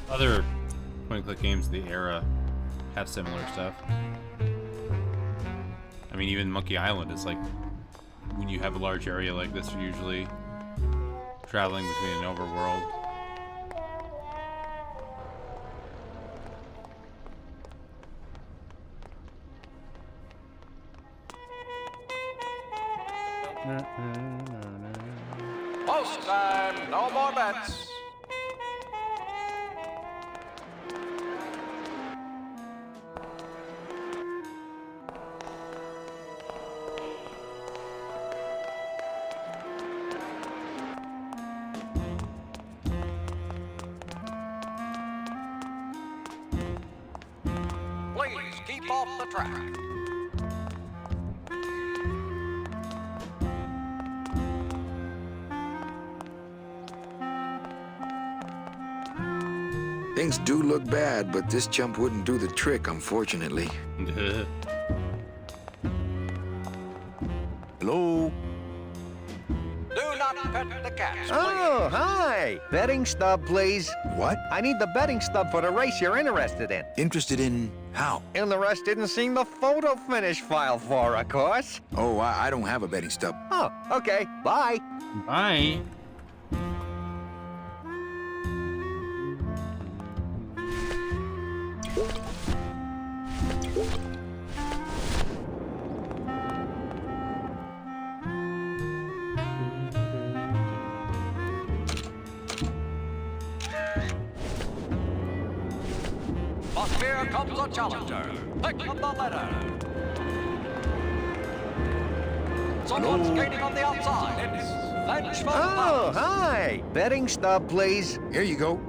Other point-and-click games of the era have similar stuff. I mean, even Monkey Island is like, when you have a large area like this, you're usually traveling between an overworld. Post time, no more bets. Please keep off the track. Things do look bad, but this jump wouldn't do the trick, unfortunately. Hello? Do not pet the cats, please. Oh, hi! Betting stub, please. What? I need the betting stub for the race you're interested in. Interested in how? Interested in seeing the photo finish file for, of course. Oh, I don't have a betting stub. Oh, okay. Bye. Bye. But here comes a challenger. Pick up the letter. Someone skating on the outside. It's Vengeful Oh, Palace. hi! Betting stub, please. Here you go.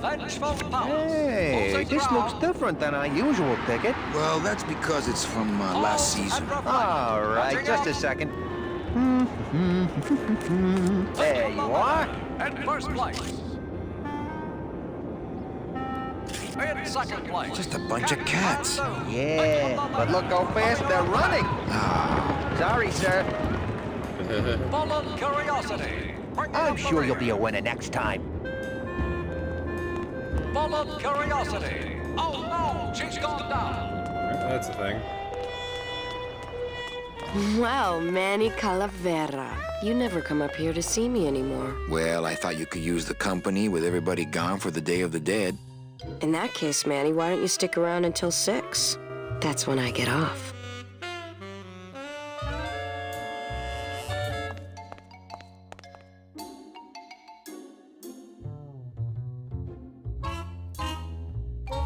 Vengeful Palace. Hey, Losing this looks ground. different than our usual ticket. Well, that's because it's from last season. All right, just a second. There you are. In first place. In second place. Just a bunch of cats. Yeah, but look how fast they're running. Sorry, sir. Full of curiosity. I'm sure you'll be a winner next time. Full of curiosity. Oh no, she's gone down. That's the thing. Well, Manny Calavera, you never come up here to see me anymore. Well, I thought you could use the company with everybody gone for the Day of the Dead. In that case, Manny, why don't you stick around until 6? That's when I get off.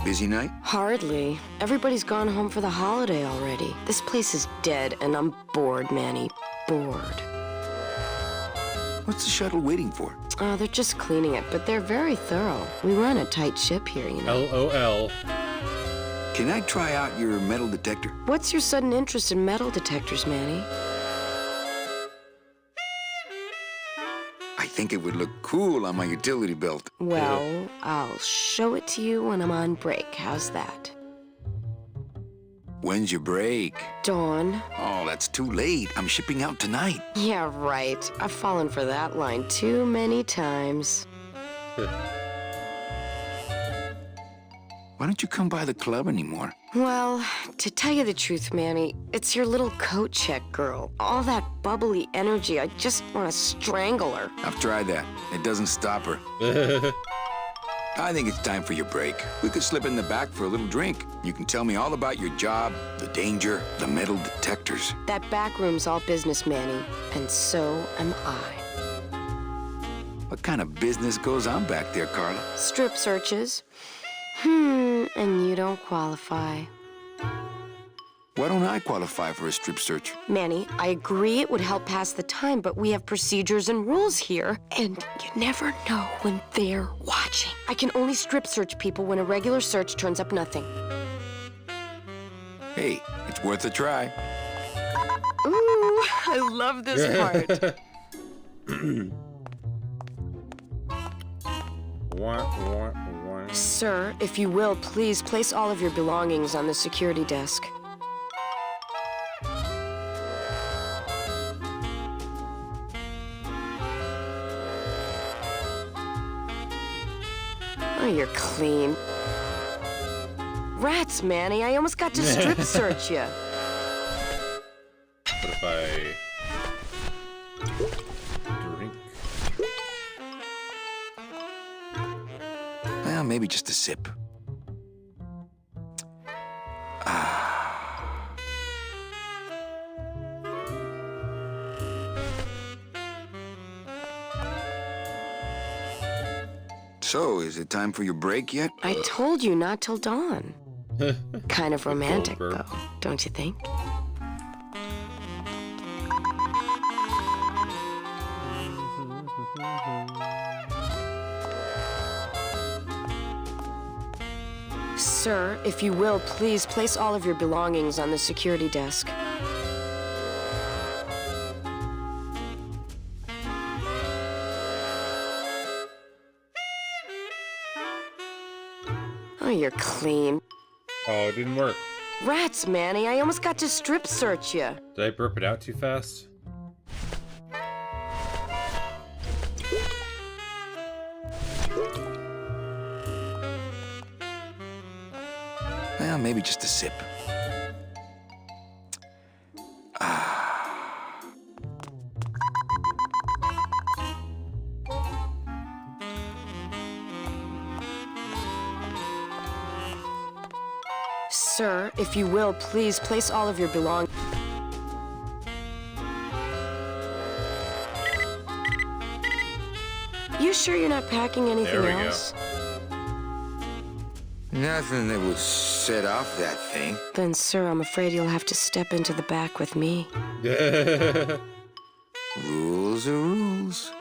Busy night? Hardly. Everybody's gone home for the holiday already. This place is dead, and I'm bored, Manny. Bored. What's the shuttle waiting for? Oh, they're just cleaning it, but they're very thorough. We run a tight ship here, you know. LOL. Can I try out your metal detector? What's your sudden interest in metal detectors, Manny? I think it would look cool on my utility belt. Well, I'll show it to you when I'm on break. How's that? When's your break? Dawn. Oh, that's too late. I'm shipping out tonight. Yeah, right. I've fallen for that line too many times. Why don't you come by the club anymore? Well, to tell you the truth, Manny, it's your little coat check girl. All that bubbly energy, I just want to strangle her. I've tried that. It doesn't stop her. I think it's time for your break. We could slip in the back for a little drink. You can tell me all about your job, the danger, the metal detectors. That back room's all business, Manny, and so am I. What kind of business goes on back there, Carla? Strip searches. And you don't qualify. Why don't I qualify for a strip search? Manny, I agree it would help pass the time, but we have procedures and rules here, and you never know when they're watching. I can only strip search people when a regular search turns up nothing. Hey, it's worth a try. Ooh, I love this part. Sir, if you will, please place all of your belongings on the security desk. Oh, you're clean. Rats, Manny, I almost got to strip search you. What if I drink? Well, maybe just a sip. So, is it time for your break yet? I told you not till dawn. Kind of romantic, though, don't you think? Sir, if you will, please place all of your belongings on the security desk. Oh, you're clean. Oh, it didn't work. Rats, Manny, I almost got to strip search you. Did I burp it out too fast? Well, maybe just a sip. Sir, if you will, please place all of your belongings. You sure you're not packing anything else? Nothing that would set off that thing. Then, sir, I'm afraid you'll have to step into the back with me. Rules are rules.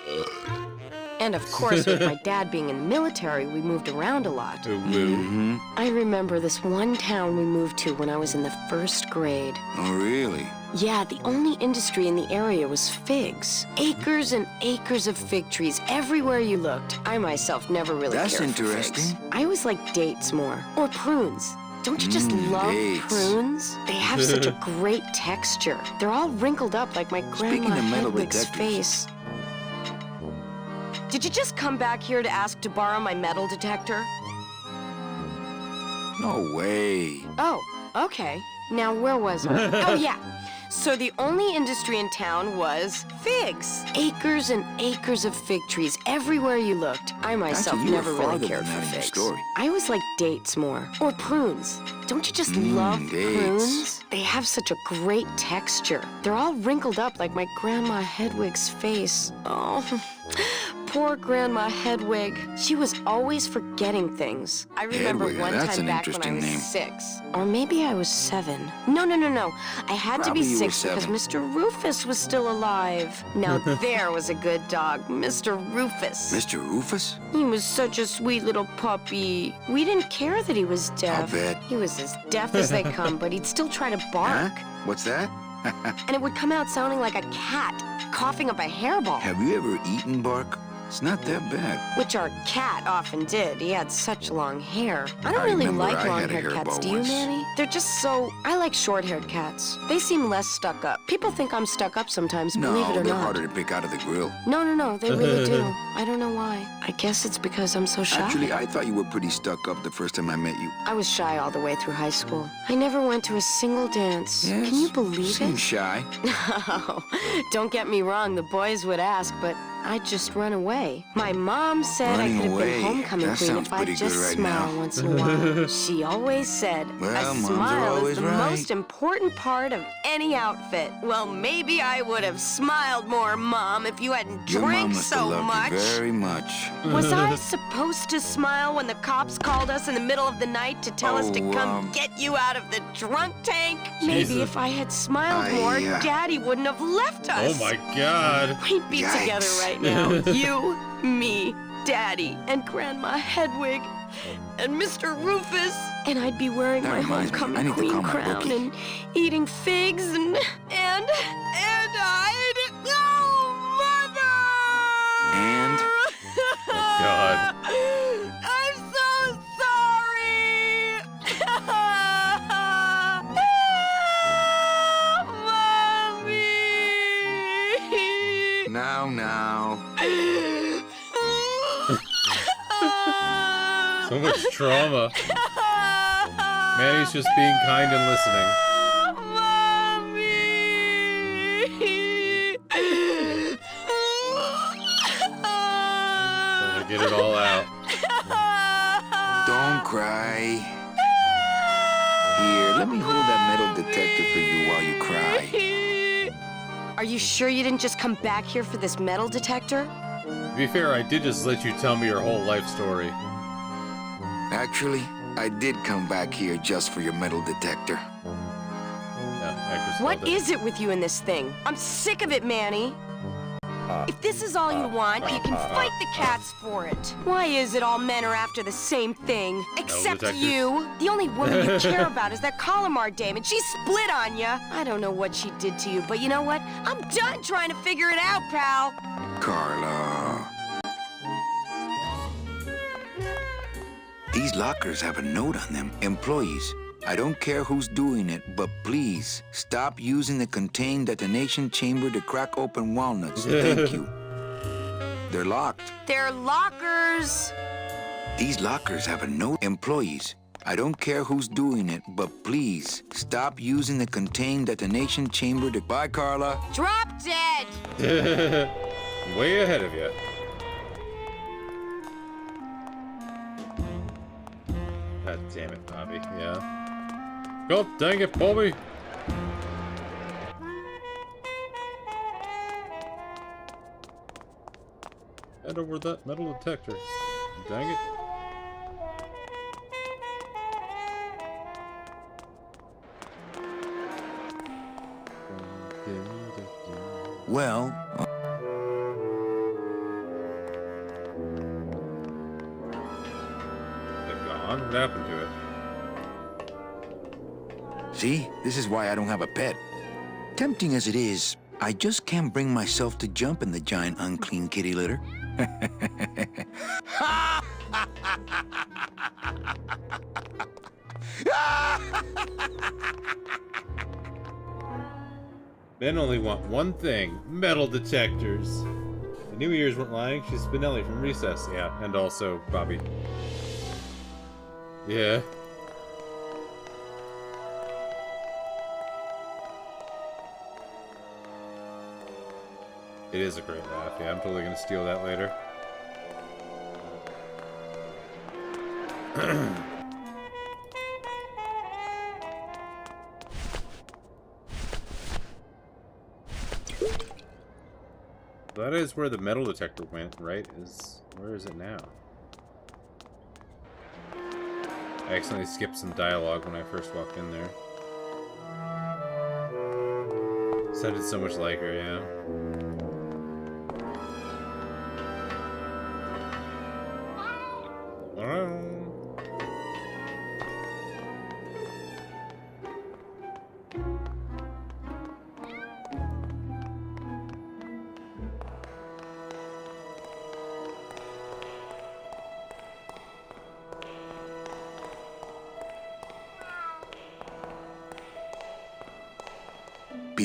And of course, with my dad being in the military, we moved around a lot. I remember this one town we moved to when I was in the 1st grade. Oh, really? Yeah, the only industry in the area was figs. Acres and acres of fig trees everywhere you looked. I myself never really cared for interesting. figs. I always liked dates more. Or prunes. Don't you just love dates. prunes? They have such a great texture. They're all wrinkled up like my grandma of metal Hedwig's detectors. face. Did you just come back here to ask to borrow my metal detector? No way. Oh, okay. Now, where was I? Oh, yeah. So the only industry in town was figs. Acres and acres of fig trees everywhere you looked. I myself Actually, you never were really farther cared than for that in your figs. story. I always liked dates more. Or prunes. Don't you just love dates. prunes? They have such a great texture. They're all wrinkled up like my grandma Hedwig's face. Oh, poor Grandma Hedwig. She was always forgetting things. I remember Hedwig, one that's time an back when I interesting was name. 6. Or maybe I was 7. No. I had Probably to be you were 6 because 7. Mr. Rufus was still alive. Now there was a good dog, Mr. Rufus. Mr. Rufus? He was such a sweet little puppy. We didn't care that he was deaf. bet. He was as deaf as they come, but he'd still try to bark. What's that? And it would come out sounding like a cat coughing up a hairball. Have you ever eaten bark? It's not that bad. Which our cat often did. He had such long hair. I don't I really remember like I had a long-haired hair cats, bow do you, once. Manny? They're just so... I like short-haired cats. They seem less stuck up. People think I'm stuck up sometimes, believe it No, or they're not. harder to pick out of the grill. No, they really do. I don't know why. I guess it's because I'm so shy. Actually, I thought you were pretty stuck up the first time I met you. I was shy all the way through high school. I never went to a single dance. Yes, Can you believe seem it? shy. No, don't get me wrong, the boys would ask, but I'd just run away. My mom said Running I could have away? been homecoming That queen sounds if I'd pretty good just right smile now. once in a while. She always said, Well, a moms are smile is always the right. most important part of any outfit. Well, maybe I would have smiled more, Mom, if you hadn't Your mom drank must have so loved much. you very much. Was I supposed to smile when the cops called us in the middle of the night to tell us to come get you out of the drunk tank? Maybe Jesus. if I had smiled more, Daddy wouldn't have left us. Oh my God. We'd be Yikes. together right now. You, me, Daddy, and Grandma Hedwig, and Mr. Rufus. And I'd be wearing That my reminds me, I homecoming need to queen call my crown bookie. and eating figs and I'd... Oh, Mother! And? God. I'm so sorry! Now. So much trauma. Manny's just being kind and listening. Trying to get it all out. Don't cry. Here, let me hold that metal detector for you while you cry. Are you sure you didn't just come back here for this metal detector? To be fair, I did just let you tell me your whole life story. Actually, I did come back here just for your metal detector. Yeah, actress What called it. is it with you in this thing? I'm sick of it, Manny. If this is all you want, you can fight the cats for it. Why is it all men are after the same thing? Except detectors. you. The only woman you care about is that Calamar dame, and she split on you. I don't know what she did to you, but you know what? I'm done trying to figure it out, pal. Carla. These lockers have a note on them. Employees, I don't care who's doing it, but please stop using the contained detonation chamber to crack open walnuts. Thank you. They're locked. They're lockers. These lockers have a note. Employees, I don't care who's doing it, but please stop using the contained detonation chamber to... Bye, Carla. Drop dead. Way ahead of you. God damn it, Bobby. Yeah. God dang it, Bobby! Hand over that metal detector. Dang it. Well... They're gone? What happened to it? See? This is why I don't have a pet. Tempting as it is, I just can't bring myself to jump in the giant unclean kitty litter. Men only want one thing, metal detectors. The New Year's weren't lying, she's Spinelli from Recess, yeah, and also Bobby. Yeah. It is a great laugh, yeah, I'm totally gonna steal that later. That is where the metal detector went, right? Where is it now? I accidentally skipped some dialogue when I first walked in there. Sounded so much like her, yeah.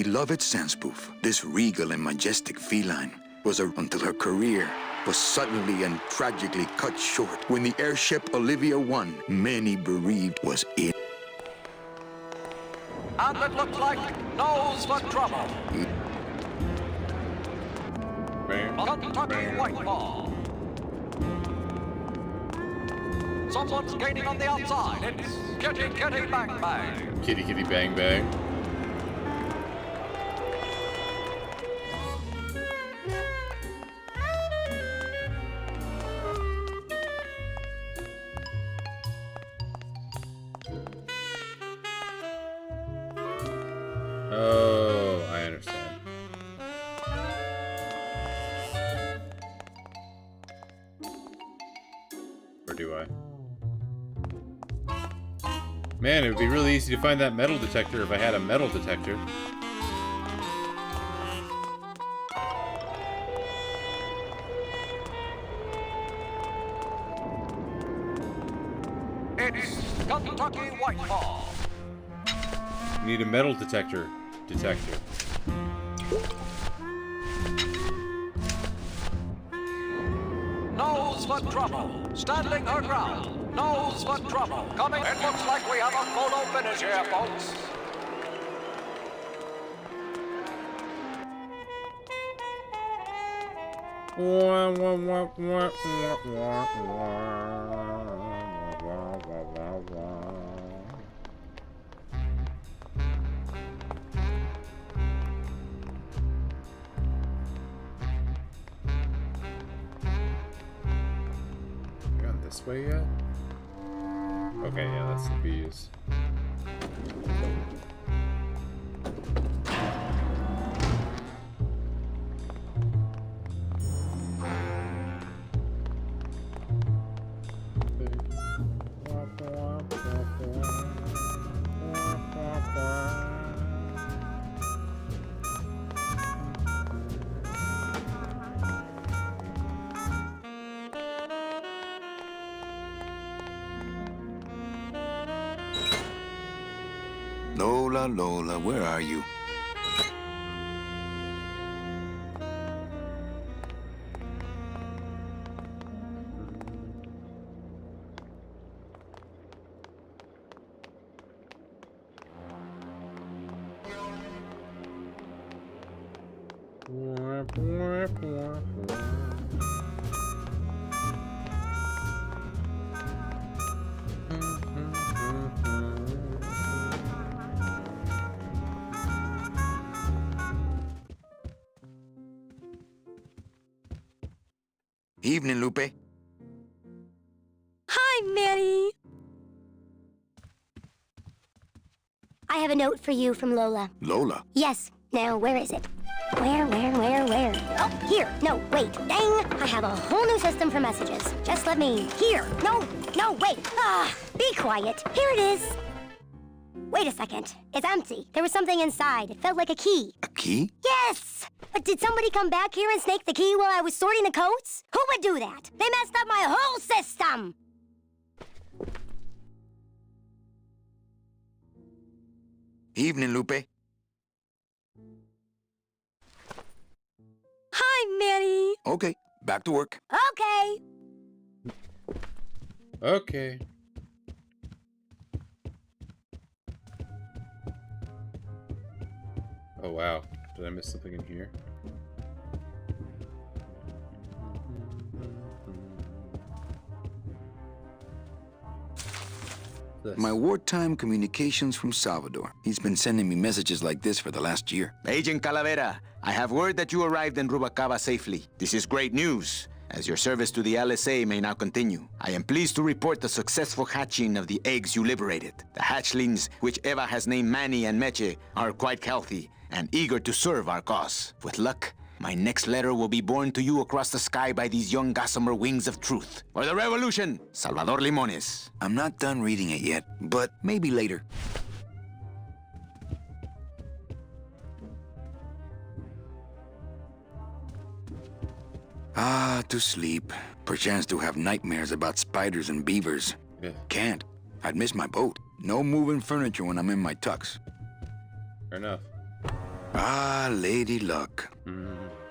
beloved sandspoof, this regal and majestic feline, was until her career was suddenly and tragically cut short when the airship Olivia 1, many bereaved, was in. And it looks like nose for trouble. Kentucky Whiteball. Someone's gaining on the outside. It's Kitty Kitty Bang Bang. Kitty Kitty Bang Bang. Oh, I understand. Or do I? Man, it would be really easy to find that metal detector if I had a metal detector. It's Kentucky Whiteball. Need a metal detector. Nose for trouble. Standing her ground. Nose for trouble. Coming. It looks like we have a photo finish here, folks. Gone this way yet? Okay, yeah, that's the bees. Lola, Lola, where are you? Evening, Lupe. Hi, Manny. I have a note for you from Lola. Lola? Yes. Now, where is it? Where? Oh, here. No, wait. Dang. I have a whole new system for messages. Just let me... Here. No, wait. Be quiet. Here it is. Wait a second. It's empty. There was something inside. It felt like a key. A key? Yes! But did somebody come back here and snake the key while I was sorting the coats? Who would do that? They messed up my whole system! Evening, Lupe. Hi, Manny. Okay, back to work. Okay. Okay. Oh wow, did I miss something in here? My wartime communications from Salvador. He's been sending me messages like this for the last year. Agent Calavera, I have word that you arrived in Rubalcaba safely. This is great news, as your service to the LSA may now continue. I am pleased to report the successful hatching of the eggs you liberated. The hatchlings, which Eva has named Manny and Meche, are quite healthy and eager to serve our cause. With luck, my next letter will be borne to you across the sky by these young gossamer wings of truth. For the revolution, Salvador Limones. I'm not done reading it yet, but maybe later. Ah, to sleep. Perchance to have nightmares about spiders and beavers. Yeah. Can't. I'd miss my boat. No moving furniture when I'm in my tux. Fair enough. Ah, Lady Luck.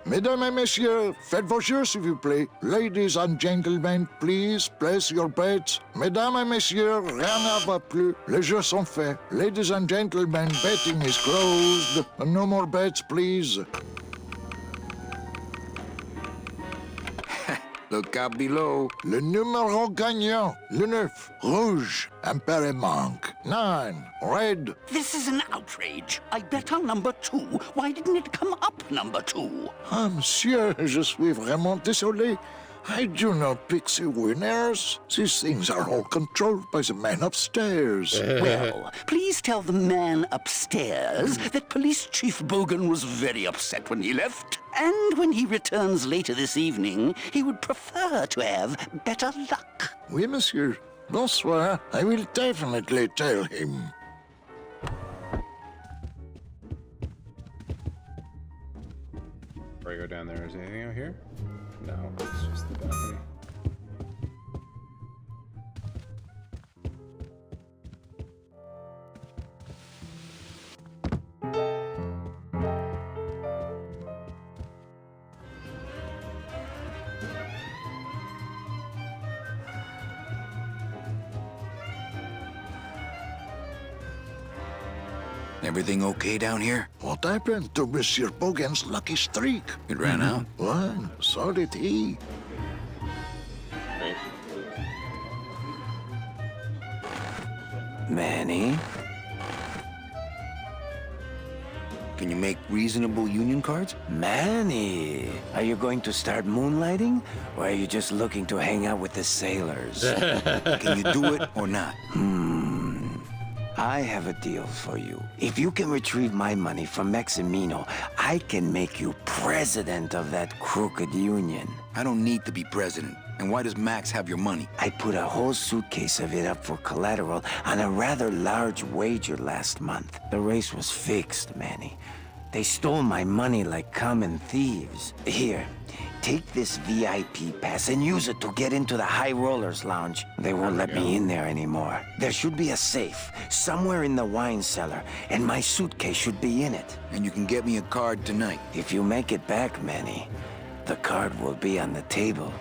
Mesdames et messieurs, faites vos jeux, s'il vous plaît. Ladies and gentlemen, please place your bets. Mesdames et messieurs, rien ne va plus. Les jeux sont faits. Ladies and gentlemen, betting is closed. No more bets, please. Look out below. Le numéro gagnant, le 9, rouge, impair manque. 9, red. This is an outrage. I bet on number 2. Why didn't it come up number 2? Ah, monsieur, je suis vraiment désolé. I do not pick the winners. These things are all controlled by the man upstairs. Well, please tell the man upstairs that Police Chief Bogan was very upset when he left. And when he returns later this evening, he would prefer to have better luck. Oui, monsieur. Bonsoir. I will definitely tell him. Before I go down there, is there anything out here? No, it's just the balcony. Everything okay down here? What happened to Monsieur Bogan's lucky streak? It ran out? Well, so did he. Manny? Can you make reasonable union cards? Manny, are you going to start moonlighting? Or are you just looking to hang out with the sailors? Can you do it or not? I have a deal for you. If you can retrieve my money from Maximino, I can make you president of that crooked union. I don't need to be president. And why does Max have your money? I put a whole suitcase of it up for collateral on a rather large wager last month. The race was fixed, Manny. They stole my money like common thieves. Here, take this VIP pass and use it to get into the High Rollers Lounge. They won't let me in there anymore. There should be a safe somewhere in the wine cellar, and my suitcase should be in it. And you can get me a card tonight. If you make it back, Manny, the card will be on the table.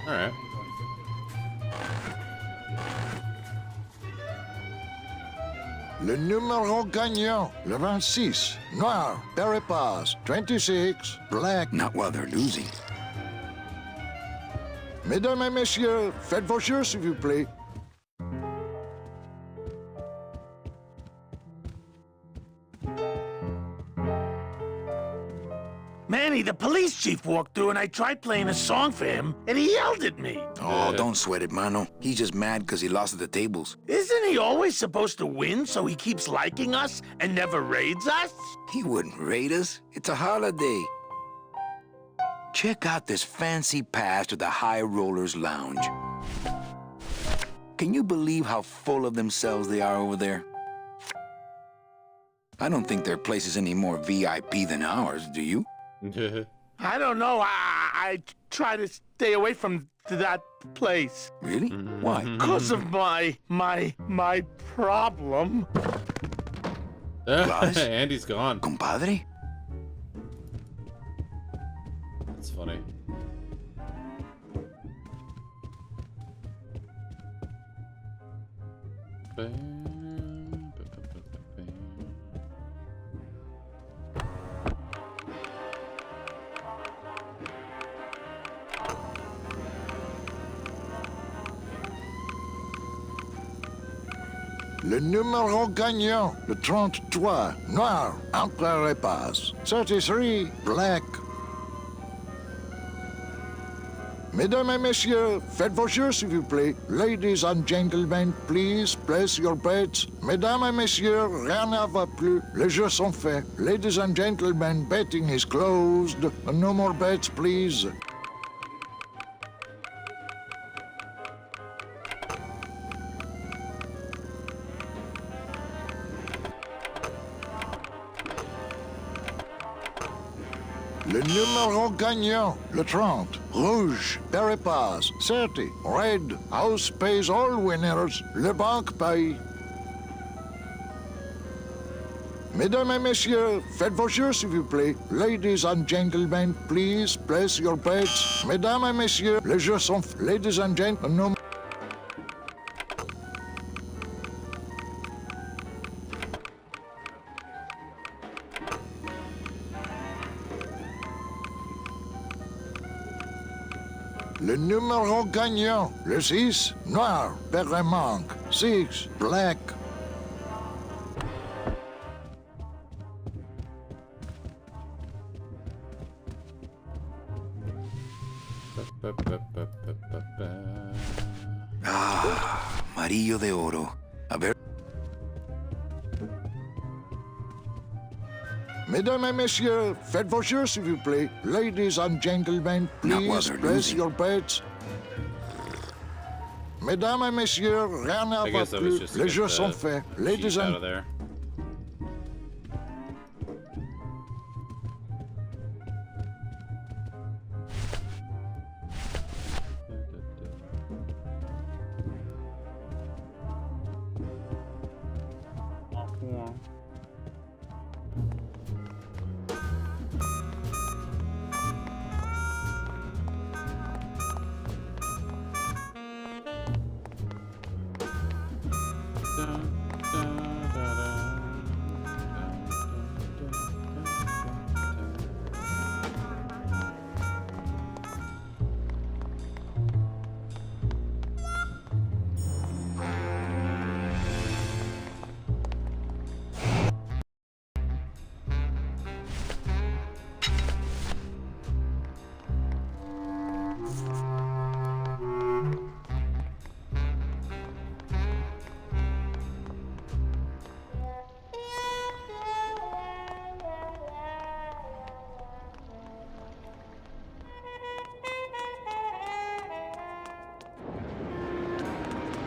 All right. Le numéro gagnant, le 26, noir, Peripass, 26, black. Not while they're losing. Mesdames et messieurs, faites vos jeux, s'il vous plaît. Manny, the police chief walked through and I tried playing a song for him and he yelled at me. Oh, don't sweat it, Mano. He's just mad because he lost at the tables. Isn't he always supposed to win so he keeps liking us and never raids us? He wouldn't raid us. It's a holiday. Check out this fancy pass to the High Rollers Lounge. Can you believe how full of themselves they are over there? I don't think their place is any more VIP than ours, do you? I don't know. I try to stay away from that place. Really? Why? Because of my problem. Andy's gone. Compadre? That's funny. Le numéro gagnant, le 33, noir, entre passe. 33, black. Mesdames et messieurs, faites vos jeux, s'il vous plaît. Ladies and gentlemen, please place your bets. Mesdames et messieurs, rien ne va plus. Les jeux sont faits. Ladies and gentlemen, betting is closed. No more bets, please. Le numéro gagnant, le 30, rouge, Peripass, 30, red, house pays all winners, le banque paye. Mesdames et messieurs, faites vos jeux s'il vous plaît. Ladies and gentlemen, please place your bets. Mesdames et messieurs, les jeux sont... Ladies and gentlemen, no... Le numéro gagnant, le 6, noir, père manque. 6, black. Ah, amarillo de oro. A ver. Mesdames et messieurs, faites vos jeux s'il vous plaît. Ladies and gentlemen, please place your bets. Mesdames et messieurs, rien n'a pas plus. Les jeux sont faits. Ladies and...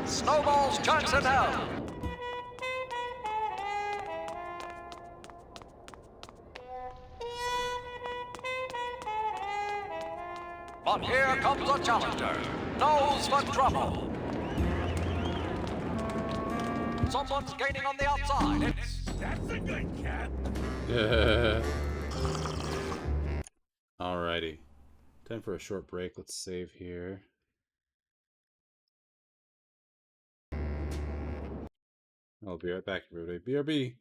Snowballs Johnson out. But here comes a challenger. Nose for trouble. Someone's gaining on the outside. That's a good cat. Alrighty. Time for a short break. Let's save here. I'll be right back, everybody. BRB.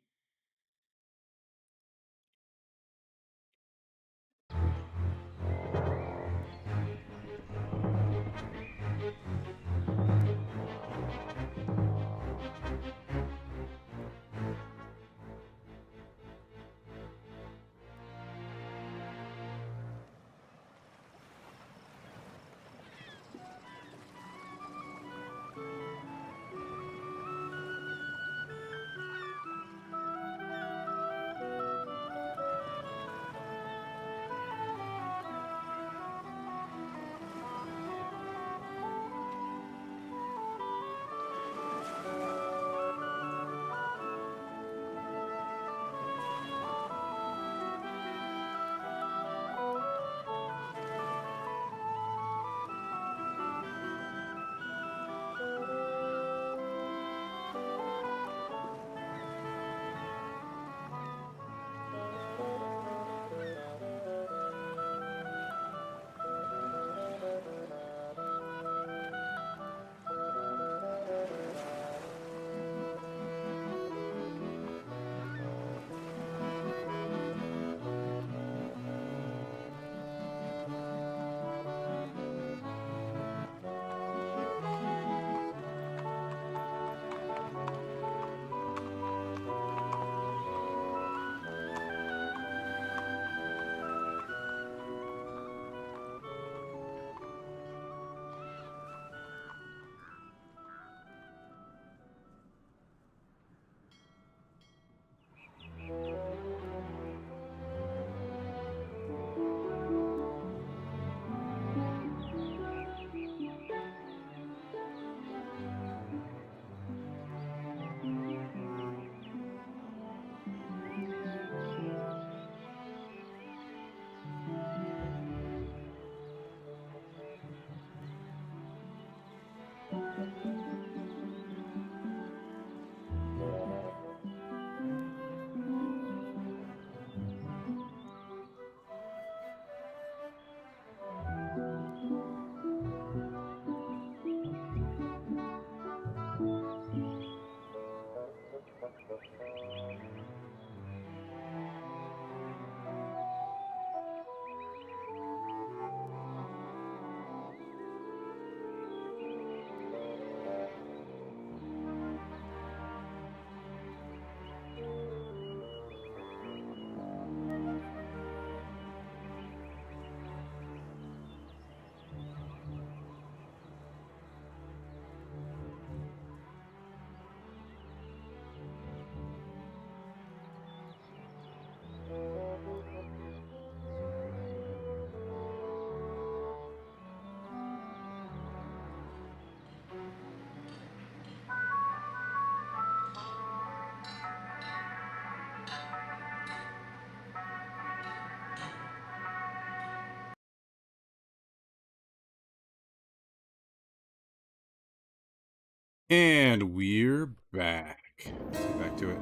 And we're back. Let's get back to it.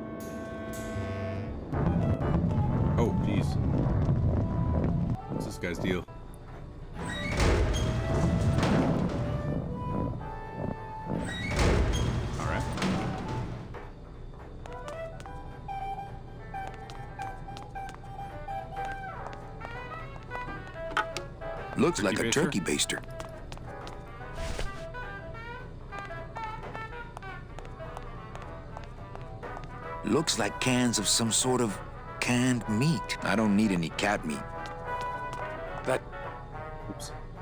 Oh, jeez. What's this guy's deal? Alright. Looks like a turkey baster. Looks like cans of some sort of canned meat. I don't need any cat meat. But...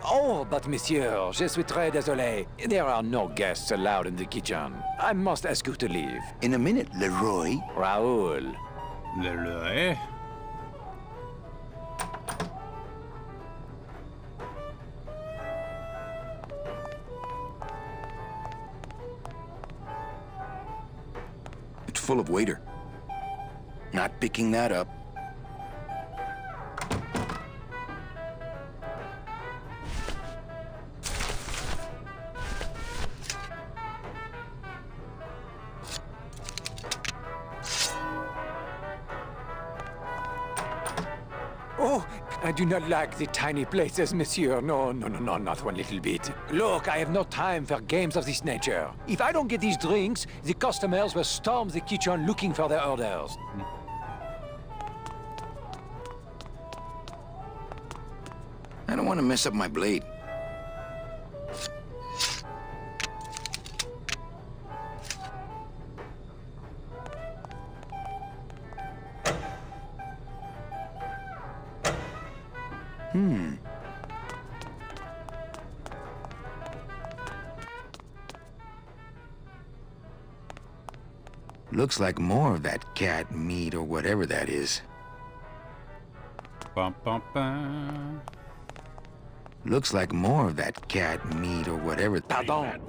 Oh, but monsieur, je suis très désolé. There are no guests allowed in the kitchen. I must ask you to leave. In a minute, Leroy. Raoul. Leroy? It's full of waiter. Not picking that up. Oh, I do not like the tiny places, monsieur. No, not one little bit. Look, I have no time for games of this nature. If I don't get these drinks, the customers will storm the kitchen looking for their orders. I don't want to mess up my blade. Looks like more of that cat meat or whatever that is. Bum, bum, bum. Looks like more of that cat meat or whatever. Pardon.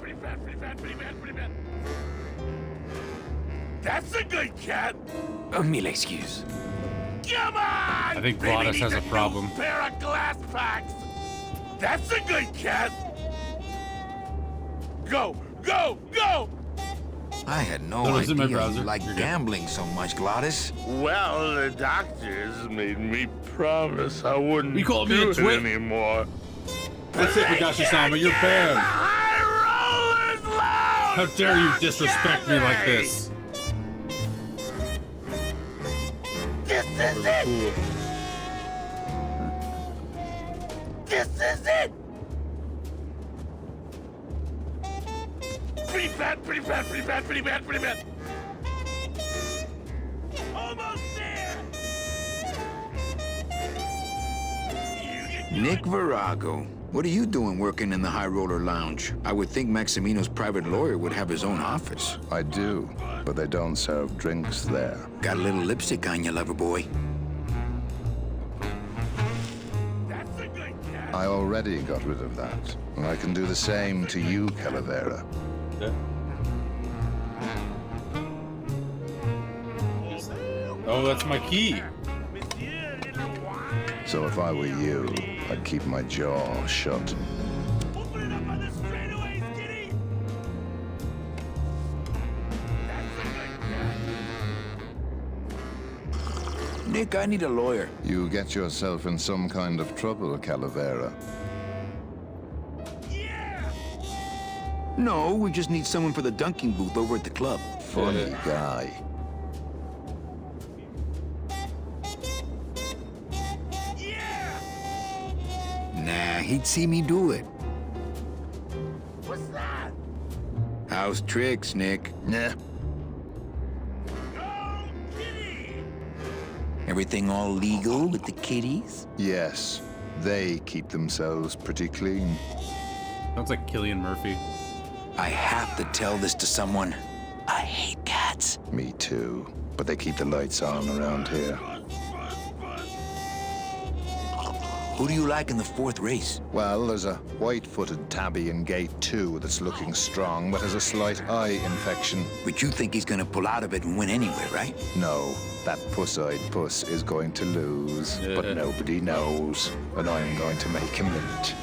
That's a good cat. Mille excuses. Come on! I think Glottis has a problem. Pair of glass packs. That's a good cat. Go, go, go! I had no That was in my idea browser. you like You're good. gambling so much, Glottis. Well, the doctors made me promise I wouldn't You called me do a it twit? anymore. That's it, Higashi-sama, you're banned! How dare you disrespect me like this? This is it! Cool. This is it! Pretty bad, pretty bad, pretty bad, pretty bad, pretty bad. Almost there! Nick Virago. What are you doing working in the High Roller Lounge? I would think Maximino's private lawyer would have his own office. I do, but they don't serve drinks there. Got a little lipstick on you, lover boy. That's a good cat. I already got rid of that, and I can do the same to you, Calavera. Yeah. Oh, that's my key. So if I were you, I'd keep my jaw shut. Open it up on the straightaways, kitty! That's a good cat. Nick, I need a lawyer. You get yourself in some kind of trouble, Calavera. No, we just need someone for the dunking booth over at the club. Funny guy. Nah, he'd see me do it. What's that? How's tricks, Nick? Nah. Go, kitty! Everything all legal with the kitties? Yes, they keep themselves pretty clean. Sounds like Cillian Murphy. I have to tell this to someone. I hate cats. Me too. But they keep the lights on around here. Who do you like in the fourth race? Well, there's a white-footed tabby in gate 2 that's looking strong, but has a slight eye infection. But you think he's gonna pull out of it and win anyway, right? No, that puss-eyed puss is going to lose, but nobody knows, and I'm going to make him in it.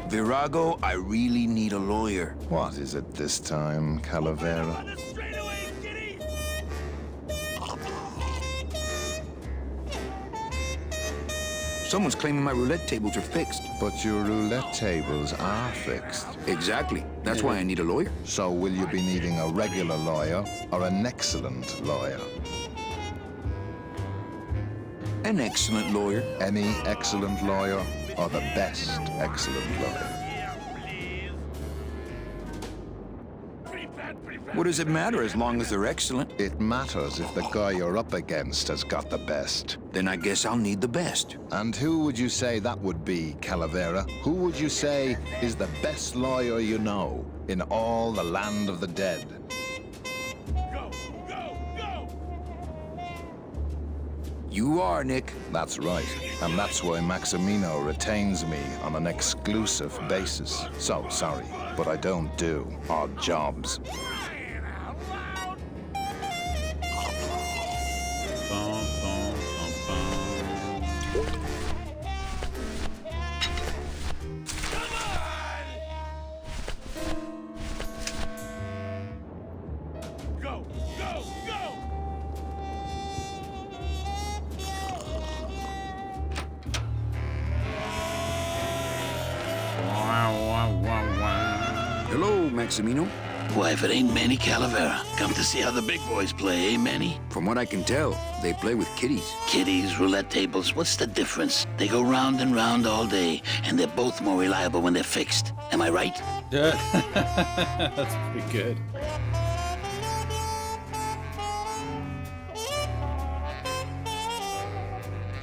Virago, I really need a lawyer. What is it this time, Calavera? Someone's claiming my roulette tables are fixed. But your roulette tables are fixed. Exactly. That's why I need a lawyer. So will you be needing a regular lawyer or an excellent lawyer? An excellent lawyer. Any excellent lawyer or the best excellent lawyer? What does it matter as long as they're excellent? It matters if the guy you're up against has got the best. Then I guess I'll need the best. And who would you say that would be, Calavera? Who would you say is the best lawyer you know in all the land of the dead? You are, Nick. That's right. And that's why Maximino retains me on an exclusive basis. So, sorry, but I don't do odd jobs. Hello, Maximino. Why, if it ain't Manny Calavera, come to see how the big boys play, eh, Manny? From what I can tell, they play with kitties. Kitties, roulette tables, what's the difference? They go round and round all day, and they're both more reliable when they're fixed. Am I right? That's pretty good.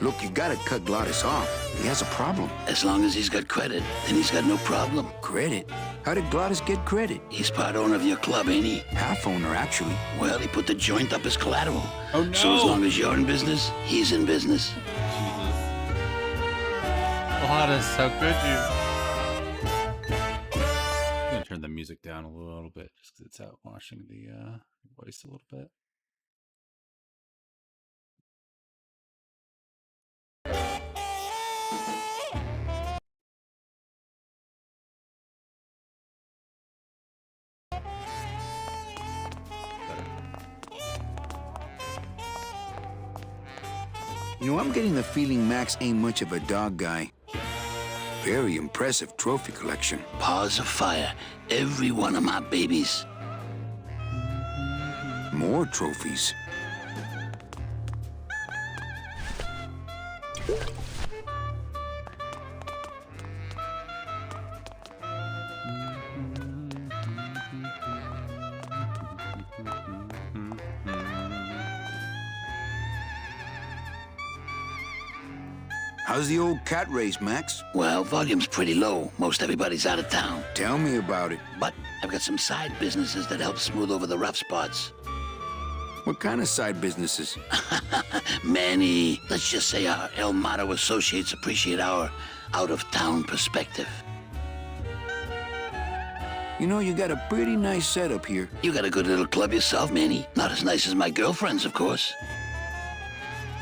Look, you gotta cut Glottis off. He has a problem. As long as he's got credit, then he's got no problem. Credit? How did Glottis get credit? He's part owner of your club, ain't he? Half owner, actually. Well, he put the joint up as collateral. Oh, no! So as long as you're in business, he's in business. Glottis, how could you? I'm gonna turn the music down a little bit just because it's out washing the voice a little bit. You know, I'm getting the feeling Max ain't much of a dog guy. Very impressive trophy collection. Paws of fire. Every one of my babies. More trophies. How's the old cat race, Max? Well, volume's pretty low. Most everybody's out of town. Tell me about it. But I've got some side businesses that help smooth over the rough spots. What kind of side businesses? Many. Let's just say our El Mato associates appreciate our out-of-town perspective. You know, you got a pretty nice setup here. You got a good little club yourself, Manny. Not as nice as my girlfriend's, of course.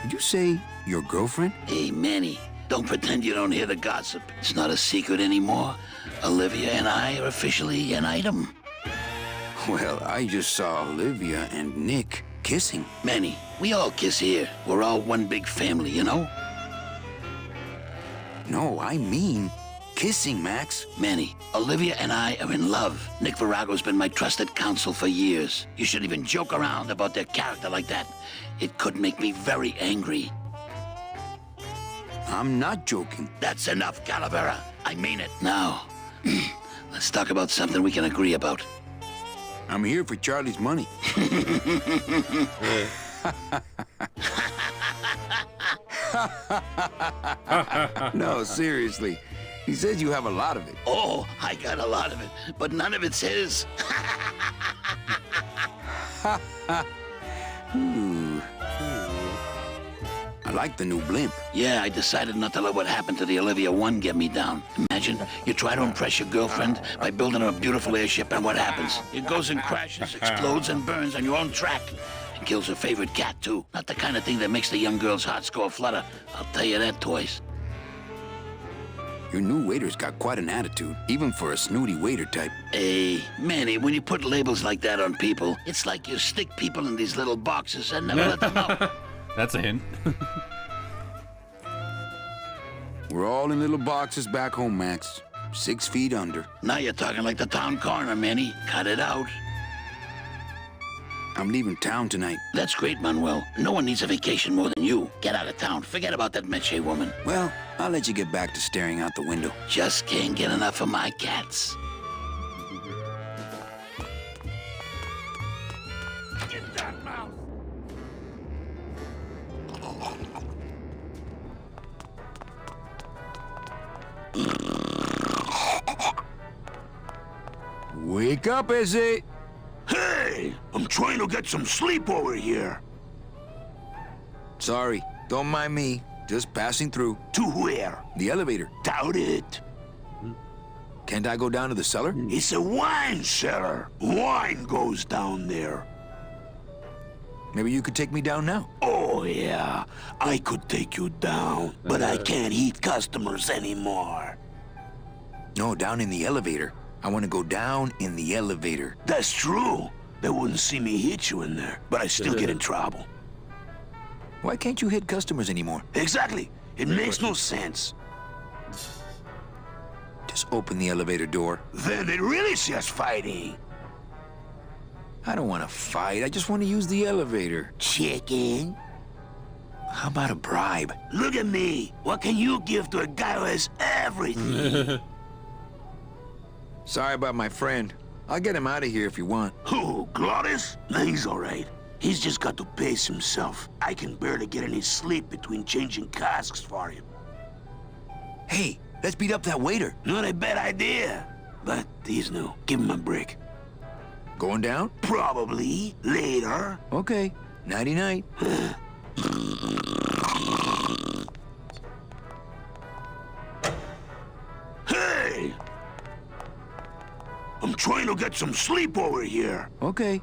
Did you say your girlfriend? Hey, Manny, don't pretend you don't hear the gossip. It's not a secret anymore. Olivia and I are officially an item. Well, I just saw Olivia and Nick kissing. Manny, we all kiss here. We're all one big family, you know? No, I mean kissing, Max. Manny, Olivia and I are in love. Nick Virago's been my trusted counsel for years. You shouldn't even joke around about their character like that. It could make me very angry. I'm not joking. That's enough, Calavera. I mean it. Now, let's talk about something we can agree about. I'm here for Charlie's money. No, seriously. He says you have a lot of it. Oh, I got a lot of it, but none of it's his. Ooh. I like the new blimp. Yeah, I decided not to let what happened to the Olivia 1 get me down. Imagine you try to impress your girlfriend by building her a beautiful airship, and what happens? It goes and crashes, explodes, and burns on your own track. And kills her favorite cat, too. Not the kind of thing that makes the young girl's hearts go a flutter. I'll tell you that, toys. Your new waiter's got quite an attitude, even for a snooty waiter type. Hey, Manny, when you put labels like that on people, it's like you stick people in these little boxes and never let them out. That's a hint. We're all in little boxes back home, Max. 6 feet under. Now you're talking like the town coroner, Manny. Cut it out. I'm leaving town tonight. That's great, Manuel. No one needs a vacation more than you. Get out of town. Forget about that Meche woman. Well, I'll let you get back to staring out the window. Just can't get enough of my cats. Get that mouse! Wake up, Izzy! Hey! I'm trying to get some sleep over here. Sorry, don't mind me. Just passing through. To where? The elevator. Doubt it. Can't I go down to the cellar? It's a wine cellar. Wine goes down there. Maybe you could take me down now. Oh, yeah. I could take you down, but I can't eat customers anymore. No, down in the elevator. I want to go down in the elevator. That's true. They wouldn't see me hit you in there, but I still get in trouble. Why can't you hit customers anymore? Exactly. It makes no sense. Just open the elevator door. Then they really see us fighting. I don't want to fight. I just want to use the elevator. Chicken. How about a bribe? Look at me. What can you give to a guy who has everything? Sorry about my friend. I'll get him out of here if you want. Who, Glottis? Nah, he's all right. He's just got to pace himself. I can barely get any sleep between changing casks for him. Hey, let's beat up that waiter. Not a bad idea. But he's new. Give him a break. Going down? Probably. Later. Okay. Nighty-night. Hey! I'm trying to get some sleep over here. Okay.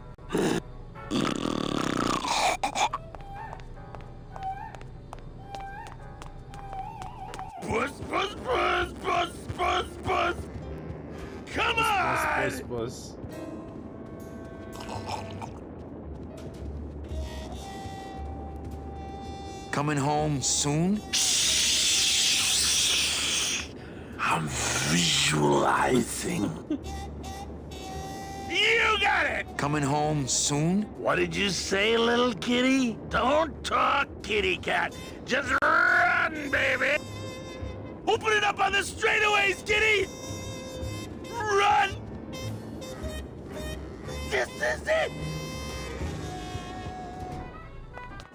Buzz, buzz, buzz, buzz, buzz, buzz! Come on! Buzz, buzz. Coming home soon? I'm visualizing. You got it! Coming home soon? What did you say, little kitty? Don't talk, kitty cat. Just run, baby! Open it up on the straightaways, kitty! Run! This is it!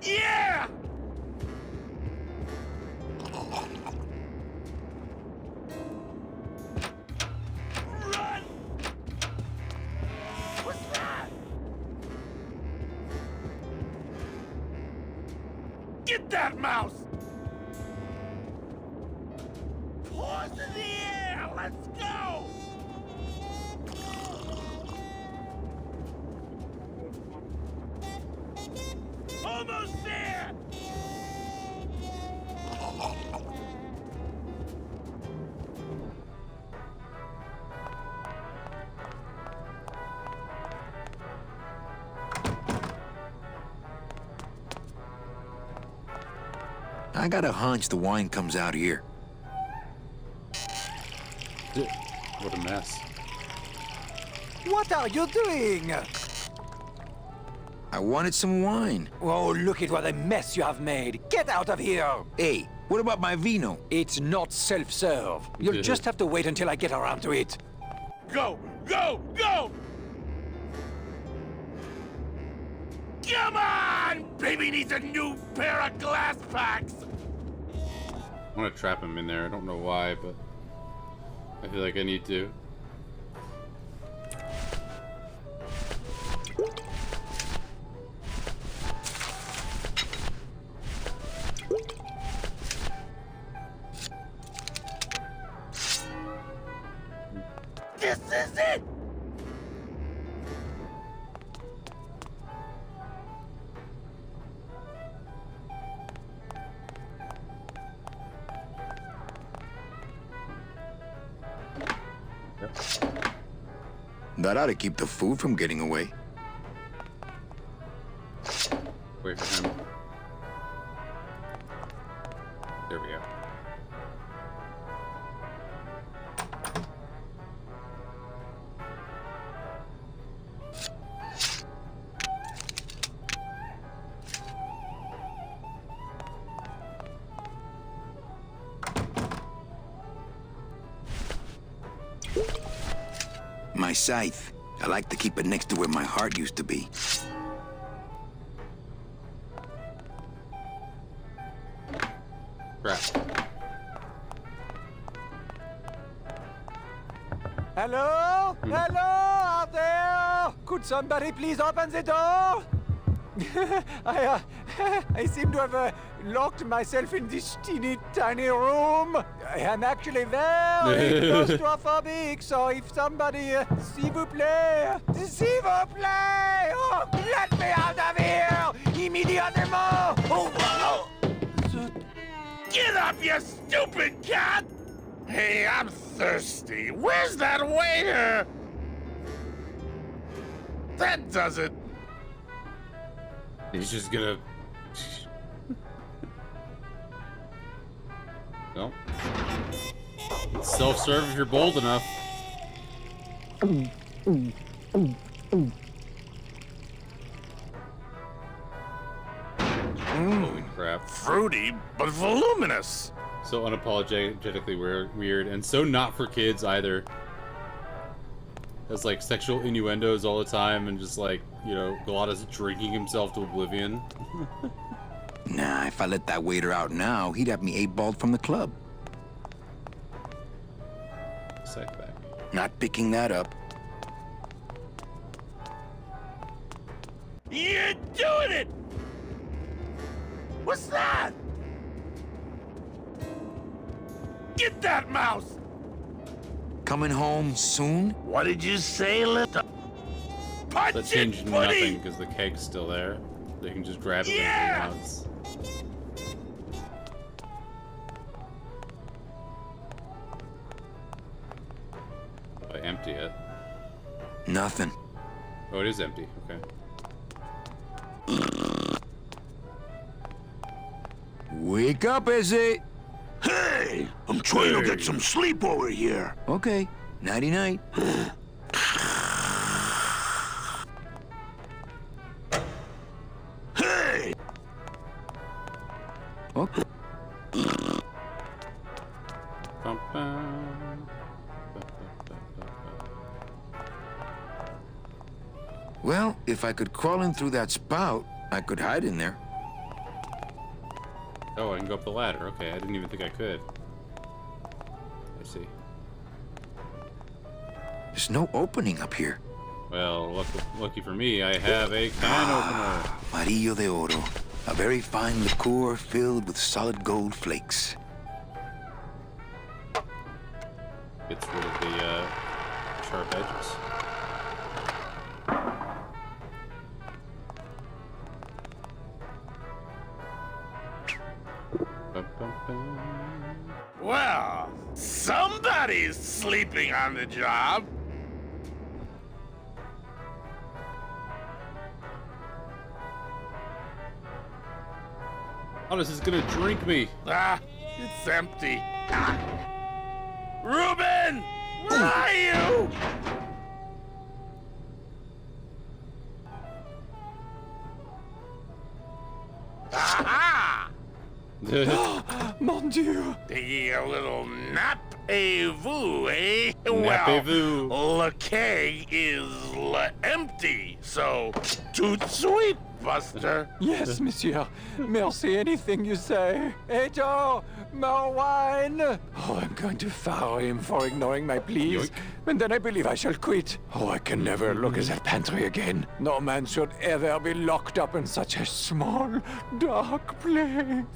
Yeah! Run! What's that? Get that mouse! Paws in the air! Let's go! Almost there! I got a hunch the wine comes out here. What a mess. What are you doing? I wanted some wine. Oh, look at what a mess you have made. Get out of here! Hey, what about my vino? It's not self-serve. You'll just have to wait until I get around to it. Go! Go! Go! Come on! Baby needs a new pair of glass packs! I want to trap him in there. I don't know why, but I feel like I need to. This is it! That ought to keep the food from getting away. Wait for him. There we go. My scythe. I like to keep it next to where my heart used to be. Crap. Hello? Hello out there? Could somebody please open the door? I seem to have locked myself in this teeny tiny room. I am actually very claustrophobic, so if somebody, s'il vous plaît, oh, let me out of here, immédiatement. Oh. Get up, you stupid cat! Hey, I'm thirsty. Where's that waiter? That does it. He's just gonna... No. It's self-serve if you're bold enough. Holy crap. Fruity, but voluminous. So unapologetically weird, and so not for kids either. Has like sexual innuendos all the time, and just like, you know, Galata's drinking himself to oblivion. Nah, if I let that waiter out now, he'd have me 8-balled from the club. Sack back. Not picking that up. You're doing it! What's that? Get that mouse! Coming home soon? What did you say, little? Punch That it, changed buddy! nothing because the keg's still there. They can just grab it Yeah! when wants. If I empty it. Nothing. Oh, it is empty. Okay. Wake up, is it? Hey, I'm trying to get some sleep over here. Okay. Nighty-night. Hey! Okay. Bum, bum. Well, if I could crawl in through that spout, I could hide in there. Oh, I can go up the ladder. Okay, I didn't even think I could. I see. There's no opening up here. Well, lucky for me, I have a can opener. Marillo de Oro. A very fine liqueur filled with solid gold flakes. Gets rid of the sharp edges. Bum, bum, bum. Well, somebody's sleeping on the job. Oh, this is gonna drink me. Ah, it's empty. Ah. Reuben! Where are you? Aha! Mon Dieu! Taking a little nap vous, eh? Napez-vous. Well, le keg is empty, so tout sweet, Buster. Yes, monsieur. Merci, anything you say. Hey, Joe, more wine. Oh, I'm going to fire him for ignoring my pleas. Yoink. And then I believe I shall quit. Oh, I can never look at that pantry again. No man should ever be locked up in such a small, dark place.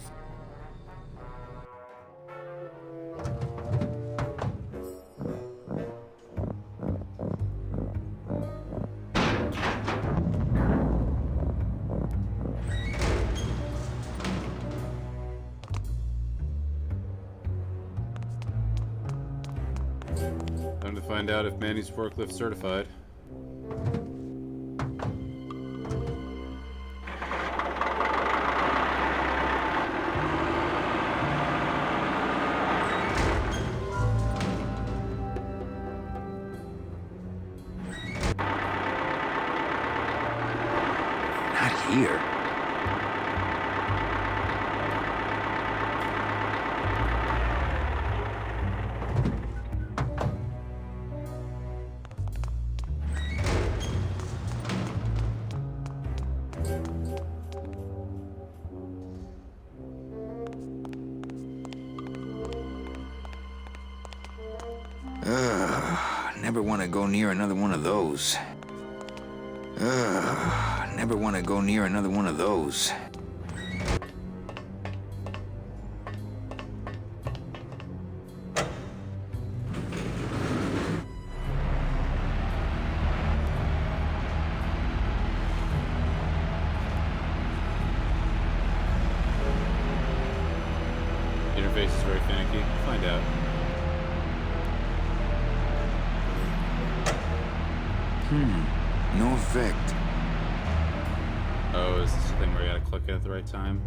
Time to find out if Manny's forklift certified. Not here. Never want to go near another one of those. Never want to go near another one of those. Interface is very finicky. Find out. No effect. Oh, is this the thing where you gotta click it at the right time?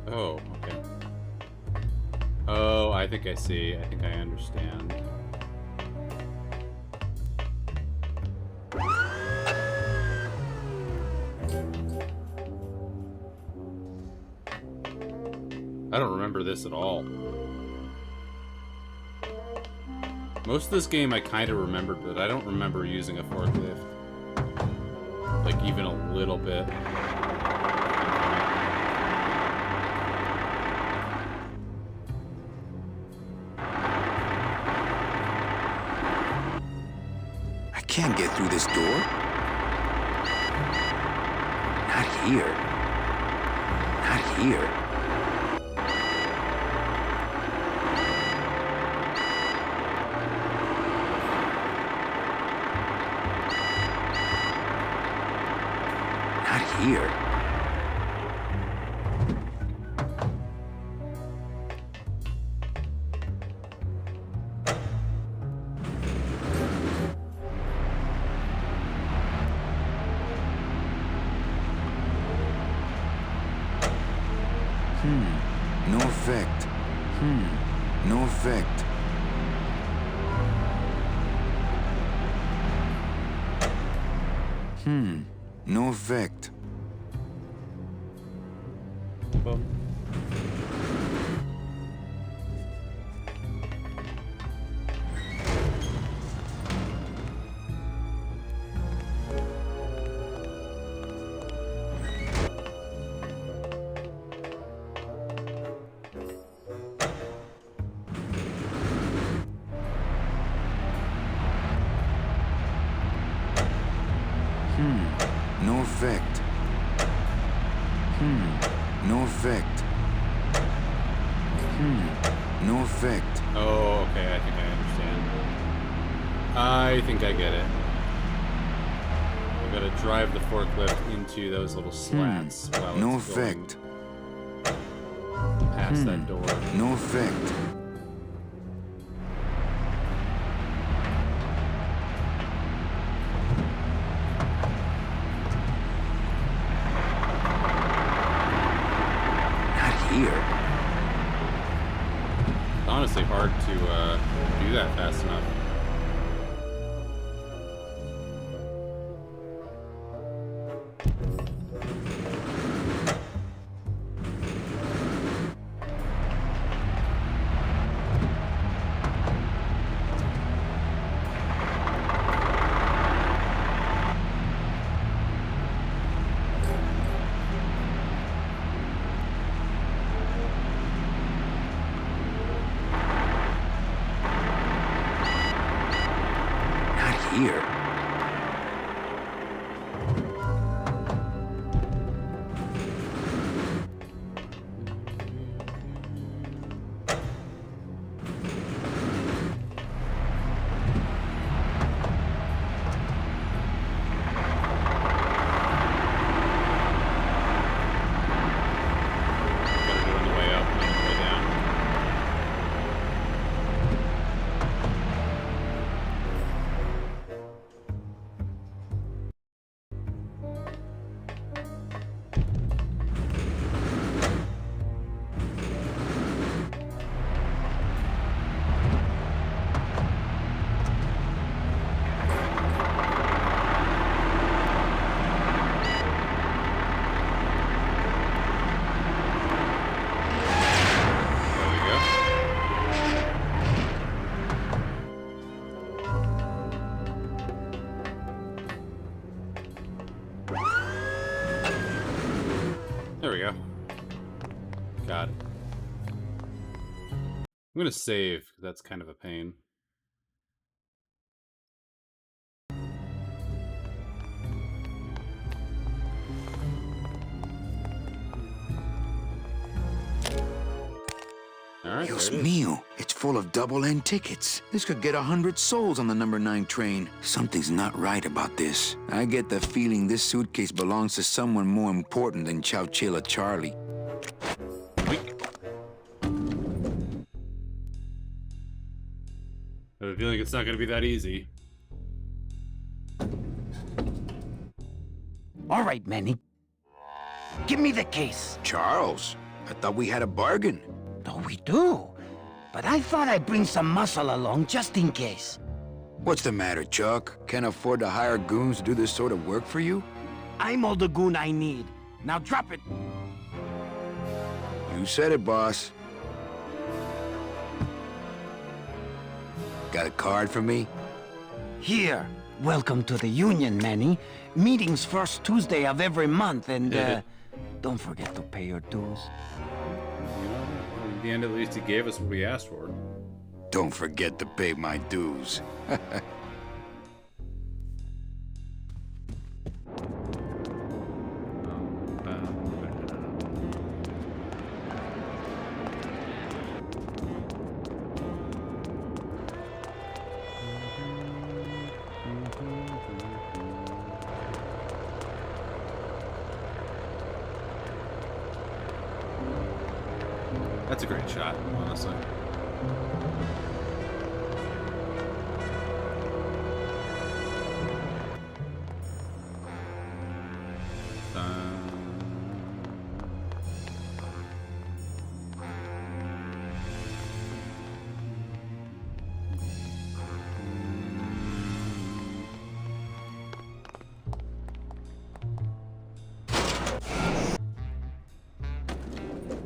Oh, okay. Oh, I think I see. I think I understand. I don't remember this at all. Most of this game I kind of remembered, but I don't remember using a forklift. Like, even a little bit. I can't get through this door. Not here. Not here. Not here. No effect. No effect. No effect. Bum. No effect. No effect. No effect. Oh, okay, I think I understand. I think I get it. I gotta drive the forklift into those little slats while No it's effect. going past that door. No effect. Here. It's honestly hard to do that fast enough. here. There we go. Got it. I'm gonna save, 'cause that's kind of a pain. Alright, Dios there it is. mío, it's full of double-end tickets. This could get 100 souls on the number 9 train. Something's not right about this. I get the feeling this suitcase belongs to someone more important than Chowchilla Charlie. I have a feeling it's not gonna be that easy. All right, Manny. Give me the case. Charles, I thought we had a bargain. Oh, we do. But I thought I'd bring some muscle along just in case. What's the matter, Chuck? Can't afford to hire goons to do this sort of work for you? I'm all the goon I need. Now drop it. You said it, boss. Got a card for me? Here. Welcome to the Union, Manny. Meetings first Tuesday of every month, and don't forget to pay your dues. In the end, at least he gave us what we asked for. Don't forget to pay my dues. That's a great shot, honestly.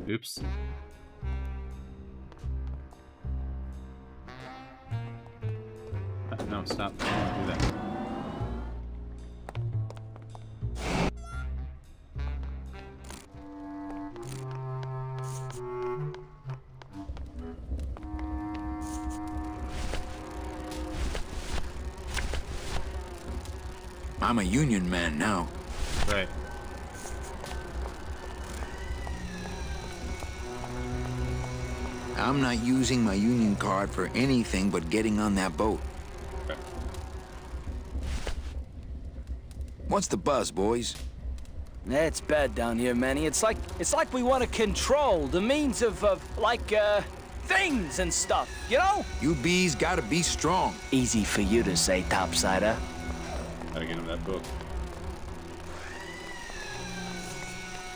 Oops. No, stop. I don't want to do that. I'm a union man now. Right. I'm not using my union card for anything but getting on that boat. Okay. What's the buzz, boys? It's bad down here, Manny. It's like we want to control the means of things and stuff, you know? You bees gotta be strong. Easy for you to say, topsider. Gotta get him that book.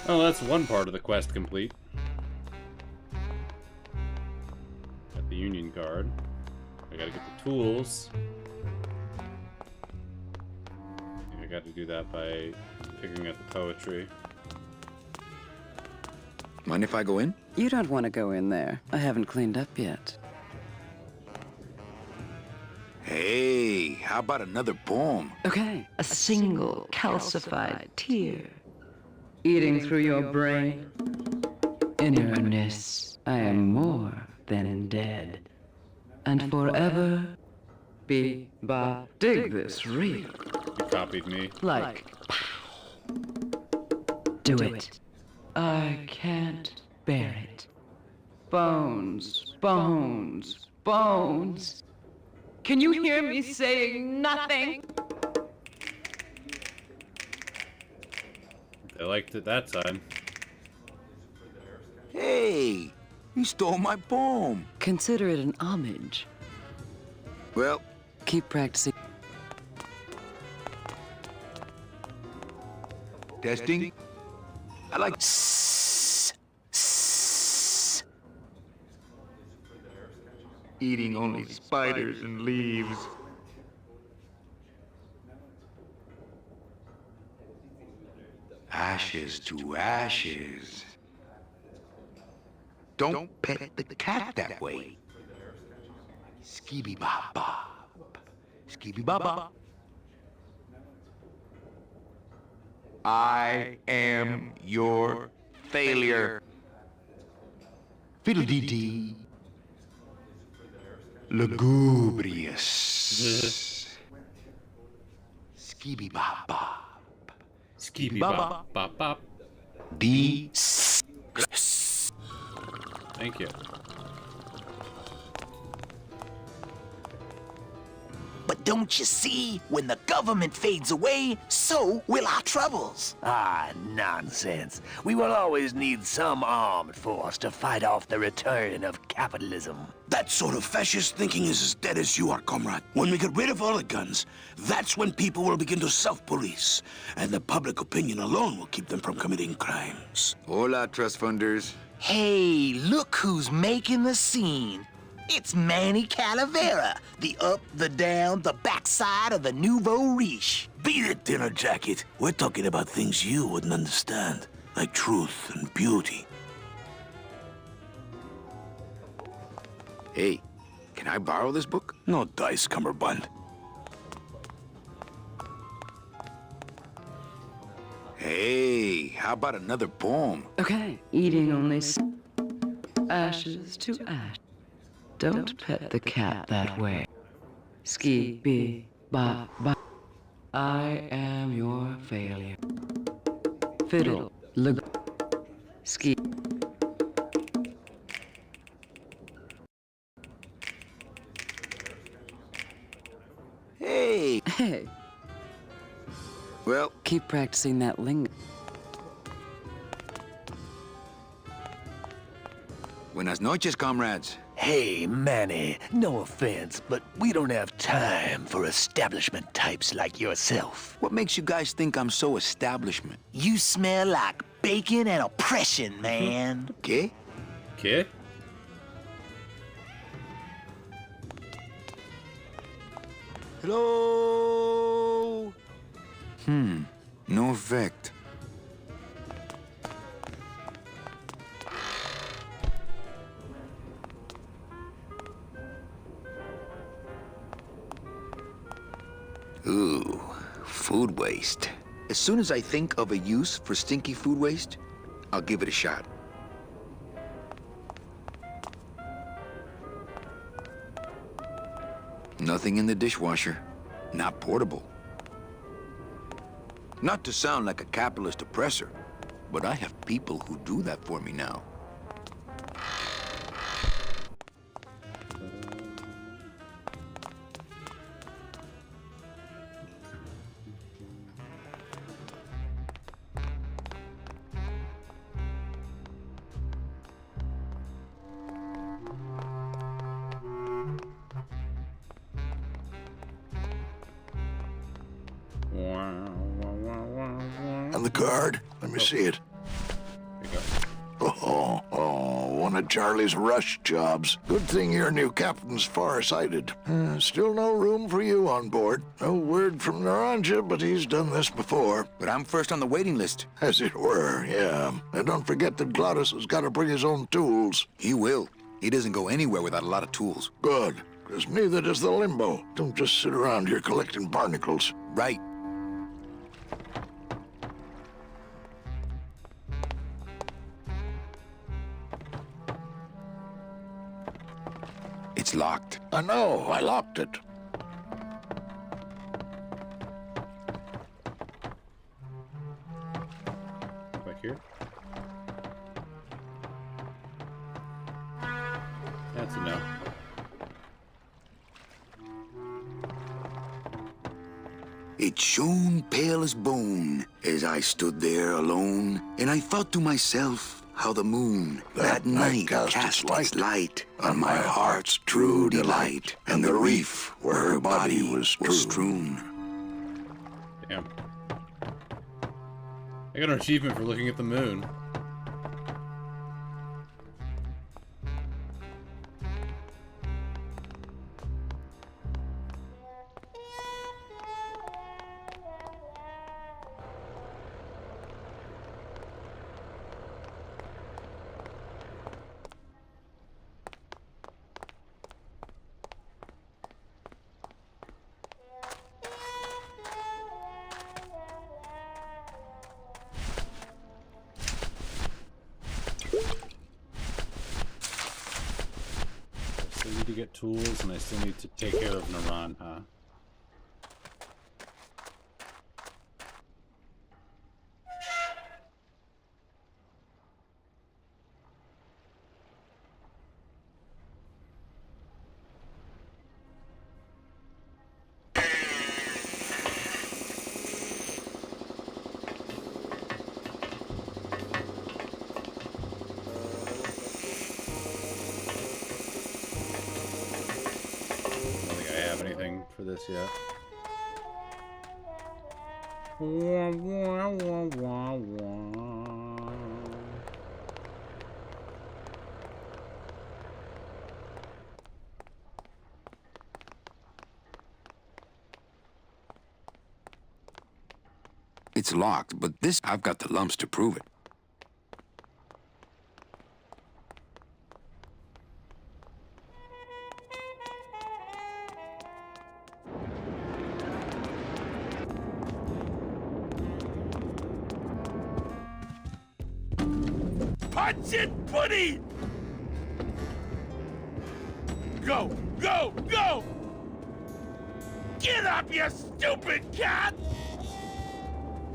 Oh, that's one part of the quest complete. Got the Union card. I gotta get the tools. I got to do that by figuring out the poetry. Mind if I go in? You don't want to go in there. I haven't cleaned up yet. Hey, how about another poem? Okay, a single calcified tear. Eating through your brain. In earnest, I am more than dead. And forever, be, ba. Dig this real. You copied me. Like, do it. I can't bear it. Bones, bones, bones. Can you hear me saying nothing? I liked it that time. Hey, you stole my poem. Consider it an homage. Well, keep practicing. Testing. I like. Eating only spiders and leaves. Ashes to ashes. Don't pet the cat that way. Skibby bop bop. Skibby bop bop. I am your failure. Fiddle-dee-dee. Lugubrious. Skibby bop bop. Skibby bop bop bop. D. Thank you. But don't you see, when the government fades away, so will our troubles. Ah, nonsense. We will always need some armed force to fight off the return of capitalism. That sort of fascist thinking is as dead as you are, comrade. When we get rid of all the guns, that's when people will begin to self-police. And the public opinion alone will keep them from committing crimes. Hola, trust funders. Hey, look who's making the scene. It's Manny Calavera, the up, the down, the backside of the nouveau riche. Beat it, dinner jacket. We're talking about things you wouldn't understand, like truth and beauty. Hey, can I borrow this book? No dice, cummerbund. Hey, how about another poem? Okay, eating only ashes to ash. Don't pet the cat that way. Ski, bee, ba, ba. I am your failure. Fiddle, lug, ski. Hey! Hey. Well, keep practicing that lingo. Buenas noches, comrades. Hey, Manny, no offense, but we don't have time for establishment types like yourself. What makes you guys think I'm so establishment? You smell like bacon and oppression, man. ¿Qué? ¿Qué? Hello? No effect. Ooh, food waste. As soon as I think of a use for stinky food waste, I'll give it a shot. Nothing in the dishwasher. Not portable. Not to sound like a capitalist oppressor, but I have people who do that for me now. And the card? Let me see it. One of Charlie's rush jobs. Good thing your new captain's far-sighted. Still no room for you on board. No word from Naranja, but he's done this before. But I'm first on the waiting list. As it were, yeah. And don't forget that Glottis has got to bring his own tools. He will. He doesn't go anywhere without a lot of tools. Good, because neither does the Limbo. Don't just sit around here collecting barnacles. Right. It's locked. I know, I locked it. That's a no. It shone pale as bone as I stood there alone, and I thought to myself how the moon that night cast its light on my heart's true delight, and the reef where her body was strewn. Damn. I got an achievement for looking at the moon. I need to get tools, and I still need to take care of Naran, huh? For this yet. Wah, wah, wah, wah, wah. It's locked, but this I've got the lumps to prove it. Punch it, buddy! Go, go, go! Get up, you stupid cat!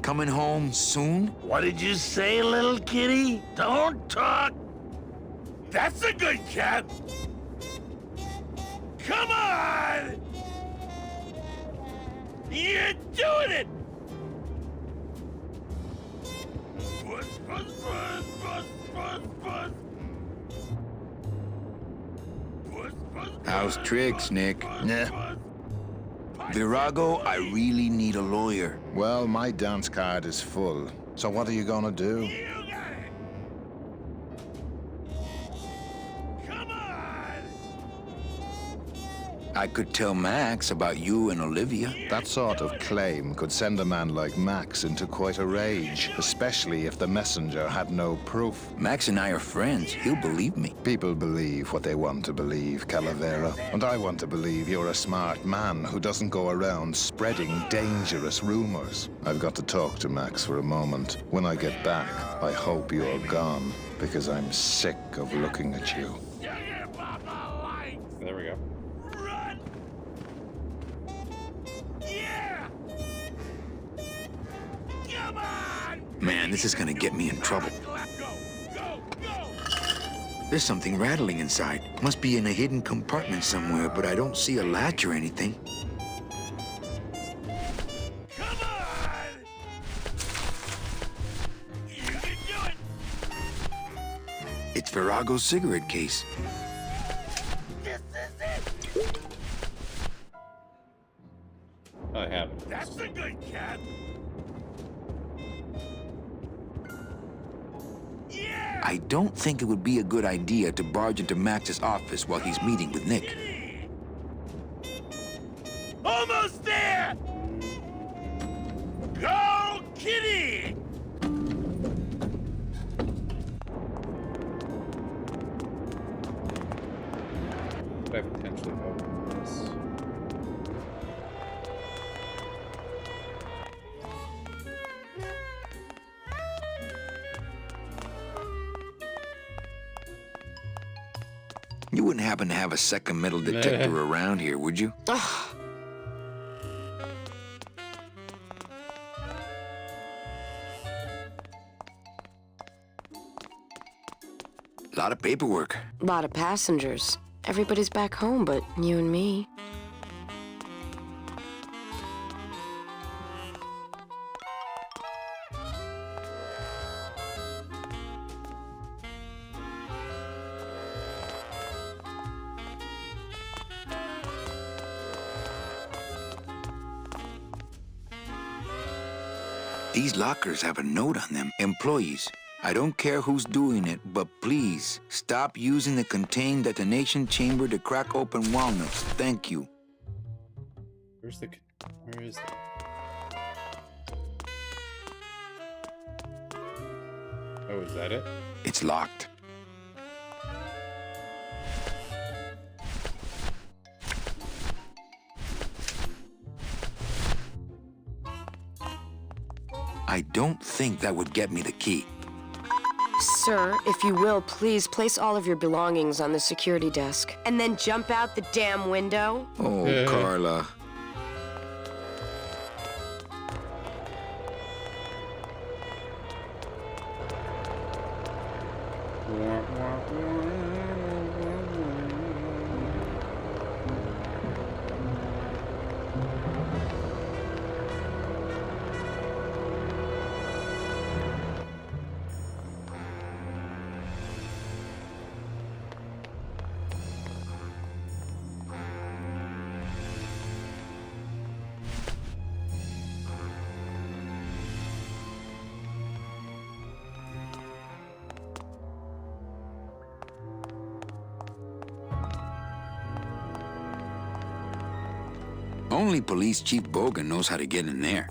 Coming home soon? What did you say, little kitty? Don't talk! That's a good cat! Come on! You're doing it! Buzz, buzz, buzz, buzz, buzz, buzz. Buzz, buzz, How's tricks, Nick? Yeah. Virago, I really need a lawyer. Well, my dance card is full. So what are you gonna do? I could tell Max about you and Olivia. That sort of claim could send a man like Max into quite a rage, especially if the messenger had no proof. Max and I are friends. He'll believe me. People believe what they want to believe, Calavera. And I want to believe you're a smart man who doesn't go around spreading dangerous rumors. I've got to talk to Max for a moment. When I get back, I hope you're gone, because I'm sick of looking at you. There we go. Man, this is gonna get me in trouble. There's something rattling inside. Must be in a hidden compartment somewhere, but I don't see a latch or anything. It's Virago's cigarette case. I have it. That's a good cat! I don't think it would be a good idea to barge into Max's office while he's meeting with Nick. Almost there! Go, kitty! Could I potentially open this? You wouldn't happen to have a second metal detector around here, would you? Lot of paperwork. Lot of passengers. everybody's back home but you and me. These lockers have a note on them. Employees, I don't care who's doing it, but please stop using the contained detonation chamber to crack open walnuts. Thank you. Where is that? Oh, is that it? It's locked. I don't think that would get me the key. Sir, if you will, please place all of your belongings on the security desk. And then jump out the damn window. Oh, Carla. Only Police Chief Bogan knows how to get in there.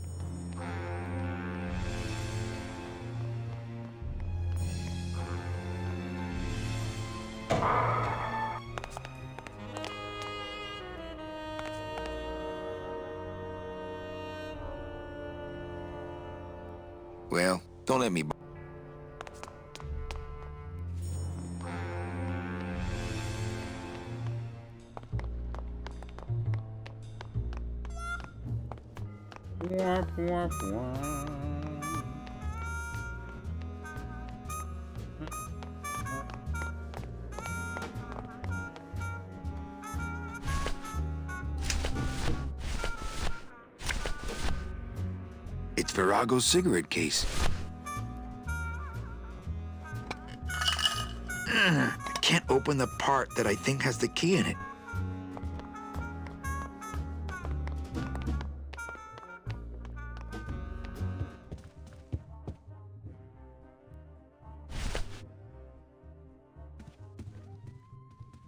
Well, don't let me... It's Virago's cigarette case. I can't open the part that I think has the key in it.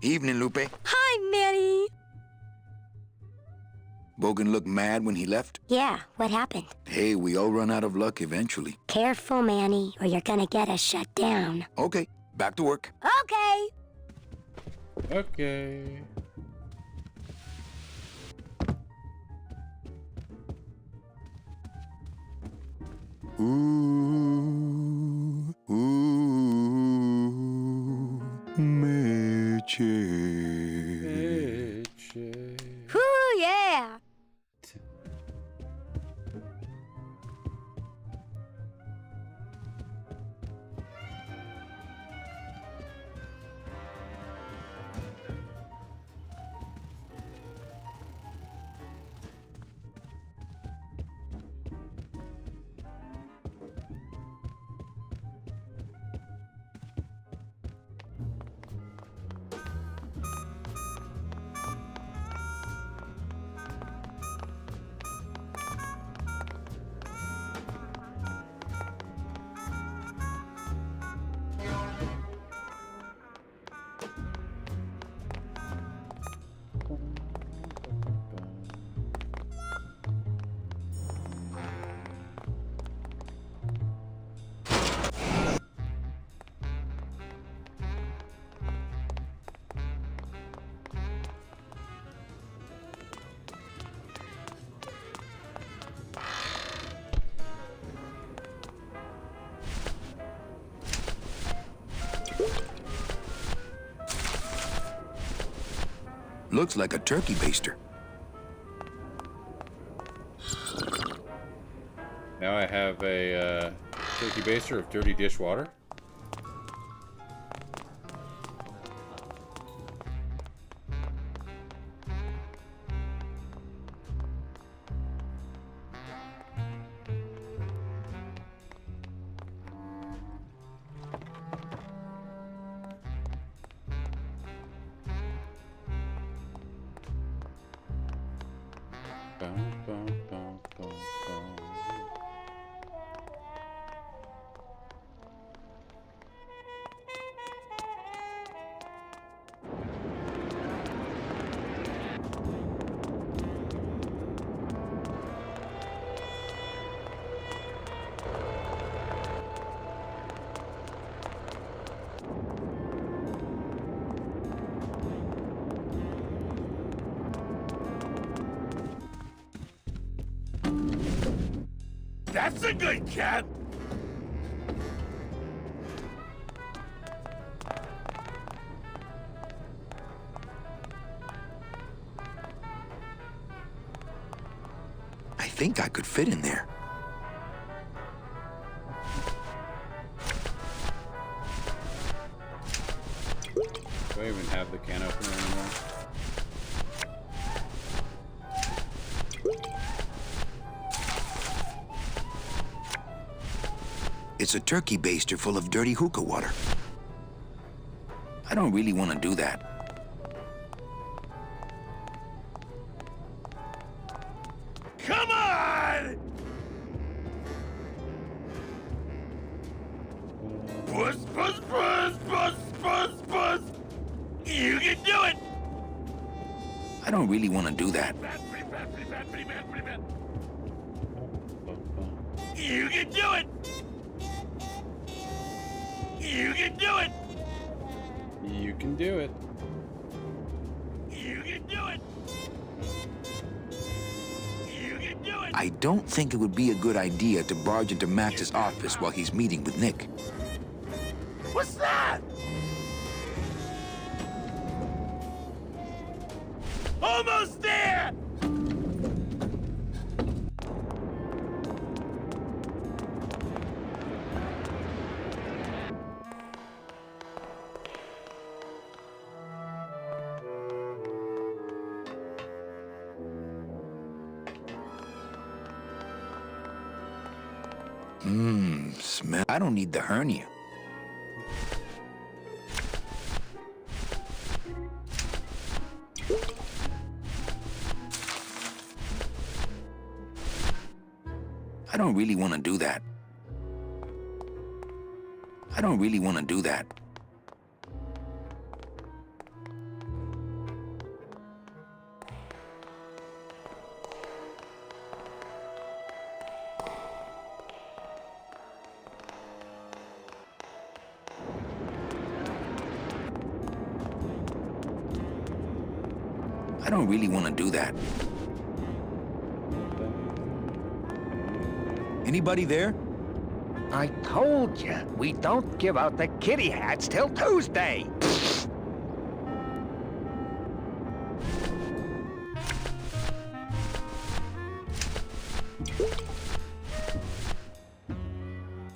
Evening, Lupe. Hi, Manny. Bogan looked mad when he left? Yeah, what happened? Hey, we all run out of luck eventually. Careful, Manny, or you're gonna get us shut down. Okay, back to work. Okay. Okay. Ooh, ooh, Meche. Ooh, yeah. Looks like a turkey baster. Now I have a turkey baster of dirty dishwater. That's a good cat! I think I could fit in there. Do I even have the can opener anymore? It's a turkey baster full of dirty hookah water. I don't really want to do that. Come on! Puss, puss, puss, puss, puss, puss! You can do it! I don't really want to do that. You can do it! You can do it! You can do it. You can do it! You can do it! I don't think it would be a good idea to barge into Max's office while he's meeting with Nick. What's that? Almost there! Smell. I don't need the hernia. I don't really want to do that. I don't really want to do that. I don't really want to do that. Anybody there? I told you, we don't give out the kitty hats till Tuesday.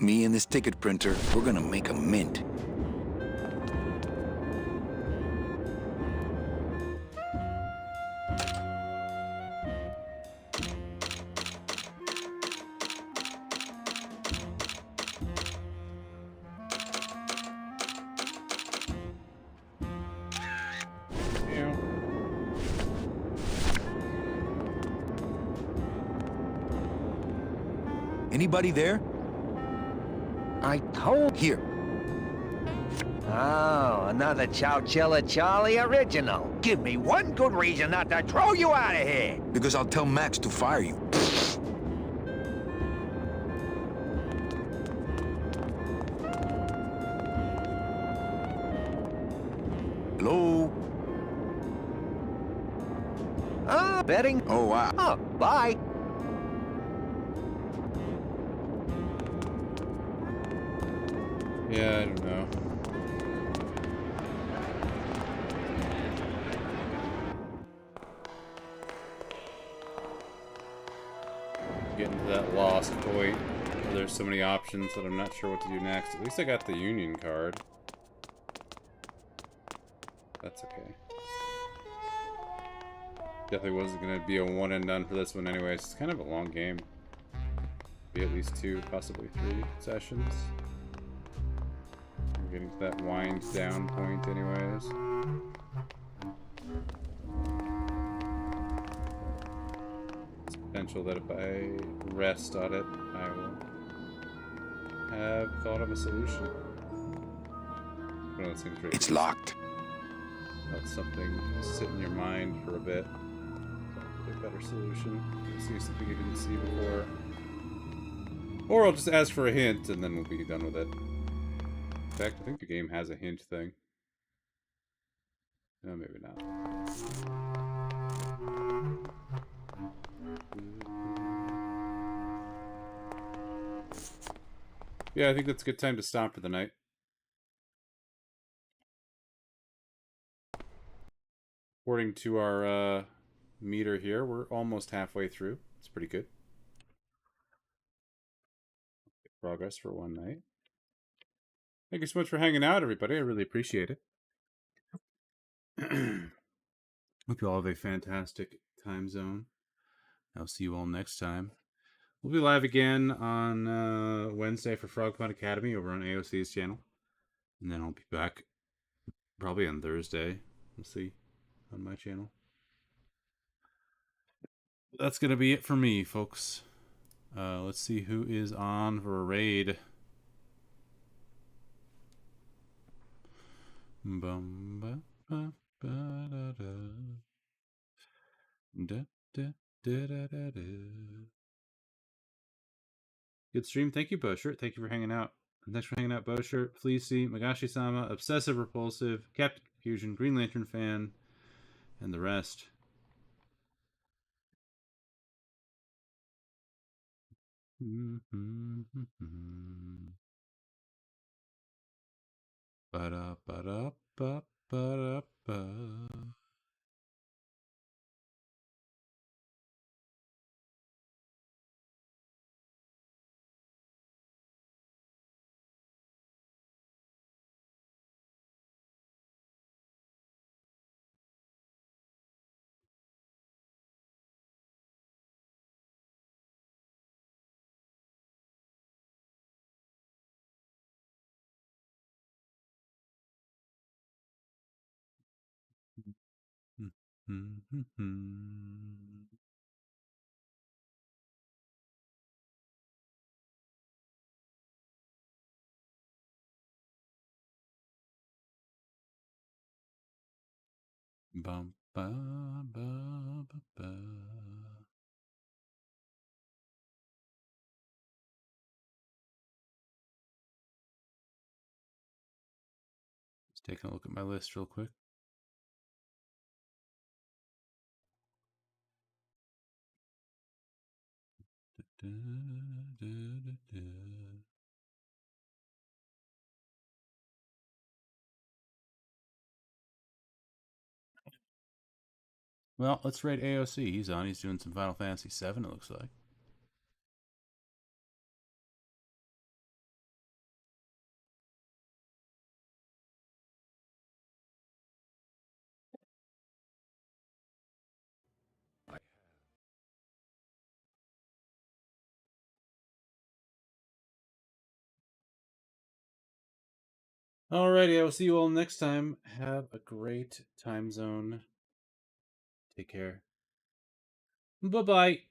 Me and this ticket printer, we're gonna make a mint. Anybody there? I told... Here. Oh, another Chowchilla Charlie original. Give me one good reason not to throw you out of here. Because I'll tell Max to fire you. Hello? Betting? Oh, wow. Oh, bye. Yeah, I don't know. Getting to that lost point where there's so many options that I'm not sure what to do next. At least I got the Union card. That's okay. Definitely wasn't going to be a one and done for this one anyways. It's kind of a long game. Be at least 2, possibly 3 sessions. I'm getting to that wind down point anyways. potential that if I rest on it, I will have thought of a solution. One of those things it's locked. Let something sit in your mind for a bit. A better solution. See something you didn't see before. Or I'll just ask for a hint and then we'll be done with it. In fact, I think the game has a hint thing. No, maybe not. Yeah, I think that's a good time to stop for the night. According to our meter here, we're almost halfway through. It's pretty good. Progress for one night. Thank you so much for hanging out, everybody. I really appreciate it. Hope you all have a fantastic time zone. I'll see you all next time. We'll be live again on Wednesday for Frogpond Academy over on AOC's channel. And then I'll be back probably on Thursday. We'll see on my channel. That's going to be it for me, folks. Let's see who is on for a raid. Bum, ba, ba, ba, da, da. Da, da, da, da, da, da. Good stream. Thank you, Boshirt. Thank you for hanging out. Thanks for hanging out, Boshirt, Fleecy, Magashi-sama, Obsessive Repulsive, Captain Confusion, Green Lantern Fan, and the rest. Ba-da-ba-da-ba-ba-da-ba. Bum, ba, ba, ba, ba. Just taking a look at my list real quick. Da, da, da, da. Well, let's raid AOC. He's on. He's doing some Final Fantasy VII, it looks like. Alrighty, I will see you all next time. Have a great time zone. Take care. Bye-bye.